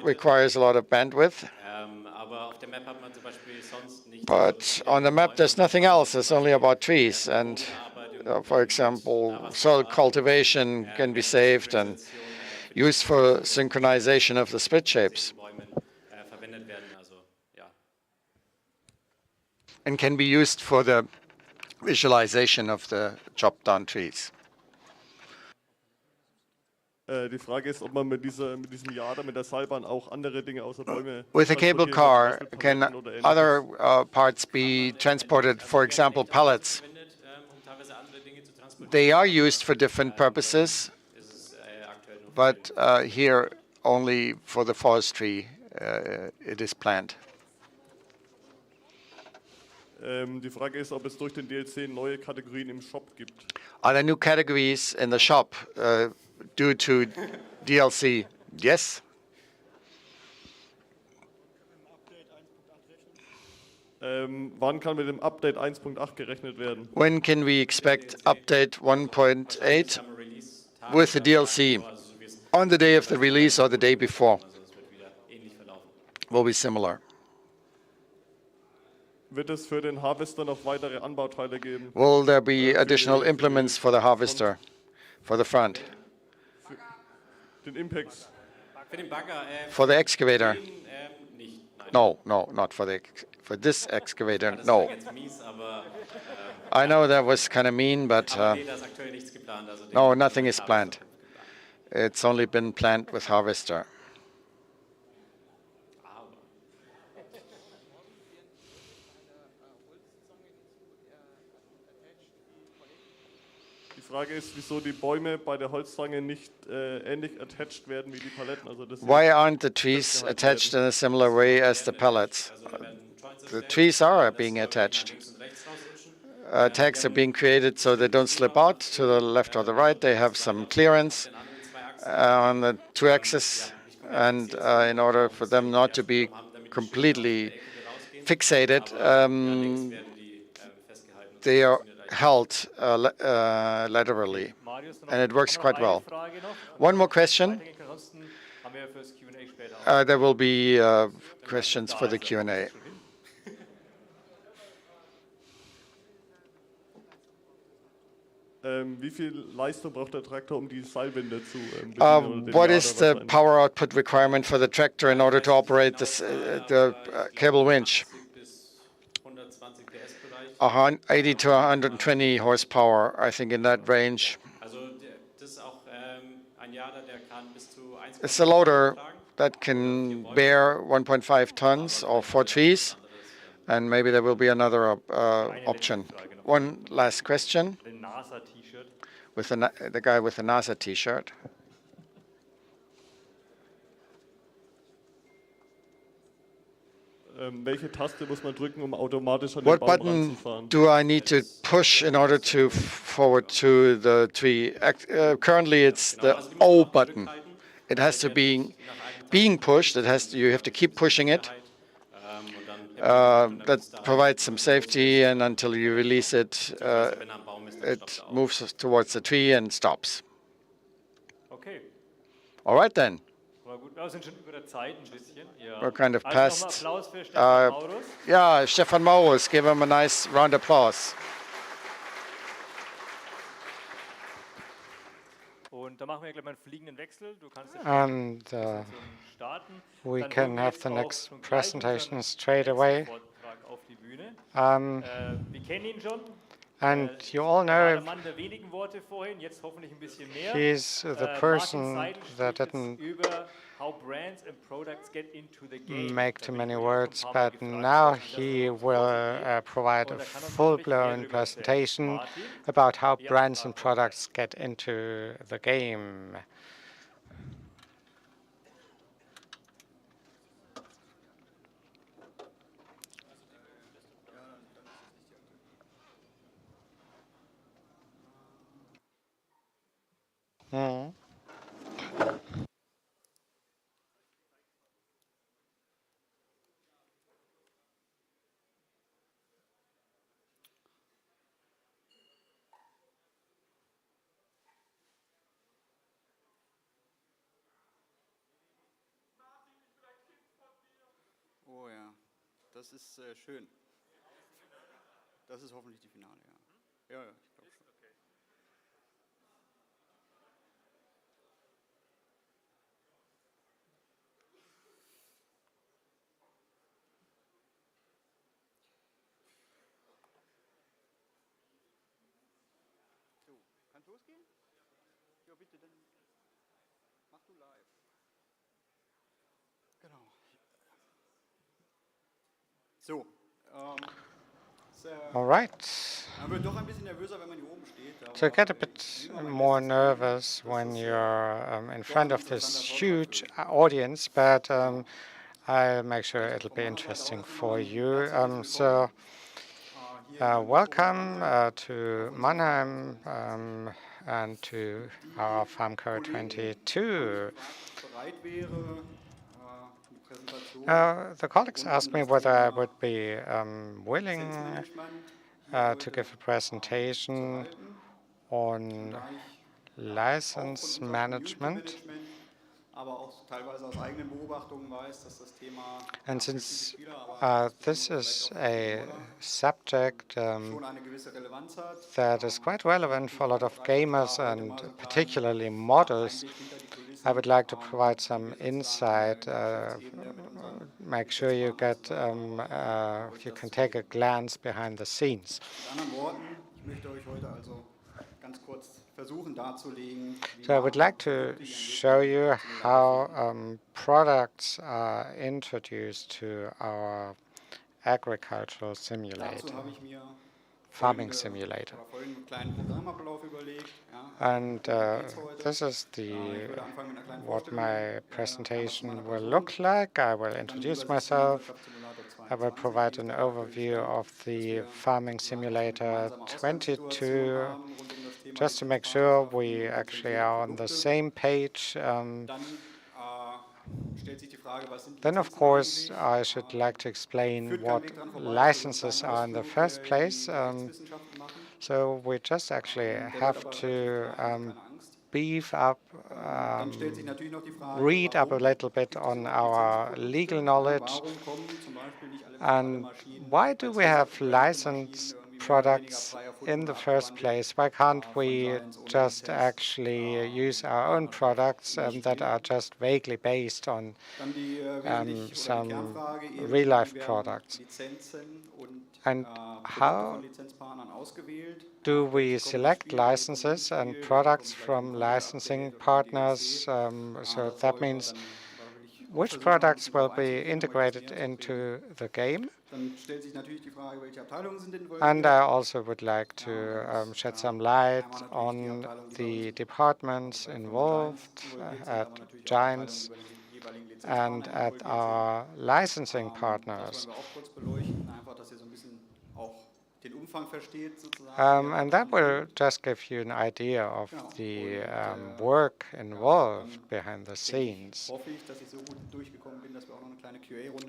requires a lot of bandwidth. But on the map, there's nothing else. It's only about trees. And, for example, soil cultivation can be saved and used for synchronization of the split shapes. And can be used for the visualization of the chopped down trees.
Die Frage ist, ob man mit diesem Jader, mit der Seilbahn auch andere Dinge außer Bäume.
With a cable car, can other parts be transported, for example, pallets? They are used for different purposes, but here only for the forestry it is planned.
Die Frage ist, ob es durch den DLC neue Kategorien im Shop gibt.
Are there new categories in the shop due to DLC? Yes.
Wann kann mit dem Update 1.8 gerechnet werden?
When can we expect update 1.8 with the DLC? On the day of the release or the day before? Will be similar.
Wird es für den Harvester noch weitere Anbauteile geben?
Will there be additional implements for the harvester, for the front?
Den Impex.
For the excavator? No, not for this excavator. No. I know that was kind of mean, but no, nothing is planned. It's only been planned with harvester.
Die Frage ist, wieso die Bäume bei der Holzzange nicht ähnlich attached werden wie die Paletten. Also
why aren't the trees attached in a similar way as the pallets? The trees are being attached. Tags are being created so they don't slip out to the left or the right. They have some clearance on the two axes, and in order for them not to be completely fixated, they are held laterally, and it works quite well. One more question. There will be questions for the Q&A.
Wie viel Leistung braucht der Traktor, um die Seilwinde zu bedienen?
What is the power output requirement for the tractor in order to operate the cable winch? 80 to 120 horsepower, I think, in that range. It's a loader that can bear 1.5 tons or 4 trees, and maybe there will be another option. One last question. With the guy with the NASA T-shirt.
Welche Taste muss man drücken, um automatisch an den
What
Baum
button
ranzufahren?
do I need to push in order to forward to the tree? Currently, it's the O button. It has to be being pushed. You have to keep pushing it. That provides some safety, and until you release it, it moves towards the tree and stops.
Okay.
All right then.
Wir sind schon über der Zeit ein bisschen. Ja.
We're kind of
Also
past.
Applaus für Stefan Maurus.
Yeah, Stefan Maurus, give him a nice round of applause.
Und da machen wir gleich mal einen fliegenden Wechsel. Du kannst
And
starten.
we
Dann
can
holen wir
have
jetzt
the the
auch
next
schon gleich
presentation
unseren
straight
letzten
away.
Vortrag auf die Bühne. Wir kennen ihn schon.
And you all
Er war der
know
Mann der wenigen Worte vorhin, jetzt hoffentlich ein bisschen mehr.
he's the person that didn't
über how brands and products get into the game.
make too many words, but now he will provide a full-blown presentation about how brands and products get into the game. Mm.
Oh ja, das ist schön. Das ist hoffentlich die Finale, ja. Ja, ja, ich glaube schon. So, kann losgehen? Ja, bitte, dann mach du live. Genau. So,
All right.
man wird doch ein bisschen nervöser, wenn man hier oben steht.
To get a bit more nervous when you're in front of this huge audience, but I'll make sure it'll be interesting for you. Welcome to Mannheim and to our FarmCon 22. The colleagues asked me whether I would be willing to give a presentation on license management. And since this is a subject that is quite relevant for a lot of gamers and particularly models, I would like to provide some insight. Make sure you get you can take a glance behind the scenes. So I would like to show you how products are introduced to our agricultural simulator, farming simulator. And this is what my presentation will look like. I will introduce myself. I will provide an overview of the Farming Simulator 22, just to make sure we actually are on the same page. Then, of course, I should like to explain what licenses are in the first place. So we just actually have to beef up, read up a little bit on our legal knowledge. And why do we have licensed products in the first place? Why can't we just actually use our own products that are just vaguely based on some real-life products? And how do we select licenses and products from licensing partners? So that means which products will be integrated into the game. And I also would like to shed some light on the departments involved at Giants and at our licensing partners. And that will just give you an idea of the work involved behind the scenes.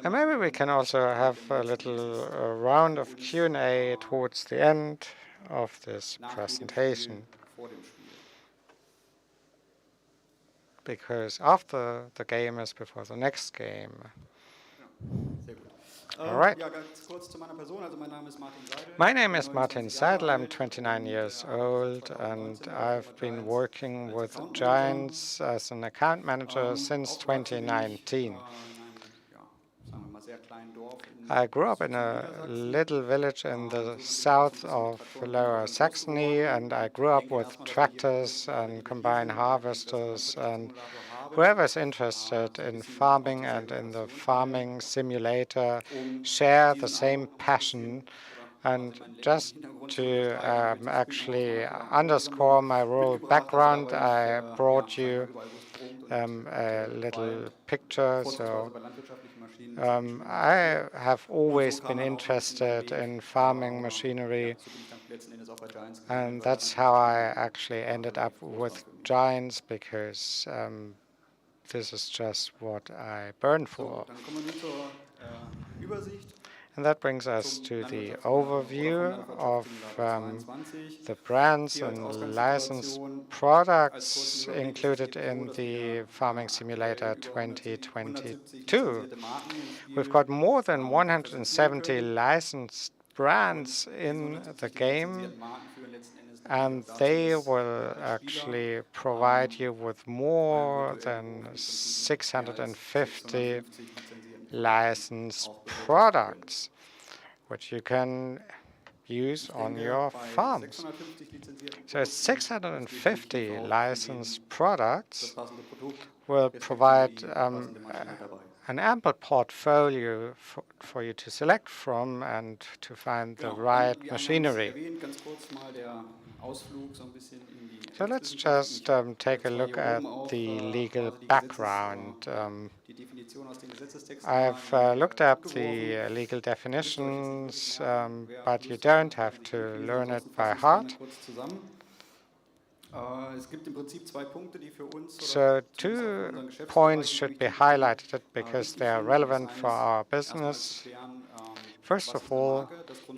And maybe we can also have a little round of Q&A towards the end of this presentation. Because after the game is before the next game. All right. My name is Martin Seidel. I'm 29 years old, and I've been working with Giants as an account manager since 2019. I grew up in a little village in the south of Lower Saxony, and I grew up with tractors and combine harvesters, and whoever is interested in farming and in the farming simulator share the same passion. And just to actually underscore my rural background, I brought you a little picture. So I have always been interested in farming machinery, and that's how I actually ended up with Giants, because this is just what I burn for. And that brings us to the overview of the brands and licensed products included in the Farming Simulator 2022. We've got more than 170 licensed brands in the game, and they will actually provide you with more than 650 licensed products, which you can use on your farms. So 650 licensed products will provide an ample portfolio for you to select from and to find the right machinery. So let's just take a look at the legal background. I've looked up the legal definitions, but you don't have to learn it by heart. So 2 points should be highlighted because they are relevant for our business. First of all,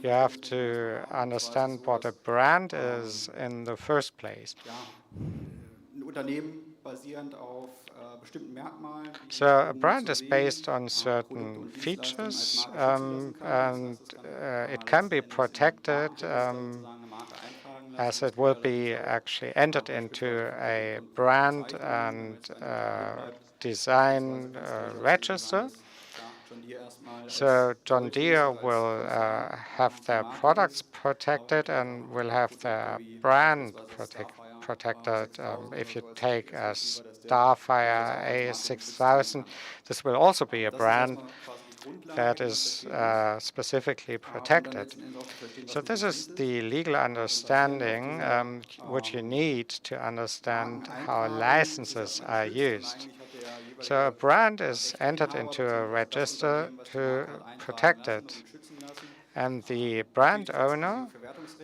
you have to understand what a brand is in the first place. So a brand is based on certain features, and it can be protected as it will be actually entered into a brand and design register. So John Deere will have their products protected and will have their brand protected. If you take a Starfire A6000, this will also be a brand that is specifically protected. So this is the legal understanding which you need to understand how licenses are used. So a brand is entered into a register to protect it, and the brand owner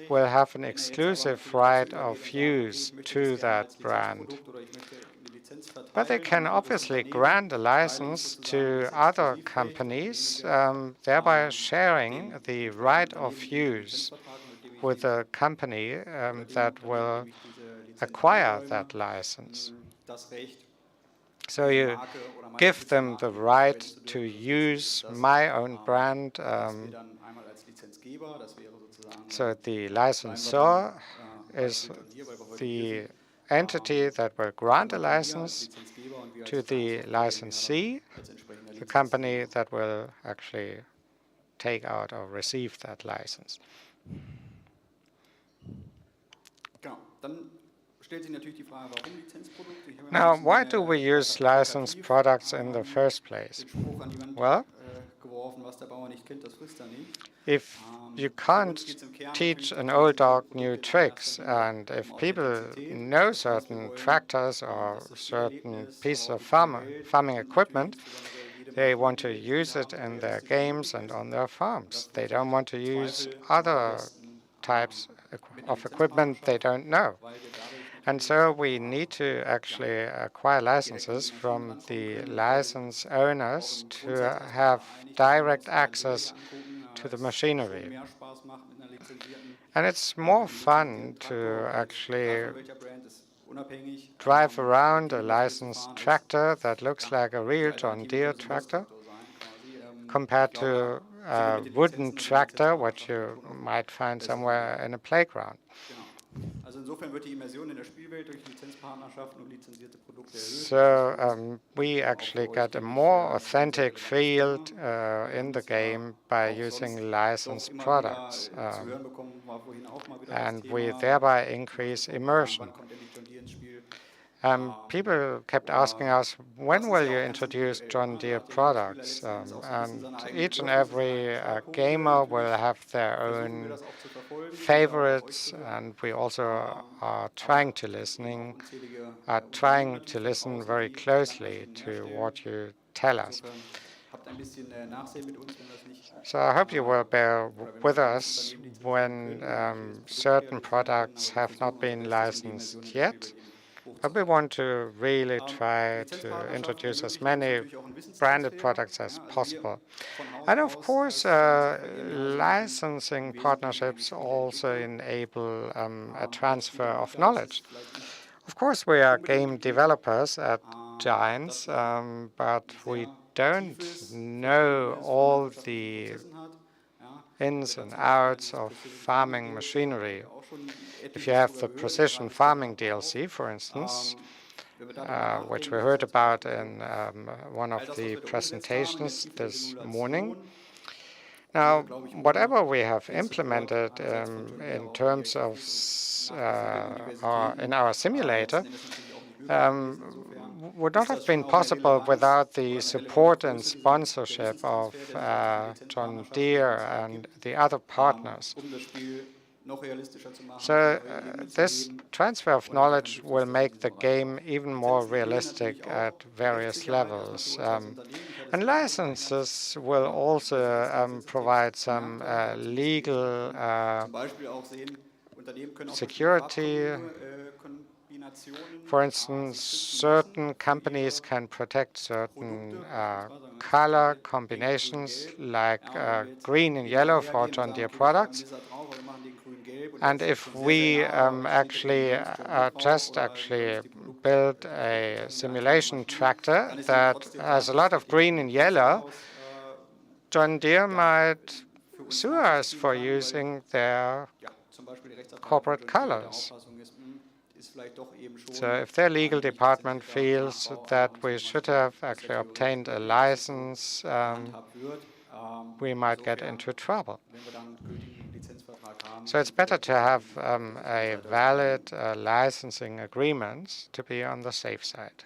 will have an exclusive right of use to that brand. But they can obviously grant a license to other companies, thereby sharing the right of use with a company that will acquire that license. So you give them the right to use my own brand. So the licensor is the entity that will grant a license to the licensee, the company that will actually take out or receive that license. Now, why do we use licensed products in the first place? Well, if you can't teach an old dog new tricks, and if people know certain tractors or certain pieces of farming equipment, they want to use it in their games and on their farms. They don't want to use other types of equipment they don't know. And so we need to actually acquire licenses from the license owners to have direct access to the machinery. And it's more fun to actually drive around a licensed tractor that looks like a real John Deere tractor compared to a wooden tractor, which you might find somewhere in a playground. So we actually get a more authentic feel in the game by using licensed products, and we thereby increase immersion. People kept asking us, when will you introduce John Deere products? And each and every gamer will have their own favorites, and we also are trying to listen very closely to what you tell us. So I hope you will bear with us when certain products have not been licensed yet. But we want to really try to introduce as many branded products as possible. And of course, licensing partnerships also enable a transfer of knowledge. Of course, we are game developers at Giants, but we don't know all the ins and outs of farming machinery. If you have the Precision Farming DLC, for instance, which we heard about in one of the presentations this morning. Now, whatever we have implemented in terms of in our simulator would not have been possible without the support and sponsorship of John Deere and the other partners. So this transfer of knowledge will make the game even more realistic at various levels. And licenses will also provide some legal security. For instance, certain companies can protect certain color combinations, like green and yellow for John Deere products. And if we just build a simulation tractor that has a lot of green and yellow, John Deere might sue us for using their corporate colors. So if their legal department feels that we should have actually obtained a license, we might get into trouble. So it's better to have a valid licensing agreement to be on the safe side.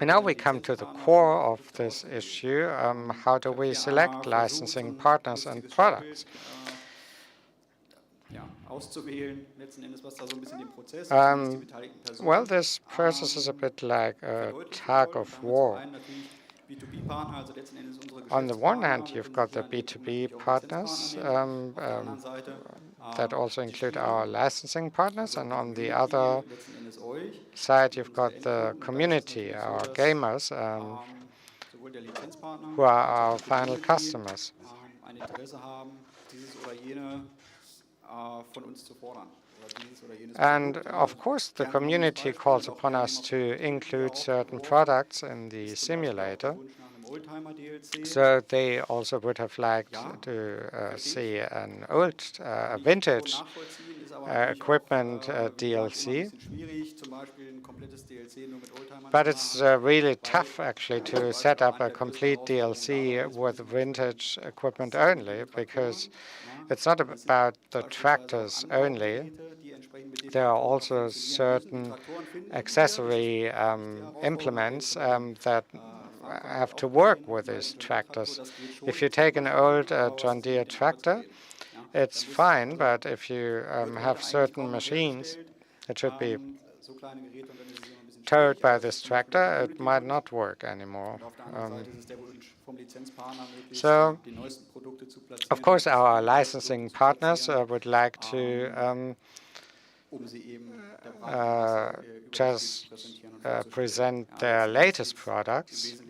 And now we come to the core of this issue. How do we select licensing partners and products? Well, this process is a bit like a tug of war. On the one hand, you've got the B2B partners that also include our licensing partners, and on the other side, you've got the community, our gamers, who are our final customers. And of course, the community calls upon us to include certain products in the simulator. So they also would have liked to see an old, vintage equipment DLC. But it's really tough, actually, to set up a complete DLC with vintage equipment only, because it's not about the tractors only. There are also certain accessory implements that have to work with these tractors. If you take an old John Deere tractor, it's fine, but if you have certain machines that should be towed by this tractor, it might not work anymore. So, of course, our licensing partners would like to just present their latest products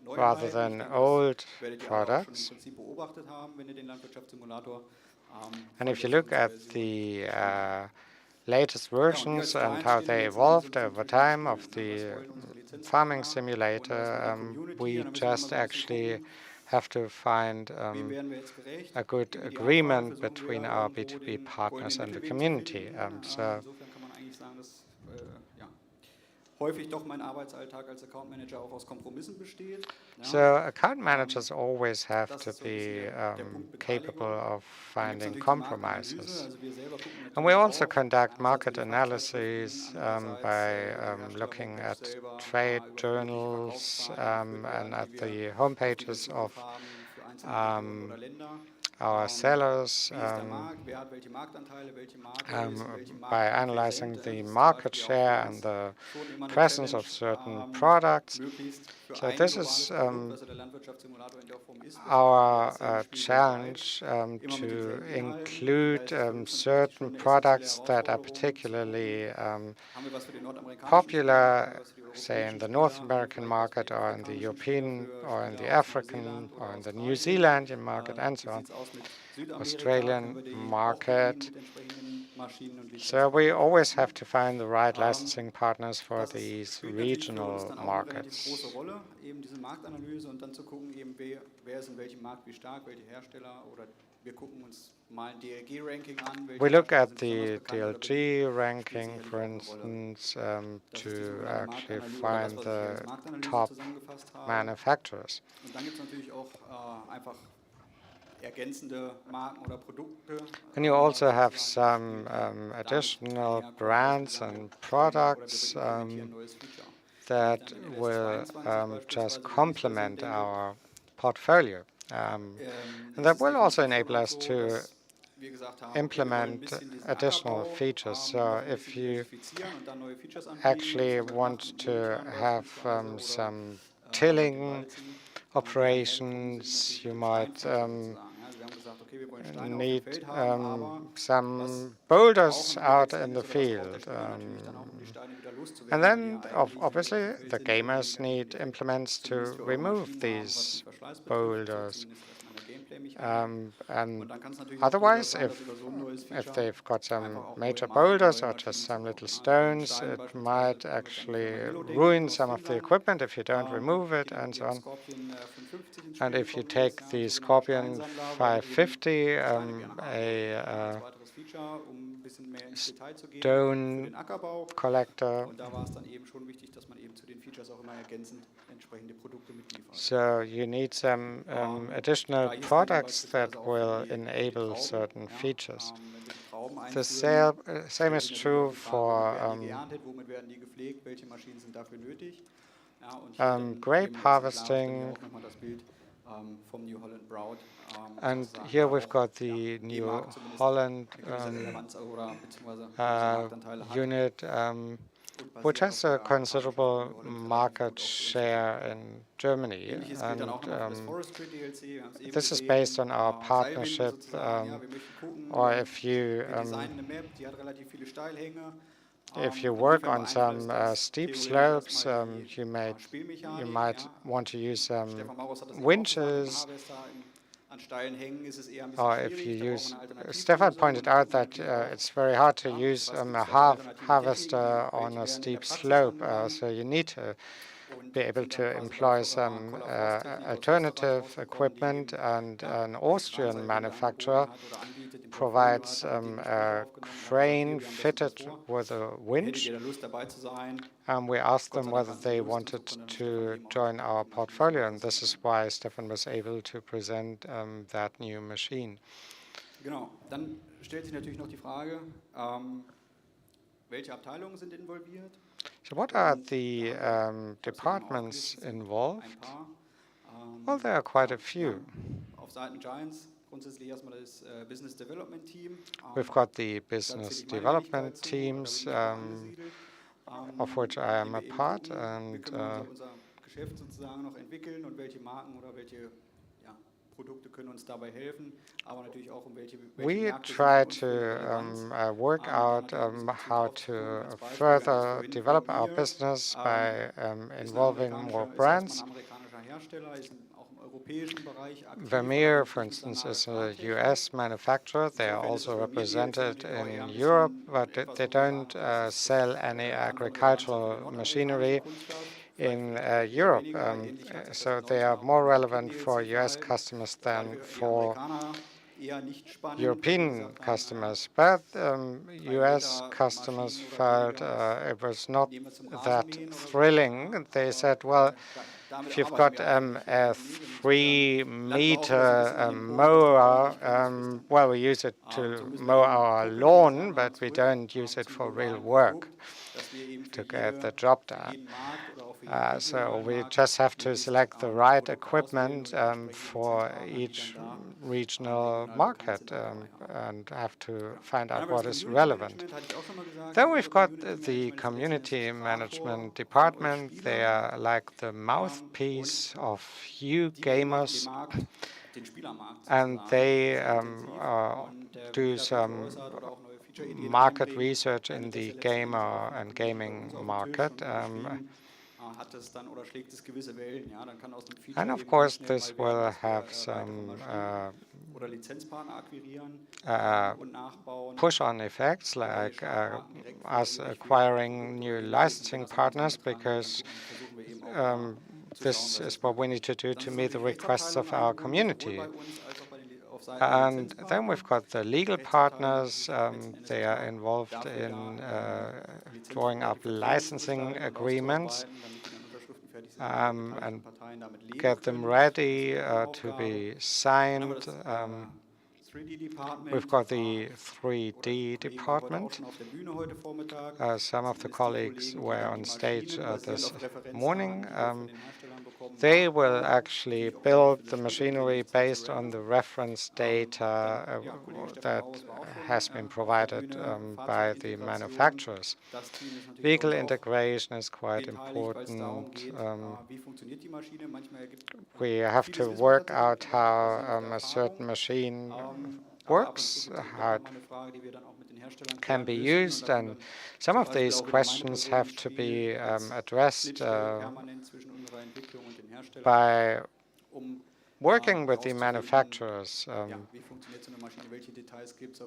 rather than old products. And if you look at the latest versions and how they evolved over time of the farming simulator, we just actually have to find a good agreement between our B2B partners and the community. So account managers always have to be capable of finding compromises. And we also conduct market analyses by looking at trade journals and at the homepages of our sellers, by analyzing the market share and the presence of certain products. So this is our challenge, to include certain products that are particularly popular, say in the North American market or in the European or in the African or in the New Zealandian market and so on, Australian market. So we always have to find the right licensing partners for these regional markets. We look at the DLG ranking, for instance, to actually find the top manufacturers. And you also have some additional brands and products that will just complement our portfolio. And that will also enable us to implement additional features. So if you actually want to have some tilling operations, you might
need some boulders out in the field. And then, obviously, the gamers need implements to remove these boulders. And otherwise, if they've got some major boulders or just some little stones, it might actually ruin some of the equipment if you don't remove it and so on. And if you take the Scorpion 550, a stone collector, so you need some additional products that will enable certain features. The same is true for grape harvesting. And here we've got the New Holland unit, which has a considerable market share in Germany. And this is based on our partnership, or if you work on some steep slopes, you might want to use some winches. Or if you use, Stefan pointed out that it's very hard to use a harvester on a steep slope, so you need to be able to employ some alternative equipment, and an Austrian manufacturer provides a crane fitted with a winch, and we asked them whether they wanted to join our portfolio, and this is why Stefan was able to present that new machine.
Genau, dann stellt sich natürlich noch die Frage, welche Abteilungen sind involviert?
So what are the departments involved? Well, there are quite a few.
Auf Seiten Giants grundsätzlich erstmal das Business Development Team.
We've got the business development teams, of which I am a part, and
unser Geschäft sozusagen noch entwickeln und welche Marken oder welche Produkte können uns dabei helfen, aber natürlich auch welche
we try to work out how to further develop our business by involving more brands. Vermeer, for instance, is a US manufacturer. They are also represented in Europe, but they don't sell any agricultural machinery in Europe. So they are more relevant for US customers than for European customers. But US customers felt it was not that thrilling. They said, well, if you've got a 3-meter mower, well, we use it to mow our lawn, but we don't use it for real work to get the job done. So we just have to select the right equipment for each regional market and have to find out what is relevant. Then we've got the community management department. They are like the mouthpiece of you gamers, and they do some market research in the gamer and gaming market. And of course, this will have some push-on effects, like us acquiring new licensing partners, because this is what we need to do to meet the requests of our community. And then we've got the legal partners. They are involved in drawing up licensing agreements and get them ready to be signed. We've got the 3D department. Some of the colleagues were on stage this morning. they will actually build the machinery based on the reference data that has been provided by the manufacturers. Vehicle integration is quite important. We have to work out how a certain machine works, how it can be used, and some of these questions have to be addressed by working with the manufacturers.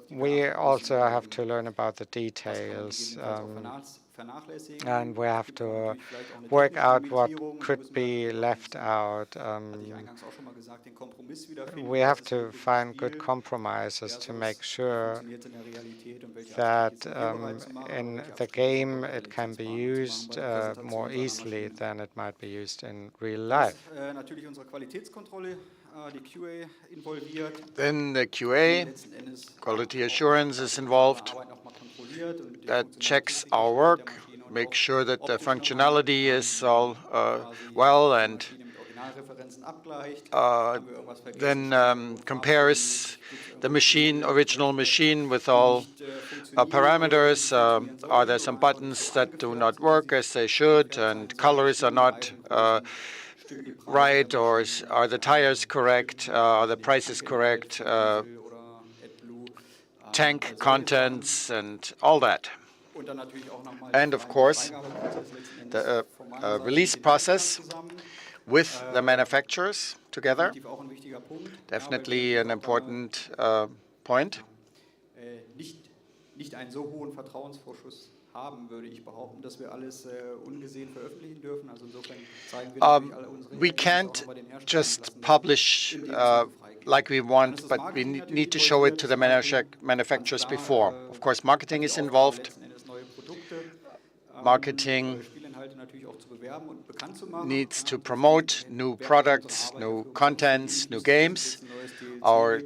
We also have to learn about the details, and we have to work out what could be left out. We have to find good compromises to make sure that in the game it can be used more easily than it might be used in real life.
Then the QA, quality assurance, is involved. That checks our work, makes sure that the functionality is all well, and then compares the original machine with all parameters. Are there some buttons that do not work as they should, and colors are not right, or are the tires correct, are the prices correct, tank contents, and all that. And of course, the release process with the manufacturers together, definitely an important point.
Nicht einen so hohen Vertrauensvorschuss haben, würde ich behaupten, dass wir alles ungesehen veröffentlichen dürfen. Also insofern zeigen wir natürlich alle unsere
We can't just publish like we want, but we need to show it to the manufacturers before. Of course, marketing is involved. Marketing needs to promote new products, new contents, new games. Our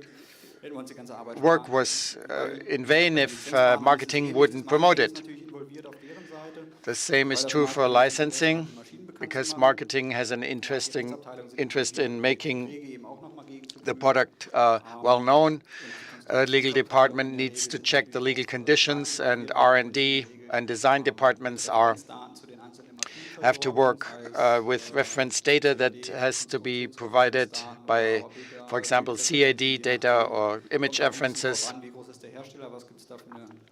work was in vain if marketing wouldn't promote it. The same is true for licensing, because marketing has an interest in making the product well known. Legal department needs to check the legal conditions, and R&D and design departments have to work with reference data that has to be provided by, for example, CAD data or image references.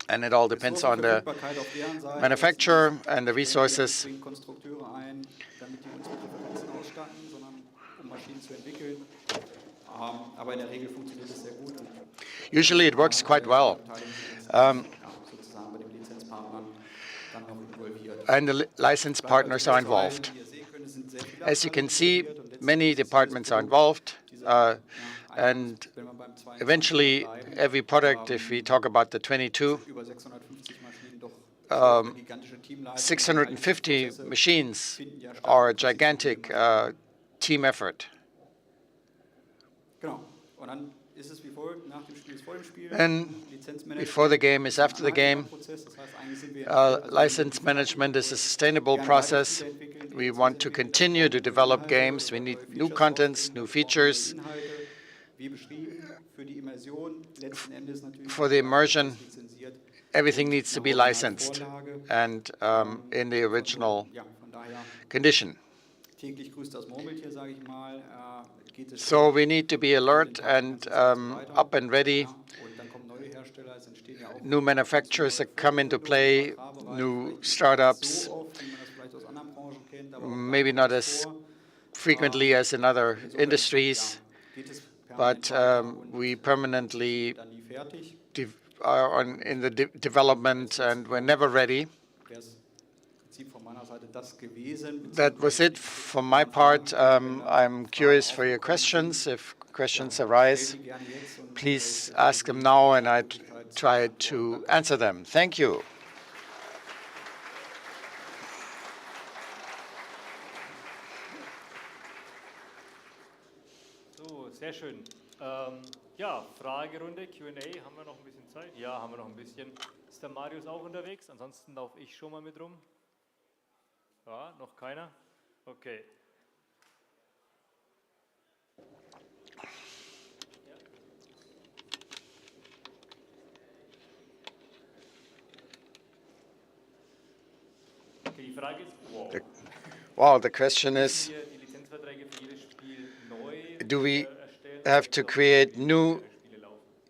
And it all depends on the manufacturer and the resources. Usually it works quite well. And the license partners are involved. As you can see, many departments are involved, and eventually every product, if we talk about the 22, 650 machines are a gigantic team effort. And before the game is after the game. License management is a sustainable process. We want to continue to develop games. We need new contents, new features. For the immersion, everything needs to be licensed and in the original condition. So we need to be alert and up and ready. New manufacturers that come into play, new startups, maybe not as frequently as in other industries, but we permanently are in the development, and we're never ready. That was it from my part. I'm curious for your questions. If questions arise, please ask them now, and I try to answer them. Thank you.
So, sehr schön. Ja, Fragerunde, Q&A, haben wir noch ein bisschen Zeit? Ja, haben wir noch ein bisschen. Ist der Marius auch unterwegs? Ansonsten laufe ich schon mal mit rum. Ja, noch keiner? Okay.
Wow, the question is, do we have to create new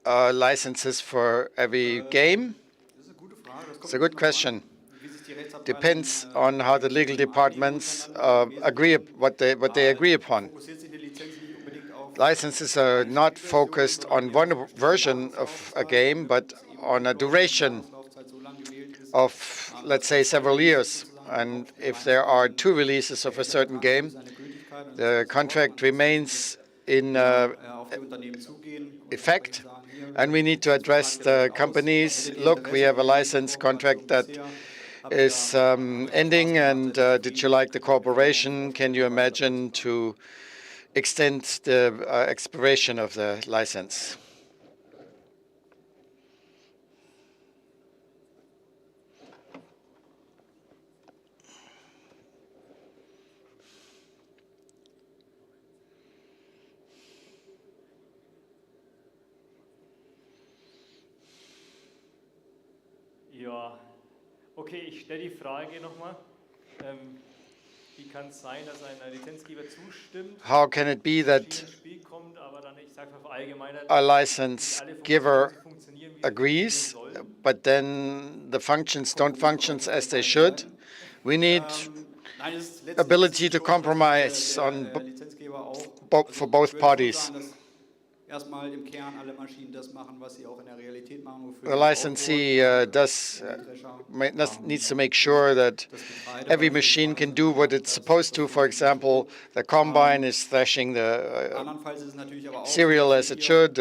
licenses for every game? It's a good question. Depends on how the legal departments agree what they agree upon. Licenses are not focused on one version of a game, but on a duration of, let's say, several years. And if there are 2 releases of a certain game, the contract remains in effect, and we need to address the companies. Look, we have a license contract that is ending, and did you like the cooperation? Can you imagine to extend the expiration of the license?
Ja, okay, ich stelle die Frage nochmal. Wie kann es sein, dass ein Lizenzgeber zustimmt,
how can it be that
kommt, aber dann, ich sage mal verallgemeinert,
a license giver agrees, but then the functions don't function as they should? We need ability to compromise on for both parties. The licensee needs to make sure that every machine can do what it's supposed to. For example, the combine is threshing the cereal as it should.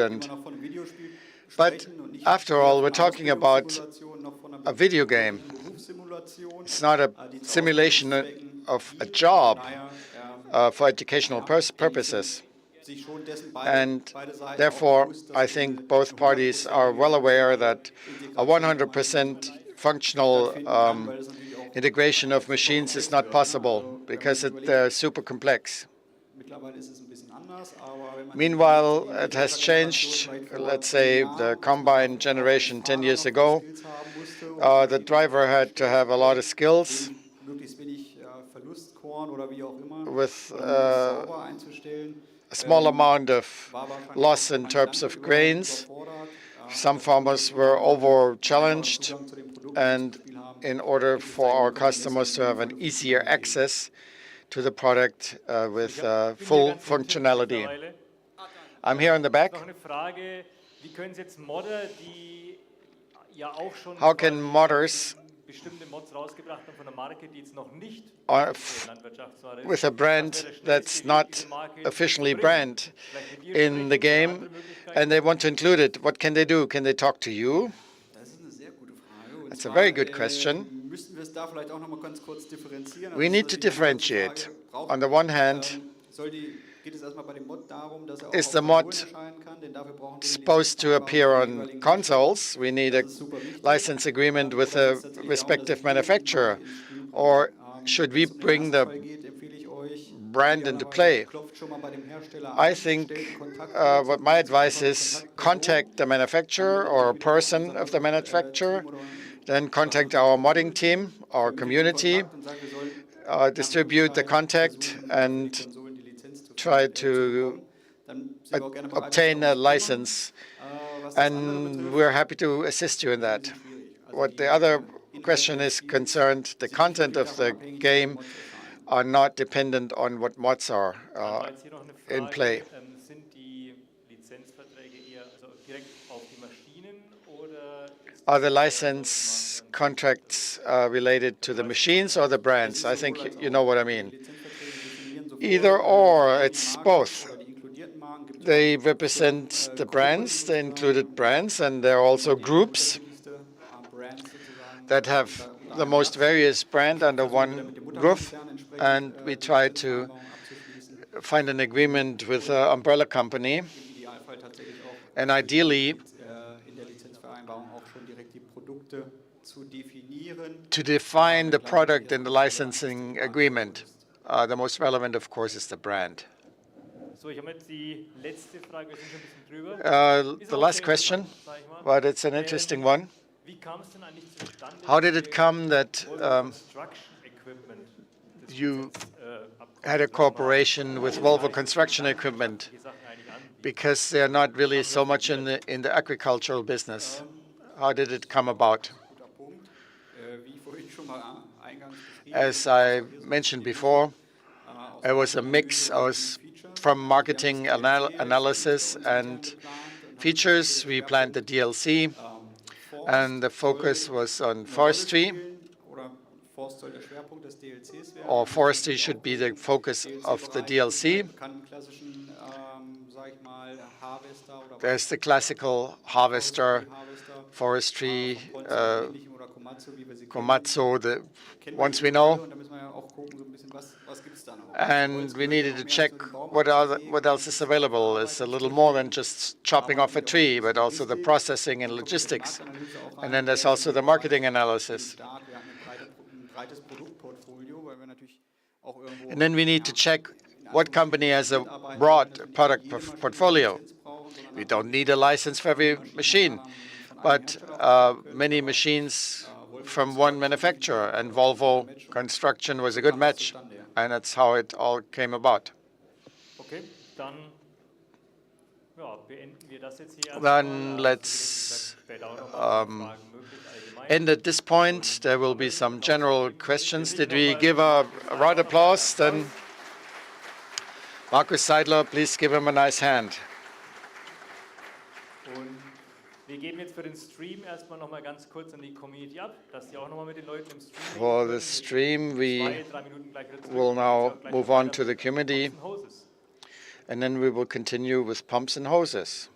But after all, we're talking about a video game. It's not a simulation of a job for educational purposes. And therefore, I think both parties are well aware that a 100% functional integration of machines is not possible because they're super complex. Meanwhile, it has changed. Let's say the combine generation 10 years ago, the driver had to have a lot of skills with a small amount of loss in terms of grains. Some farmers were over-challenged, and in order for our customers to have an easier access to the product with full functionality. I'm here in the back. How can modders with a brand that's not officially brand in the game, and they want to include it, what can they do? Can they talk to you? That's a very good question. We need to differentiate. On the one hand, is the mod supposed to appear on consoles? We need a license agreement with a respective manufacturer. Or should we bring the brand into play? I think what my advice is, contact the manufacturer or a person of the manufacturer, then contact our modding team, our community, distribute the contact, and try to obtain a license. And we're happy to assist you in that. What the other question is concerned, the content of the game are not dependent on what mods are in play. Are the license contracts related to the machines or the brands? I think you know what I mean. Either or, it's both. They represent the brands, the included brands, and there are also groups that have the most various brand under one roof, and we try to find an agreement with an umbrella company, and ideally to define the product in the licensing agreement. The most relevant, of course, is the brand. The last question, but it's an interesting one. How did it come that you had a cooperation with Volvo Construction Equipment? Because they're not really so much in the agricultural business. How did it come about? As I mentioned before, it was a mix from marketing analysis and features. We planned the DLC, and the focus was on forestry, or forestry should be the focus of the DLC. There's the classical harvester, forestry, Komatsu, the ones we know. And we needed to check what else is available. It's a little more than just chopping off a tree, but also the processing and logistics. And then there's also the marketing analysis. And then we need to check what company has a broad product portfolio. We don't need a license for every machine, but many machines from one manufacturer, and Volvo Construction was a good match, and that's how it all came about. Then let's end at this point. There will be some general questions. Did we give a round of applause? Then Markus Seidler, please give him a nice hand. For the stream, we will now move on to the committee, and then we will continue with pumps and hoses.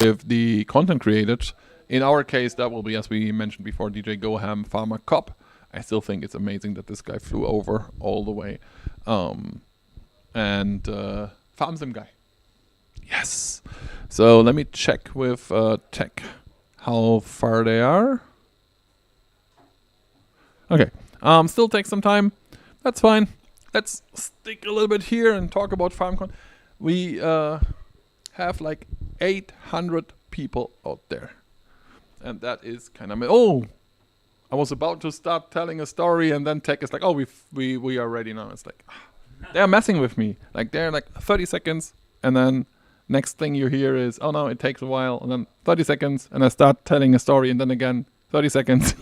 If the content created, in our case, that will be, as we mentioned before, DJ Goham, Farmer Cop. I still think it's amazing that this guy flew over all the way. And Farm Sim guy. Yes. So let me check with tech how far they are. Okay. Still takes some time. That's fine. Let's stick a little bit here and talk about FarmCon. We have like 800 people out there. And that is kind of... Oh! I was about to start telling a story and then tech is like, oh, we are ready now. It's like... They're messing with me. Like they're like 30 seconds, and then next thing you hear is, oh no, it takes a while, and then 30 seconds, and I start telling a story, and then again 30 seconds.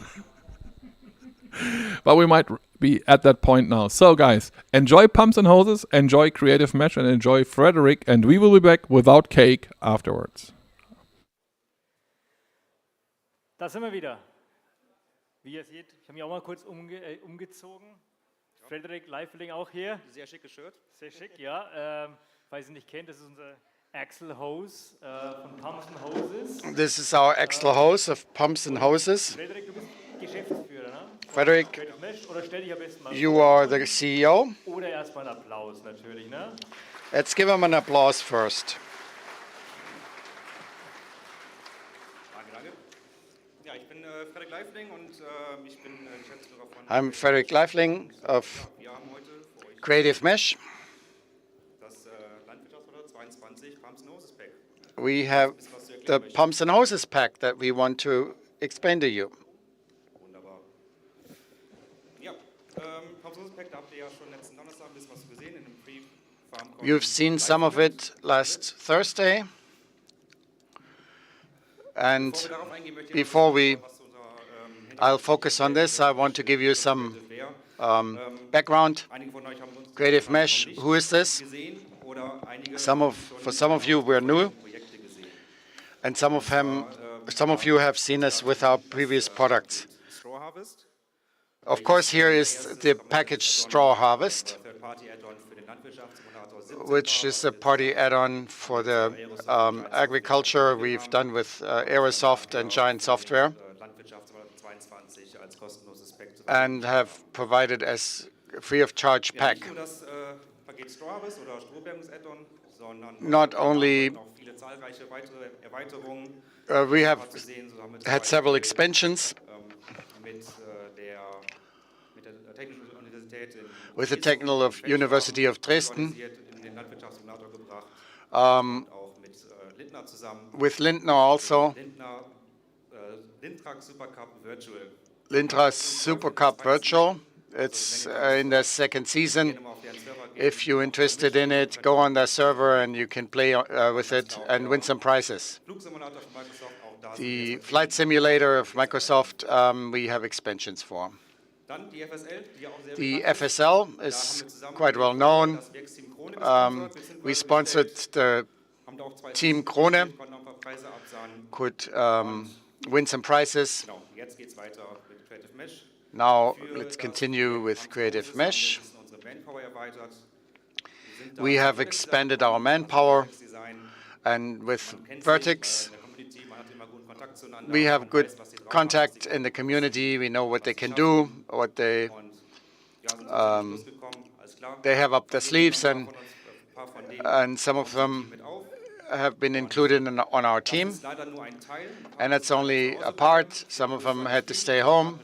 But we might be at that point now. So guys, enjoy Pumps and Hoses, enjoy Creative Mesh, and enjoy Frederick, and we will be back without cake afterwards.
Da sind wir wieder. Wie ihr seht, ich habe mich auch mal kurz umgezogen. Frederick Leifeling auch hier.
Sehr schickes Shirt.
Sehr schick, ja. Falls ihr nicht kennt, das ist unser Axel Hose von Pumps and Hoses.
This is our Axel Hose of Pumps and Hoses.
Frederick, du bist Geschäftsführer, ne?
Frederick,
Oder stell dich am besten mal
you
vor.
are the CEO.
Oder erstmal einen Applaus natürlich, ne?
Let's give him an applause first.
Danke. Ja, ich bin Frederick Leifling und ich bin Geschäftsführer von...
I'm Frederick Leifling of Creative Mesh.
Das Landwirtschaftsprodukt 22 Pumps and Hoses Pack.
We have the Pumps and Hoses pack that we want to explain to you.
Wunderbar. Ja, Pumps and Hoses Pack, da habt ihr ja schon letzten Donnerstag ein bisschen was gesehen in dem Pre-FarmCon.
You've seen some of it last Thursday. And before I'll focus on this, I want to give you some background. Creative Mesh, who is this? For some of you, we're new, and some of you have seen us with our previous products. Of course, here is the packaged straw harvest, which is a party add-on for the agriculture we've done with Aerosoft and Giant Software, and have provided as free of charge pack. Not only we have had several expansions with the Technical University of Dresden, with Lindner also, Lindner Super Cup Virtual. It's in the second season. If you're interested in it, go on their server and you can play with it and win some prizes. The flight simulator of Microsoft, we have expansions for. The FSL is quite well known. We sponsored the Team Krone, could win some prizes. Now let's continue with Creative Mesh. We have expanded our manpower, and with Vertex, we have good contact in the community. We know what they can do, what they have up their sleeves, and some of them have been included on our team. And that's only a part. Some of them had to stay home.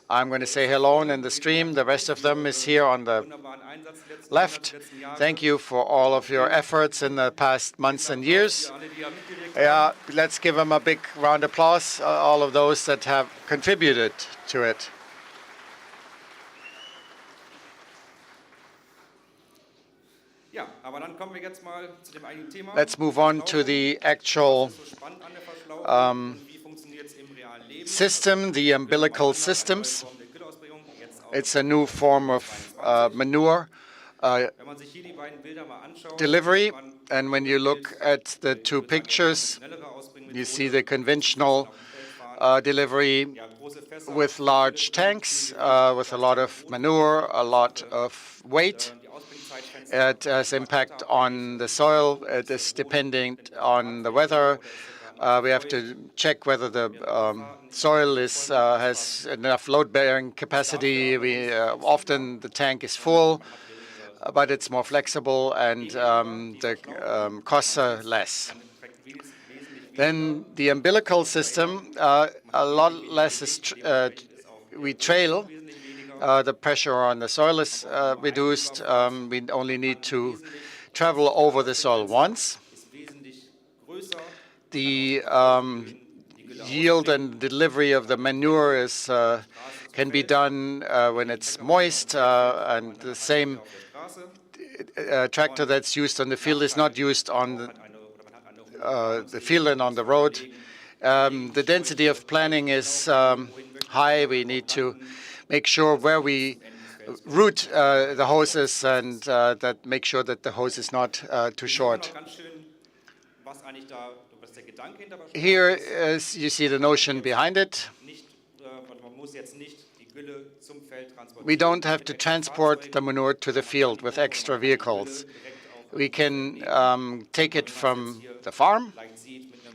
I'm going to say hello in the stream. The rest of them is here on the left. Thank you for all of your efforts in the past months and years. Yeah, let's give them a big round of applause, all of those that have contributed to it. Let's move on to the actual system, the umbilical systems. It's a new form of manure delivery. And when you look at the two pictures, you see the conventional delivery with large tanks, with a lot of manure, a lot of weight. It has impact on the soil. It is dependent on the weather. We have to check whether the soil has enough load-bearing capacity. Often the tank is full, but it's more flexible, and the costs are less. Then the umbilical system, a lot less is we trail. The pressure on the soil is reduced. We only need to travel over the soil once. The yield and delivery of the manure is can be done when it's moist, and the same tractor that's used on the field is not used on the field and on the road. The density of planning is high. We need to make sure where we route the hoses and that make sure that the hose is not too short. Here you see the notion behind it. We don't have to transport the manure to the field with extra vehicles. We can take it from the farm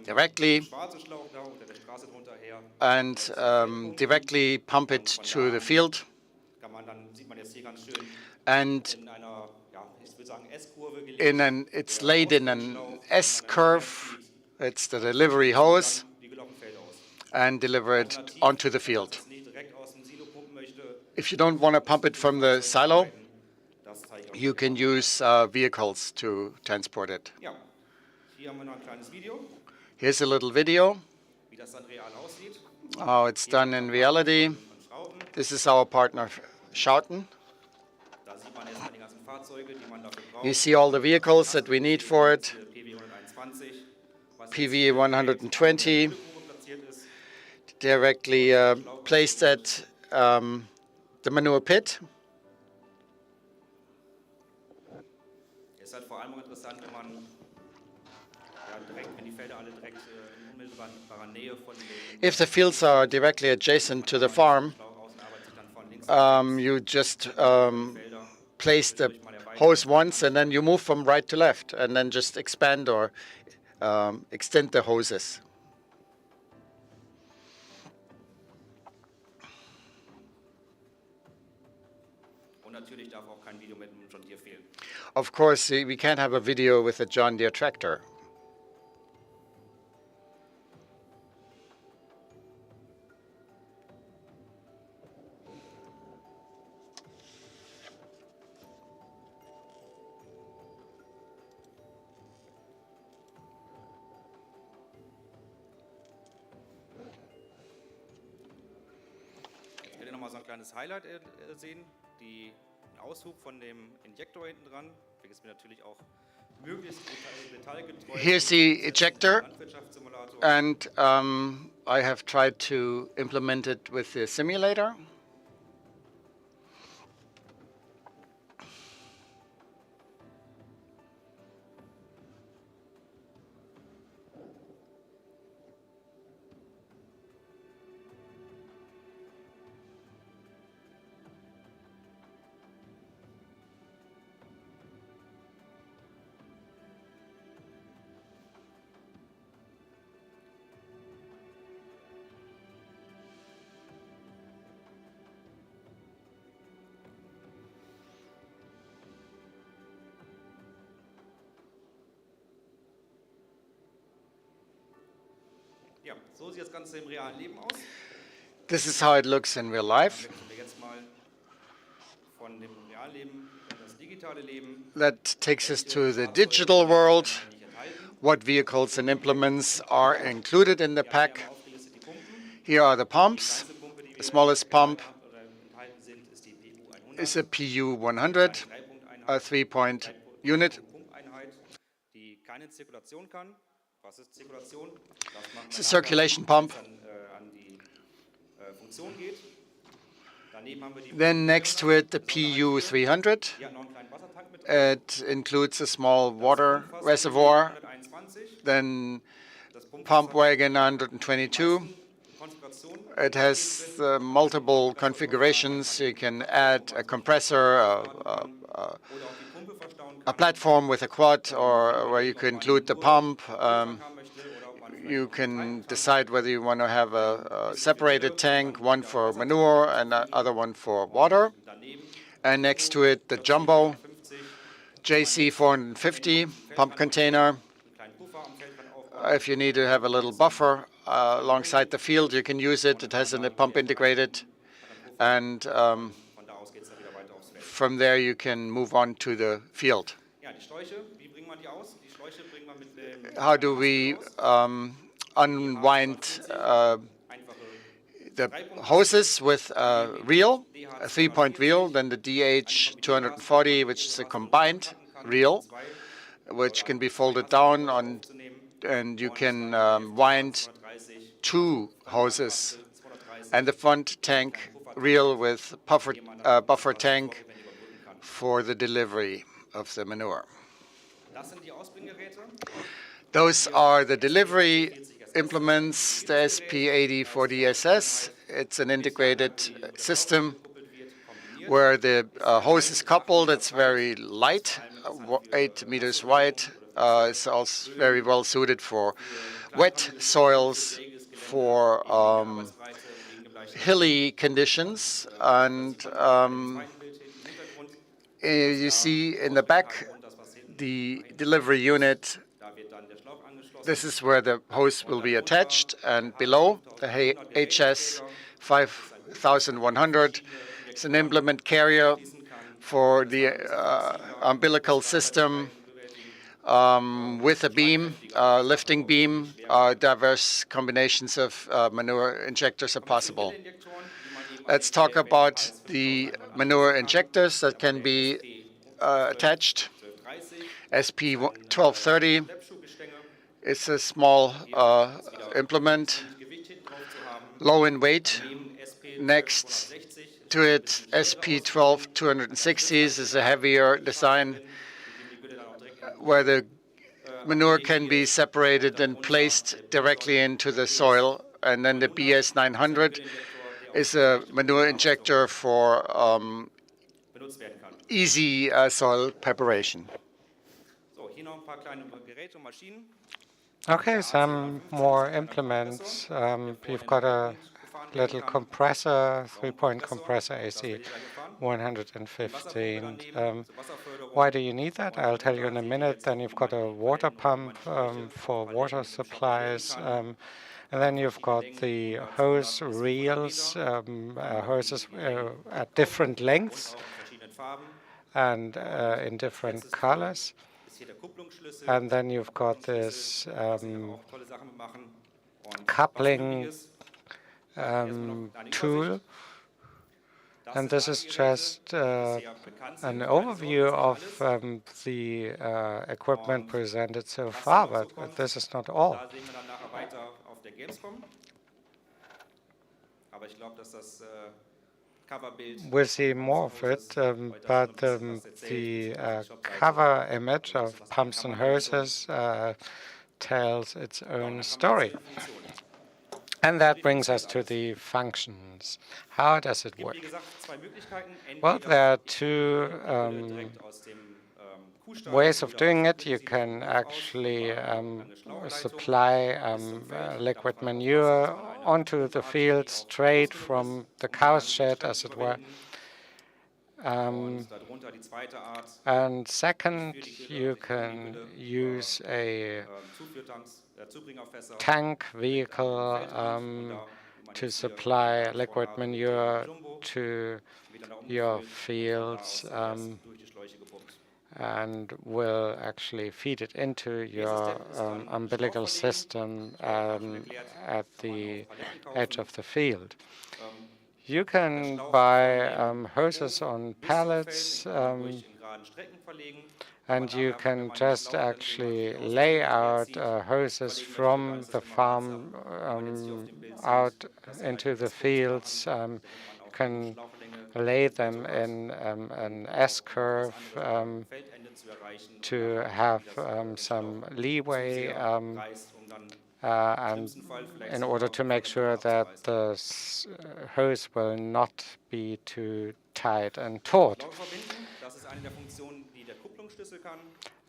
directly and directly pump it to the field. And it's laid in an S curve. It's the delivery hose and deliver it onto the field. If you don't want to pump it from the silo, you can use vehicles to transport it. Here's a little video. How it's done in reality. This is our partner, Schouten. You see all the vehicles that we need for it. PV 120, directly placed at the manure pit. If the fields are directly adjacent to the farm, you just place the hose once and then you move from right to left and then just expand or extend the hoses. Of course, we can't have a video with a John Deere tractor.
Ich will noch mal so ein kleines Highlight sehen, den Aushub von dem Injektor hinten dran, welches mir natürlich auch möglichst detailgetreu.
Here's the ejector, and I have tried to implement it with the simulator.
Ja, so sieht das Ganze im realen Leben aus.
This is how it looks in real life.
Jetzt mal von dem realen Leben in das digitale Leben.
That takes us to the digital world. What vehicles and implements are included in the pack? Here are the pumps. The smallest pump is a PU 100, a 3-point unit.
Die keine Zirkulation kann. Was ist Zirkulation?
It's a circulation pump. Then next to it, the PU 300. It includes a small water reservoir. Then pump wagon 122. It has multiple configurations. You can add a compressor, a platform with a quad, or where you can include the pump. You can decide whether you want to have a separated tank, one for manure and the other one for water. And next to it, the jumbo JC 450 pump container. If you need to have a little buffer alongside the field, you can use it. It has a pump integrated. And from there, you can move on to the field. How do we unwind the hoses with a reel, a 3-point reel, then the DH240, which is a combined reel, which can be folded down on, and you can wind 2 hoses, and the front tank reel with buffer tank for the delivery of the manure. Those are the delivery implements, the SP8040SS. It's an integrated system where the hose is coupled. It's very light, 8 meters wide. It's also very well suited for wet soils, for hilly conditions, and you see in the back the delivery unit. This is where the hose will be attached, and below the HS 5100 is an implement carrier for the umbilical system with a beam, lifting beam. Diverse combinations of manure injectors are possible. Let's talk about the manure injectors that can be attached. SP1230 is a small implement, low in weight. Next to it, SP12260 is a heavier design where the manure can be separated and placed directly into the soil. And then the BS900 is a manure injector for easy soil preparation.
Okay, some more implements. We've got a little compressor, 3-point compressor AC 115. Why do you need that? I'll tell you in a minute. Then you've got a water pump for water supplies. And then you've got the hose reels, hoses at different lengths and in different colors. And then you've got this coupling tool. And this is just an overview of the equipment presented so far, but this is not all. We'll see more of it, but the cover image of pumps and hoses tells its own story. And that brings us to the functions. How does it work? Well, there are 2 ways of doing it. You can actually supply liquid manure onto the field straight from the cow's shed, as it were. And second, you can use a tank vehicle to supply liquid manure to your fields and will actually feed it into your umbilical system at the edge of the field. You can buy hoses on pallets, and you can just actually lay out hoses from the farm out into the fields. You can lay them in an S-curve to have some leeway and in order to make sure that the hose will not be too tight and taut.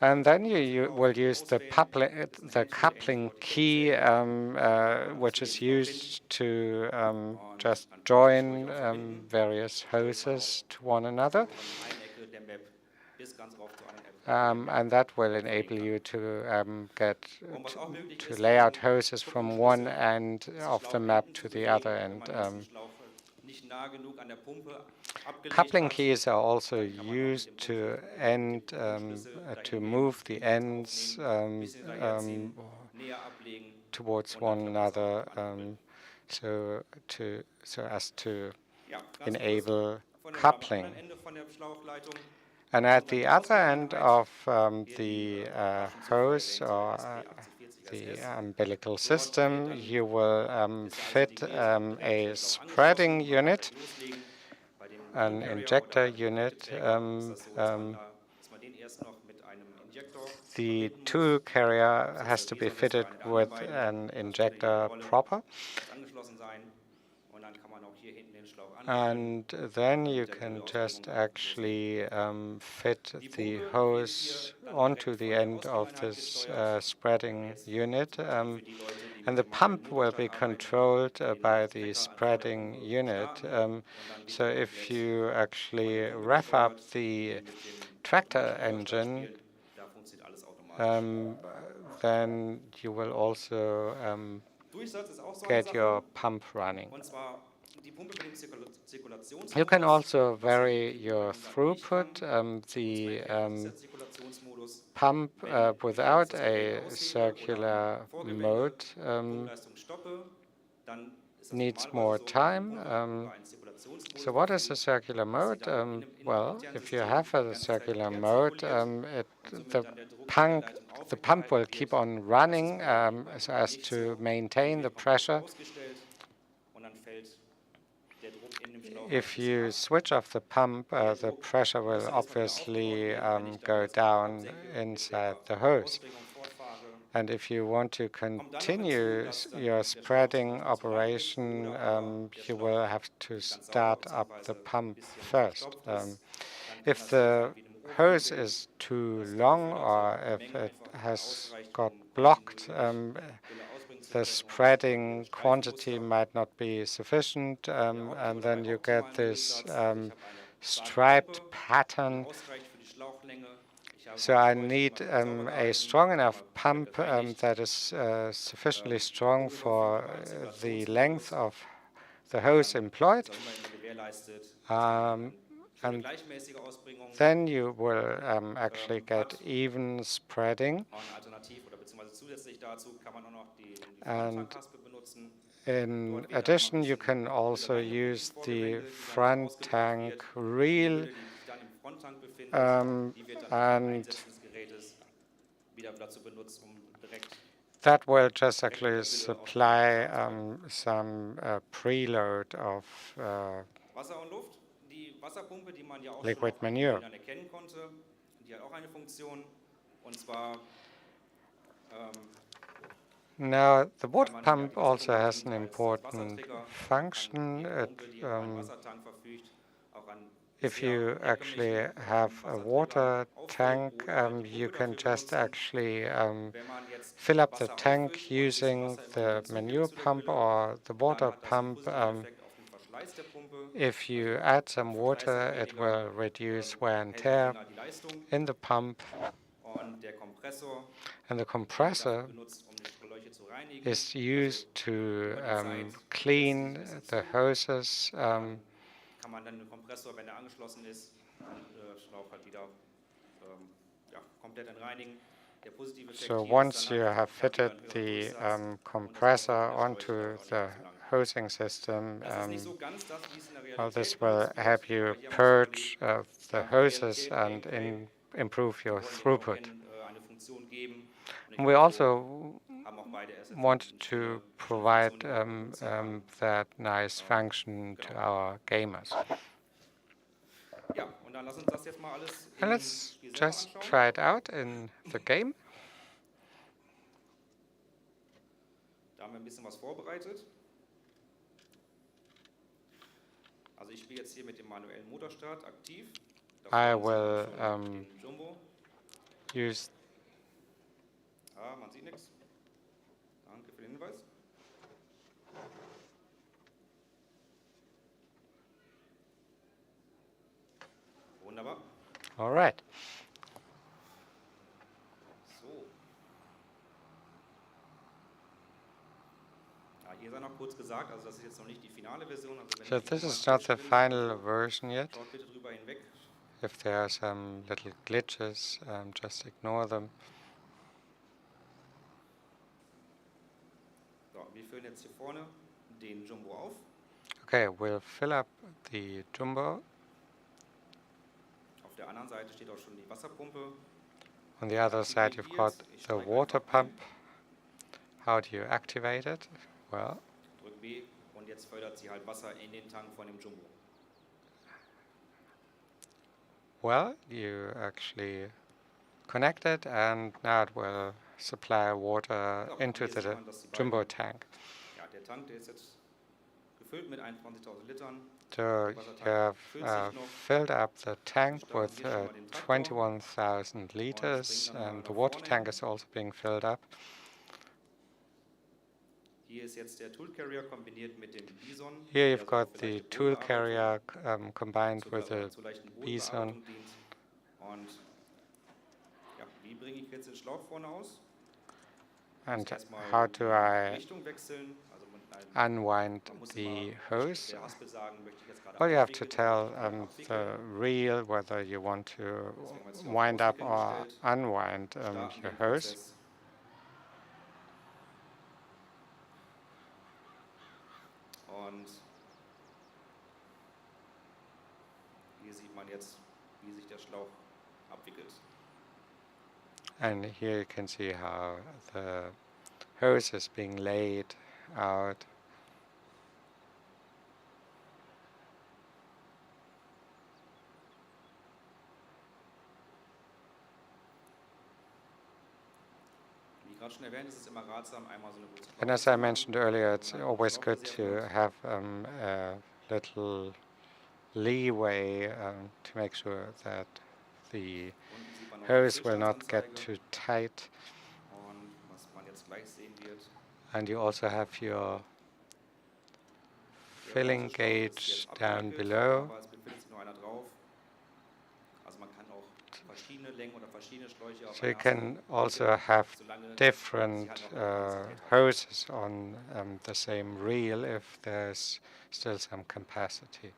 And then you will use the coupling key, which is used to just join various hoses to one another. And that will enable you to to lay out hoses from one end of the map to the other end. Coupling keys are also used to to move the ends towards one another, so as to enable coupling. And at the other end of the hose or the umbilical system, you will fit a spreading unit, an injector unit. The tool carrier has to be fitted with an injector proper. And then you can just actually fit the hose onto the end of this spreading unit. And the pump will be controlled by the spreading unit. So if you actually rev up the tractor engine, then you will also get your pump running. You can also vary your throughput. The pump without a circular mode needs more time. So what is a circular mode? Well, if you have a circular mode, the pump will keep on running so as to maintain the pressure. If you switch off the pump, the pressure will obviously go down inside the hose. And if you want to continue your spreading operation, you will have to start up the pump first. If the hose is too long or if it has got blocked, the spreading quantity might not be sufficient, and then you get this striped pattern. So I need a strong enough pump that is sufficiently strong for the length of the hose employed. And then you will actually get even spreading. And in addition, you can also use the front tank reel, and that will just actually supply some preload of liquid manure. Now, the water pump also has an important function. If you actually have a water tank, you can just actually fill up the tank using the manure pump or the water pump. If you add some water, it will reduce wear and tear in the pump. And the compressor is used to clean the hoses. So once you have fitted the compressor onto the hosing system, well, this will help you purge the hoses and improve your throughput. We also want to provide that nice function to our gamers. And let's just try it out in the game.
Da haben wir ein bisschen was vorbereitet. Also ich spiele jetzt hier mit dem manuellen Motorstart aktiv.
I will use.
Ah, man sieht nichts. Danke für den Hinweis. Wunderbar.
All right.
So. Hier sei noch kurz gesagt, also das ist jetzt noch nicht die finale Version.
So this is not the final version yet. If there are some little glitches, just ignore them.
füllen jetzt hier vorne den Jumbo auf.
Okay, we'll fill up the jumbo.
Auf der anderen Seite steht auch schon die Wasserpumpe.
On the other side, you've got the water pump. How do you activate it? Well,
Drück B und jetzt fördert sie halt Wasser in den Tank von dem Jumbo.
you actually connect it, and now it will supply water into the jumbo tank.
Ja, der Tank, der ist jetzt gefüllt mit 21.000 Litern.
So you have filled up the tank with 21,000 liters, and the water tank is also being filled up.
Hier ist jetzt der Tool Carrier kombiniert mit dem Bison.
Here you've got the tool carrier combined with the Bison.
Und ja, wie bringe ich jetzt den Schlauch vorne aus?
And how do I
Richtung wechseln? Also
unwind the hose? Well, you have to tell the reel whether you want to wind up or unwind your hose.
Und hier sieht man jetzt, wie sich der Schlauch abwickelt.
And here you can see how the hose is being laid out. And as I mentioned earlier, it's always good to have a little leeway to make sure that the hose will not get too tight. And you also have your filling gauge down below. So you can also have different hoses on the same reel if there's still some capacity.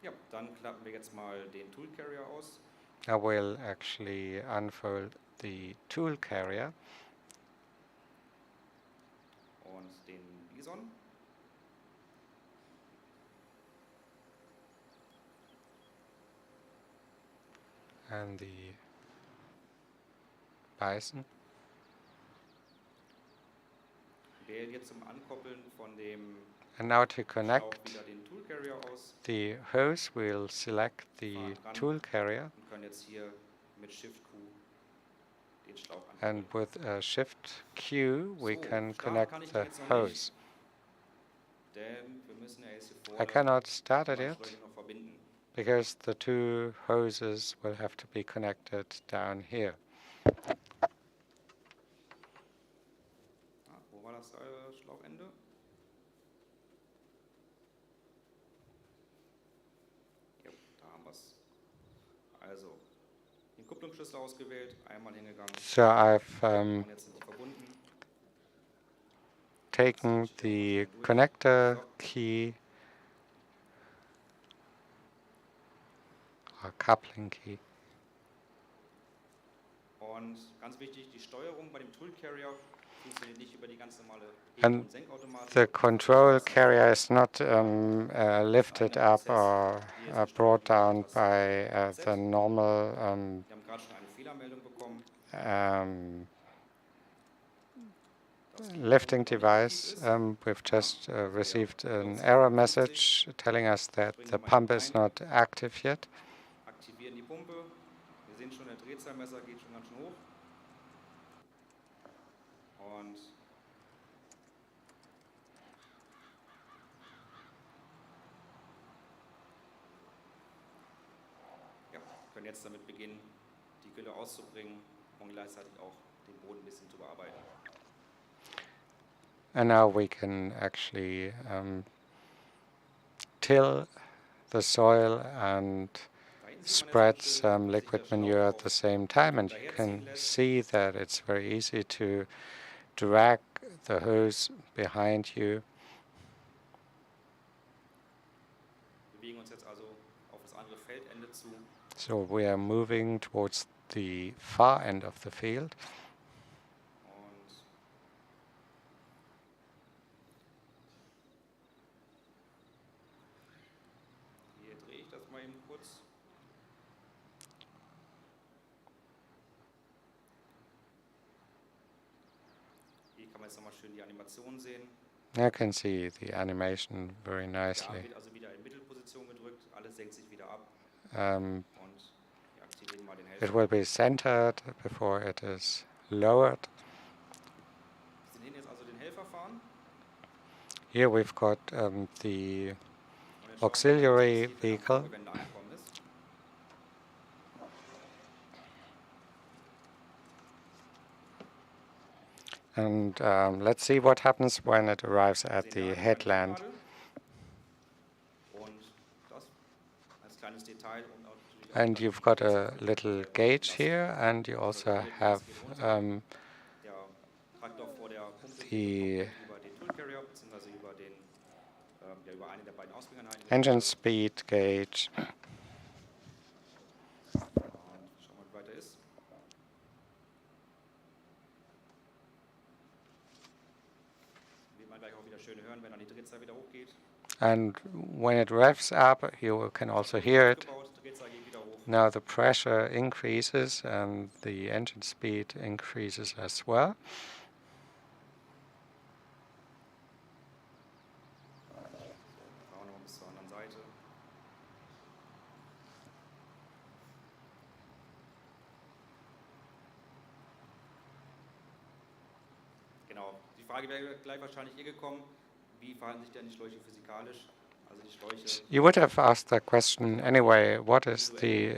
Ja, dann klappen wir jetzt mal den Tool Carrier aus.
I will actually unfold the tool carrier.
Und den Bison.
And the Bison.
Wähle jetzt zum Ankoppeln von dem
And now to connect
wieder den Tool Carrier aus.
the hose, we'll select the tool carrier.
Und können jetzt hier mit Shift Q den Schlauch ankoppeln.
And with Shift Q, we can connect the hose.
Denn wir müssen ja jetzt hier
I
vorne
cannot start it
die
yet
Schläuche noch verbinden.
because the two hoses will have to be connected down here.
Wo war das Schlauchende? Ja, da haben wir es. Also, den Kupplungsschlüssel ausgewählt, einmal hingegangen.
So I've
Und jetzt sind die verbunden.
taken the connector key or coupling key.
Und ganz wichtig, die Steuerung bei dem Tool Carrier funktioniert nicht über die ganz normale Heb-
And
und Senkautomatik.
the control carrier is not lifted up or brought down by the normal
Wir haben gerade schon eine Fehlermeldung bekommen.
Lifting device. We've just received an error message telling us that the pump is not active yet.
Aktivieren die Pumpe. Wir sehen schon, der Drehzahlmesser geht schon ganz schön hoch. Und ja, können jetzt damit beginnen, die Gülle auszubringen und gleichzeitig auch den Boden ein bisschen zu bearbeiten.
And now we can actually till the soil and spread some liquid manure at the same time. And you can see that it's very easy to drag the hose behind you.
Wir bewegen uns jetzt also auf das andere Feldende zu.
So we are moving towards the far end of the field.
Und Hier drehe ich das mal eben kurz. Hier kann man jetzt nochmal schön die Animation sehen.
You can see the animation very
Der Arm
nicely.
wird also wieder in Mittelposition gedrückt, alles senkt sich wieder ab.
Um,
Und wir aktivieren mal den Helfer.
it will be centered before it is lowered.
Wir sehen jetzt also den Helfer fahren.
Here we've got the auxiliary vehicle.
Wenn er angekommen ist.
And let's see what happens when it arrives at the headland.
Und das als kleines Detail, um natürlich auch
And you've got a little gauge here, and you also have
der Traktor vor der Pumpe
the
über den Tool Carrier bzw. über den über eine der beiden Ausbringereinheiten.
engine speed gauge.
Und schauen wir, wie weit er ist. Wird man gleich auch wieder schön hören, wenn dann die Drehzahl wieder hochgeht.
And when it revs up, you can also hear it.
Drehzahl geht wieder hoch.
Now the pressure increases and the engine speed increases as well.
Fahren wir noch bis zur anderen Seite. Genau, die Frage wäre gleich wahrscheinlich gekommen, wie verhalten sich denn die Schläuche physikalisch? Also die Schläuche.
You would have asked that question anyway. What is the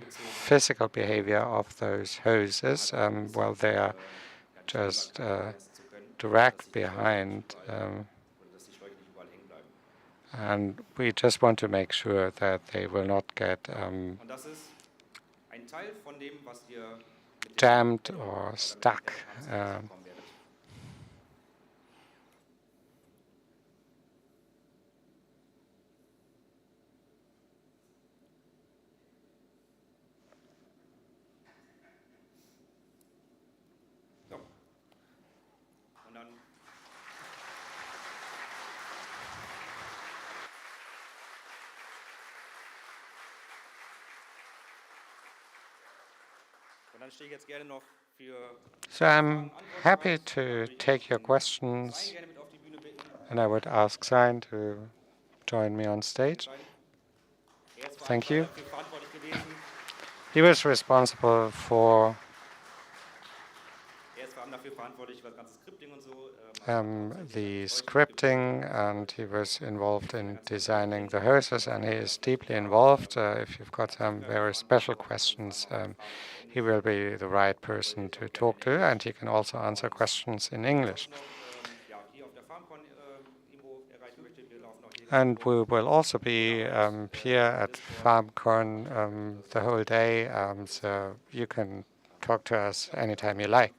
physical behavior of those hoses? Well, they are just dragged behind, and we just want to make sure that they will not get
Und das ist ein Teil von dem, was ihr mit
jammed or stuck.
bekommen werdet. So. Und dann stehe ich jetzt gerne noch für
So I'm happy to take your questions, and I would ask Sein to join me on stage. Thank you.
dafür verantwortlich gewesen.
He was responsible for
Er ist vor allem dafür verantwortlich für das ganze Scripting und so.
the scripting, and he was involved in designing the hoses, and he is deeply involved. If you've got some very special questions, he will be the right person to talk to, and he can also answer questions in English.
Ja, hier auf der FarmCon irgendwo erreichen möchte, wir laufen auch hier.
And we will also be here at FarmCon the whole day, so you can talk to us anytime you like.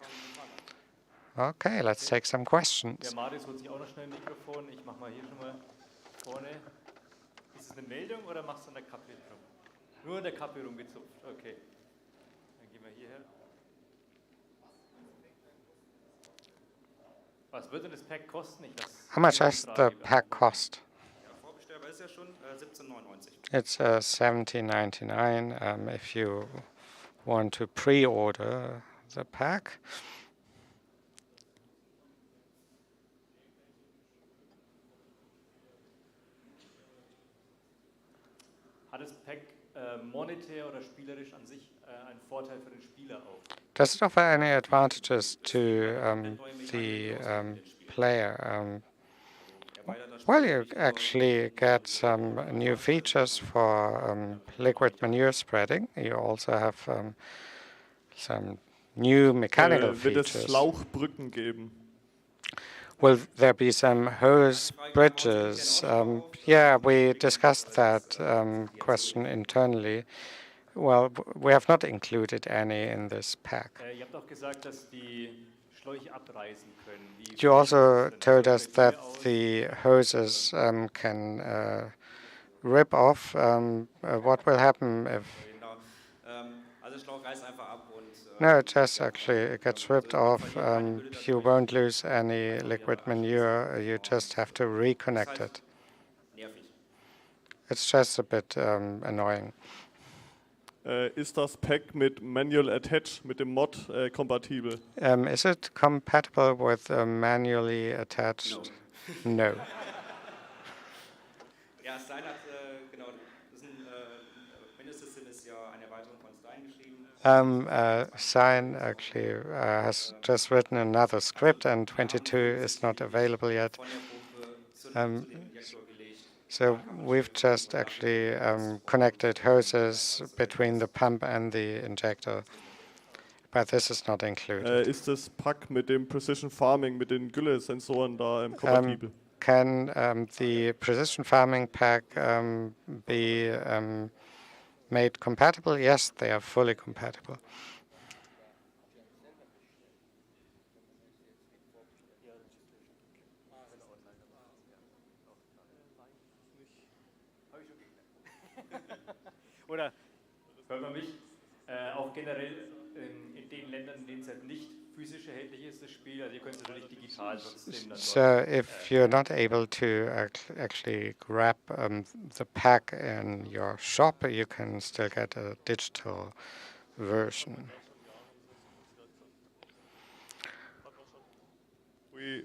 Okay, let's take some questions.
Der Marius holt sich auch noch schnell ein Mikrofon. Ich mache mal hier schon mal vorne. Ist es eine Meldung oder machst du an der Kappe rum? Nur an der Kappe rumgezupft. Okay. Dann gehen wir hierher. Was wird denn das Pack kosten?
How much does the pack cost?
Ja, vorbestellbar ist ja schon 17,99.
It's $17.99 if you want to pre-order the pack.
Hat das Pack monetär oder spielerisch an sich einen Vorteil für den Spieler auch?
Does it offer any advantages to the player? Well, you actually get some new features for liquid manure spreading. You also have some new mechanical
Wird es
features.
Schlauchbrücken geben?
Will there be some hose bridges? Yeah, we discussed that question internally. Well, we have not included any in this pack.
Ihr habt auch gesagt, dass die Schläuche abreißen können.
You also told us that the hoses can rip off. What will happen if...
Genau. Also der Schlauch reißt einfach ab und
No, it just actually it gets ripped off. You won't lose any liquid manure. You just have to reconnect it.
nervig.
It's just a bit annoying.
Ist das Pack mit Manual Attach, mit dem Mod kompatibel?
Is it compatible with manually attached? No.
Ja, Stein hat, genau, das ist Menu System ist ja eine Erweiterung von Stein geschrieben.
Sign actually has just written another script, and 22 is not available yet. So we've just actually connected hoses between the pump and the injector, but this is not included.
Ist das Pack mit dem Precision Farming, mit den Gülle-Sensoren da kompatibel?
Can the precision farming pack be made compatible? Yes, they are fully compatible.
Oder hört man mich? Auch generell in den Ländern, in denen es halt nicht physisch erhältlich ist, das Spiel, also ihr könnt es natürlich digital trotzdem dann
So if you're not able to actually grab the pack in your shop, you can still get a digital version.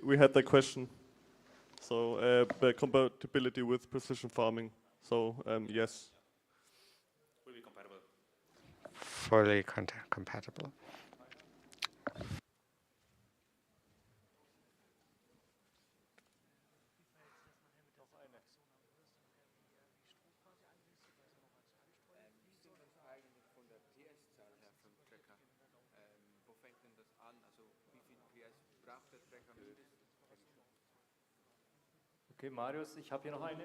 We had that question. So the compatibility with precision farming. So yes.
Will be compatible.
Fully compatible.
Okay, Marius, ich habe hier noch eine.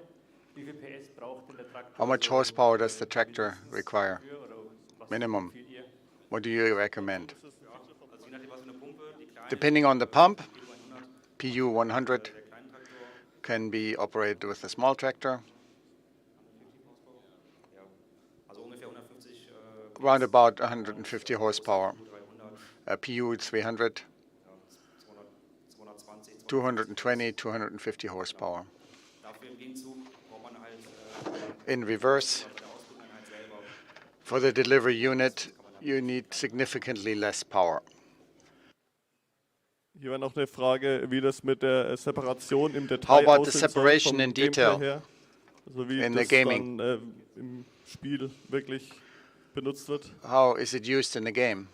Wie viel PS braucht denn der Traktor?
How much horsepower does the tractor require? Minimum. What do you recommend? Depending on the pump, PU 100 can be operated with a small tractor. Around about 150 horsepower. PU 300, 220, 250 horsepower. In reverse, for the delivery unit, you need significantly less power.
Hier war noch eine Frage, wie das mit der Separation im Detail
How about the
aussehen soll
separation
vom
in
Gameplay
detail
her? Also wie
in
das
the gaming?
dann im Spiel wirklich benutzt wird.
How is it used in the game?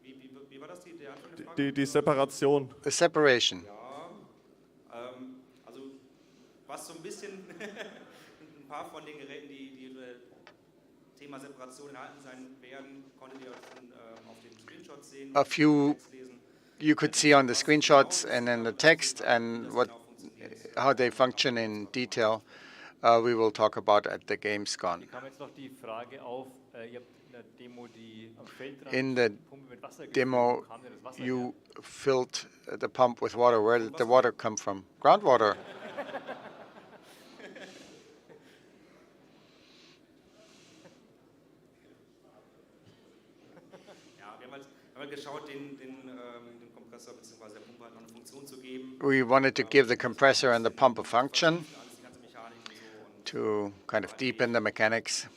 Wie war das der Anfang der Frage?
Die Separation.
The separation.
Ja, also was so ein bisschen ein paar von den Geräten, die Thema Separation enthalten sein werden, konntet ihr schon auf den Screenshots sehen.
A few you could see on the screenshots and in the text, and how they function in detail. We will talk about at the GamesCon. In the demo, you filled the pump with water. Where did the water come from? Groundwater. We wanted to give the compressor and the pump a function to kind of deepen the mechanics.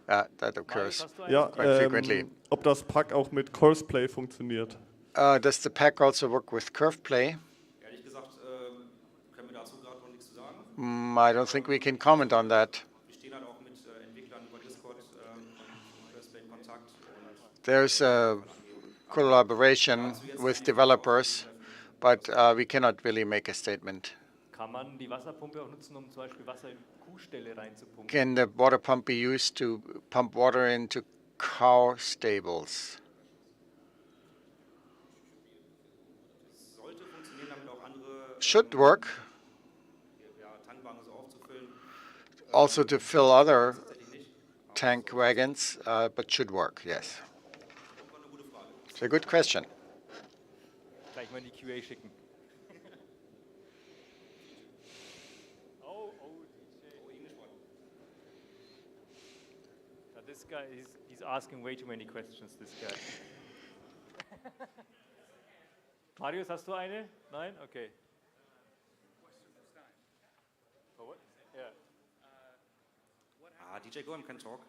That occurs quite frequently.
Ob das Pack auch mit Courseplay funktioniert?
Does the pack also work with curve play?
Ehrlich gesagt, können wir dazu gerade noch nichts zu sagen.
I don't think we can comment on that.
Wir stehen halt auch mit Entwicklern über Discord und Courseplay in Kontakt.
There's a collaboration with developers, but we cannot really make a statement.
Kann man die Wasserpumpe auch nutzen, zum Beispiel Wasser in Kuhställe reinzupumpen?
Can the water pump be used to pump water into cow stables?
Sollte funktionieren, damit auch andere
Should work.
Tankwagen so aufzufüllen.
Also to fill other tank wagons, but should work, yes. It's a good question.
Gleich mal in die QA schicken. This guy, he's asking way too many questions, this guy. Marius, hast du eine? Nein? Okay.
DJ, go and can talk.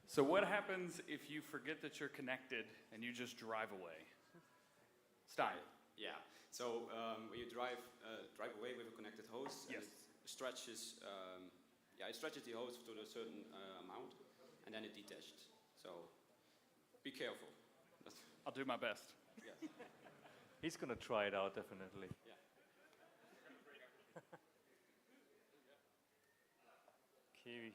So what happens if you forget that you're connected and you just drive away? Stein.
Yeah. So when you drive away with a connected host, and it stretches. It stretches the host to a certain amount, and then it detached. So be careful.
I'll do my best.
Yes.
He's gonna try it out definitely.
Yeah.
Okay.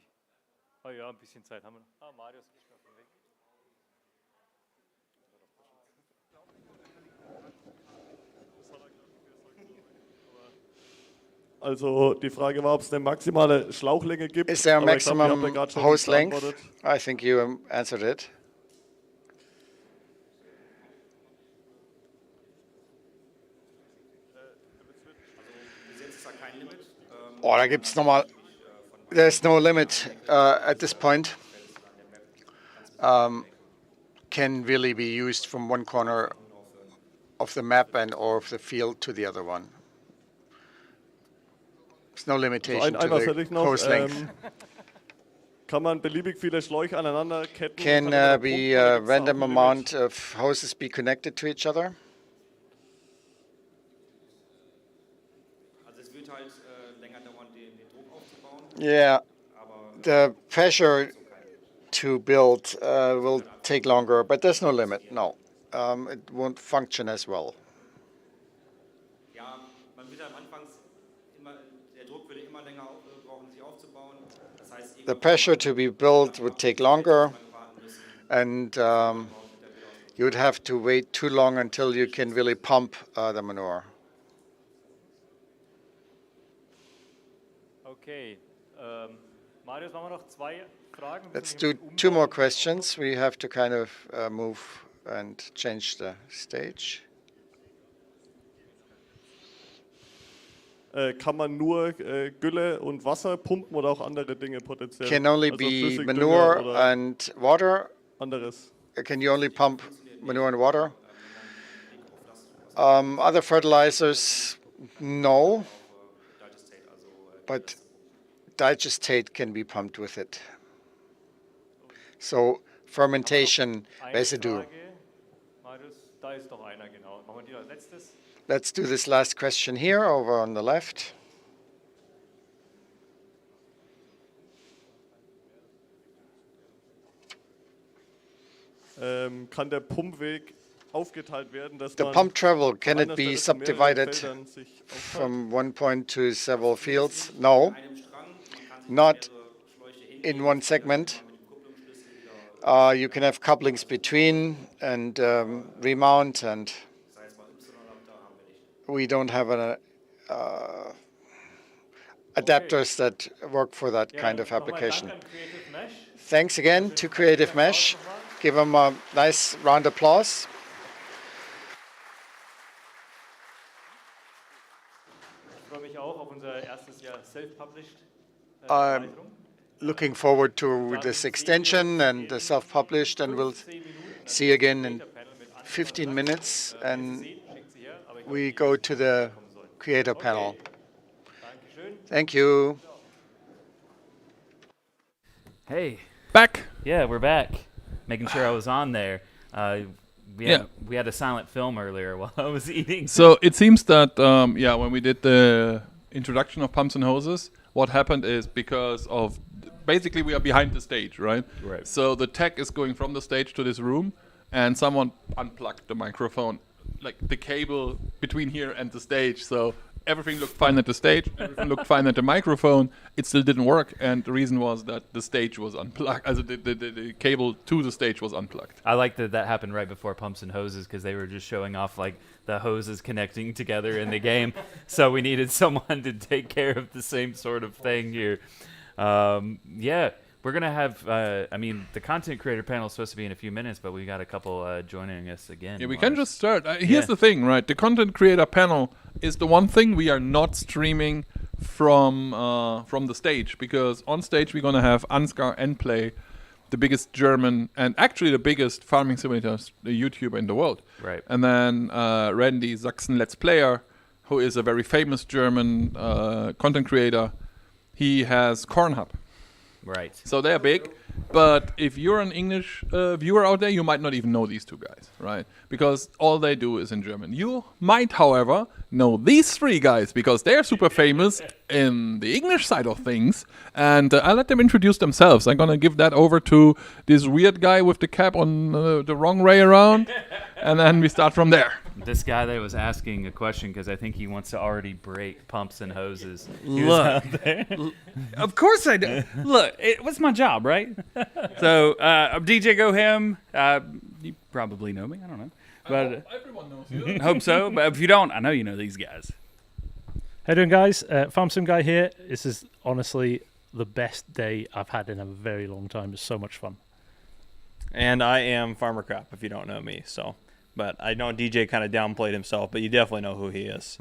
Oh ja, ein bisschen Zeit haben wir noch. Ah, Marius ist schon auf dem Weg.
Also die Frage war, ob es eine maximale Schlauchlänge gibt.
Is there a
Aber ich glaub, ihr habt ja
maximum
grad schon
hose length?
beantwortet.
I think you answered it.
Bis jetzt ist da kein Limit.
Oh, da gibt's nochmal. There's no limit at this point. Can really be used from one corner of the map and or of the field to the other one. There's no limitation to
Etwas hätte
the
ich noch.
hose length.
Kann man beliebig viele Schläuche aneinander ketten?
Can be a random amount of hoses be connected to each other?
Also es wird halt länger dauern, den Druck aufzubauen.
Yeah, the pressure to build will take longer, but there's no limit. No, it won't function as well.
Ja, man wird am Anfang immer, der Druck würde immer länger brauchen, sich aufzubauen. Das heißt,
The pressure to be built would take longer, and you would have to wait too long until you can really pump the manure.
Okay. Marius, machen wir noch zwei Fragen?
Let's do two more questions. We have to kind of move and change the stage.
Kann man nur Gülle und Wasser pumpen oder auch andere Dinge potenziell?
Can only
Also
be
Flüssigdünger
manure
oder
and water.
anderes.
Can you only pump manure and water? Other fertilizers, no. But digestate can be pumped with it. So fermentation residue.
Marius, da ist doch einer, genau. Machen wir die als letztes.
Let's do this last question here over on the left.
Kann der Pumpweg aufgeteilt werden, dass
The
man
pump travel, can
an
it
einer
be
Stelle zu mehreren
subdivided
Feldern sich aufteilt?
from one point to several fields? No, not in one segment. You can have couplings between and remount, and we don't have adapters that work for that kind of application. Thanks again to Creative Mesh. Give them a nice round of applause.
Ich freue mich auch auf unser erstes Jahr Self-Published.
I'm looking forward to this extension and the self-published, and we'll see you again in 15 minutes, and we go to the creator panel. Thank you.
Hey.
Back.
Yeah, we're back. Making sure I was on there. We had a silent film earlier while I was eating.
So it seems that, when we did the introduction of pumps and hoses, what happened is because of, basically we are behind the stage, right?
Right.
So the tech is going from the stage to this room, and someone unplugged the microphone, like the cable between here and the stage. So everything looked fine at the stage, everything looked fine at the microphone. It still didn't work, and the reason was that the stage was unplugged. Also, the cable to the stage was unplugged.
I like that happened right before Pumps and Hoses because they were just showing off like the hoses connecting together in the game. So we needed someone to take care of the same sort of thing here. We're going to have, the content creator panel is supposed to be in a few minutes, but we got a couple joining us again.
Yeah, we can just start. Here's the thing, right? The content creator panel is the one thing we are not streaming from the stage, because on stage we're going to have Ansgar Endplay, the biggest German and actually the biggest farming simulator YouTuber in the world.
Right.
And then Randy Sachsen Let's Player, who is a very famous German content creator. he has Corn Hub.
Right.
So they're big, but if you're an English viewer out there, you might not even know these two guys, right? Because all they do is in German. You might, however, know these three guys because they're super famous in the English side of things. And I'll let them introduce themselves. I'm going to give that over to this weird guy with the cap on the wrong way around. And then we start from there.
This guy that was asking a question because I think he wants to already break pumps and hoses. He was out there.
Of course I do. Look, it was my job, right? So I'm DJ Go Him. You probably know me. I don't know. But
everyone knows you.
I hope so. But if you don't, I know you know these guys.
How you doing, guys? Farm Sim Guy here. This is honestly the best day I've had in a very long time. It's so much fun.
And I am Farmer Crap, if you don't know me. So, but I know DJ kind of downplayed himself, but you definitely know who he is.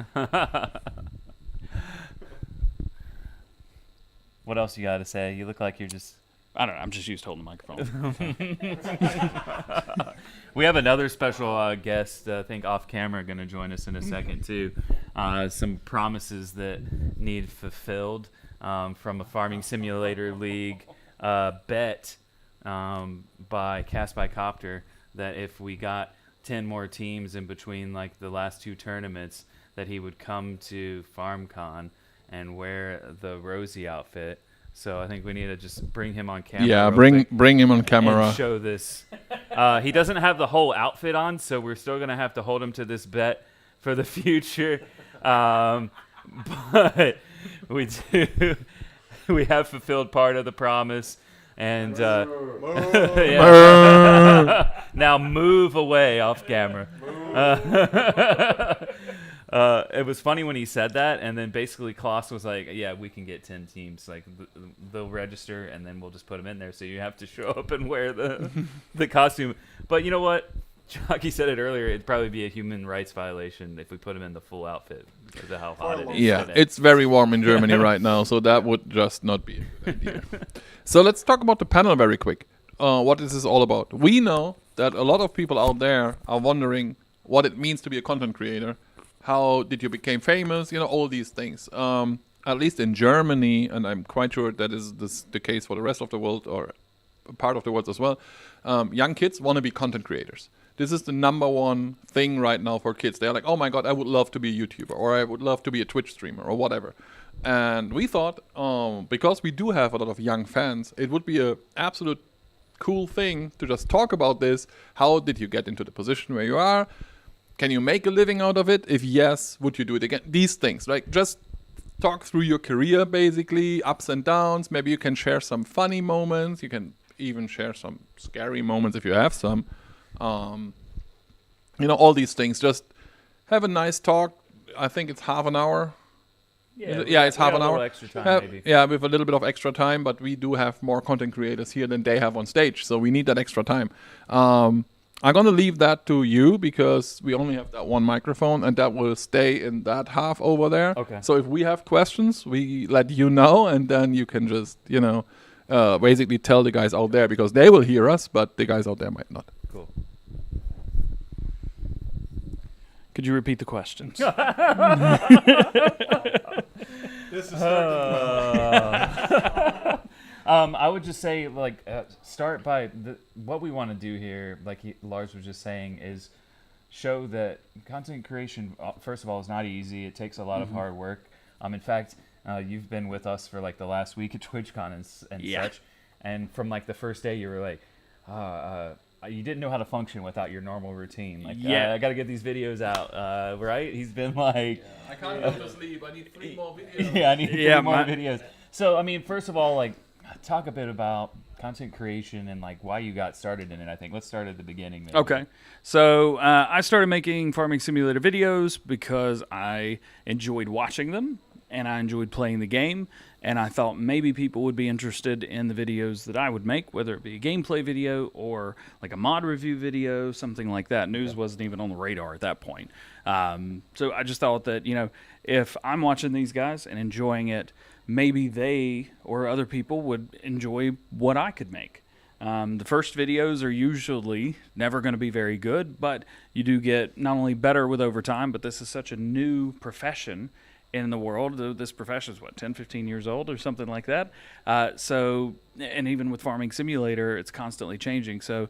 What else you got to say? You look like you're just...
I don't know. I'm just used to holding the microphone.
We have another special guest, I think off camera, going to join us in a second too. Some promises that need fulfilled from a farming simulator league bet by Cast by Copter that if we got 10 more teams in between like the last two tournaments, that he would come to FarmCon and wear the Rosie outfit. So I think we need to just bring him on camera.
Yeah, bring him on camera.
And show this. He doesn't have the whole outfit on, so we're still going to have to hold him to this bet for the future. But we do. We have fulfilled part of the promise. And yeah. Now move away off camera. It was funny when he said that, and then basically Klaus was like, yeah, we can get 10 teams. Like, they'll register, and then we'll just put them in there. So you have to show up and wear the costume. But you know what? Jockey said it earlier. It'd probably be a human rights violation if we put him in the full outfit because of how hot it is.
Yeah, it's very warm in Germany right now, so that would just not be a good idea. So let's talk about the panel very quick. What this is all about. We know that a lot of people out there are wondering what it means to be a content creator. How did you become famous? You know, all these things. At least in Germany, and I'm quite sure that is the case for the rest of the world or part of the world as well. Young kids want to be content creators. This is the number one thing right now for kids. They're like, oh my God, I would love to be a YouTuber, or I would love to be a Twitch streamer, or whatever. And we thought, because we do have a lot of young fans, it would be an absolute cool thing to just talk about this. How did you get into the position where you are? Can you make a living out of it? If yes, would you do it again? These things, like just talk through your career, basically, ups and downs. Maybe you can share some funny moments. You can even share some scary moments if you have some. You know, all these things. Just have a nice talk. I think it's half an hour. Yeah, it's half an hour.
Extra time, maybe.
Yeah, with a little bit of extra time, but we do have more content creators here than they have on stage, so we need that extra time. I'm going to leave that to you because we only have that one microphone and that will stay in that half over there.
Okay.
So if we have questions, we let you know and then you can just, you know, basically tell the guys out there because they will hear us, but the guys out there might not.
Cool.
Could you repeat the questions?
This is starting.
I would just say, like, start by what we want to do here, like Lars was just saying, is show that content creation, first of all, is not easy. It takes a lot of hard work. In fact, you've been with us for, like, the last week at TwitchCon and such. And from, like, the first day, you were like, you didn't know how to function without your normal routine. Like, I got to get these videos out, right? He's been like...
I can't go to sleep. I need 3 more videos.
Yeah, I need 3 more videos. So, I mean, first of all, like, talk a bit about content creation and like why you got started in it. I think let's start at the beginning. Maybe.
Okay, so I started making farming simulator videos because I enjoyed watching them and I enjoyed playing the game, and I thought maybe people would be interested in the videos that I would make, whether it be a gameplay video or like a mod review video, something like that. News wasn't even on the radar at that point. So I just thought that, you know, if I'm watching these guys and enjoying it, maybe they or other people would enjoy what I could make. The first videos are usually never going to be very good, but you do get not only better with over time, but this is such a new profession in the world. This profession is, 10, 15 years old or something like that. And even with Farming Simulator, it's constantly changing. So,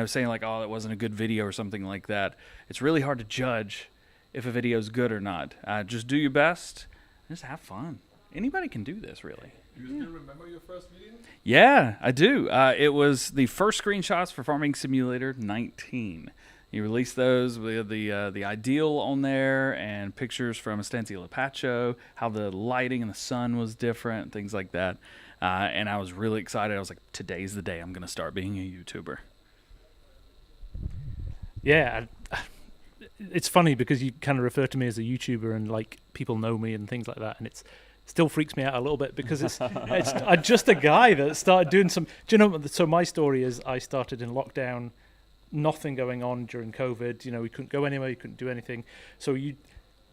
saying like, oh, that wasn't a good video or something like that, it's really hard to judge if a video is good or not. Just do your best. Just have fun. Anybody can do this, really.
Do you still remember your first video?
Yeah, I do. It was the first screenshots for Farming Simulator 19. You released those with the ideal on there and pictures from Estancia Lapacho, how the lighting and the sun was different, things like that. And I was really excited. I was like, today's the day I'm going to start being a YouTuber.
Yeah, it's funny because you kind of refer to me as a YouTuber and like people know me and things like that, and it's still freaks me out a little bit because I'm just a guy that started doing some. Do you know? So my story is I started in lockdown, nothing going on during COVID. We couldn't go anywhere, you couldn't do anything. So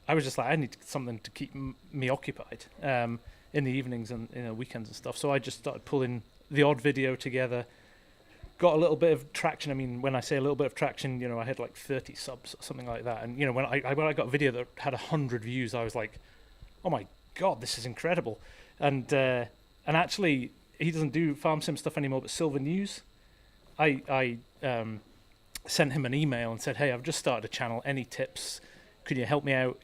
I was just like, I need something to keep me occupied in the evenings and weekends and stuff. So I just started pulling the odd video together. Got a little bit of traction. I mean, when I say a little bit of traction, I had like 30 subs or something like that. And when I got a video that had 100 views, I was like, oh my God, this is incredible. And actually, he doesn't do farm sim stuff anymore, but Silver News, I sent him an email and said, hey, I've just started a channel. Any tips? Could you help me out?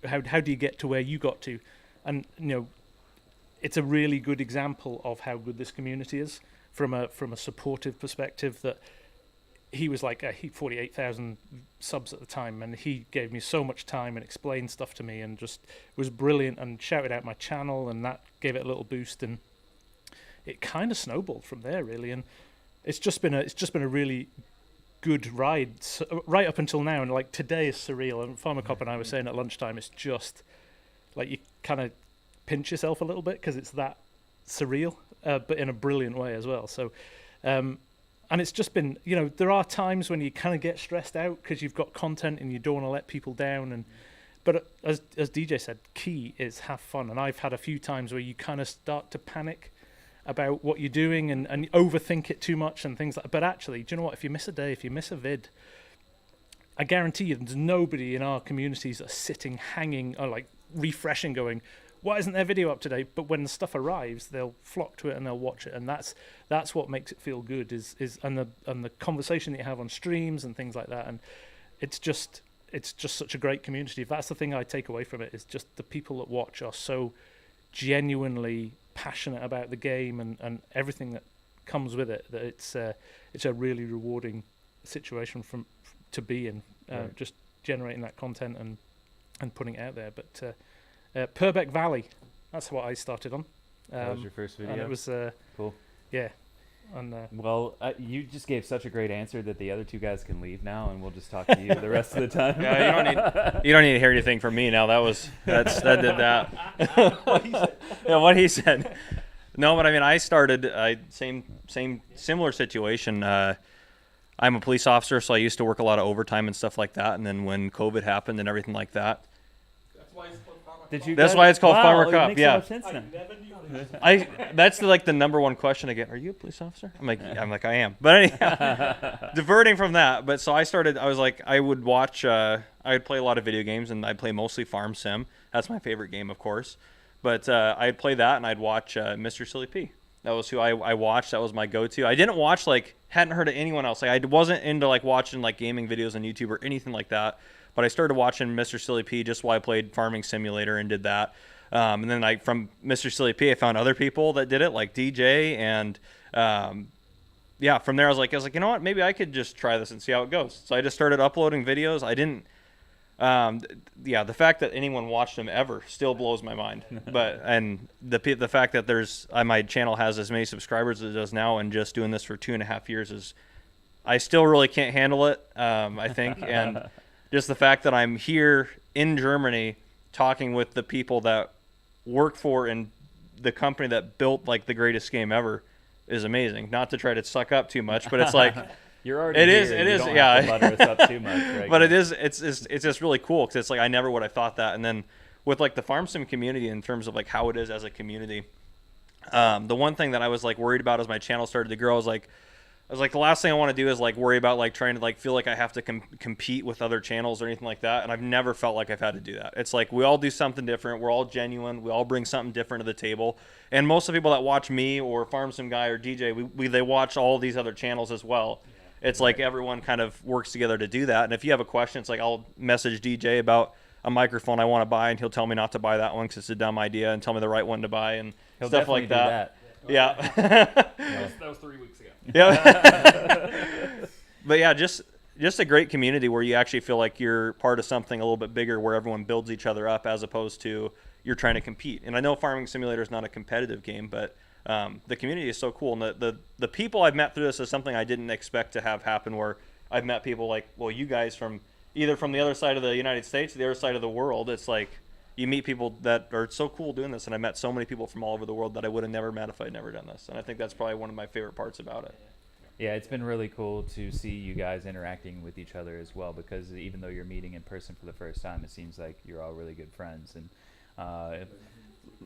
How do you get to where you got to? And it's a really good example of how good this community is from a supportive perspective. That he was like he 48,000 subs at the time, and he gave me so much time and explained stuff to me and just was brilliant and shouted out my channel, and that gave it a little boost, and it kind of snowballed from there really. And it's just been a really good ride right up until now. And like today is surreal. And Farmer Cop and I were saying at lunchtime, it's just like you kind of pinch yourself a little bit because it's that surreal, but in a brilliant way as well. So and it's just been, there are times when you kind of get stressed out because you've got content and you don't want to let people down. But as DJ said, key is have fun. And I've had a few times where you kind of start to panic about what you're doing and overthink it too much and things like that. But actually, do you know what? If you miss a day, if you miss a vid, I guarantee you there's nobody in our communities that are sitting, hanging, or like refreshing, going, why isn't their video up today? But when the stuff arrives, they'll flock to it and they'll watch it, and that's what makes it feel good. And the conversation that you have on streams and things like that. And it's just such a great community. If that's the thing I take away from it, is just the people that watch are so genuinely passionate about the game and everything that comes with it. That it's a really rewarding situation to be in.
Right.
Just generating that content and putting it out there. But Purbeck Valley, that's what I started on.
That was your first video?
And it was
cool.
Yeah. And
well, you just gave such a great answer that the other two guys can leave now, and we'll just talk to you the rest of the time.
Yeah, you don't need to hear anything from me now. That did that. What he said. No, but I mean, I started similar situation. I'm a police officer, so I used to work a lot of overtime and stuff like that. And then when COVID happened and everything like that, that's why it's called Farmer Cop. Yeah. That's the number one question I get. Are you a police officer? I'm like I am. But anyhow, diverting from that. But so I would watch. I would play a lot of video games, and I'd play mostly Farm Sim. That's my favorite game, of course. But I'd play that, and I'd watch Mr. Silly P. That was who I watched. That was my go-to. I didn't watch hadn't heard of anyone else. I wasn't into watching gaming videos on YouTube or anything like that. But I started watching Mr. Silly P just while I played Farming Simulator and did that. And then from Mr. Silly P, I found other people that did it, like DJ. And from there I was like, you know what? Maybe I could just try this and see how it goes. So I just started uploading videos. I didn't. The fact that anyone watched them ever still blows my mind. And the fact that my channel has as many subscribers as it does now, and just doing this for 2.5 years is, I still really can't handle it. I think and. Just the fact that I'm here in Germany talking with the people that work for and the company that built the greatest game ever is amazing. Not to try to suck up too much, but it's
you're already it is
yeah.
Have to butter us up too much, right?
But it's just really cool because it's I never would have thought that. And then with the Farm Sim community in terms of how it is as a community, the one thing that I was worried about as my channel started to grow, I was I was like, the last thing I want to do is like worry about like trying to like feel like I have to compete with other channels or anything like that. And I've never felt like I've had to do that. It's like we all do something different. We're all genuine. We all bring something different to the table. And most of the people that watch me or Farm Sim Guy or DJ, they watch all these other channels as well. Yeah. It's like everyone kind of works together to do that. And if you have a question, it's like I'll message DJ about a microphone I want to buy, and he'll tell me not to buy that one because it's a dumb idea, and tell me the right one to buy and
he'll
stuff like that. Yeah.
That was 3 weeks ago.
Yeah. But yeah, just a great community where you actually feel like you're part of something a little bit bigger, where everyone builds each other up as opposed to you're trying to compete. And I know Farming Simulator is not a competitive game, but the community is so cool. And the people I've met through this is something I didn't expect to have happen, where I've met people like, well, you guys from either from the other side of the United States or the other side of the world. It's like you meet people that are so cool doing this, and I met so many people from all over the world that I would have never met if I'd never done this. And I think that's probably one of my favorite parts about it.
Yeah, it's been really cool to see you guys interacting with each other as well, because even though you're meeting in person for the first time, it seems like you're all really good friends. And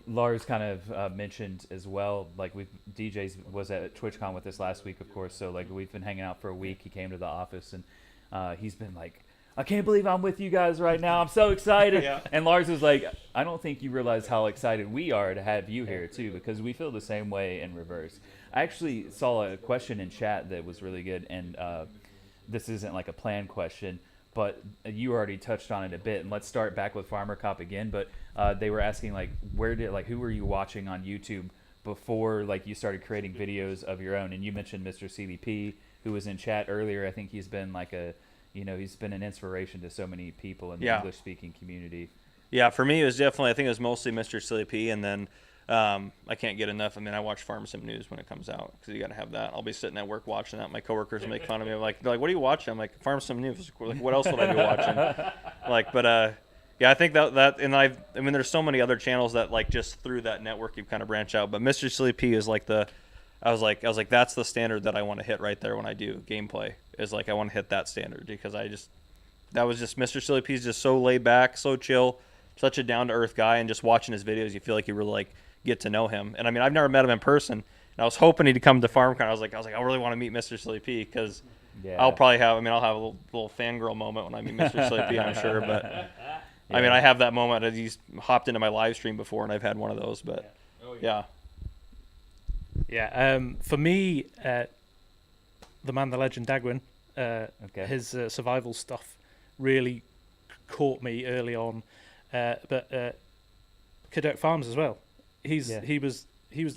Lars kind of mentioned as well, like DJs was at TwitchCon with us last week, of course, so like we've been hanging out for a week. He came to the office, and he's been like, I can't believe I'm with you guys right now. I'm so excited. Yeah. And Lars was like, I don't think you realize how excited we are to have you here too, because we feel the same way in reverse. I actually saw a question in chat that was really good, and this isn't like a planned question, but you already touched on it a bit. And let's start back with Farmer Cop again. But they were asking like, who were you watching on YouTube before like you started creating videos of your own? And you mentioned Mr. CDP, who was in chat earlier. I think he's been like he's been an inspiration to so many people in the English-speaking community.
Yeah, for me, it was definitely, I think it was mostly Mr. Silly P, and then I can't get enough. I mean, I watch Farm Sim News when it comes out, because you got to have that. I'll be sitting at work watching that. My coworkers make fun of me. They're like, what are you watching? I'm like, Farm Sim News. Like, what else would I be watching? Yeah, I think that and I mean, there's so many other channels that like just through that network you kind of branch out. But Mr. Silly P is like I was like, that's the standard that I want to hit right there when I do gameplay. Is like I want to hit that standard, because that was just Mr. Silly P's just so laid back, so chill, such a down to earth guy, and just watching his videos, you feel like you really like get to know him. And I mean, I've never met him in person, and I was hoping he'd come to FarmCon. I was like, I really want to meet Mr. Silly P, because I'll have a little fangirl moment when I meet Mr. Silly P, I'm sure. But I mean, I have that moment as he's hopped into my live stream before, and I've had one of those. But
for me, the man, the legend, Dagwin, his survival stuff really caught me early on. But Cadet Farms as well. He was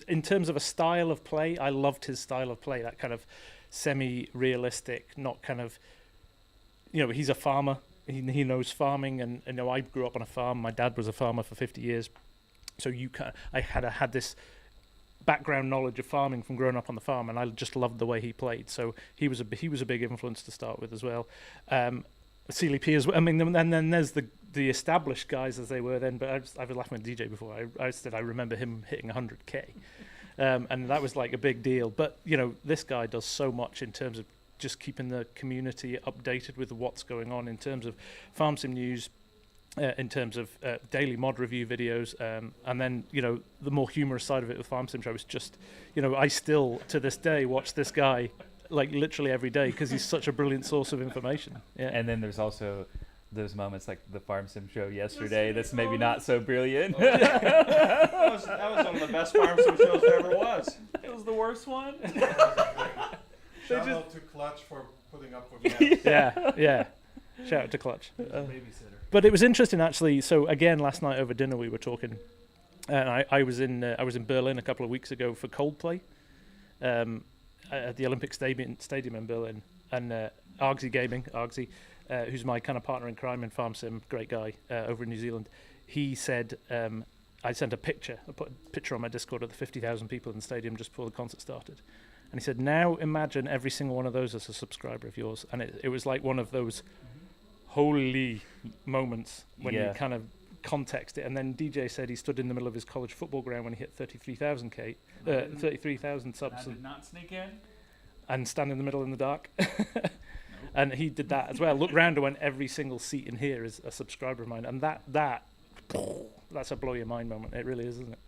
in terms of a style of play, I loved his style of play, that kind of semi-realistic, not kind of, he's a farmer. He knows farming, and I grew up on a farm. My dad was a farmer for 50 years. So I had this background knowledge of farming from growing up on the farm, and I just loved the way he played. So he was a big influence to start with as well. CLP as well. I mean, and then there's the established guys as they were then. But I was laughing with DJ before. I said I remember him hitting 100K, and that was like a big deal. But this guy does so much in terms of just keeping the community updated with what's going on in terms of Farm Sim News. In terms of daily mod review videos, and then the more humorous side of it with Farm Sim Show is just, I still to this day watch this guy like literally every day, because he's such a brilliant source of information. Yeah.
And then there's also those moments like the Farm Sim Show yesterday that's maybe not so brilliant.
that was one of the best Farm Sim shows there ever was.
It was the worst one.
Shout out to Clutch for putting up with that.
Yeah. Shout out to Clutch. But it was interesting actually. So again, last night over dinner we were talking, and I was in Berlin a couple of weeks ago for Coldplay, at the Olympic Stadium in Berlin, and Argsy Gaming, who's my kind of partner in crime in Farm Sim, great guy over in New Zealand. He said I sent a picture. I put a picture on my Discord of the 50,000 people in the stadium just before the concert started, and he said, now imagine every single one of those as a subscriber of yours, and it was like one of those holy moments when you kind of context it. And then DJ said he stood in the middle of his college football ground when he hit 33,000 subs.
Did not sneak in.
And stand in the middle in the dark. And he did that as well. Look round and went, every single seat in here is a subscriber of mine. And that's a blow your mind moment. It really is, isn't it?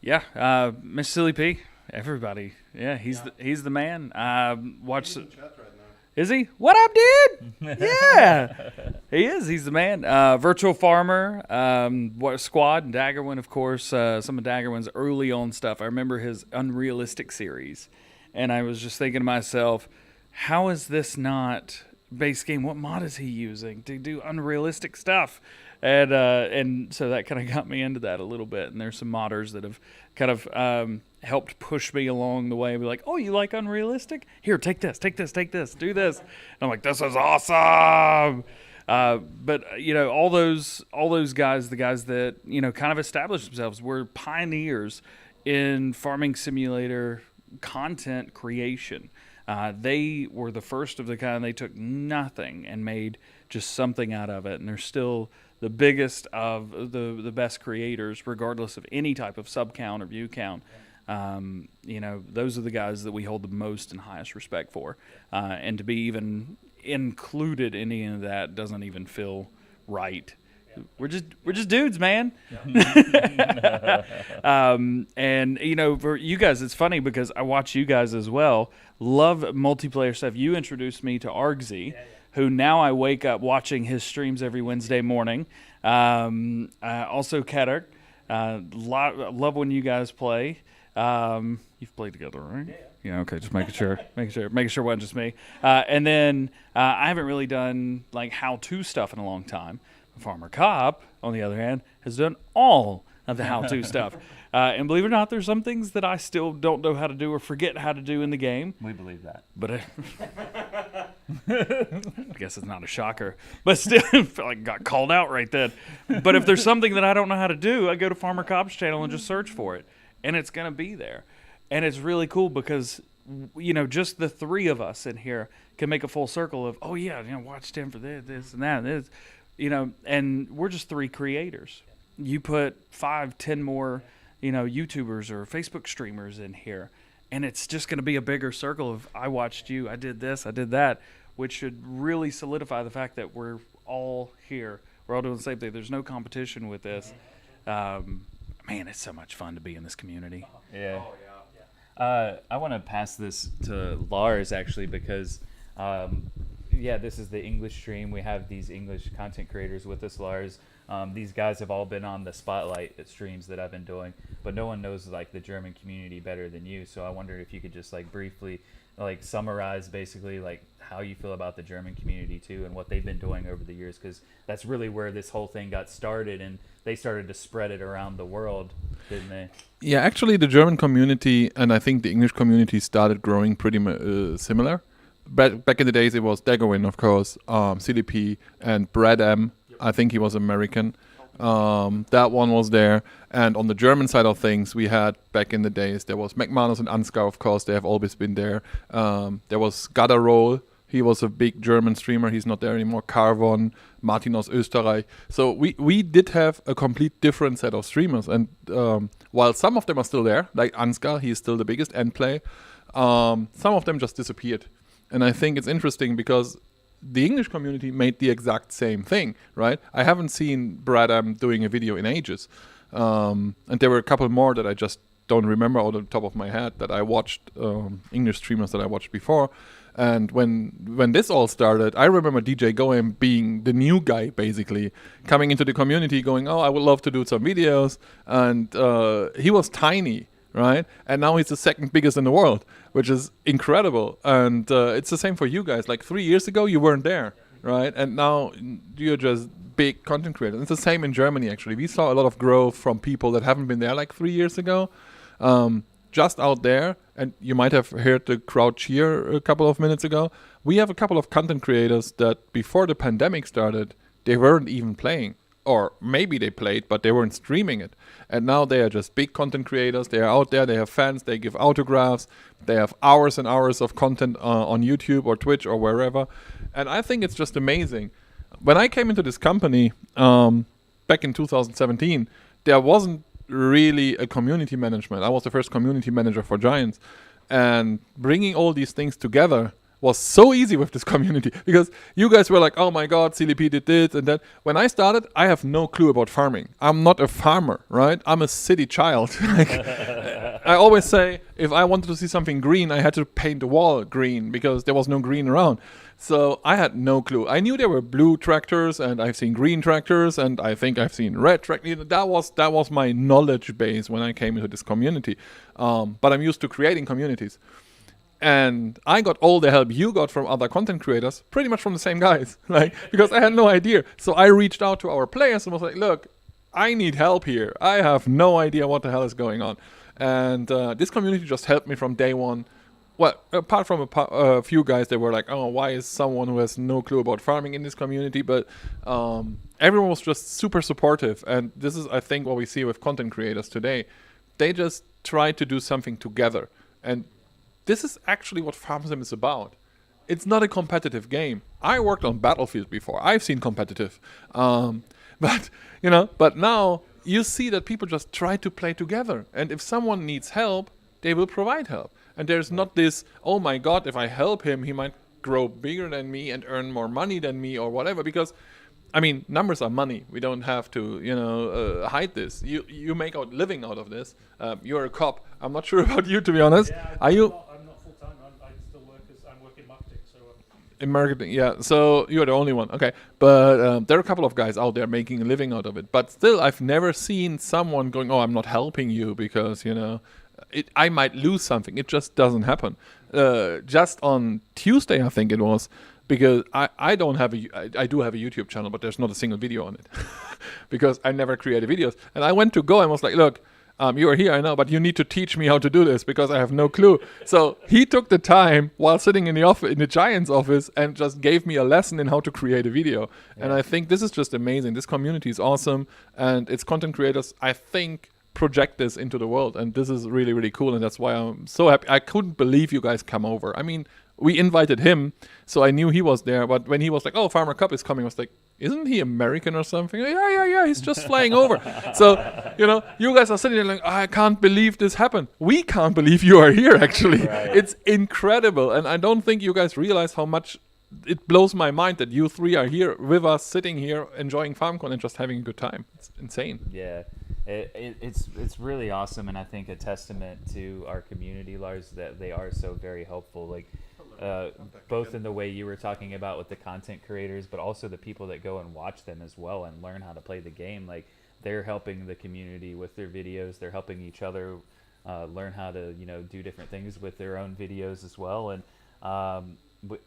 Yeah, Miss Silly P, everybody. Yeah, he's the man. Watch.
He's in chat right now.
Is he? What up, dude? Yeah, he is. He's the man. Virtual Farmer, Squad, and Daggerwin, of course. Some of Daggerwin's early on stuff. I remember his Unrealistic series, and I was just thinking to myself, how is this not base game? What mod is he using to do unrealistic stuff? And so that kind of got me into that a little bit. And there's some modders that have kind of helped push me along the way. Be like, oh, you like unrealistic? Here, take this, do this. And I'm like, this is awesome. But you know, all those guys, the guys that kind of established themselves, were pioneers in farming simulator content creation. They were the first of the kind. They took nothing and made just something out of it, and they're still the biggest of the best creators, regardless of any type of sub count or view count. Those are the guys that we hold the most and highest respect for, and to be even included in any of that doesn't even feel right. We're just dudes, man. And for you guys, it's funny because I watch you guys as well. Love multiplayer stuff. You introduced me to Argsy, who now I wake up watching his streams every Wednesday morning. Also Ketter. Love when you guys play. You've played together, right? Yeah. Okay. Just making sure it wasn't just me. And then I haven't really done like how-to stuff in a long time. Farmer Cop, on the other hand, has done all of the how-to stuff. And believe it or not, there's some things that I still don't know how to do or forget how to do in the game.
We believe that.
But I guess it's not a shocker. But still, I feel like I got called out right then. But if there's something that I don't know how to do, I go to Farmer Cop's channel and just search for it. And it's going to be there. And it's really cool because, just the three of us in here can make a full circle of, oh, yeah, watch Tim for this and that and this. And we're just three creators. You put 5, 10 more, YouTubers or Facebook streamers in here, and it's just going to be a bigger circle of, I watched you, I did this, I did that, which should really solidify the fact that we're all here. We're all doing the same thing. There's no competition with this. Man, it's so much fun to be in this community.
Yeah. I want to pass this to Lars, actually, because this is the English stream. We have these English content creators with us, Lars. These guys have all been on the spotlight streams that I've been doing, but no one knows like the German community better than you. So I wondered if you could just like briefly like summarize basically like how you feel about the German community too, and what they've been doing over the years, because that's really where this whole thing got started, and they started to spread it around the world, didn't they?
Yeah, actually the German community and I think the English community started growing pretty similar. Back in the days, it was Daggerwin, of course, CDP, and Brad M. I think he was American. That one was there. And on the German side of things, we had, back in the days, there was McManus and Ansgar, of course. They have always been there. There was Gadarol. He was a big German streamer. He's not there anymore. Carvon, Martin aus Österreich. So we did have a complete different set of streamers. And while some of them are still there, like Ansgar, he is still the biggest end play, some of them just disappeared. And I think it's interesting because the English community made the exact same thing, right? I haven't seen Brad doing a video in ages. And there were a couple more that I just don't remember off the top of my head that I watched, English streamers that I watched before. And when this all started, I remember DJ Goem being the new guy, basically, coming into the community going, oh, I would love to do some videos. And he was tiny, right? And now he's the second biggest in the world, which is incredible. And it's the same for you guys. Like 3 years ago, you weren't there, right? And now you're just big content creators. It's the same in Germany, actually. We saw a lot of growth from people that haven't been there like 3 years ago. Just out there, and you might have heard the crowd cheer a couple of minutes ago. We have a couple of content creators that before the pandemic started, they weren't even playing. Or maybe they played, but they weren't streaming it. And now they are just big content creators. They are out there. They have fans. They give autographs. They have hours and hours of content on YouTube or Twitch or wherever. And I think it's just amazing. When I came into this company back in 2017, there wasn't really a community management. I was the first community manager for Giants. And bringing all these things together was so easy with this community, because you guys were like, oh my god, CLP did this and that. When I started, I have no clue about farming. I'm not a farmer, right? I'm a city child. I always say if I wanted to see something green, I had to paint the wall green because there was no green around. So I had no clue. I knew there were blue tractors, and I've seen green tractors, and I think I've seen red tractors. That was my knowledge base when I came into this community. But I'm used to creating communities. And I got all the help you got from other content creators, pretty much from the same guys, because I had no idea. So I reached out to our players and was like, look, I need help here. I have no idea what the hell is going on. And this community just helped me from day one. Well, apart from a few guys that were like, oh, why is someone who has no clue about farming in this community? But everyone was just super supportive. And this is, I think, what we see with content creators today. They just try to do something together. And this is actually what FarmSim is about. It's not a competitive game. I worked on Battlefield before. I've seen competitive. But now you see that people just try to play together. And if someone needs help, they will provide help. And there's not this, oh my God, if I help him, he might grow bigger than me and earn more money than me or whatever. Because, I mean, numbers are money. We don't have to, hide this. You make a living out of this. You're a cop. I'm not sure about you, to be honest. Are you?
I'm not full-time. I still work I'm working marketing. So,
in marketing, yeah. So you're the only one. Okay. But there are a couple of guys out there making a living out of it. But still, I've never seen someone going, oh, I'm not helping you because, I might lose something. It just doesn't happen. Just on Tuesday, I think it was, because I do have a YouTube channel, but there's not a single video on it because I never created videos. And I went to go and was like, look, you are here, I know, but you need to teach me how to do this because I have no clue. So he took the time while sitting in the Giants office and just gave me a lesson in how to create a video. Yeah. And I think this is just amazing. This community is awesome, and its content creators, I think, project this into the world, and this is really, really cool, and that's why I'm so happy. I couldn't believe you guys come over. I mean, we invited him, so I knew he was there, but when he was like, oh, Farmer Cup is coming, I was like, isn't he American or something? Yeah, he's just flying over. So, you guys are sitting there like, I can't believe this happened. We can't believe you are here, actually. Right. It's incredible, and I don't think you guys realize how much it blows my mind that you three are here with us, sitting here, enjoying FarmCon and just having a good time. It's insane.
Yeah. It's really awesome, and I think a testament to our community, Lars, that they are so very helpful. Like, both in the way you were talking about with the content creators, but also the people that go and watch them as well and learn how to play the game. Like, they're helping the community with their videos. They're helping each other learn how to do different things with their own videos as well. And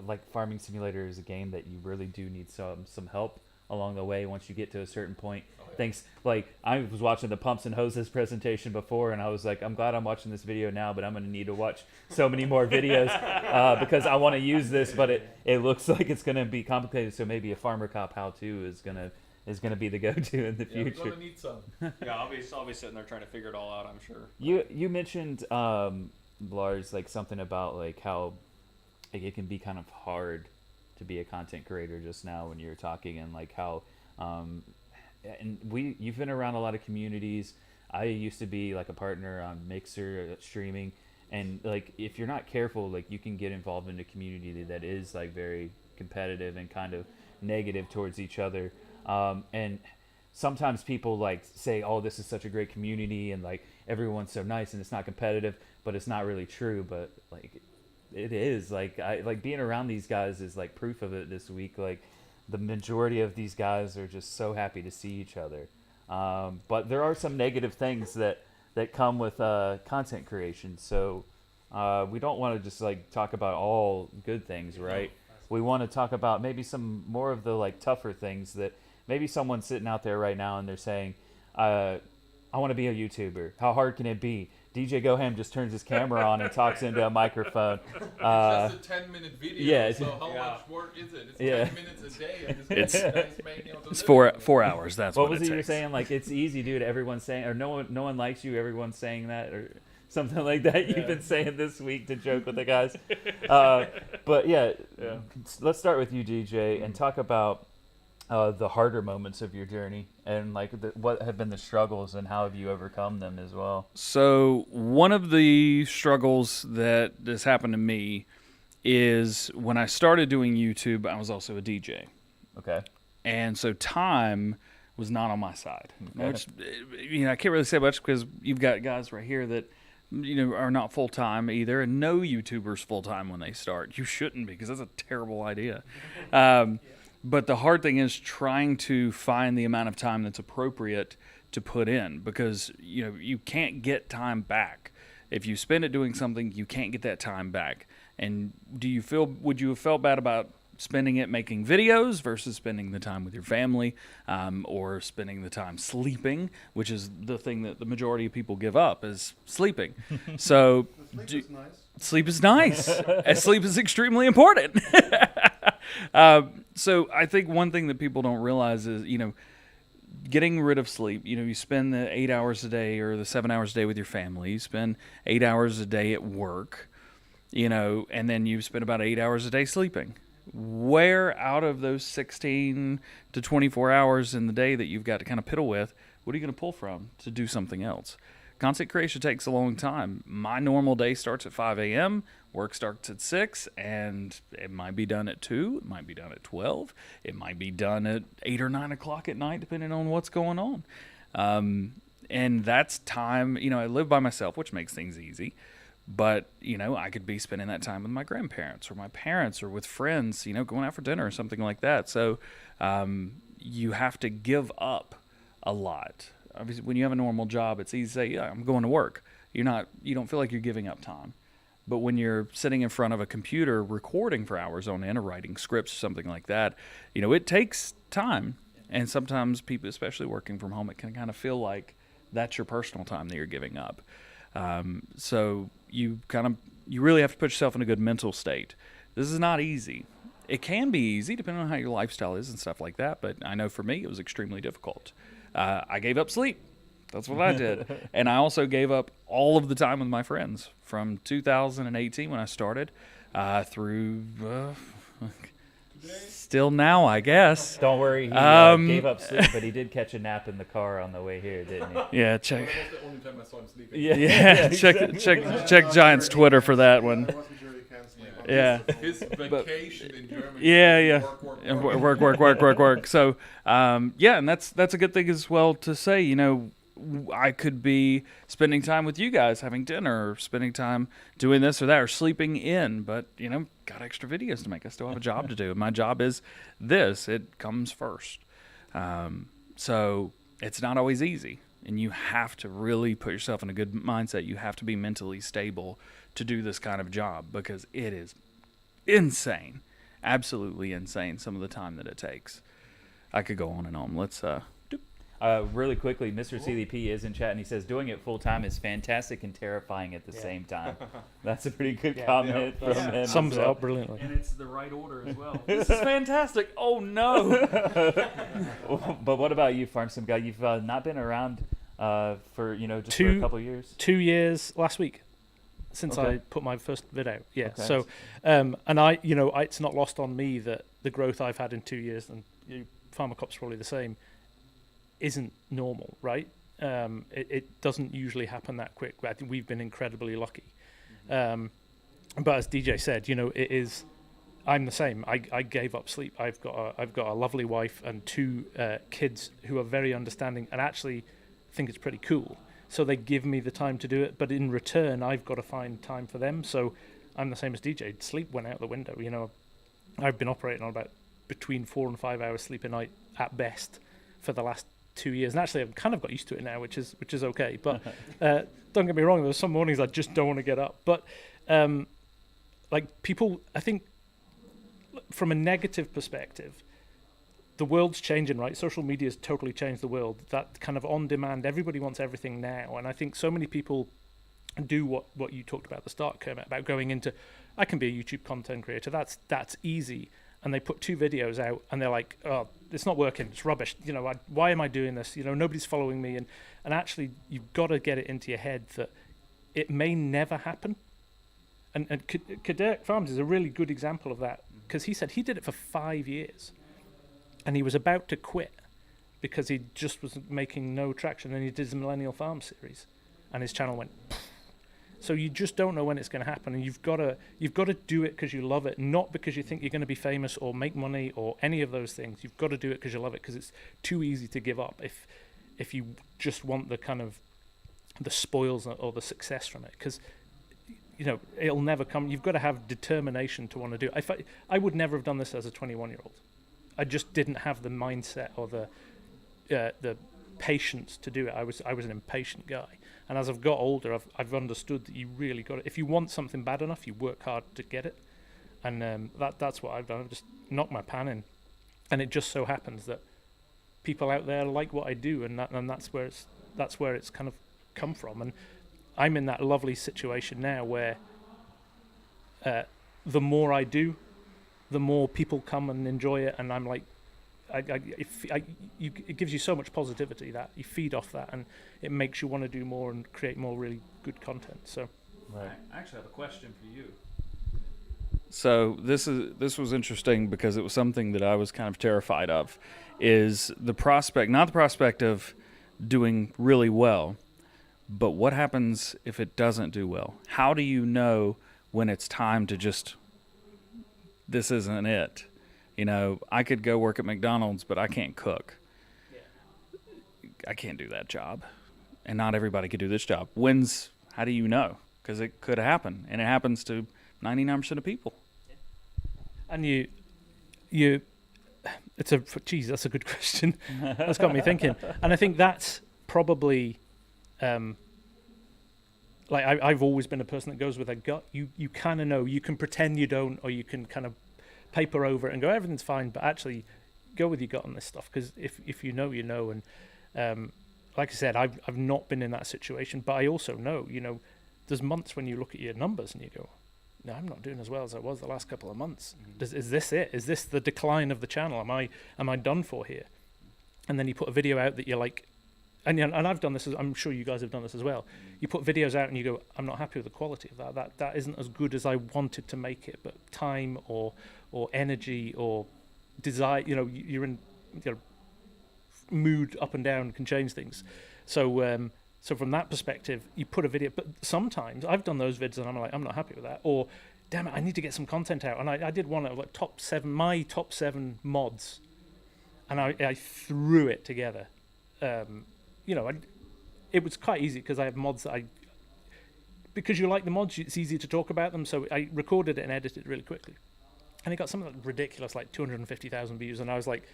like Farming Simulator is a game that you really do need some help along the way once you get to a certain point. Thanks. Like, I was watching the Pumps and Hoses presentation before, and I was like, I'm glad I'm watching this video now, but I'm going to need to watch so many more videos because I want to use this, but it looks like it's going to be complicated. So maybe a Farmer Cop how-to is going to be the go-to in the future.
We're going to need some.
Yeah, I'll be sitting there trying to figure it all out, I'm sure.
You mentioned, Lars, like something about like how it can be kind of hard to be a content creator just now when you're talking, and like how and you've been around a lot of communities. I used to be like a partner on Mixer streaming, and like if you're not careful, like you can get involved in a community that is like very competitive and kind of negative towards each other, and sometimes people like say, oh, this is such a great community and like everyone's so nice and it's not competitive, but it's not really true. But like it is. Like I like being around these guys is like proof of it this week. Like the majority of these guys are just so happy to see each other. But there are some negative things that come with content creation. So we don't want to just like talk about all good things, right? We want to talk about maybe some more of the like tougher things that maybe someone's sitting out there right now and they're saying, I want to be a YouTuber. How hard can it be? DJ Goham just turns his camera on and talks into a microphone.
It's just a 10-minute video. Yeah. So how much work is it? It's 10 minutes a day.
It's 4 hours. That's what
was
it
you were
takes.
saying? Like it's easy, dude. Everyone's saying, or no one likes you. Everyone's saying that, or something like that. You've been saying this week to joke with the guys. But yeah, let's start with you, DJ, and talk about the harder moments of your journey and like what have been the struggles and how have you overcome them as well.
So one of the struggles that has happened to me is when I started doing YouTube, I was also a DJ.
Okay.
And so time was not on my side.
Okay.
Which, I can't really say much because you've got guys right here that are not full time either, and no YouTuber's full time when they start. You shouldn't be, because that's a terrible idea. But the hard thing is trying to find the amount of time that's appropriate to put in, because you can't get time back. If you spend it doing something, you can't get that time back. And would you have felt bad about spending it making videos versus spending the time with your family, or spending the time sleeping, which is the thing that the majority of people give up, is sleeping. So sleep is nice. Sleep is extremely important. So I think one thing that people don't realize is, getting rid of sleep. You spend the 8 hours a day or the 7 hours a day with your family. You spend 8 hours a day at work, and then you spend about 8 hours a day sleeping. Where out of those 16 to 24 hours in the day that you've got to kind of piddle with, what are you going to pull from to do something else? Content creation takes a long time. My normal day starts at 5 a.m., work starts at 6, and it might be done at 2, it might be done at 12, it might be done at 8 or 9 o'clock at night, depending on what's going on. And that's time, I live by myself, which makes things easy. But, I could be spending that time with my grandparents or my parents or with friends, going out for dinner or something like that. So you have to give up a lot. Obviously, when you have a normal job, it's easy to say, yeah, I'm going to work. You don't feel like you're giving up time. But when you're sitting in front of a computer recording for hours on end or writing scripts or something like that, it takes time. And sometimes people, especially working from home, it can kind of feel like that's your personal time that you're giving up. So you really have to put yourself in a good mental state. This is not easy. It can be easy depending on how your lifestyle is and stuff like that. But I know for me, it was extremely difficult. I gave up sleep. That's what I did. And I also gave up all of the time with my friends from 2018 when I started through still now, I guess.
Don't worry, he gave up sleep, but he did catch a nap in the car on the way here, didn't he?
Yeah, check.
That's the only time I saw him sleeping.
Yeah, check Giant's Twitter for that one. Yeah.
His vacation in Germany.
Yeah. Work. So, and that's a good thing as well to say. I could be spending time with you guys, having dinner, or spending time doing this or that, or sleeping in. But got extra videos to make. I still have a job to do. My job is this. It comes first. So it's not always easy, and you have to really put yourself in a good mindset. You have to be mentally stable to do this kind of job, because it is insane, absolutely insane, some of the time that it takes. I could go on and on. Let's
really quickly, Mr. CDP is in chat, and he says doing it full time is fantastic and terrifying at the same time. That's a pretty good comment from him.
Sums it up brilliantly.
And it's the right order as well. This is fantastic. Oh no!
But what about you, FarmSim guy? You've not been around for just for a couple of years.
2 years last week since I put my first vid out. Yeah.
Okay.
So, and it's not lost on me that the growth I've had in 2 years, and FarmerCop's probably the same, isn't normal, right? It doesn't usually happen that quick. I think we've been incredibly lucky. But as DJ said, it is. I'm the same. I gave up sleep. I've got a lovely wife and 2 kids who are very understanding and actually think it's pretty cool. So they give me the time to do it, but in return, I've got to find time for them. So I'm the same as DJ. Sleep went out the window. I've been operating on about between 4 and 5 hours sleep a night at best for the last 2 years, and actually I've kind of got used to it now, which is okay. But don't get me wrong, there's some mornings I just don't want to get up. But people, I think, from a negative perspective, the world's changing, right? Social media has totally changed the world. That kind of on demand, everybody wants everything now, and I think so many people do what you talked about at the start, Kermit, about going into, I can be a YouTube content creator. That's easy. And they put 2 videos out, and they're like, "Oh, it's not working. It's rubbish. Why am I doing this? Nobody's following me." And actually, you've got to get it into your head that it may never happen. And Cadet Farms is a really good example of that, because he said he did it for 5 years, and he was about to quit because he just was making no traction. And he did the Millennial Farm series, and his channel went. So you just don't know when it's going to happen, and you've got to do it because you love it, not because you think you're going to be famous or make money or any of those things. You've got to do it because you love it, because it's too easy to give up if you just want the kind of the spoils or the success from it, because it'll never come. You've got to have determination to want to do it. I would never have done this as a 21-year-old. I just didn't have the mindset or the patience to do it. I was an impatient guy, and as I've got older, I've understood that you really got it. If you want something bad enough, you work hard to get it, and that's what I've done. I've just knocked my pan in, and it just so happens that people out there like what I do, and that's where it's kind of come from. And I'm in that lovely situation now where the more I do, the more people come and enjoy it, and I'm like, it gives you so much positivity that you feed off that, and it makes you want to do more and create more really good content. So,
right. I actually have a question for you. So this was interesting because it was something that I was kind of terrified of, is the prospect, not the prospect of doing really well, but what happens if it doesn't do well? How do you know when it's time to just, this isn't it? I could go work at McDonald's, but I can't cook. Yeah. I can't do that job. And not everybody could do this job. How do you know? Because it could happen. And it happens to 99% of people.
And that's a good question. That's got me thinking. And I think that's probably, I've always been a person that goes with a gut. You kind of know. You can pretend you don't, or you can kind of paper over it and go, everything's fine, but actually go with your gut on this stuff, because if you know, you know. And like I said, I've not been in that situation, but I also know, there's months when you look at your numbers and you go, no, I'm not doing as well as I was the last couple of months. Mm-hmm. Is this it? Is this the decline of the channel? Am I done for here? And then you put a video out that you're like, and I've done this, I'm sure you guys have done this as well. You put videos out and you go, I'm not happy with the quality of that. That isn't as good as I wanted to make it, but time or energy or desire, you're in mood up and down can change things. So from that perspective, you put a video, but sometimes I've done those vids and I'm like, I'm not happy with that, or damn it, I need to get some content out. And I did one of like my top seven mods, and I threw it together. It was quite easy because I have mods that because you like the mods, it's easy to talk about them. So I recorded it and edited it really quickly. And it got something ridiculous, like 250,000 views. And I was like,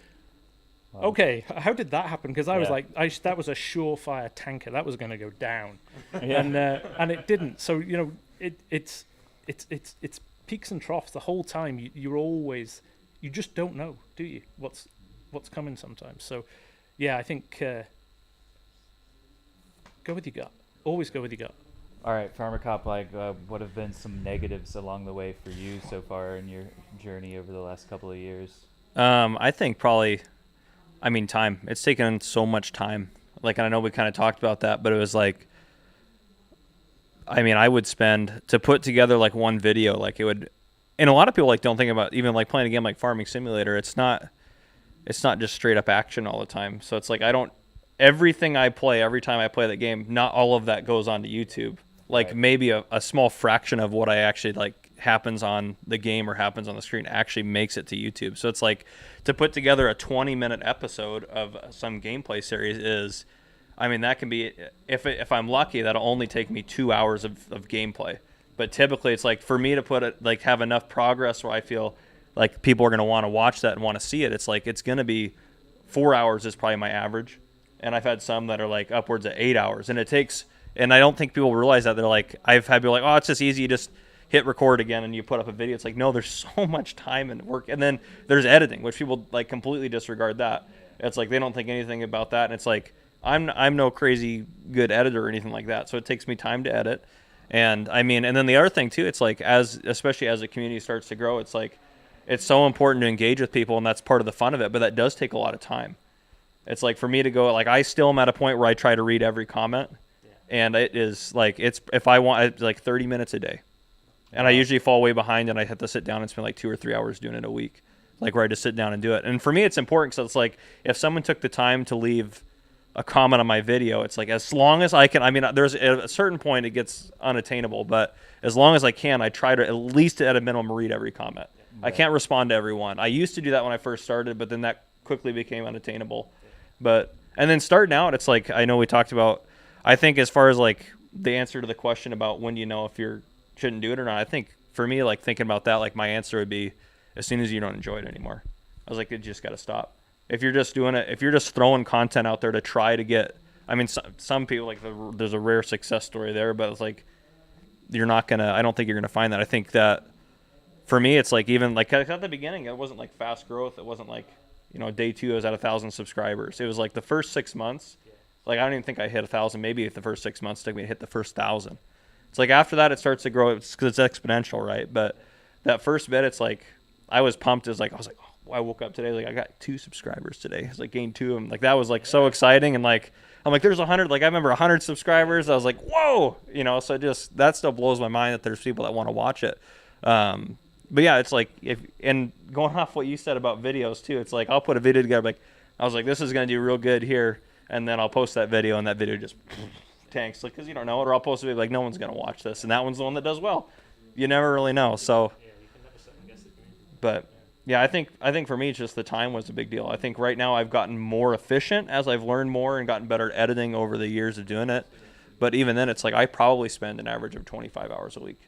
wow. Okay, how did that happen? Because I was like, that was a surefire tanker. That was going to go down. Yeah. And it didn't. So, it's peaks and troughs the whole time. You just don't know, do you? What's coming sometimes. So, yeah, I think go with your gut. Always go with your gut.
All right, Farmer Cop, what have been some negatives along the way for you so far in your journey over the last couple of years?
I think probably, time. It's taken so much time. And I know we kind of talked about that, but it was I would spend, to put together one video, it would, and a lot of people don't think about even playing a game like Farming Simulator. It's not just straight up action all the time. So it's everything I play, every time I play that game, not all of that goes onto YouTube. Right. Maybe a small fraction of what I actually happens on the game or happens on the screen actually makes it to YouTube. So it's to put together a 20-minute episode of some gameplay series is, that can be, if I'm lucky, that'll only take me 2 hours of gameplay. But typically it's for me to put it, have enough progress where I feel people are going to want to watch that and want to see it. It's it's going to be 4 hours is probably my average. And I've had some that are upwards of 8 hours. And it takes, and I don't think people realize that. They're I've had people oh, it's just easy. You just hit record again and you put up a video. It's no, there's so much time and work. And then there's editing, which people completely disregard that. It's they don't think anything about that. And it's I'm no crazy good editor or anything like that. So it takes me time to edit. And and then the other thing too, it's especially as the community starts to grow, it's it's so important to engage with people, and that's part of the fun of it, but that does take a lot of time. It's for me to go, I still am at a point where I try to read every comment, and it is it's, if I want, it's 30 minutes a day. And I usually fall way behind, and I have to sit down and spend 2 or 3 hours doing it a week, where I just sit down and do it. And for me, it's important because it's if someone took the time to leave a comment on my video, it's as long as I can, there's at a certain point it gets unattainable, but as long as I can, I try to at least at a minimum read every comment. Right. I can't respond to everyone. I used to do that when I first started, but then that quickly became unattainable. And then starting out, it's I know we talked about, I think as far as like the answer to the question about when do you know if you shouldn't do it or not, I think for me, like thinking about that, like my answer would be as soon as you don't enjoy it anymore. I was like, you just got to stop. If you're just doing it, if you're just throwing content out there to try to get, I mean, some people like there's a rare success story there, but it's like you're not gonna. I don't think you're gonna find that. I think that for me, it's like even like at the beginning, it wasn't like fast growth. It wasn't like day 2 I was at 1,000 subscribers. It was like the first 6 months. Like I don't even think I hit 1,000. Maybe if the first 6 months took me to hit the first 1,000. It's like after that it starts to grow. It's because it's exponential, right? But that first bit, it's like I was pumped. I was like, oh, I woke up today like I got 2 subscribers today. It's like gained 2 of them. Like that was like so exciting, and like I'm like there's 100. Like I remember 100 subscribers. I was like whoa, So just that still blows my mind that there's people that want to watch it. But yeah, it's like and going off what you said about videos too. It's like I'll put a video together. Like I was like this is gonna do real good here, and then I'll post that video, and that video just tanks like because you don't know it, or I'll post a video like no one's gonna watch this, and that one's the one that does well. You never really know. So, but yeah, I think for me it's just the time was a big deal. I think right now I've gotten more efficient as I've learned more and gotten better at editing over the years of doing it. But even then, it's like I probably spend an average of 25 hours a week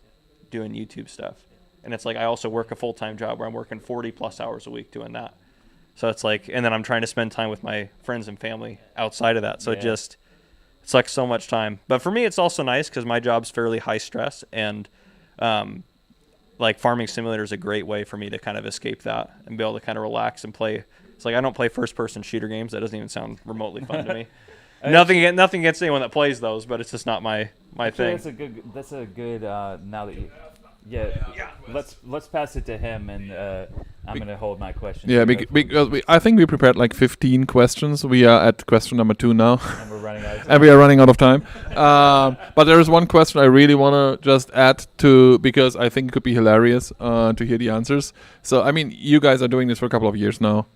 doing YouTube stuff. And it's like I also work a full-time job where I'm working 40 plus hours a week doing that. So it's like, and then I'm trying to spend time with my friends and family outside of that. So it's like so much time. But for me, it's also nice because my job's fairly high stress, and like Farming Simulator is a great way for me to kind of escape that and be able to kind of relax and play. It's like I don't play first-person shooter games. That doesn't even sound remotely fun to me. Nothing against anyone that plays those, but it's just not my thing.
That's a good. Now that you. Yeah. Let's pass it to him, and I'm going to hold my question.
Yeah, because I think we prepared like 15 questions. We are at question number 2 now.
And we're running out of time.
And we are running out of time. But there is one question I really want to just add to, because I think it could be hilarious to hear the answers. So, I mean, you guys are doing this for a couple of years now.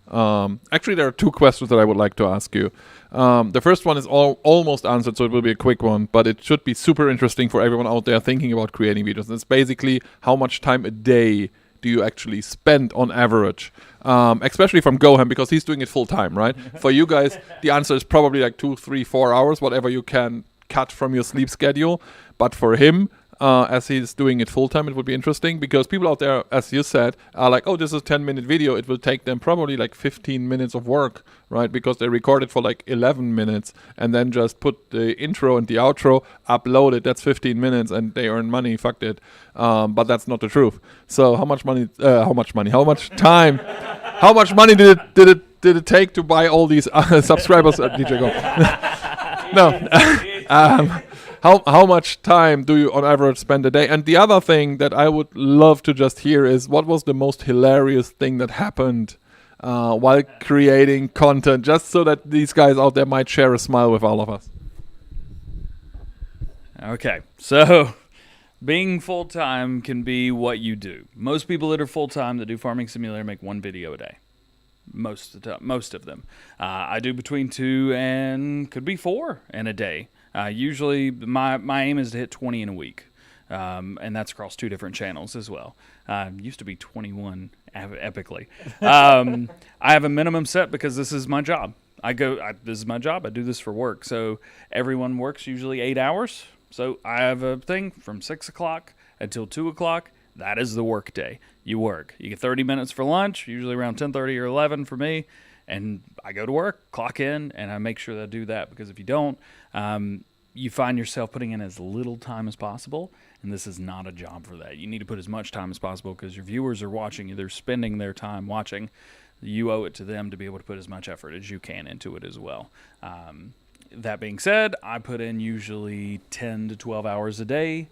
Actually, there are 2 questions that I would like to ask you. The first one is almost answered, so it will be a quick one, but it should be super interesting for everyone out there thinking about creating videos. And it's basically how much time a day do you actually spend on average, especially from Goham, because he's doing it full time, right? For you guys, the answer is probably like 2, 3, 4 hours, whatever you can cut from your sleep schedule. But for him, as he's doing it full time, it would be interesting, because people out there, as you said, are like, oh, this is a 10-minute video. It will take them probably like 15 minutes of work, right? Because they record it for like 11 minutes and then just put the intro and the outro, upload it. That's 15 minutes and they earn money. Fuck it. But that's not the truth. So how much time, how much money did it take to buy all these subscribers? DJ Go. No. How much time do you on average spend a day? And the other thing that I would love to just hear is, what was the most hilarious thing that happened while creating content, just so that these guys out there might share a smile with all of us?
Okay, so being full-time can be what you do. Most people that are full-time that do Farming Simulator make 1 video a day. Most of them. I do between 2 and could be 4 in a day. Usually my aim is to hit 20 in a week, and that's across 2 different channels as well. Used to be 21 epically. I have a minimum set because this is my job. This is my job. I do this for work. So everyone works usually 8 hours. So I have a thing from 6 o'clock until 2 o'clock. That is the work day. You work. You get 30 minutes for lunch, usually around 10:30 or 11 for me. And I go to work, clock in, and I make sure that I do that, because if you don't, you find yourself putting in as little time as possible, and this is not a job for that. You need to put as much time as possible, because your viewers are watching you. They're spending their time watching. You owe it to them to be able to put as much effort as you can into it as well. That being said, I put in usually 10 to 12 hours a day,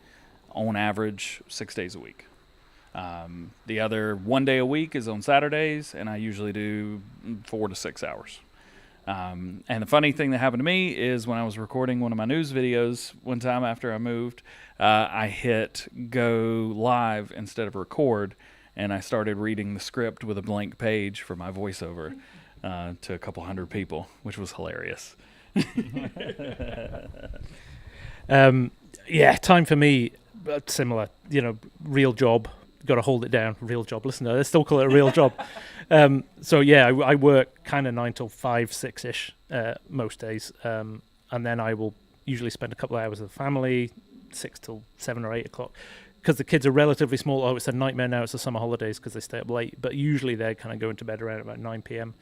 on average 6 days a week. The other 1 day a week is on Saturdays, and I usually do 4 to 6 hours. And the funny thing that happened to me is when I was recording one of my news videos one time after I moved, I hit go live instead of record, and I started reading the script with a blank page for my voiceover to a couple hundred people, which was hilarious.
Yeah, time for me, similar, real job. Got to hold it down. Real job. Listen, they still call it a real job. So yeah, I work kind of 9 till 5, 6-ish most days, and then I will, usually spend a couple of hours with the family, 6 till 7 or 8 o'clock. Because the kids are relatively small. Oh, it's a nightmare now. It's the summer holidays because they stay up late. But usually they kind of go into bed around about 9 p.m.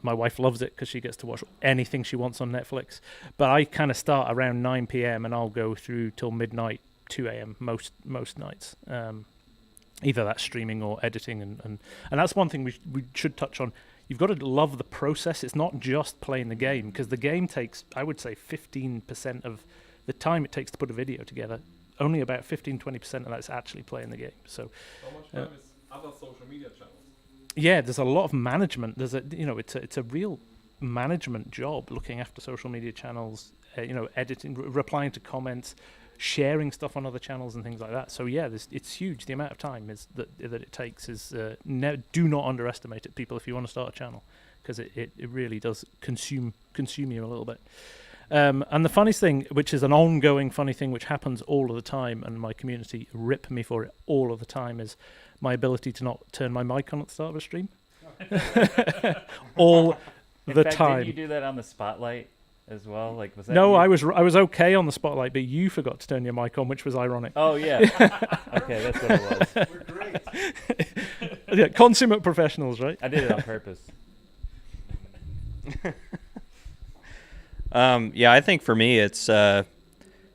My wife loves it because she gets to watch anything she wants on Netflix. But I kind of start around 9 p.m. and I'll go through till midnight, 2 a.m. most nights. Either that's streaming or editing, and that's one thing we should touch on. You've got to love the process. It's not just playing the game, because the game takes, I would say, 15% of the time it takes to put a video together. Only about 15-20% of that's actually playing the game. So
how much time is other social media channels?
Yeah, there's a lot of management. There's it's a real management job, looking after social media channels, editing, replying to comments, sharing stuff on other channels and things like that. So yeah, it's huge. The amount of time that it takes is do not underestimate it, people, if you want to start a channel, because it really does consume you a little bit. And the funniest thing, which is an ongoing funny thing which happens all of the time, and my community rip me for it all of the time, is my ability to not turn my mic on at the start of a stream. all the time.
Didn't you do that on the Spotlight as well? Like, was that
No,
you?
I was okay on the Spotlight, but you forgot to turn your mic on, which was ironic.
Oh, yeah. Okay, that's what it was.
We're great. Yeah, consummate professionals, right?
I did it on purpose.
Yeah, I think for me it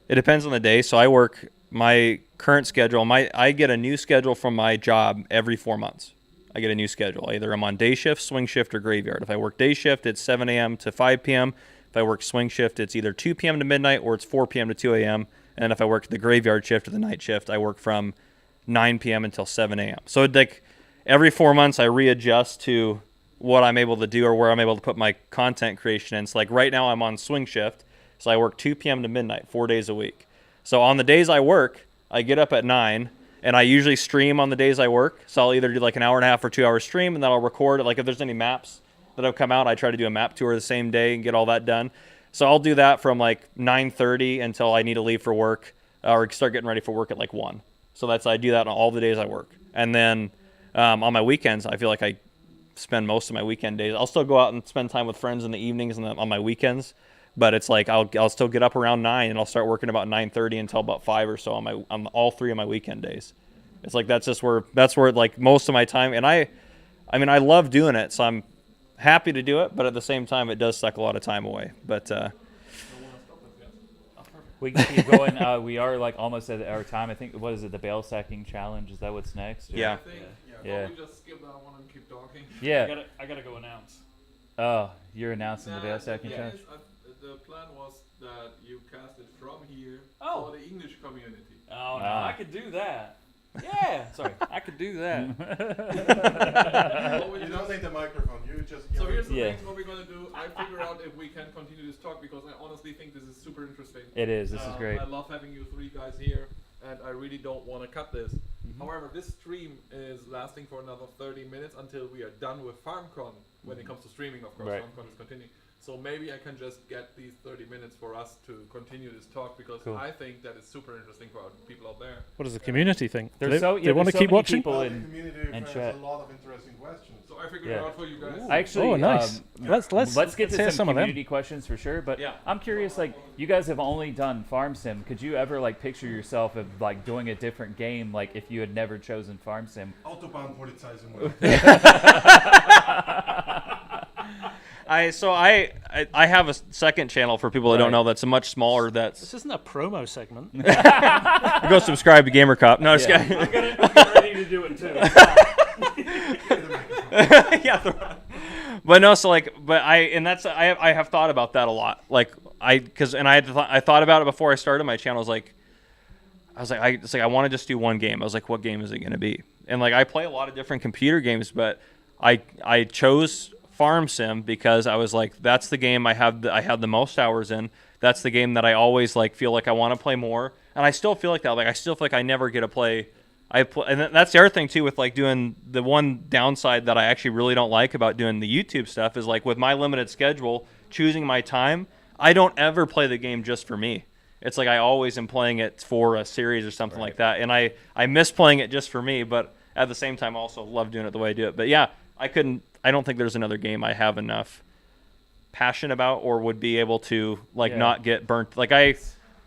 depends on the day. So I work my current schedule. I get a new schedule from my job every 4 months. I get a new schedule. Either I'm on day shift, swing shift, or graveyard. If I work day shift, it's 7 a.m. to 5 p.m. If I work swing shift, it's either 2 p.m. to midnight or it's 4 p.m. to 2 a.m. And if I work the graveyard shift or the night shift, I work from 9 p.m. until 7 a.m. So like every 4 months, I readjust to what I'm able to do or where I'm able to put my content creation in. So like right now I'm on swing shift, so I work 2 p.m. to midnight, 4 days a week. So on the days I work, I get up at 9, and I usually stream on the days I work. So I'll either do like an hour and a half or 2 hour stream, and then I'll record it. Like if there's any maps that have come out, I try to do a map tour the same day and get all that done. So I'll do that from like 9:30 until I need to leave for work or start getting ready for work at like 1. So I do that on all the days I work. And then on my weekends, I feel like I spend most of my weekend days. I'll still go out and spend time with friends in the evenings and on my weekends, but it's like I'll still get up around 9 and I'll start working about 9:30 until about 5 or so on all 3 of my weekend days. It's like that's where like most of my time, and I mean I love doing it, so I'm happy to do it, but at the same time it does suck a lot of time away. But
we can keep going. We are like almost at our time. I think, what is it, the bale sacking challenge? Is that what's next? Or?
Yeah.
Yeah. We just skip that one and keep talking.
Yeah.
I gotta go announce.
Oh, you're announcing the bale sacking challenge?
The plan was that you cast it from here
for
the English community.
Oh, no, I could do that. Yeah, sorry, I could do that.
You don't need the microphone. You just.
So here's the thing. What we're gonna do. I figure out if we can continue this talk, because I honestly think this is super interesting.
It is. This is great.
I love having you 3 guys here, and I really don't want to cut this. However, this stream is lasting for another 30 minutes until we are done with FarmCon. When it comes to streaming, of course,
right.
FarmCon is continuing. So maybe I can just get these 30 minutes for us to continue this talk, because
Cool.
I think that is super interesting for people out there.
What does the community think?
There's
They want to keep watching?
The community has
chat.
a lot of interesting questions.
So I figured it out for you guys.
Actually,
nice. Let's
get to
hear
some
of them.
community questions for sure. But
Yeah.
I'm curious, like, you guys have only done Farm Sim. Could you ever like picture yourself of like doing a different game, like if you had never chosen Farm Sim?
Autobahnpolizeisimulator.
I have a second channel for people that don't know, that's a much smaller.
This isn't a promo segment.
Go subscribe to Gamer Cop. No, just kidding.
I'm getting ready to do it too.
Yeah, but no. So like, I have thought about that a lot. Like I thought about it before I started my channel. I want to just do one game. I was like, what game is it going to be? And like, I play a lot of different computer games, but I chose Farm Sim because I was like, that's the game I have the most hours in. That's the game that I always like feel like I want to play more, and I still feel like that. Like I still feel like I never get to play. And that's the other thing too with like doing the one downside that I actually really don't like about doing the YouTube stuff is like with my limited schedule, choosing my time, I don't ever play the game just for me. It's like I always am playing it for a series or something like that, and I miss playing it just for me, but at the same time, I also love doing it the way I do it. But yeah, I don't think there's another game I have enough passionate about or would be able to like
Yeah.
not get burnt. Like I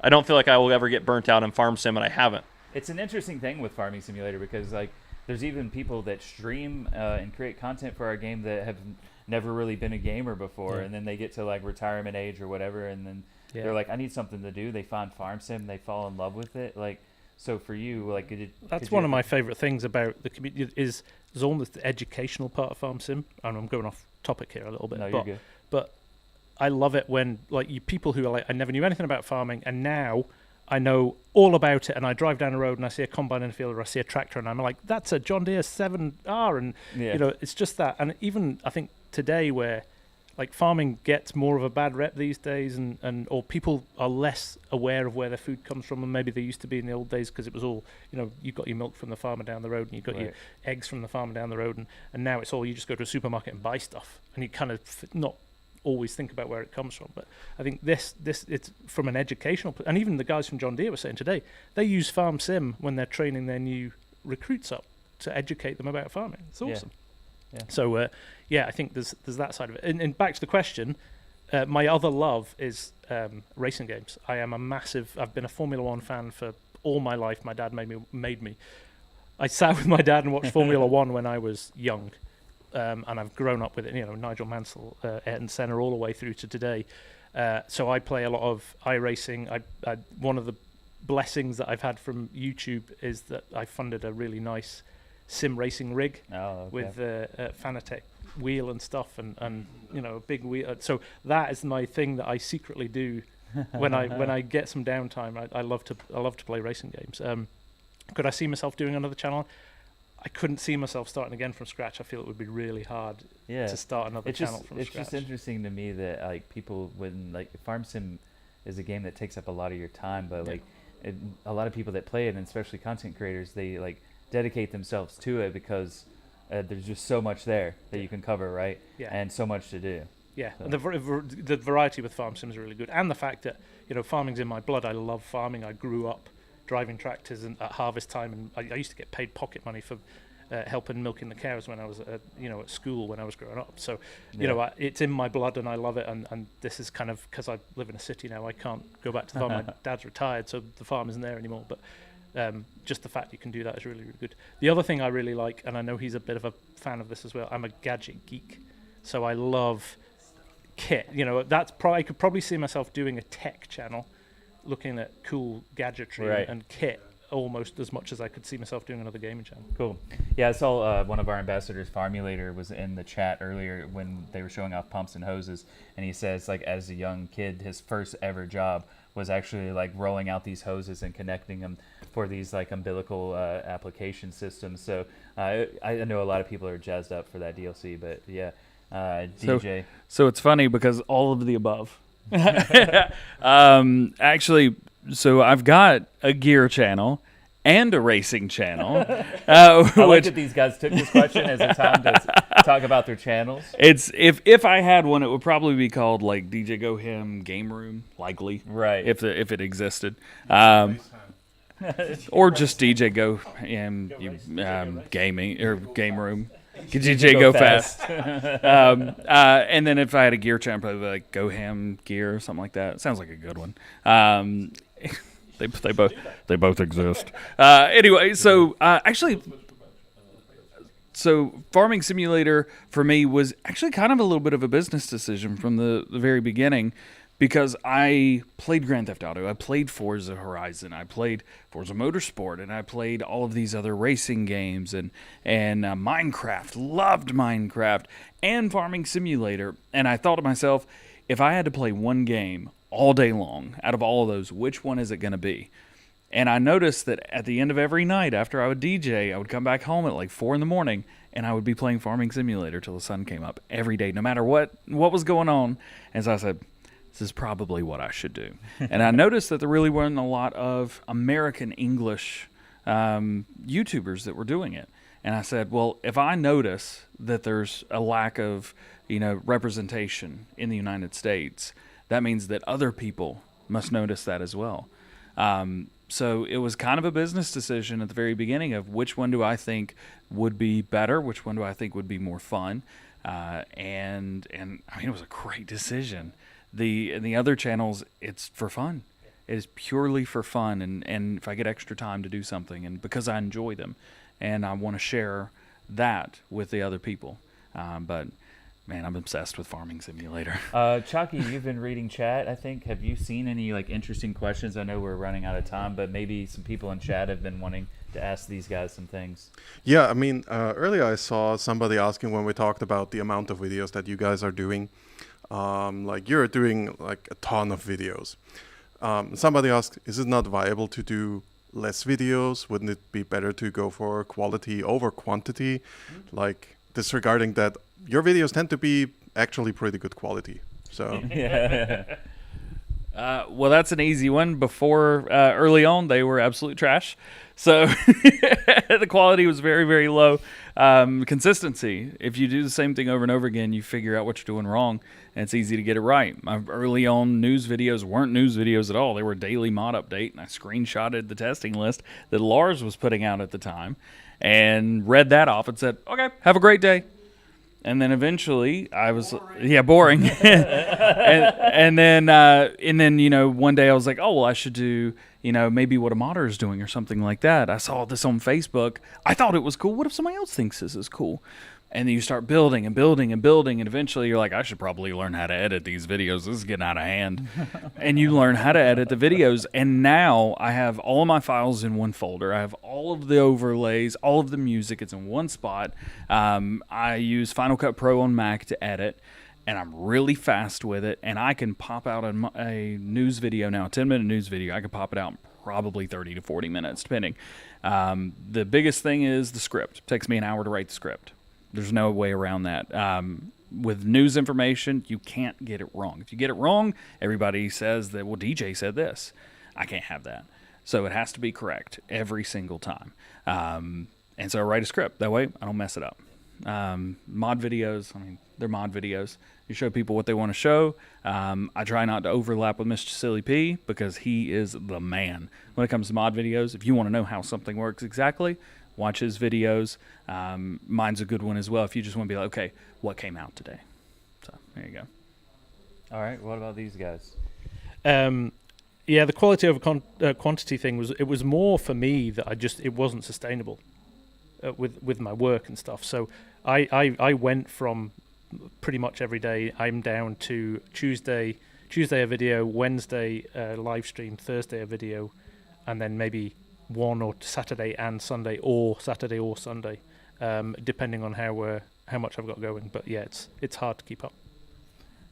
don't feel like I will ever get burnt out in Farm Sim, and I haven't.
It's an interesting thing with Farming Simulator because like there's even people that stream and create content for our game that have never really been a gamer before, and then they get to like retirement age or whatever, and then they're like, I need something to do. They find Farm Sim, they fall in love with it. Like, so for you, like,
that's one of my favorite things about the community is there's almost the educational part of Farm Sim. And I'm going off topic here a little bit.
No, you're good.
But I love it when like people who are like, I never knew anything about farming, and now I know all about it, and I drive down the road and I see a combine in the field or I see a tractor and I'm like, that's a John Deere 7R, and you know, it's just that. And even I think today where like farming gets more of a bad rep these days, and or people are less aware of where their food comes from than maybe they used to be in the old days, because it was all, you know, you got your milk from the farmer down the road and you got your eggs from the farmer down the road, and now it's all, you just go to a supermarket and buy stuff, and you kind of not always think about where it comes from. But I think this it's from an educational, and even the guys from John Deere were saying today they use Farm Sim when they're training their new recruits up to educate them about farming. It's awesome.
Yeah.
So I think there's that side of it. And back to the question, my other love is racing games. I've been a Formula One fan for all my life. My dad made me. I sat with my dad and watched Formula One when I was young. And I've grown up with it, you know, Nigel Mansell, Ayrton Senna, all the way through to today. So I play a lot of iRacing. One of the blessings that I've had from YouTube is that I funded a really nice sim racing rig with a Fanatec wheel and stuff, and you know, a big wheel. So that is my thing that I secretly do when I get some downtime. I love to play racing games. Could I see myself doing another channel? I couldn't see myself starting again from scratch. I feel it would be really hard to start another channel from scratch.
It's just interesting to me that like people, when like Farm Sim is a game that takes up a lot of your time, but like a lot of people that play it, and especially content creators, they like dedicate themselves to it because there's just so much there that you can cover, right? Yeah. And so much to do.
Yeah, so. And the variety with Farm Sim is really good, and the fact that, you know, farming's in my blood. I love farming. I grew up driving tractors at harvest time, and I used to get paid pocket money for helping milking the cows when I was at school when I was growing up. So you know, it's in my blood and I love it, and this is kind of because I live in a city now, I can't go back to the farm. My dad's retired, so the farm isn't there anymore, but just the fact you can do that is really, really good. The other thing I really like, and I know he's a bit of a fan of this as well, I'm a gadget geek, so I love kit. You know, I could probably see myself doing a tech channel looking at cool gadgetry and kit almost as much as I could see myself doing another gaming channel.
Cool. Yeah, I saw one of our ambassadors, Farmulator, was in the chat earlier when they were showing off pumps and hoses, and he says, like, as a young kid, his first ever job was actually like rolling out these hoses and connecting them for these like umbilical application systems. So I know a lot of people are jazzed up for that DLC, but yeah, DJ.
So it's funny because all of the above. Actually, so I've got a gear channel and a racing channel.
I like that these guys took this question as a time to talk about their channels.
It's if I had one, it would probably be called like DJ Go Ham Game Room, likely,
right?
If it existed, or just DJ Go Ham Gaming or Game Room. DJ Go Fast. And then if I had a gear channel, probably like Go Ham Gear or something like that. It sounds like a good one. They both exist. Anyway, so actually, so Farming Simulator for me was actually kind of a little bit of a business decision from the very beginning, because I played Grand Theft Auto, I played Forza Horizon, I played Forza Motorsport, and I played all of these other racing games, and Minecraft, loved Minecraft, and Farming Simulator. And I thought to myself, if I had to play one game all day long out of all of those, which one is it going to be? And I noticed that at the end of every night after I would DJ, I would come back home at like 4 a.m, and I would be playing Farming Simulator till the sun came up every day, no matter what was going on. And so I said, this is probably what I should do. And I noticed that there really weren't a lot of American English YouTubers that were doing it. And I said, well, if I notice that there's a lack of, representation in the United States, that means that other people must notice that as well. So it was kind of a business decision at the very beginning of which one do I think would be better, which one do I think would be more fun. and I mean, it was a great decision. The other channels, it's for fun. It is purely for fun, and if I get extra time to do something, and because I enjoy them, and I want to share that with the other people. But man, I'm obsessed with Farming Simulator.
Chucky, you've been reading chat, I think. Have you seen any like interesting questions? I know we're running out of time, but maybe some people in chat have been wanting to ask these guys some things.
Yeah, I mean, earlier I saw somebody asking when we talked about the amount of videos that you guys are doing. Like you're doing like a ton of videos. Somebody asked, is it not viable to do less videos? Wouldn't it be better to go for quality over quantity? Like disregarding that your videos tend to be actually pretty good quality. So
well, that's an easy one. Before early on, they were absolute trash. So the quality was very, very low. Consistency. If you do the same thing over and over again, you figure out what you're doing wrong, and it's easy to get it right. My early on news videos weren't news videos at all. They were daily mod update, and I screenshotted the testing list that Lars was putting out at the time and read that off and said, okay, have a great day. And then eventually I was, boring. and then, you know, one day I was like, oh, well, I should do, you know, maybe what a modder is doing or something like that. I saw this on Facebook. I thought it was cool. What if somebody else thinks this is cool? And then you start building and building and building, and eventually you're like, I should probably learn how to edit these videos. This is getting out of hand. And you learn how to edit the videos, and now I have all of my files in one folder. I have all of the overlays, all of the music. It's in one spot. I use Final Cut Pro on Mac to edit, and I'm really fast with it, and I can pop out a news video now, a 10-minute news video. I can pop it out in probably 30 to 40 minutes, depending. The biggest thing is the script. It takes me an hour to write the script. There's no way around that. With news information, you can't get it wrong. If you get it wrong, everybody says that, well, DJ said this. I can't have that. So it has to be correct every single time. And so I write a script. That way, I don't mess it up. Mod videos, I mean, they're mod videos. You show people what they want to show. I try not to overlap with Mr. Silly P because he is the man. When it comes to mod videos, if you want to know how something works exactly, watch his videos. Mine's a good one as well if you just want to be like, okay, what came out today? So there you go.
All right, what about these guys?
Yeah, the quality over quantity thing was more for me that it wasn't sustainable with my work and stuff. So I went from pretty much every day. I'm down to Tuesday a video, Wednesday a live stream, Thursday a video, and then maybe one or Saturday and Sunday, or Saturday or Sunday, depending on how much I've got going. But yeah, it's hard to keep up.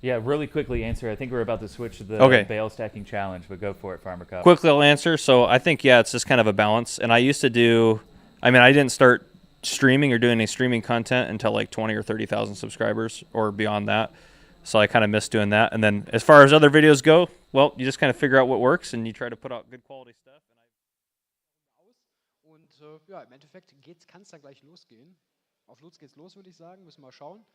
Yeah, really quickly answer. I think we're about to switch to the bale stacking challenge, but go for it, Farmer Cup.
Quickly I'll answer. So I think, yeah, it's just kind of a balance. And I used to do, I didn't start streaming or doing any streaming content until like 20 or 30,000 subscribers or beyond that. So I kind of missed doing that. And then as far as other videos go, well, you just kind of figure out what works and you try to put out good quality stuff.
Ja, im Endeffekt kann es dann gleich losgehen. Auf Lutz geht's los, würde ich sagen. Müssen wir mal schauen.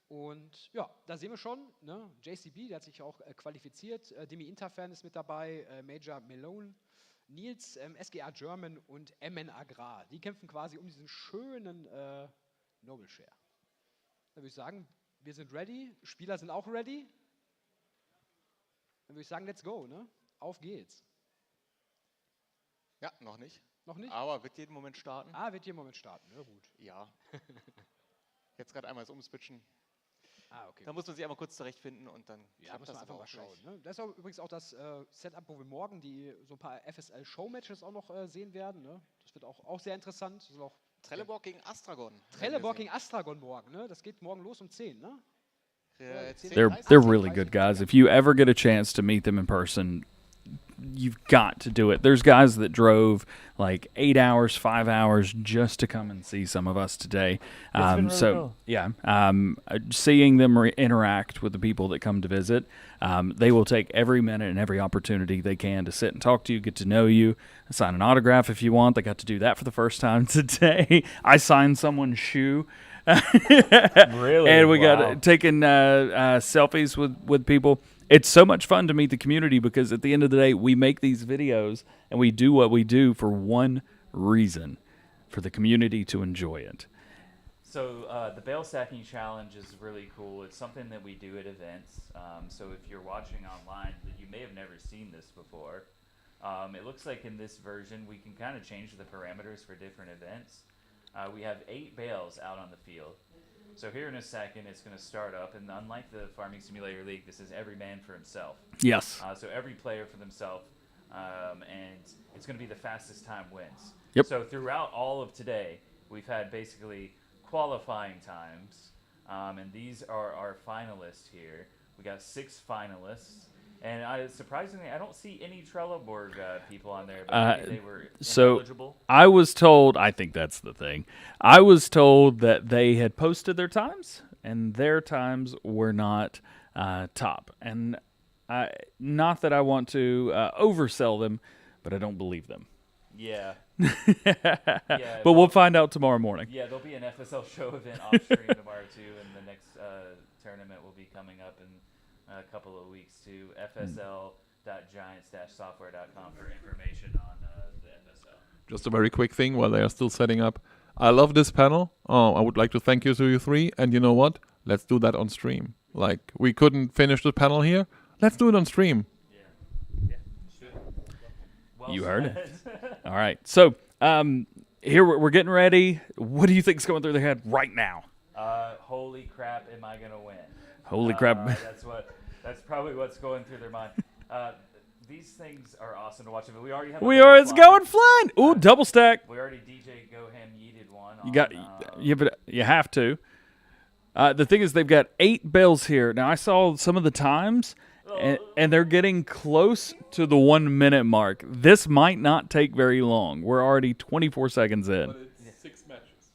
Und ja, da sehen wir schon, ne? JCB, der hat sich auch qualifiziert. Demi Interfan ist mit dabei, Major Malone, Nils, SGA German und MN Agrar. Die kämpfen quasi um diesen schönen Noble Share. Da würde ich sagen, wir sind ready, Spieler sind auch ready. Dann würde ich sagen, let's go, ne? Auf geht's.
Ja, noch nicht.
Noch nicht?
Aber wird jeden Moment starten.
Wird jeden Moment starten, ja gut.
Ja. Jetzt gerade einmal so umswitchen.
Okay.
Da muss man sich einmal kurz zurechtfinden und dann
muss man einfach mal schauen. Ne? Das ist übrigens auch das Setup, wo wir morgen so ein paar FSL-Show-Matches auch noch sehen werden. Ne? Das wird auch sehr interessant.
Trelleborg gegen Astragon.
Trelleborg gegen Astragon morgen. Ne? Das geht morgen los um 10, ne?
They're really good guys. If you ever get a chance to meet them in person, you've got to do it. There's guys that drove like 8 hours, 5 hours just to come and see some of us today. Seeing them interact with the people that come to visit, they will take every minute and every opportunity they can to sit and talk to you, get to know you, sign an autograph if you want. They got to do that for the first time today. I signed someone's shoe.
Really?
And we got taking selfies with people. It's so much fun to meet the community because at the end of the day, we make these videos and we do what we do for one reason, for the community to enjoy it.
So the bale stacking challenge is really cool. It's something that we do at events. So if you're watching online, you may have never seen this before. It looks like in this version we can kind of change the parameters for different events. We have 8 bales out on the field. So here in a second it's going to start up, and unlike the Farming Simulator League, this is every man for himself.
Yes.
So every player for themselves, and it's going to be the fastest time wins.
Yep.
So throughout all of today, we've had basically qualifying times, and these are our finalists here. We got 6 finalists, and surprisingly, I don't see any Trelleborg people on there, but maybe they were ineligible.
I was told, I think that's the thing, I was told that they had posted their times, and their times were not top. And not that I want to oversell them, but I don't believe them.
Yeah.
But we'll find out tomorrow morning.
Yeah, there'll be an FSL show event off stream tomorrow too, and the next tournament will be coming up in a couple of weeks too. FSL.giants-software.com for information on the FSL.
Just a very quick thing while they are still setting up. I love this panel. I would like to thank you to you 3. And you know what? Let's do that on stream. Like, we couldn't finish the panel here. Let's do it on stream.
You heard it. All right. So here we're getting ready. What do you think's going through their head right now?
Holy crap, am I going to win?
Holy crap.
That's probably what's going through their mind. These things are awesome to watch. We already have
It's going flying. Ooh, double stack.
We already DJ Goham yeeted one.
You have to. The thing is, they've got 8 bales here. Now, I saw some of the times, and they're getting close to the 1 minute mark. This might not take very long. We're already 24 seconds in.
But it's 6 matches.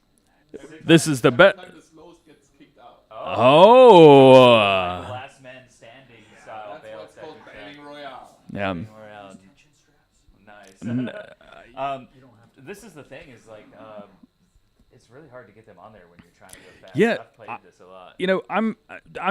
This is the bet.
Every time the slowest gets kicked out.
Oh.
Last man standing style
That's
bale
what's called
stacking
Battle Royale.
Yeah.
Nice. This is the thing, is like, it's really hard to get them on there when you're trying to go fast.
Yeah,
I've played this a lot.
You know, I'm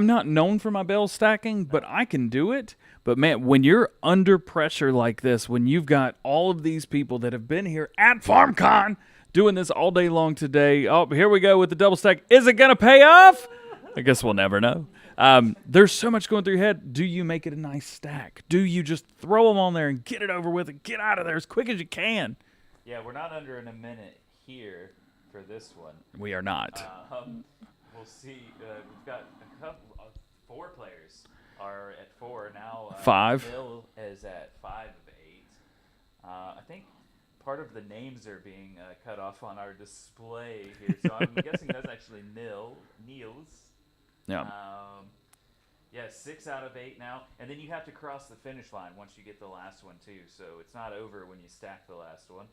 not known for my bale stacking, but I can do it. But man, when you're under pressure like this, when you've got all of these people that have been here at FarmCon doing this all day long today, oh, here we go with the double stack. Is it gonna pay off? I guess we'll never know. There's so much going through your head. Do you make it a nice stack? Do you just throw them on there and get it over with and get out of there as quick as you can?
Yeah, we're not under in a minute here for this one.
We are not.
We'll see. We've got a couple, 4 players are at 4 now.
5.
Bill is at 5 of 8. I think part of the names are being cut off on our display here, so I'm guessing that's actually Niels.
Yeah.
Yeah, 6 out of 8 now, and then you have to cross the finish line once you get the last one too. So it's not over when you stack the last one.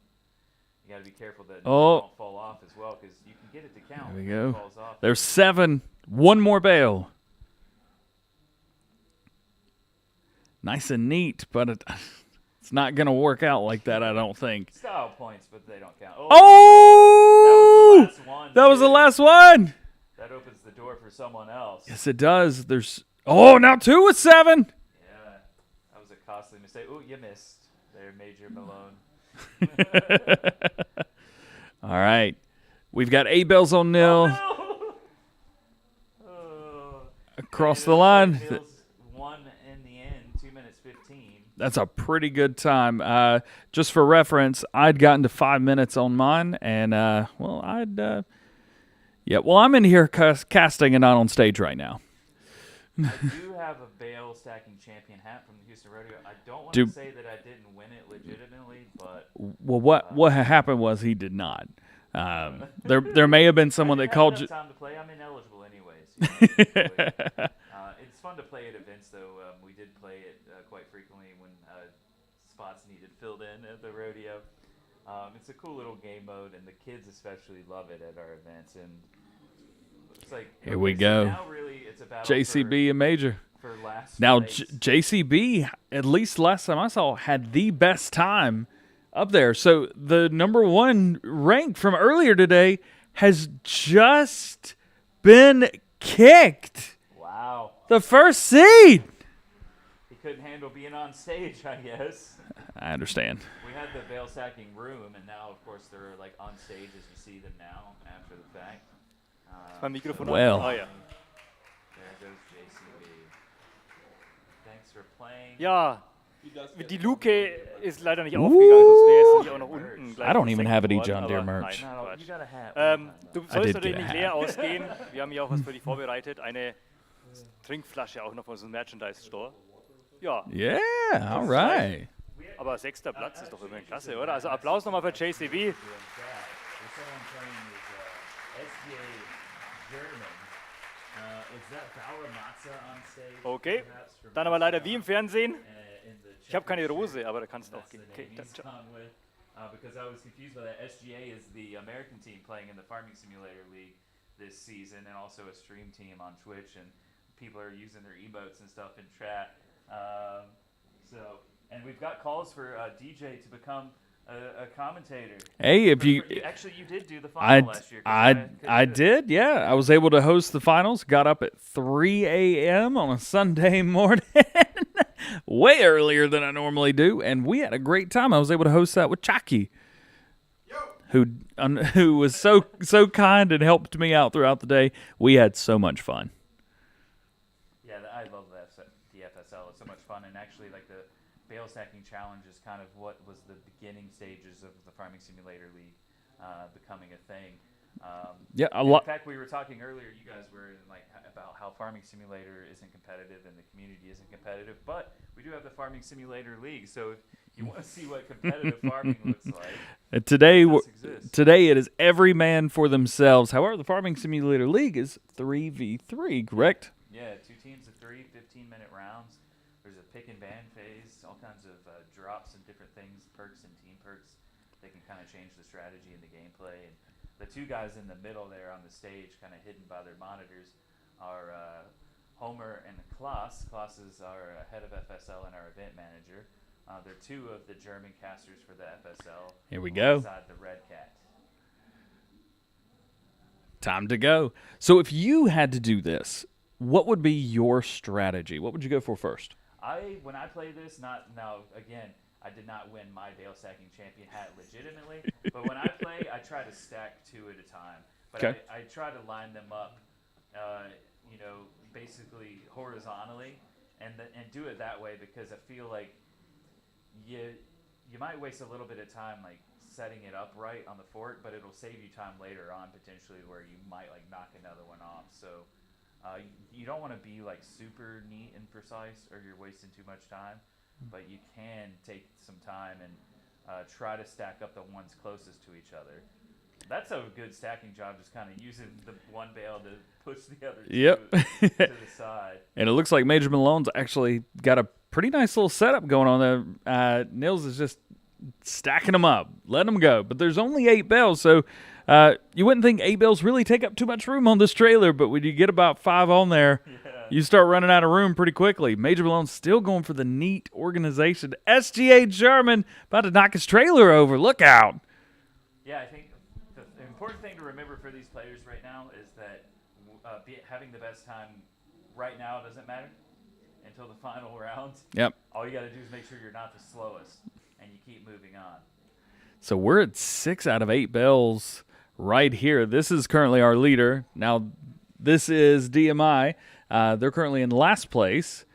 You got to be careful that it don't fall off as well, because you can get it to count.
There we
when it
go.
falls off.
There's 7. 1 more bale. Nice and neat, but it's not going to work out like that, I don't think.
Style points, but they don't count.
Oh!
That was the last one.
That was the last one.
That opens the door for someone else.
Yes, it does. There's now 2 with 7.
Yeah, that was a costly mistake. Ooh, you missed there, Major Malone.
All right. We've got 8 bales on nil. Across the line.
Won in the end, 2 minutes 15.
That's a pretty good time. Just for reference, I'd gotten to 5 minutes on mine, and I'm in here casting and not on stage right now.
I do have a bale stacking champion hat from the Houston Rodeo. I don't want to say that I didn't win it legitimately, but
what happened was he did not. There may have been someone that called you.
Time to play. I'm ineligible anyways. It's fun to play at events, though. We did play it quite frequently when spots needed filled in at the rodeo. It's a cool little game mode, and the kids especially love it at our events. And it's like,
here we go.
Now really it's about
JCB and Major.
For last
now
place.
JCB, at least last time I saw, had the best time up there. So the number 1 rank from earlier today has just been kicked.
Wow.
The first seed.
He couldn't handle being on stage, I guess.
I understand.
We had the bale stacking room, and now, of course, they're like on stage as you see them now after the fact.
Ist mein Mikrofon
Well.
an? Oh ja.
There goes JCB. Thanks for playing.
Ja, die Luke ist leider nicht aufgegangen, sonst wäre jetzt nicht auch noch unten gleich
I don't even have any
versenkt
John Deere
worden,
merch.
aber nein,
You got a hat.
Quatsch. Du
I
sollst
did
natürlich
get a
nicht
hat.
leer ausgehen. Wir haben hier auch was für dich vorbereitet. Eine Trinkflasche auch noch von unserem Merchandise-Store. Ja.
Yeah, all right.
Aber 6. Platz ist doch immerhin klasse, oder? Also Applaus nochmal für JCB. Okay, dann aber leider wie im Fernsehen. Ich habe keine Rose, aber da kannst du auch gehen. Okay,
because I was confused by that. SGA is the American team playing in the Farming Simulator League this season, and also a stream team on Twitch, and people are using their emotes and stuff in chat. And we've got calls for DJ to become a commentator.
Hey, if you
actually you did do the final last year.
I did, yeah. I was able to host the finals. Got up at 3 a.m. on a Sunday morning, way earlier than I normally do, and we had a great time. I was able to host that with Chucky, who was so kind and helped me out throughout the day. We had so much fun.
Yeah, I love the FSL. It's so much fun, and actually, like the bale stacking challenge is kind of what was the beginning stages of the Farming Simulator League becoming a thing.
Yeah, a lot.
In fact, we were talking earlier, you guys were like about how Farming Simulator isn't competitive and the community isn't competitive, but we do have the Farming Simulator League. So if you want to see what competitive farming looks like,
today it is every man for themselves. However, the Farming Simulator League is 3v3, correct?
Yeah, 2 teams of 3, 15-minute rounds. There's a pick and ban phase, all kinds of drops and different things, perks and team perks. They can kind of change the strategy and the gameplay. And the 2 guys in the middle there on the stage, kind of hidden by their monitors, are Homer and Klaas. Klaas is our head of FSL and our event manager. They're 2 of the German casters for the FSL.
Here we go.
Inside the Red Cat.
Time to go. So if you had to do this, what would be your strategy? What would you go for first?
When I play this, again, I did not win my bale stacking champion hat legitimately, but when I play, I try to stack 2 at a time. But
Okay.
I try to line them up, basically horizontally, and do it that way because I feel like you might waste a little bit of time like setting it up right on the fort, but it'll save you time later on potentially where you might like knock another one off. So you don't want to be like super neat and precise or you're wasting too much time, but you can take some time and try to stack up the ones closest to each other. That's a good stacking job, just kind of using the one bale to push the other two to the side.
And it looks like Major Malone's actually got a pretty nice little setup going on there. Nils is just stacking them up, letting them go. But there's only 8 bales, so you wouldn't think 8 bales really take up too much room on this trailer, but when you get about 5 on there, you start running out of room pretty quickly. Major Malone's still going for the neat organization. SGA German about to knock his trailer over. Look out.
Yeah, I think the important thing to remember for these players right now is that having the best time right now doesn't matter until the final round.
Yep.
All you got to do is make sure you're not the slowest, and you keep moving on.
So we're at 6 out of 8 bells right here. This is currently our leader. Now, this is DMI. They're currently in last place,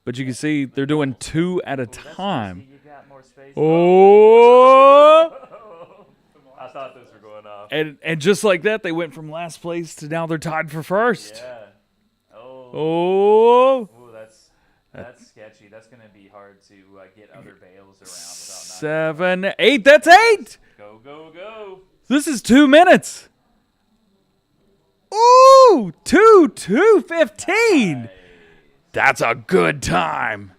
but you can see they're doing 2 at a time. Oh!
I thought those were going off.
And just like that, they went from last place to now they're tied for first.
Yeah.
Oh.
Ooh, that's sketchy. That's going to be hard to get other bales around without
7, 8. That's 8.
Go, go, go.
This is 2 minutes. Ooh, 2:15. That's a good time.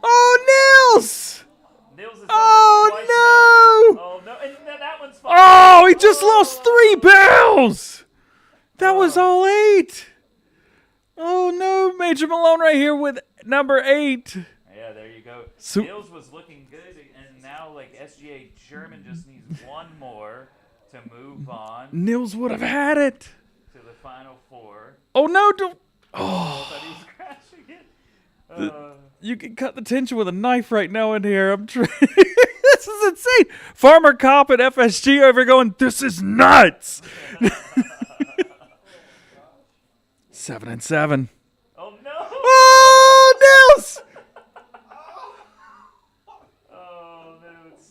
Oh, Nils! Oh, no!
Oh, no. And that one's fine.
Oh, he just lost 3 bells. That was all 8. Oh, no. Major Malone right here with number 8.
Yeah, there you go.
So,
Nils was looking good, and now like SGA German just needs one more to move on.
Nils would have had it.
To the final 4.
Oh, no. Don't.
I thought he was crashing it.
You can cut the tension with a knife right now in here. I'm trying. This This is insane. Farmer Cop and FSG over going, this is nuts. 7-7.
Oh no!
Oh, Nils!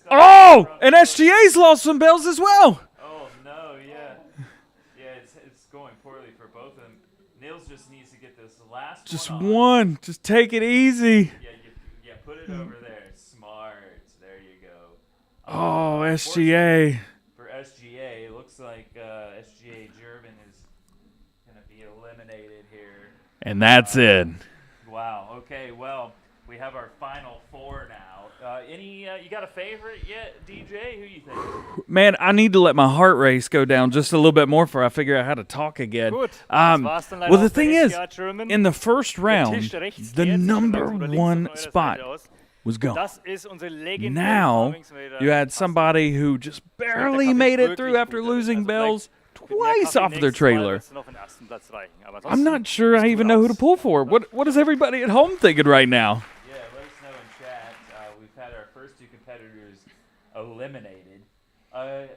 Oh, and SGA's lost some bells as well.
Oh no, yeah. Yeah, it's going poorly for both of them. Nils just needs to get this last
Just
one on.
one. Just take it easy.
Yeah, put it over there. Smart. There you go.
Oh, SGA.
For SGA, it looks like SGA German is going to be eliminated here.
And that's it.
Wow. Okay, well, we have our final four now. You got a favorite yet, DJ? Who you think?
Man, I need to let my heart race go down just a little bit more before I figure out how to talk again.
Gut, das war's dann leider
Well, the
auch bei
thing is,
SGA German.
in the first
Der
round,
Tisch rechts
the
kehrt sich
number
von links
one
von eurer
spot
Seite aus.
was gone.
Das ist unsere legendäre
Now,
Farming Simulator.
you had somebody who just barely made it through after losing bells twice off of their trailer. I'm not sure I even know who to pull for. What is everybody at home thinking right now?
Yeah, let us know in chat. We've had our first two competitors eliminated. I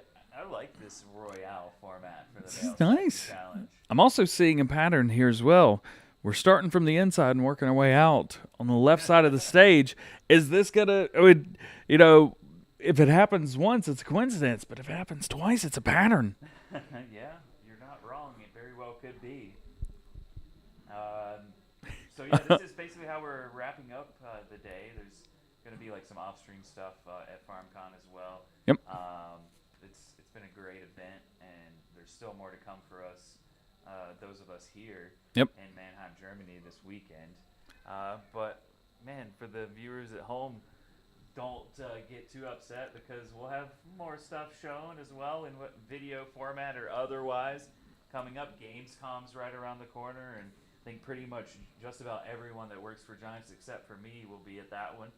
like this Royale format for the
This is
Male
nice.
Challenge.
I'm also seeing a pattern here as well. We're starting from the inside and working our way out on the left side of the stage. Is this gonna, if it happens once, it's a coincidence, but if it happens twice, it's a pattern.
Yeah, you're not wrong. It very well could be. So yeah, this is basically how we're wrapping up the day. There's going to be like some off-stream stuff at FarmCon as well.
Yep.
It's been a great event, and there's still more to come for us, those of us here
Yep.
in Mannheim, Germany this weekend. But man, for the viewers at home, don't get too upset because we'll have more stuff shown as well in what video format or otherwise coming up. Gamescom's right around the corner, and I think pretty much just about everyone that works for Giants except for me will be at that one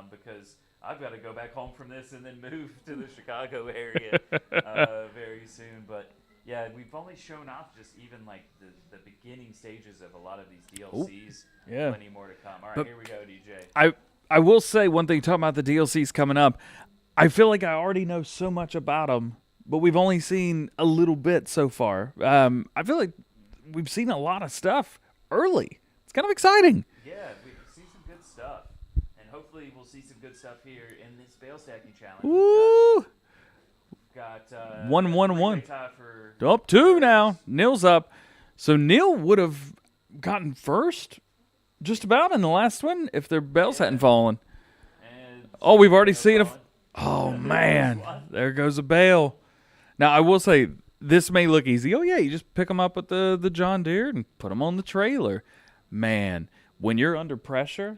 because I've got to go back home from this and then move to the Chicago area very soon. But yeah, we've only shown off just even like the beginning stages of a lot of these DLCs.
Ooh, yeah.
Plenty more to come. All right,
But
here we go, DJ.
I will say one thing, talking about the DLCs coming up, I feel like I already know so much about them, but we've only seen a little bit so far. I feel like we've seen a lot of stuff early. It's kind of exciting.
Yeah, we've seen some good stuff, and hopefully we'll see some good stuff here in this bale stacking challenge.
Woo!
We've got
1-1-1.
tie for
Up 2 now. Neil's up. So Neil would have gotten first just about in the last one if their bells hadn't fallen. Oh, we've already seen a... Oh, man. There goes a bale. Now, I will say, this may look easy. Oh, yeah, you just pick them up with the John Deere and put them on the trailer. Man, when you're under pressure,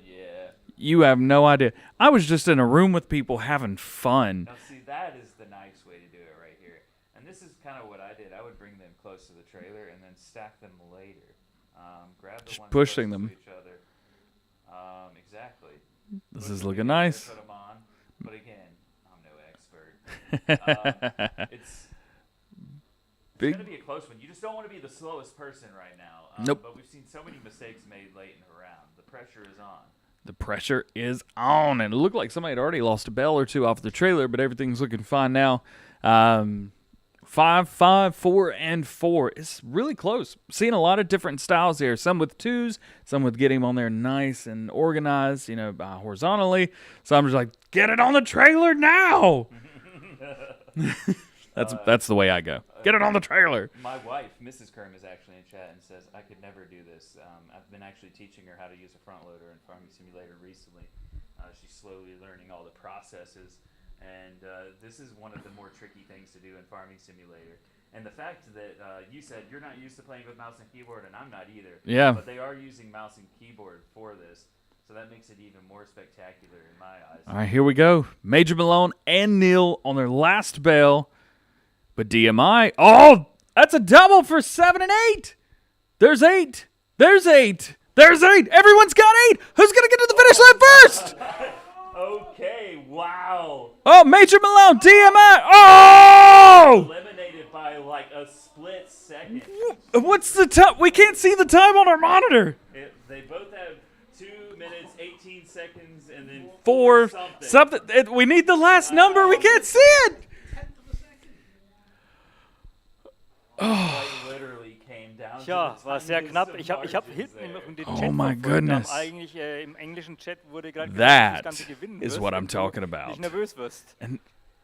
you have no idea. I was just in a room with people having fun.
Now, see, that is the nice way to do it right here. And this is kind of what I did. I would bring them close to the trailer and then stack them later. Grab the
Just
ones
pushing
closest
them.
to each other. Exactly.
This is looking nice.
Put them on. But again, I'm no expert. It's
Big-
going to be a close one. You just don't want to be the slowest person right now.
Nope.
But we've seen so many mistakes made late in the round. The pressure is on.
The pressure is on, and it looked like somebody had already lost a bell or two off the trailer, but everything's looking fine now. 5, 5, 4, and 4. It's really close. Seeing a lot of different styles here. Some with 2s, some with getting them on there nice and organized, horizontally. Some just like, get it on the trailer now. That's the way I go. Get it on the trailer.
My wife, Mrs. Kerm, is actually in chat and says, I could never do this. I've been actually teaching her how to use a front loader in Farming Simulator recently. She's slowly learning all the processes. And this is one of the more tricky things to do in Farming Simulator. And the fact that you said you're not used to playing with mouse and keyboard, and I'm not either.
Yeah.
But they are using mouse and keyboard for this. So that makes it even more spectacular in my eyes.
All right, here we go. Major Malone and Neil on their last bell. But DMI, that's a double for 7 and 8. There's 8. There's 8. There's 8. Everyone's got 8. Who's going to get to the finish line first?
Okay, wow.
Oh, Major Malone, DMI. Oh!
Eliminated by like a split second.
What's the time? We can't see the time on our monitor.
They both have 2 minutes, 18 seconds, and then
4 something. We need the last number. We can't see it.
Literally came down
Tja,
to the
war sehr
tiniest
knapp.
of
Ich hab
margins
hinten noch den
Oh
Chat
my
verfolgt.
goodness.
Eigentlich im englischen Chat wurde gerade gesagt,
That
dass du das Ganze gewinnen
is
wirst,
what
wenn
I'm
du
talking about.
nicht nervös wirst.
And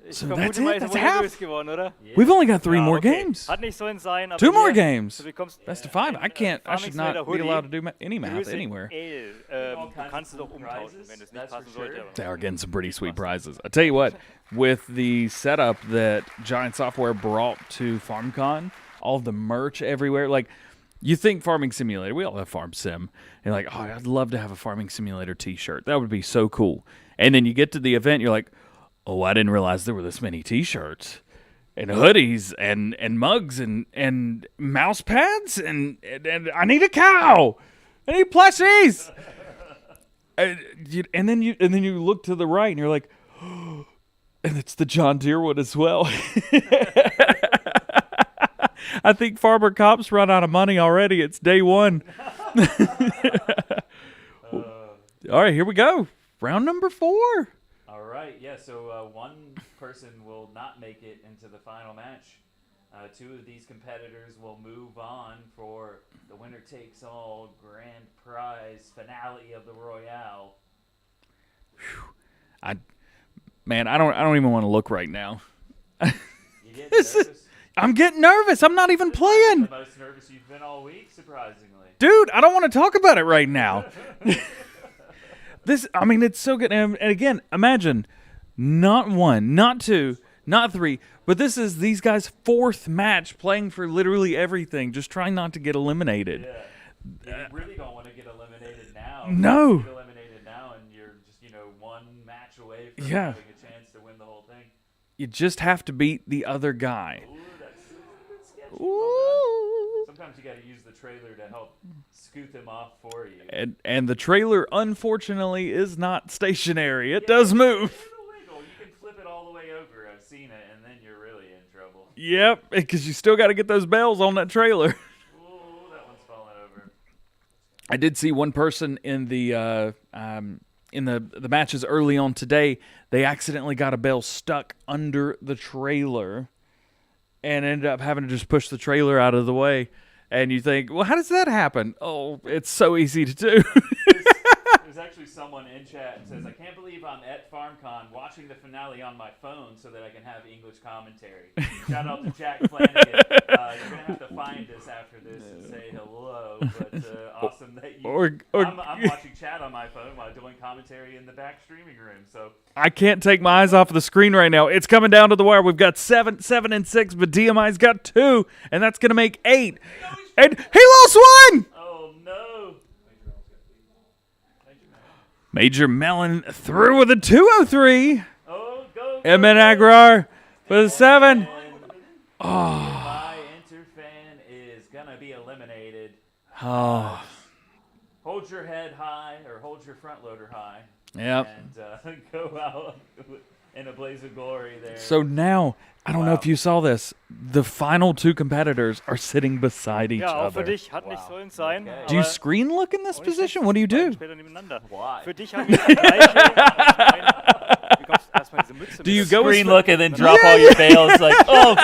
Ich
so
vermute
that's
mal,
it.
ist
That's
wohl
half.
nervös geworden, oder?
We've only got 3
Ja,
more
okay.
games.
Hat nicht sollen sein, aber
2 more
hier,
games.
Du bekommst
Best of 5. I can't. I should not be allowed to do any math
Größe
anywhere.
L. Du kannst es auch umtauschen, wenn es nicht passen sollte. aber-
They are getting some pretty sweet prizes. I tell you what, with the setup that Giant Software brought to FarmCon, all of the merch everywhere, like you think Farming Simulator, we all have Farm Sim. You're like, oh, I'd love to have a Farming Simulator t-shirt. That would be so cool. And then you get to the event, you're like, oh, I didn't realize there were this many t-shirts and hoodies and mugs and mouse pads and I need a cow. I need plushies. And then you look to the right and you're like, oh, and it's the John Deere one as well. I think Farmer Cop's run out of money already. It's day 1. All right, here we go. Round number 4.
All right, yeah, so one person will not make it into the final match. 2 of these competitors will move on for the winner takes all grand prize finale of the Royale.
I don't even want to look right now.
You get nervous?
I'm getting nervous. I'm not even playing.
The most nervous you've been all week, surprisingly.
Dude, I don't want to talk about it right now. It's so good. And again, imagine not 1, not 2, not 3, but this is these guys' 4th match playing for literally everything, just trying not to get eliminated.
Yeah. You really don't want to get eliminated now.
No.
You get eliminated now, and you're just 1 match away from
Yeah.
having a chance to win the whole thing.
You just have to beat the other guy.
Ooh, that's a bit sketchy. Sometimes you got to use the trailer to help scoot them off for you.
And the trailer, unfortunately, is not stationary. It does move.
You can flip it all the way over. I've seen it, and then you're really in trouble.
Yep, because you still got to get those bells on that trailer.
Ooh, that one's falling over.
I did see one person in the matches early on today. They accidentally got a bell stuck under the trailer and ended up having to just push the trailer out of the way. And you think, well, how does that happen? Oh, it's so easy to do.
There's actually someone in chat that says, I can't believe I'm at FarmCon watching the finale on my phone so that I can have English commentary. Shout out to Jack Flanagan. You're going to have to find us after this and say hello. But awesome that you... I'm watching chat on my phone while doing commentary in the back streaming room. So
I can't take my eyes off of the screen right now. It's coming down to the wire. We've got 7, and 6, but DMI's got 2, and that's going to make 8. And he lost 1!
Oh, no.
Major Melon through with a 203.
Oh, go.
Emmett Agrar with a 7. Oh.
My Interfan is going to be eliminated.
Oh.
Hold your head high, or hold your front loader high.
Yep.
And go out in a blaze of glory there.
So now, I don't know if you saw this. The final 2 competitors are sitting beside each
Ja, auch für
other.
dich hat nicht sollen sein.
Do you
aber-
screen look in this position? What do you do?
Später nebeneinander.
Why?
Für dich haben wir das Gleiche. Du bekommst erstmal diese Mütze
Do you
mit.
go
Screen
as
look and then drop all your bales like, oh,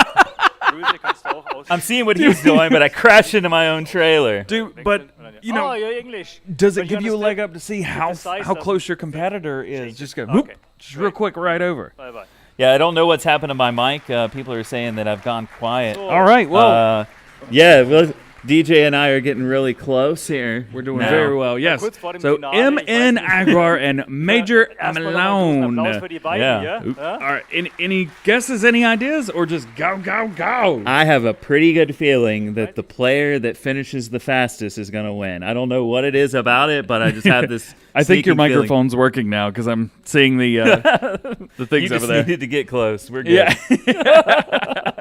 Größe kannst du auch aus-
I'm seeing what he's doing, but I crashed into my own trailer.
Dude, but you know,
Oh, you're English.
does it
But you
give you a leg
understand?
up to see
The
how
size
how
doesn't
close your competitor is? Just go,
Okay,
whoop, just real
great.
quick, right over.
Bye-bye.
Yeah, I don't know what's happened to my mic. People are saying that I've gone quiet.
All right, well,
Yeah, well, DJ and I are getting really close here.
we're doing
now.
very well. Yes.
kurz vor dem
So
Finale,
MN
ich weiß nicht.
Agrar and Major
Erstmal nochmal einen großen
Malone.
Applaus für die beiden
Yeah.
hier.
Oop.
Ja?
All right. Any guesses? Any ideas? Or just go, go, go?
I have a pretty good feeling that the player that finishes the fastest is going to win. I don't know what it is about it, but I just have this.
I think your
sneaking feeling.
microphone's working now because I'm seeing the the things
You
over
just
there.
needed to get close. We're good.
Yeah.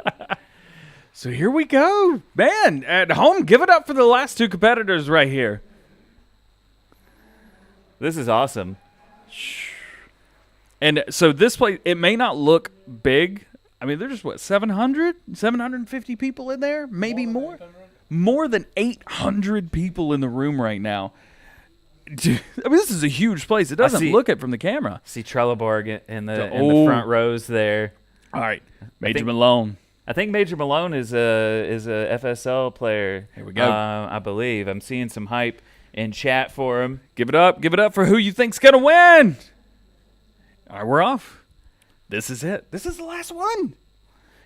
So here we go. Man, at home, give it up for the last 2 competitors right here.
This is awesome.
And so this place, it may not look big. I mean, there's just, what, 750 people in there? Maybe more? More than 800 people in the room right now. I mean, this is a huge place. It doesn't look it from the camera.
See Trelleborg in the front rows there.
All right, Major Malone.
I think Major Malone is a FSL player.
Here we go.
I believe I'm seeing some hype in chat for him.
Give it up for who you think's gonna win. All right, we're off. This is it. This is the last one.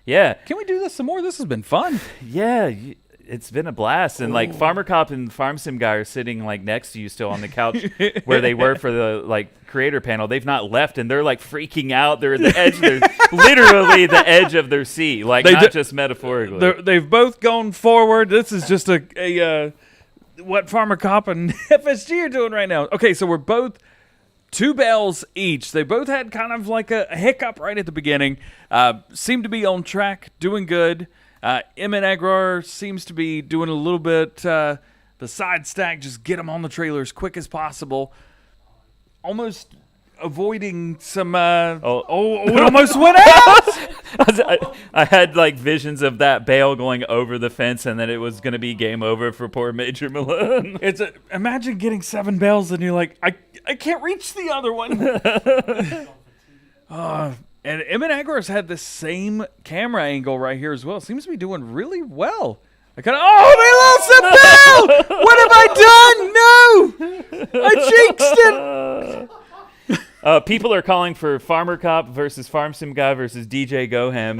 Yeah.
Can we do this some more? This has been fun.
Yeah, it's been a blast. And like Farmer Cop and Farm Sim guy are sitting like next to you still on the couch where they were for the like creator panel. They've not left and they're like freaking out. They're at the edge of their literally the edge of their seat, like not just metaphorically.
They've both gone forward. This is just a what Farmer Cop and FSG are doing right now. Okay, so we're both 2 bells each. They both had kind of like a hiccup right at the beginning. Seemed to be on track, doing good. Emin Agrar seems to be doing a little bit the side stack, just get them on the trailer as quick as possible. Almost avoiding some... it almost went out!
I had like visions of that bale going over the fence and then it was going to be game over for poor Major Malone.
Imagine getting 7 bales and you're like, I can't reach the other one. And Emin Aggar's had the same camera angle right here as well. Seems to be doing really well. They lost a bell! What have I done? No! I jinxed it!
People are calling for Farmer Cop versus Farm Sim Guy versus DJ Goham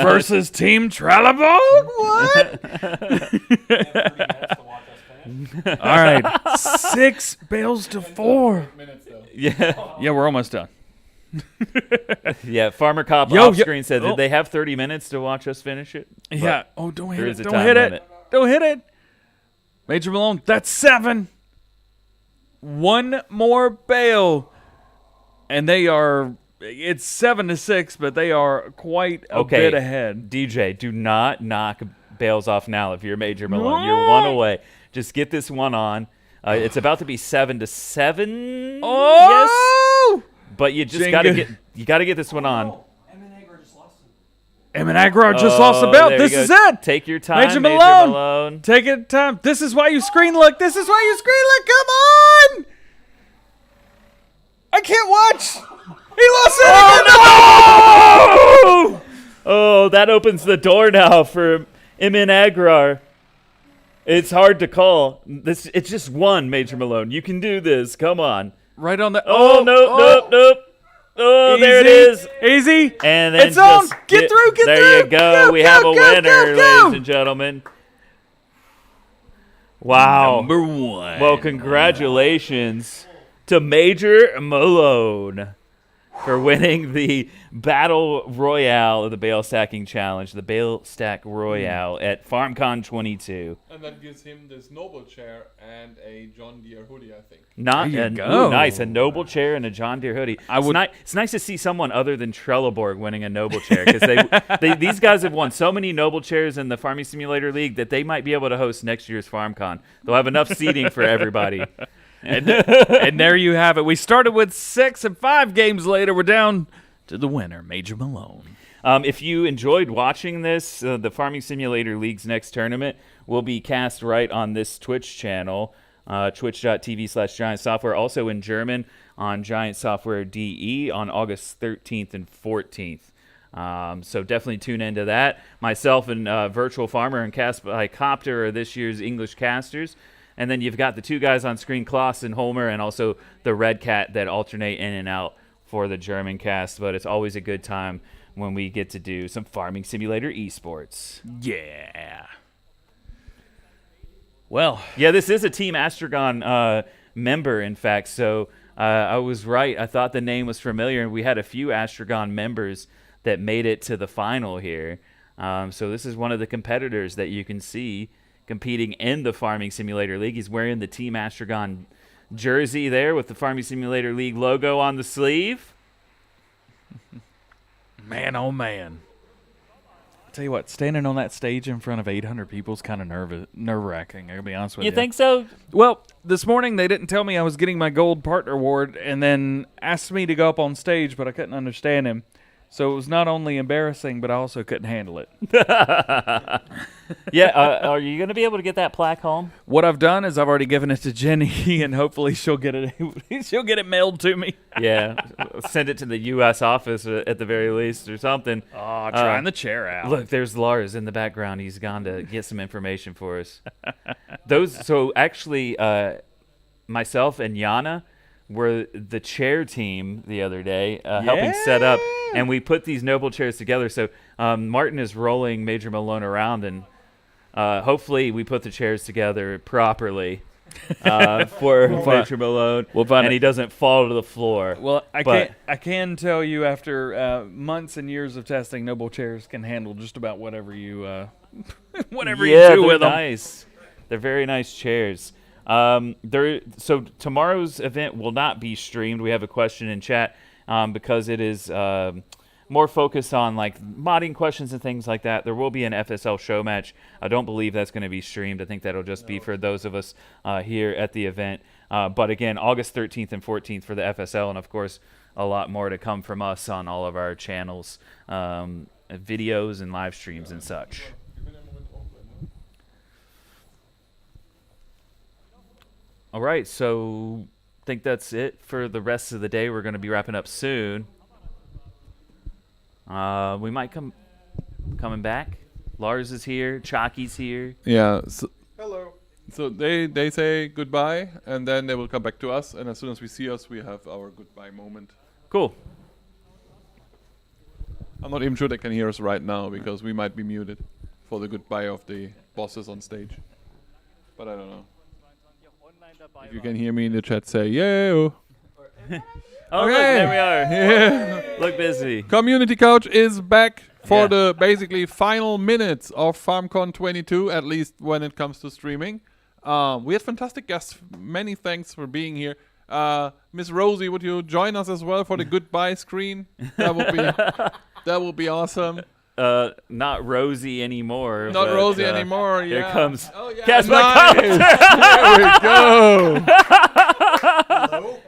versus Team Trelleborg? What? All right, 6 bales to 4. Yeah, we're almost done.
Yeah, Farmer Cop off screen said, did they have 30 minutes to watch us finish it?
Yeah. Don't hit it. Don't hit it. Don't hit it. Major Malone, that's 7. 1 more bale. And they are, it's 7-6, but they are quite a bit ahead.
DJ, do not knock bales off now if you're Major Malone. You're 1 away. Just get this one on. It's about to be 7-7.
Oh!
Yes. But you just gotta get this one on.
Emin Agrar just lost the belt. This is it.
Take your time,
Major Malone. Take your time. This is why you screen look. This is why you screen look. Come on. I can't watch. He lost it again.
No! Oh, that opens the door now for Emin Agrar. It's hard to call. It's just 1, Major Malone. You can do this. Come on.
Right on the...
Nope. Oh, there it is.
Easy.
And then
it's on. Get through.
There you go. We have a winner, ladies and gentlemen. Wow.
Number 1.
Well, congratulations to Major Malone for winning the Battle Royale of the Bale Stacking Challenge, the Bale Stack Royale at FarmCon 22.
And that gives him this Noble chair and a John Deere hoodie, I think.
Nice. A Noble chair and a John Deere hoodie. It's nice to see someone other than Trelleborg winning a Noble chair, because these guys have won so many Noble chairs in the Farming Simulator League that they might be able to host next year's FarmCon. They'll have enough seating for everybody.
And there you have it. We started with 6, and 5 games later, we're down to the winner, Major Malone.
If you enjoyed watching this, the Farming Simulator League's next tournament will be cast right on this Twitch channel, twitch.tv/Giant Software, also in German on Giant Software DE on August 13th and 14th. So definitely tune into that. Myself and Virtual Farmer and Cast by Copter are this year's English casters. And then you've got the 2 guys on screen, Klaus and Holmer, and also the Red Cat that alternate in and out for the German cast. But it's always a good time when we get to do some Farming Simulator esports.
Yeah. Well.
Yeah, this is a Team Astragon member, in fact. So I was right. I thought the name was familiar. And we had a few Astragon members that made it to the final here. So this is one of the competitors that you can see competing in the Farming Simulator League. He's wearing the Team Astragon jersey there with the Farming Simulator League logo on the sleeve.
Man, oh man. I'll tell you what, standing on that stage in front of 800 people is kind of nerve-wracking, I'll be honest with you.
You think so?
Well, this morning they didn't tell me I was getting my gold partner award and then asked me to go up on stage, but I couldn't understand him. So it was not only embarrassing, but I also couldn't handle it.
Yeah, are you going to be able to get that plaque home?
What I've done is I've already given it to Jenny, and hopefully she'll get it. She'll get it mailed to me.
Yeah, send it to the U.S. office at the very least or something.
Oh, trying the chair out.
Look, there's Lars in the background. He's gone to get some information for us. So actually, myself and Yana were the chair team the other day, helping set up, and we put these noble chairs together. So Martin is rolling Major Malone around, and hopefully we put the chairs together properly for Major Malone, and he doesn't fall to the floor.
Well, I can tell you after months and years of testing, noble chairs can handle just about whatever you whatever you do with them.
Nice. They're very nice chairs. So tomorrow's event will not be streamed. We have a question in chat because it is more focused on like modding questions and things like that. There will be an FSL show match. I don't believe that's going to be streamed. I think that'll just be for those of us here at the event. But again, August 13th and 14th for the FSL, and of course a lot more to come from us on all of our channels, videos and live streams and such. All right, so I think that's it for the rest of the day. We're going to be wrapping up soon. We might coming back. Lars is here. Chalky's here.
Yeah.
Hello.
So they say goodbye, and then they will come back to us. And as soon as we see us, we have our goodbye moment.
Cool.
I'm not even sure they can hear us right now because we might be muted for the goodbye of the bosses on stage. But I don't know. If you can hear me in the chat, say yeah.
Oh,
okay.
Look, there we are.
Yeah.
Look busy.
Community Couch is back for the basically final minutes of FarmCon 22, at least when it comes to streaming. We had fantastic guests. Many thanks for being here. Miss Rosie, would you join us as well for the goodbye screen? That would be awesome.
Not Rosie anymore.
Not
but,
Rosie anymore. Yeah.
Here comes.
Oh, yeah.
Guess
Nice. There we go.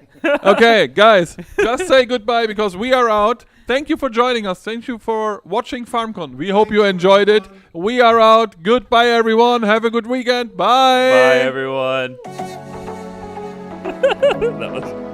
Okay, guys, just say goodbye because we are out. Thank you for joining us. Thank you for watching FarmCon. We hope you enjoyed it. We are out. Goodbye, everyone. Have a good weekend. Bye.
Bye, everyone. That was.